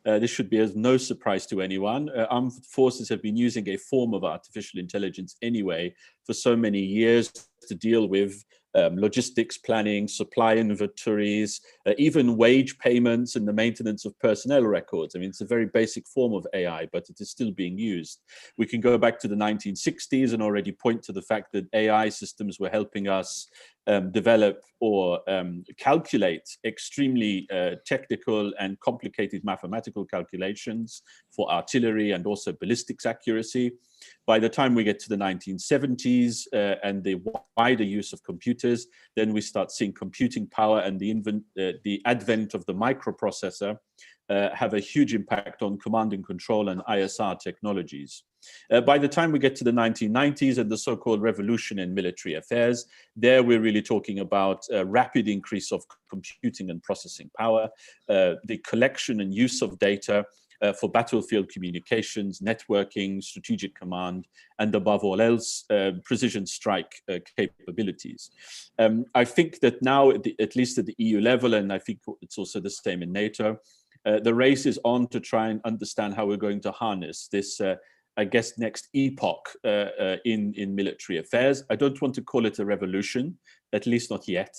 This should be as no surprise to anyone. Armed forces have been using a form of artificial intelligence anyway for so many years to deal with logistics planning, supply inventories, even wage payments and the maintenance of personnel records. I mean, it's a very basic form of AI, but it is still being used. We can go back to the 1960s and already point to the fact that AI systems were helping us develop or calculate extremely technical and complicated mathematical calculations for artillery and also ballistics accuracy. By the time we get to the 1970s and the wider use of computers, then we start seeing computing power and the advent of the microprocessor have a huge impact on command and control and ISR technologies. By the time we get to the 1990s and the so-called revolution in military affairs, there we're really talking about a rapid increase of computing and processing power, the collection and use of data for battlefield communications, networking, strategic command, and above all else, precision strike capabilities. I think that now, at least at the EU level, and I think it's also the same in NATO, the race is on to try and understand how we're going to harness this, I guess, next epoch in military affairs. I don't want to call it a revolution, at least not yet.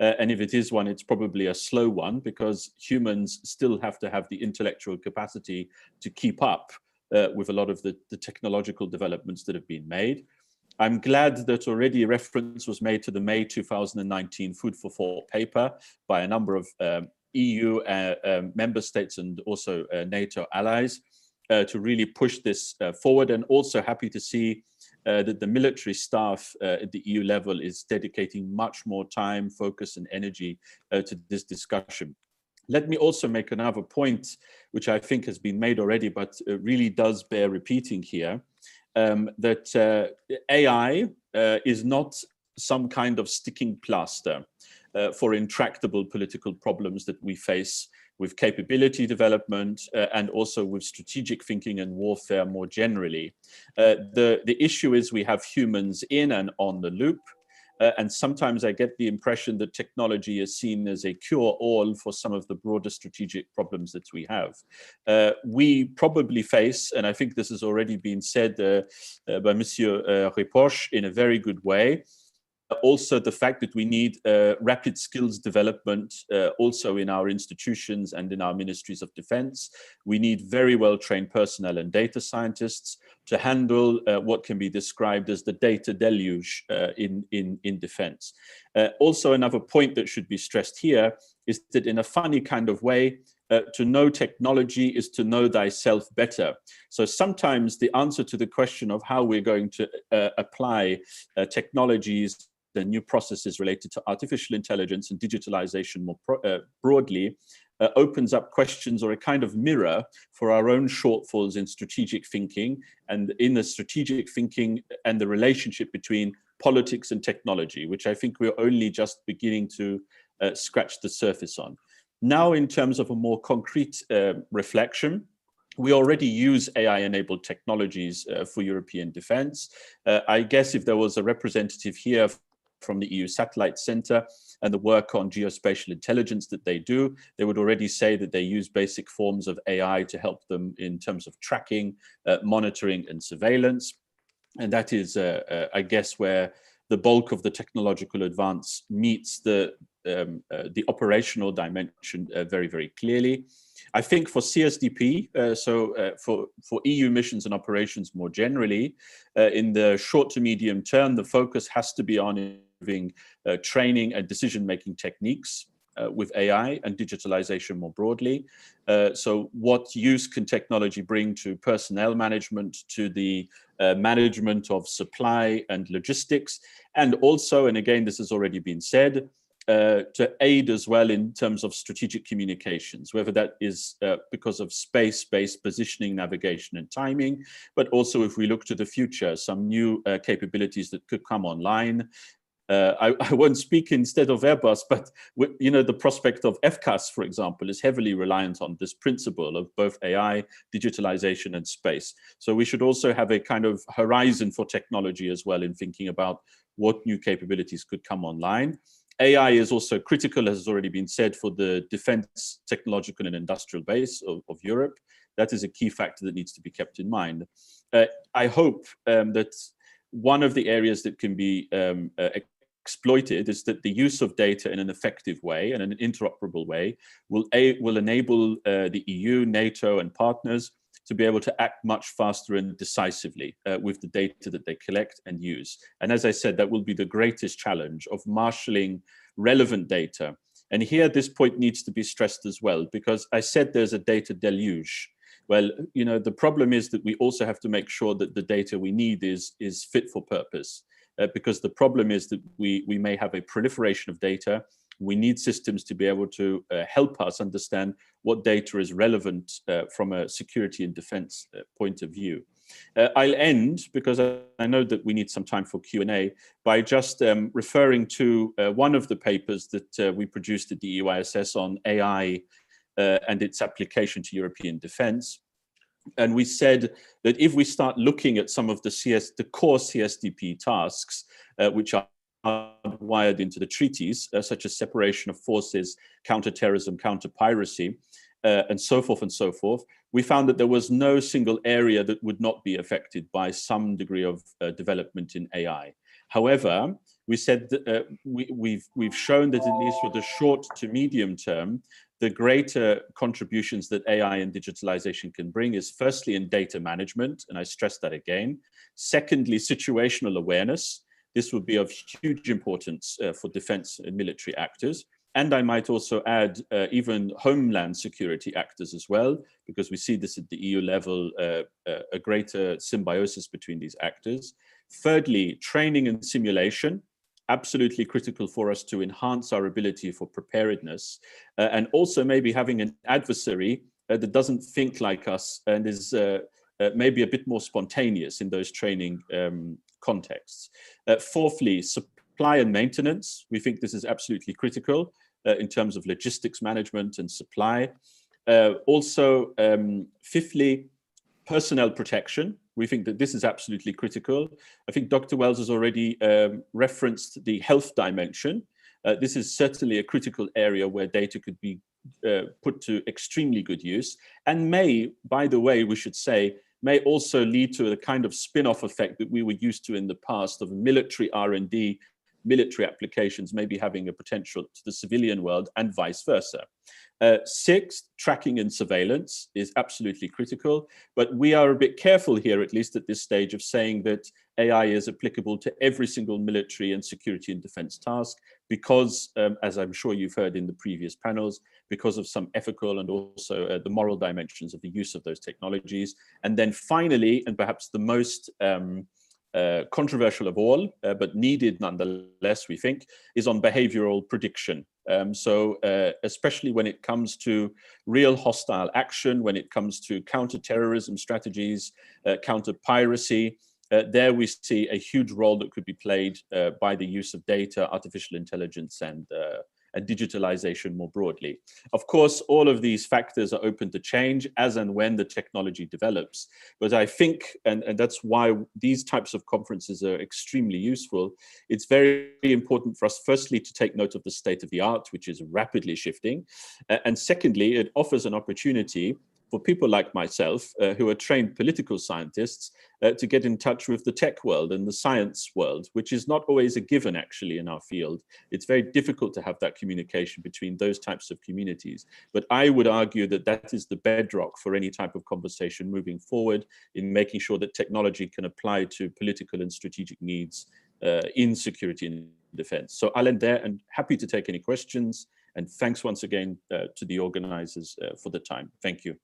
And if it is one, it's probably a slow one, because humans still have to have the intellectual capacity to keep up with a lot of the technological developments that have been made. I'm glad that already reference was made to the May 2019 Food for Thought paper by a number of EU member states and also NATO allies to really push this forward, and also happy to see that the military staff at the EU level is dedicating much more time, focus, and energy to this discussion. Let me also make another point, which I think has been made already, but really does bear repeating here, that AI is not some kind of sticking plaster for intractable political problems that we face with capability development and also with strategic thinking and warfare more generally. The issue is we have humans in and on the loop, and sometimes I get the impression that technology is seen as a cure-all for some of the broader strategic problems that we have. We probably face, and I think this has already been said by Monsieur Ripoche in a very good way, also the fact that we need rapid skills development also in our institutions and in our ministries of defense. We need very well-trained personnel and data scientists to handle what can be described as the data deluge in defense. Also, another point that should be stressed here is that in a funny kind of way, to know technology is to know thyself better. So sometimes the answer to the question of how we're going to apply technologies and new processes related to artificial intelligence and digitalization more broadly opens up questions or a kind of mirror for our own shortfalls in strategic thinking, and in the strategic thinking and the relationship between politics and technology, which I think we're only just beginning to scratch the surface on. Now, in terms of a more concrete reflection, we already use AI-enabled technologies for European defense. I guess if there was a representative here from the EU Satellite Center and the work on geospatial intelligence that they do, they would already say that they use basic forms of AI to help them in terms of tracking, monitoring, and surveillance. And that is, I guess, where the bulk of the technological advance meets the operational dimension very, very clearly. I think for CSDP, for EU missions and operations more generally, in the short to medium term, the focus has to be on improving training and decision-making techniques with AI and digitalization more broadly. So what use can technology bring to personnel management, to the management of supply and logistics, and also, and again, this has already been said, to aid as well in terms of strategic communications, whether that is because of space-based positioning, navigation, and timing, but also if we look to the future, some new capabilities that could come online. I won't speak instead of Airbus, but the prospect of FCAS, for example, is heavily reliant on this principle of both AI, digitalization, and space. So we should also have a kind of horizon for technology as well in thinking about what new capabilities could come online. AI is also critical, as has already been said, for the defense technological and industrial base of Europe. That is a key factor that needs to be kept in mind. I hope that one of the areas that can be exploited is that the use of data in an effective way and an interoperable way will enable the EU, NATO, and partners to be able to act much faster and decisively with the data that they collect and use. And as I said, that will be the greatest challenge of marshalling relevant data. And here, this point needs to be stressed as well, because I said there's a data deluge. Well, you know, the problem is that we also have to make sure that the data we need is fit for purpose, because the problem is that we may have a proliferation of data. We need systems to be able to help us understand what data is relevant from a security and defense point of view. I'll end, because I know that we need some time for Q&A, by just referring to one of the papers that we produced at the EUISS on AI and its application to European defense. And we said that if we start looking at some of the core CSDP tasks, which are wired into the treaties, such as separation of forces, counterterrorism, counter-piracy, and so forth, we found that there was no single area that would not be affected by some degree of development in AI. However, we said that we've shown that at least for the short to medium term, the greater contributions that AI and digitalization can bring is firstly in data management, and I stress that again. Secondly, situational awareness. This would be of huge importance for defense and military actors. And I might also add even homeland security actors as well, because we see this at the EU level, a greater symbiosis between these actors. Thirdly, training and simulation, absolutely critical for us to enhance our ability for preparedness, and also maybe having an adversary that doesn't think like us and is maybe a bit more spontaneous in those training contexts. Fourthly, supply and maintenance. We think this is absolutely critical in terms of logistics management and supply. Also, fifthly, personnel protection. We think that this is absolutely critical. I think Dr. Wells has already referenced the health dimension. This is certainly a critical area where data could be put to extremely good use, and may, by the way, we should say, may also lead to a kind of spin-off effect that we were used to in the past of military R&D, military applications maybe having a potential to the civilian world and vice versa. Sixth, tracking and surveillance is absolutely critical, but we are a bit careful here, at least at this stage, of saying that AI is applicable to every single military and security and defense task, because, as I'm sure you've heard in the previous panels, because of some ethical and also the moral dimensions of the use of those technologies. And then finally, and perhaps the most controversial of all, but needed nonetheless, we think, is on behavioral prediction. So especially when it comes to real hostile action, when it comes to counter-terrorism strategies, counter-piracy, there we see a huge role that could be played by the use of data, artificial intelligence, and digitalization more broadly. Of course, all of these factors are open to change as and when the technology develops. But I think, and that's why these types of conferences are extremely useful, it's very important for us, firstly, to take note of the state of the art, which is rapidly shifting. And secondly, it offers an opportunity for people like myself, who are trained political scientists, to get in touch with the tech world and the science world, which is not always a given actually in our field. It's very difficult to have that communication between those types of communities. But I would argue that that is the bedrock for any type of conversation moving forward in making sure that technology can apply to political and strategic needs in security and defense. So I'll end there and happy to take any questions. And thanks once again to the organizers for the time. Thank you.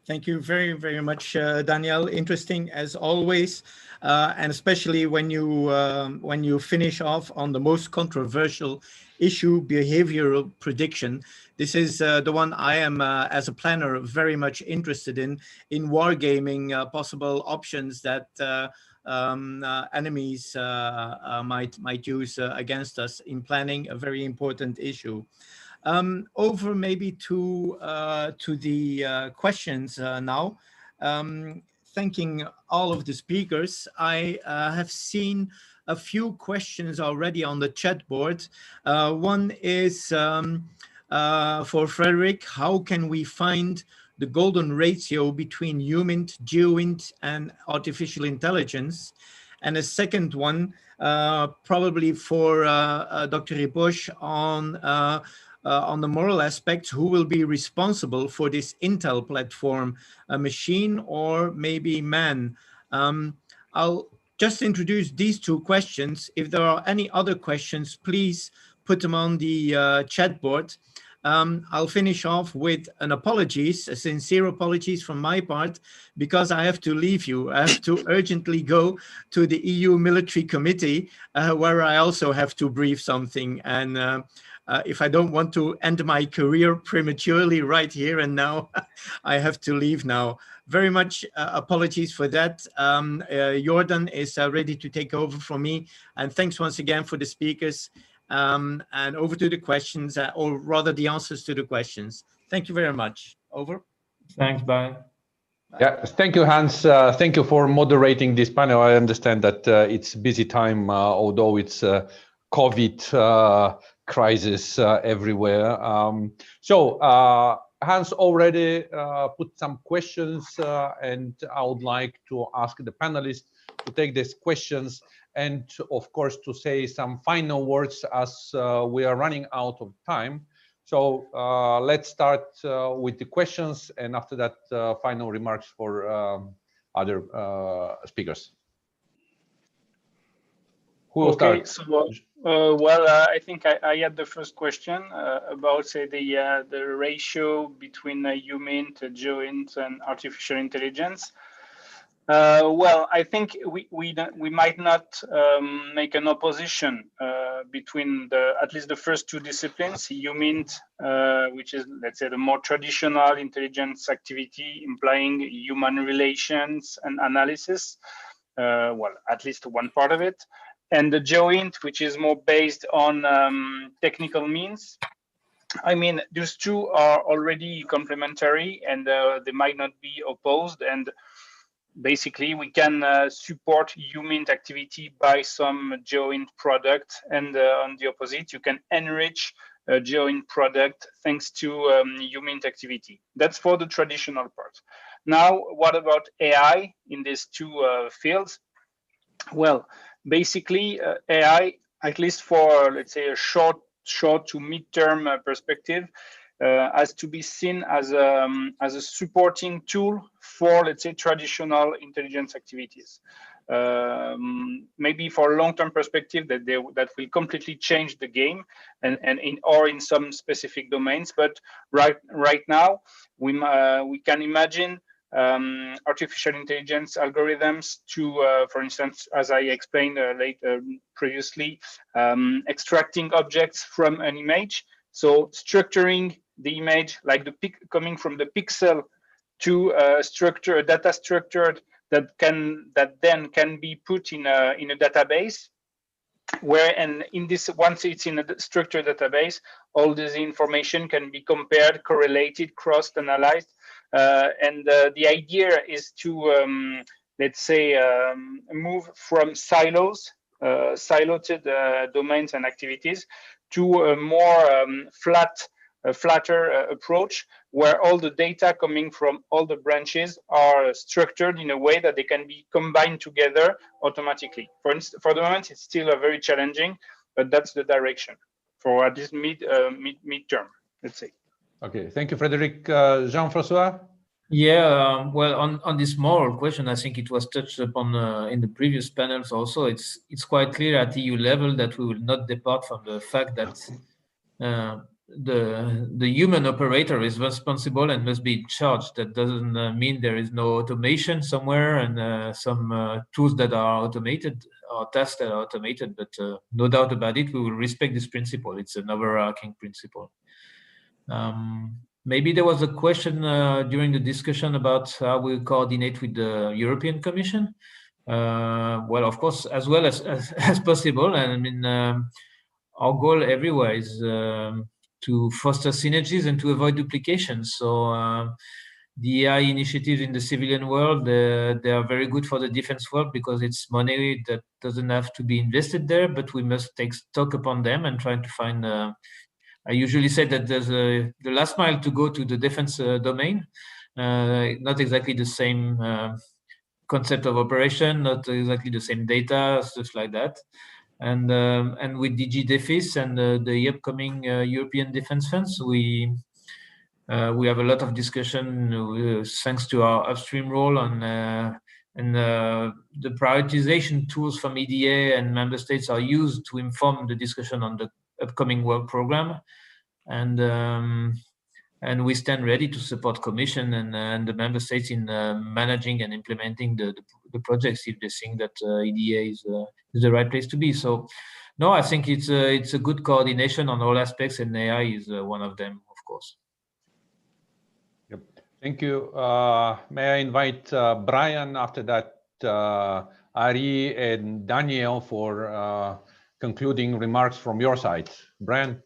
Thank you very, very much, Daniel. Interesting as always, and especially when you finish off on the most controversial issue, behavioral prediction. This is the one I am, as a planner, very much interested in wargaming possible options that enemies might use against us in planning a very important issue. Over maybe to the questions now. Thanking all of the speakers, I have seen a few questions already on the chat board. One is for Frederick: how can we find the golden ratio between human, GeoInt, and artificial intelligence? and a second one probably for Dr. Ripoche on the moral aspects, who will be responsible for this Intel platform, a machine or maybe man? I'll just introduce these two questions. If there are any other questions, please put them on the chat board. I'll finish off with an apologies, a sincere apologies from my part, because I have to leave you. I have to urgently go to the EU Military Committee, where I also have to brief something. And if I don't want to end my career prematurely right here and now, I have to leave now. Very much apologies for that. Jordan is ready to take over from me. And thanks once again for the speakers. And over to the questions, or rather the answers to the questions. Thank you very much. Over. Thanks, bye. Yeah, thank you, Hans. Thank you for moderating this panel. I understand that it's busy time, although it's COVID crisis everywhere. Hans already put some questions, and I would like to ask the panelists to take these questions and, of course, to say some final words as we are running out of time. So let's start with the questions, and after that, final remarks for other speakers. Who will start? So, I think I had the first question about, say, the ratio between UMINT, GeoINT, and artificial intelligence. I think we might not make an opposition between at least the first two disciplines, UMINT, which is, let's say, the more traditional intelligence activity implying human relations and analysis, at least one part of it, and the GeoINT, which is more based on technical means. I mean, those two are already complementary, and they might not be opposed. And basically, we can support UMINT activity by some GeoINT product, and on the opposite, you can enrich a GeoINT product thanks to UMINT activity. That's for the traditional part. Now, what about AI in these two fields? Well, basically, AI, at least for, let's say, a short to mid-term perspective, has to be seen as a supporting tool for, let's say, traditional intelligence activities. Maybe for a long-term perspective that will completely change the game, and in some specific domains. But right now, we can imagine artificial intelligence algorithms to, for instance, as I explained previously, extracting objects from an image. So structuring the image, like coming from the pixel to a data structure that then can be put in a database, once it's in a structured database, all this information can be compared, correlated, crossed, analyzed, and the idea is to let's say move from siloed domains and activities to a more flatter approach, where all the data coming from all the branches are structured in a way that they can be combined together automatically. For the moment, it's still very challenging, but that's the direction for at least mid-term, let's say. Okay, thank you, Frederic. Jean-François? Yeah, well, on this moral question, I think it was touched upon in the previous panels also. It's quite clear at EU level that we will not depart from the fact that the human operator is responsible and must be in charge. That doesn't mean there is no automation somewhere and some tools that are automated or tasks that are automated, but no doubt about it, we will respect this principle. It's an overarching principle. Maybe there was a question during the discussion about how we coordinate with the European Commission. Well, of course, as well as possible. And I mean, our goal everywhere is to foster synergies and to avoid duplications. So the AI initiatives in the civilian world, they are very good for the defense world because it's money that doesn't have to be invested there, but we must take stock upon them and try to find I usually say that there's the last mile to go to the defense domain, not exactly the same concept of operation, not exactly the same data, stuff like that. And with DG Defis and the upcoming European Defence Funds, we have a lot of discussion thanks to our upstream role on the prioritization tools from EDA and member states are used to inform the discussion on the upcoming work program, and we stand ready to support Commission and the member states in managing and implementing the projects if they think that EDA is the right place to be. So, no, I think it's a good coordination on all aspects, and AI is one of them, of course. Yep. Thank you. May I invite Brian, after that, Ari and Daniel for concluding remarks from your side. Brian.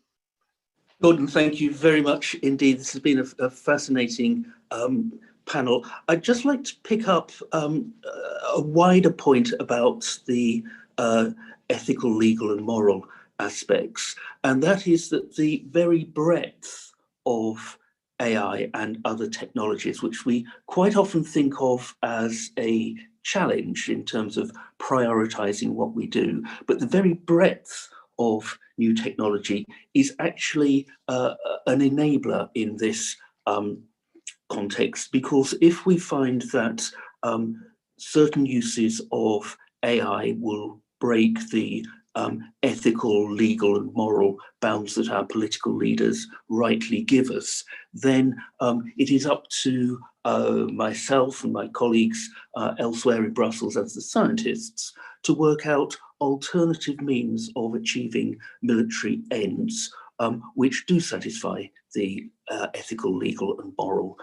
Gordon, thank you very much indeed. This has been a fascinating panel. I'd just like to pick up a wider point about the ethical, legal and moral aspects, and that is that the very breadth of AI and other technologies, which we quite often think of as a challenge in terms of prioritizing what we do, but the very breadth of new technology is actually an enabler in this context, because if we find that certain uses of AI will break the ethical, legal and moral bounds that our political leaders rightly give us, then it is up to myself and my colleagues elsewhere in Brussels as the scientists to work out alternative means of achieving military ends which do satisfy the ethical, legal and moral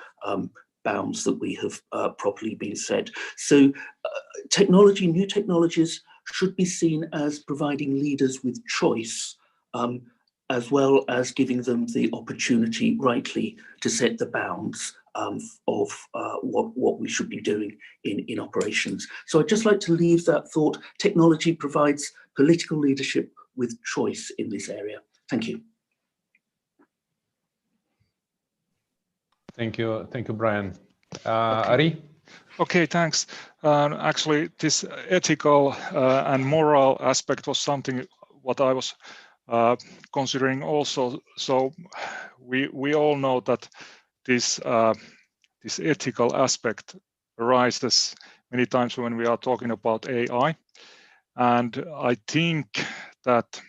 bounds that we have properly been set. So technology, new technologies should be seen as providing leaders with choice, as well as giving them the opportunity rightly to set the bounds of what we should be doing in operations. So I'd just like to leave that thought. Technology provides political leadership with choice in this area. Thank you. Thank you, Brian. Ari? Okay, thanks. Actually, this ethical and moral aspect was something what I was considering also. So we all know that this ethical aspect arises many times when we are talking about AI, and I think that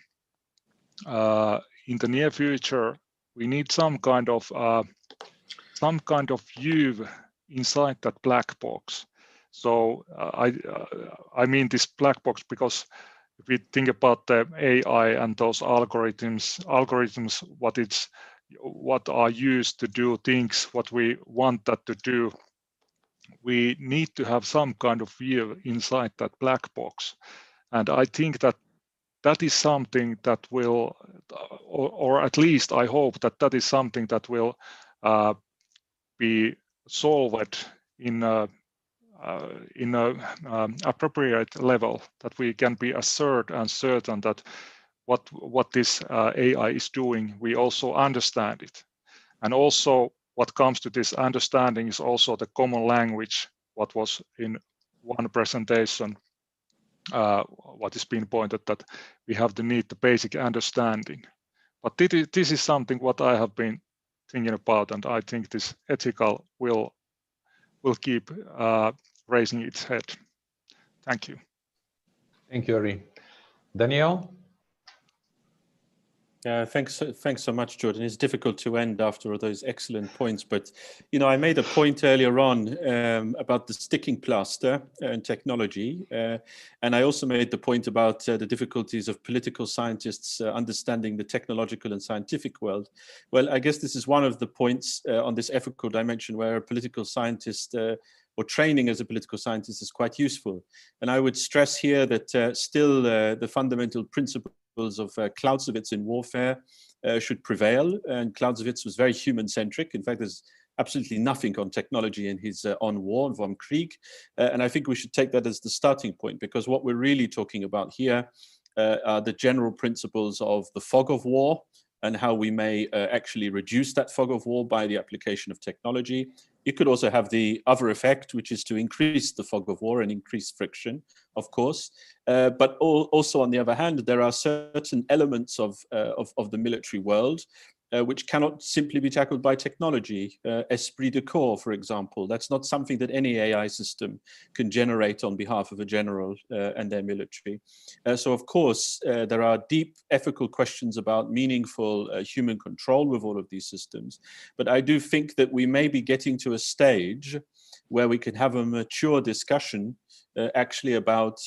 in the near future we need some kind of view inside that black box. So I mean this black box because if we think about the AI and those algorithms, what are used to do things, what we want that to do, we need to have some kind of view inside that black box. And I think that that is something that will, or at least I hope that that is something that will be solved in a appropriate level, that we can be assured and certain that what this AI is doing, we also understand it. And also what comes to this understanding is also the common language, what was in one presentation, what is being pointed that we have to need the basic understanding. But this is something what I have been thinking about, and I think this ethical will keep raising its head. Thank you. Thank you, Ari. Daniel? Thanks so much, Jordan. It's difficult to end after all those excellent points, but I made a point earlier on about the sticking plaster and technology, and I also made the point about the difficulties of political scientists understanding the technological and scientific world. Well, I guess this is one of the points on this ethical dimension where a political scientist or training as a political scientist is quite useful. And I would stress here that still the fundamental principle of Clausewitz in warfare should prevail, and Clausewitz was very human-centric. In fact, there's absolutely nothing on technology in his On War, vom Krieg, and I think we should take that as the starting point, because what we're really talking about here are the general principles of the fog of war and how we may actually reduce that fog of war by the application of technology. You could also have the other effect, which is to increase the fog of war and increase friction, of course. But also, on the other hand, there are certain elements of the military world which cannot simply be tackled by technology. Esprit de corps, for example, that's not something that any AI system can generate on behalf of a general and their military. So of course, there are deep ethical questions about meaningful human control with all of these systems. But I do think that we may be getting to a stage where we can have a mature discussion actually about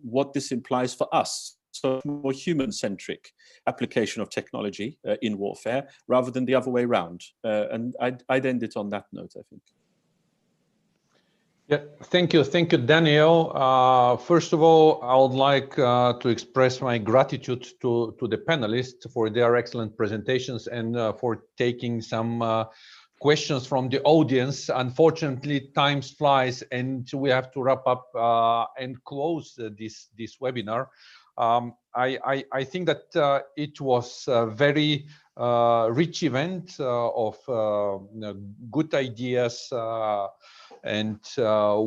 what this implies for us. So more human-centric application of technology in warfare rather than the other way around. And I'd end it on that note, I think. Yeah, thank you, Daniel. First of all, I would like to express my gratitude to the panelists for their excellent presentations and for taking some questions from the audience. Unfortunately, time flies and we have to wrap up and close this webinar. I think that it was a very rich event of good ideas, and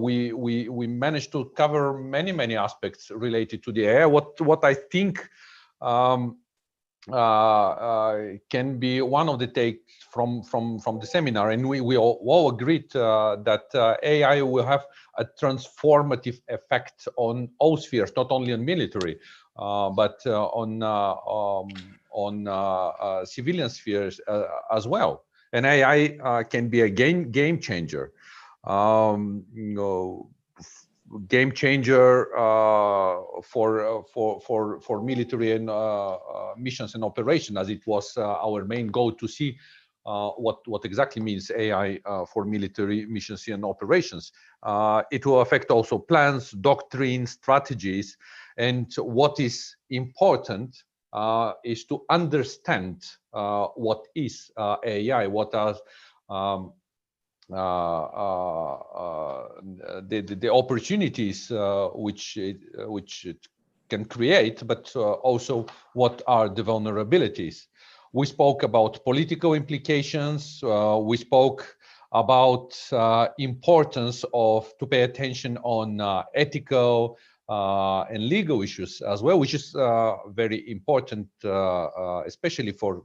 we managed to cover many aspects related to the AI. What I think can be one of the takes from the seminar, and we all agreed that AI will have a transformative effect on all spheres, not only on military, but on civilian spheres as well. And AI can be a game changer. Game changer for military and missions and operation, as it was our main goal to see what exactly means AI for military missions and operations. It will affect also plans, doctrines, strategies, and what is important is to understand what is AI, what are the opportunities which it can create, but also what are the vulnerabilities. We spoke about political implications. We spoke about importance to pay attention on ethical and legal issues as well, which is very important, especially for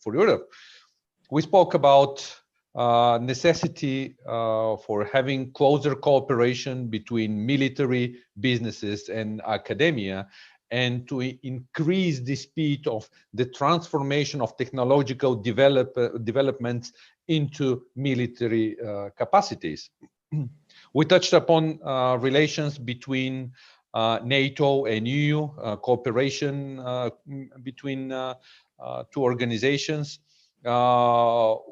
Europe. We spoke about necessity for having closer cooperation between military, businesses, and academia, and to increase the speed of the transformation of technological developments into military capacities. We touched upon relations between NATO and EU, cooperation between two organizations.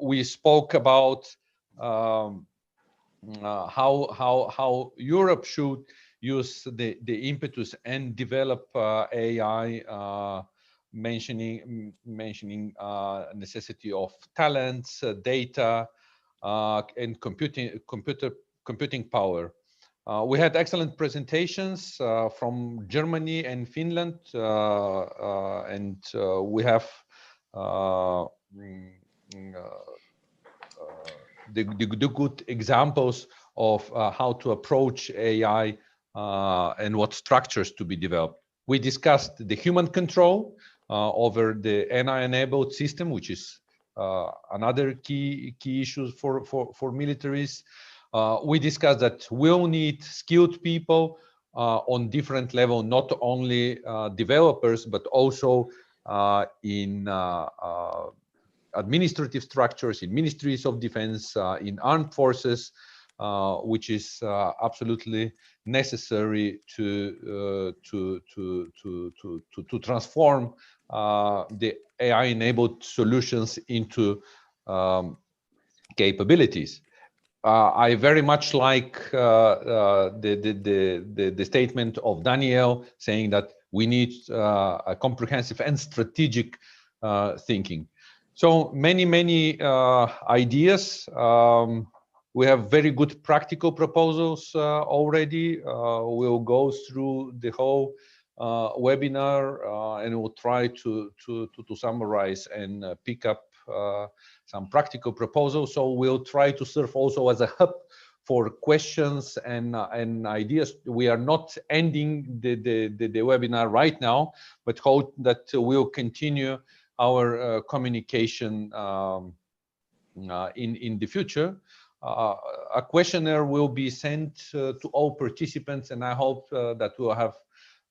We spoke about how Europe should use the impetus and develop AI, mentioning necessity of talents, data, and computing power. We had excellent presentations from Germany and Finland, and we have the good examples of how to approach AI and what structures to be developed. We discussed the human control over the AI-enabled system, which is another key issue for militaries. We discussed that we'll need skilled people on different levels, not only developers, but also in administrative structures, in ministries of defense, in armed forces, which is absolutely necessary to transform the AI-enabled solutions into capabilities. I very much like the statement of Daniel saying that we need a comprehensive and strategic thinking. So many ideas. We have very good practical proposals already. We'll go through the whole webinar and we'll try to summarize and pick up some practical proposals. So we'll try to serve also as a hub for questions and ideas. We are not ending the webinar right now, but hope that we'll continue our communication in the future. A questionnaire will be sent to all participants, and I hope that we'll have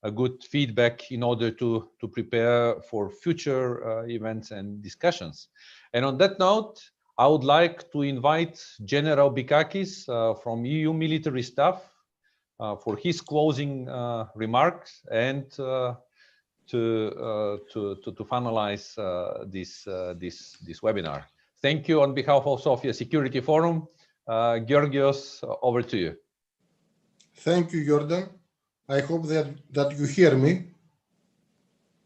a good feedback in order to prepare for future events and discussions. And on that note, I would like to invite General Bikakis from EU military staff for his closing remarks and to finalize this webinar. Thank you on behalf of Sofia Security Forum. Georgios, over to you. Thank you, Jordan. I hope that you hear me.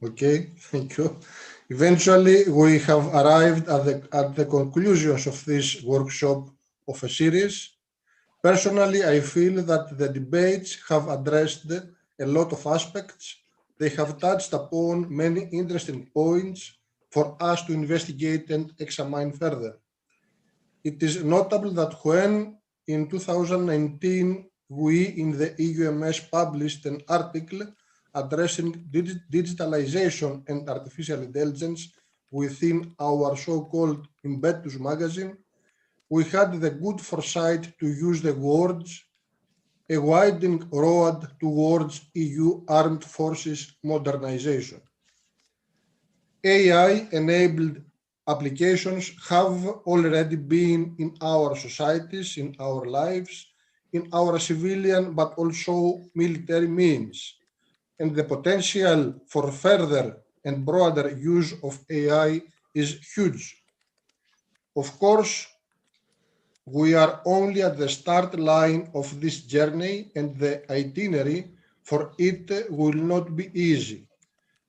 Okay, thank you. Eventually, we have arrived at the conclusions of this workshop of a series. Personally, I feel that the debates have addressed a lot of aspects. They have touched upon many interesting points for us to investigate and examine further. It is notable that when in 2019 we in the EUMS published an article addressing digitalization and artificial intelligence within our so-called Impetus magazine, we had the good foresight to use the words "a widening road towards EU armed forces modernization." AI-enabled applications have already been in our societies, in our lives, in our civilian but also military means, and the potential for further and broader use of AI is huge. Of course, we are only at the start line of this journey, and the itinerary for it will not be easy.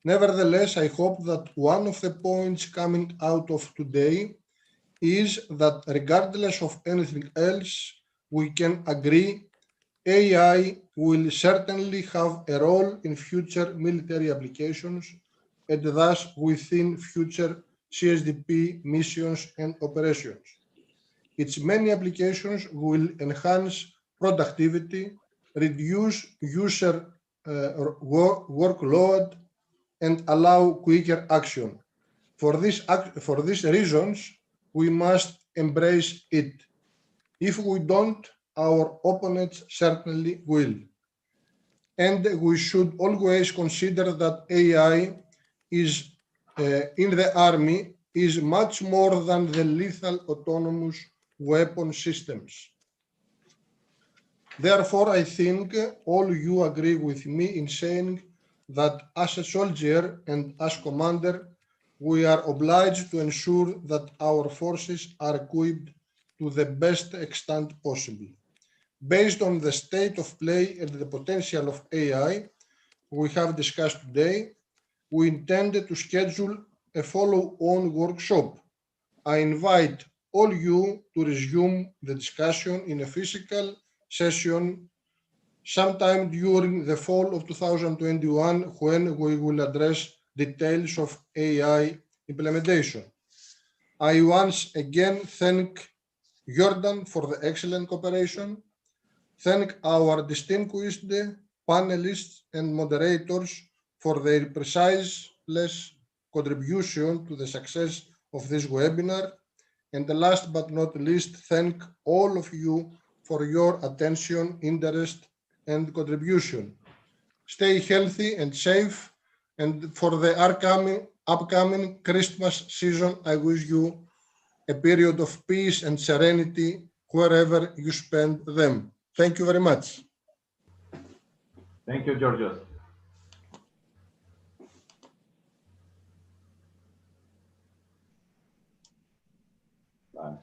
Nevertheless, I hope that one of the points coming out of today is that regardless of anything else, we can agree AI will certainly have a role in future military applications and thus within future CSDP missions and operations. Its many applications will enhance productivity, reduce user workload, and allow quicker action. For these reasons, we must embrace it. If we don't, our opponents certainly will. And we should always consider that AI is in the army is much more than the lethal autonomous weapon systems. Therefore, I think all you agree with me in saying that as a soldier and as commander, we are obliged to ensure that our forces are equipped to the best extent possible. Based on the state of play and the potential of AI we have discussed today, we intended to schedule a follow-on workshop. I invite all you to resume the discussion in a physical session sometime during the fall of 2021, when we will address details of AI implementation. I once again thank Jordan for the excellent cooperation, thank our distinguished panelists and moderators for their priceless contribution to the success of this webinar, and last but not least, thank all of you for your attention, interest, and contribution. Stay healthy and safe, and for the upcoming Christmas season, I wish you a period of peace and serenity wherever you spend them. Thank you very much. Thank you, Georgios. Bye.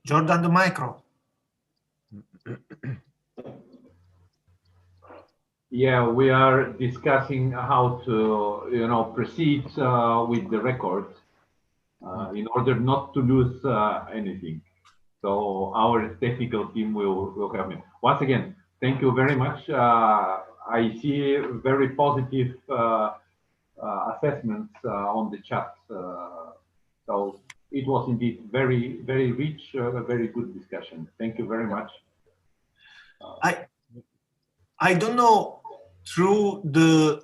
Jordan, the micro. Yeah, we are discussing how to, proceed with the record in order not to lose anything. So our technical team will help me. Once again, thank you very much. I see very positive assessments on the chat. So it was indeed very, very rich, very good discussion. Thank you very much. I don't know through the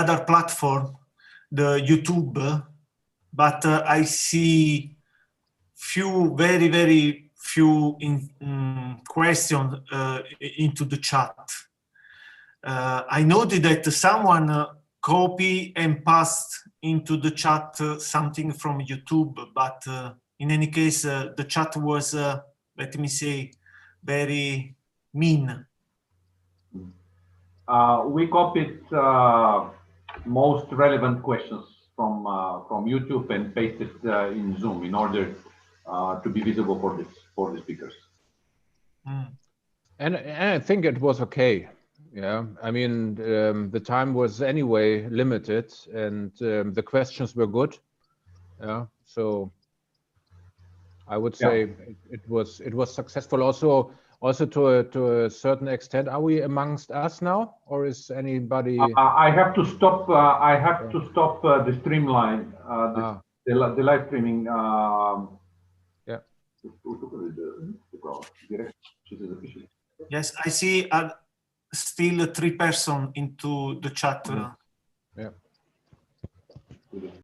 other platform, the YouTube, but I see very, very few questions into the chat. I noted that someone copy and passed into the chat something from YouTube, but in any case, the chat was, let me say, very mean. We copied most relevant questions from YouTube and pasted in Zoom in order to be visible for the speakers. And I think it was okay. Yeah, I mean, the time was anyway limited, and the questions were good. Yeah, so I would say it was successful. Also to a certain extent. Are we amongst us now, or is anybody? I have to stop. I have to stop the streamline. The live streaming. Yeah. Yes, I see still 3 persons into the chat. Yeah.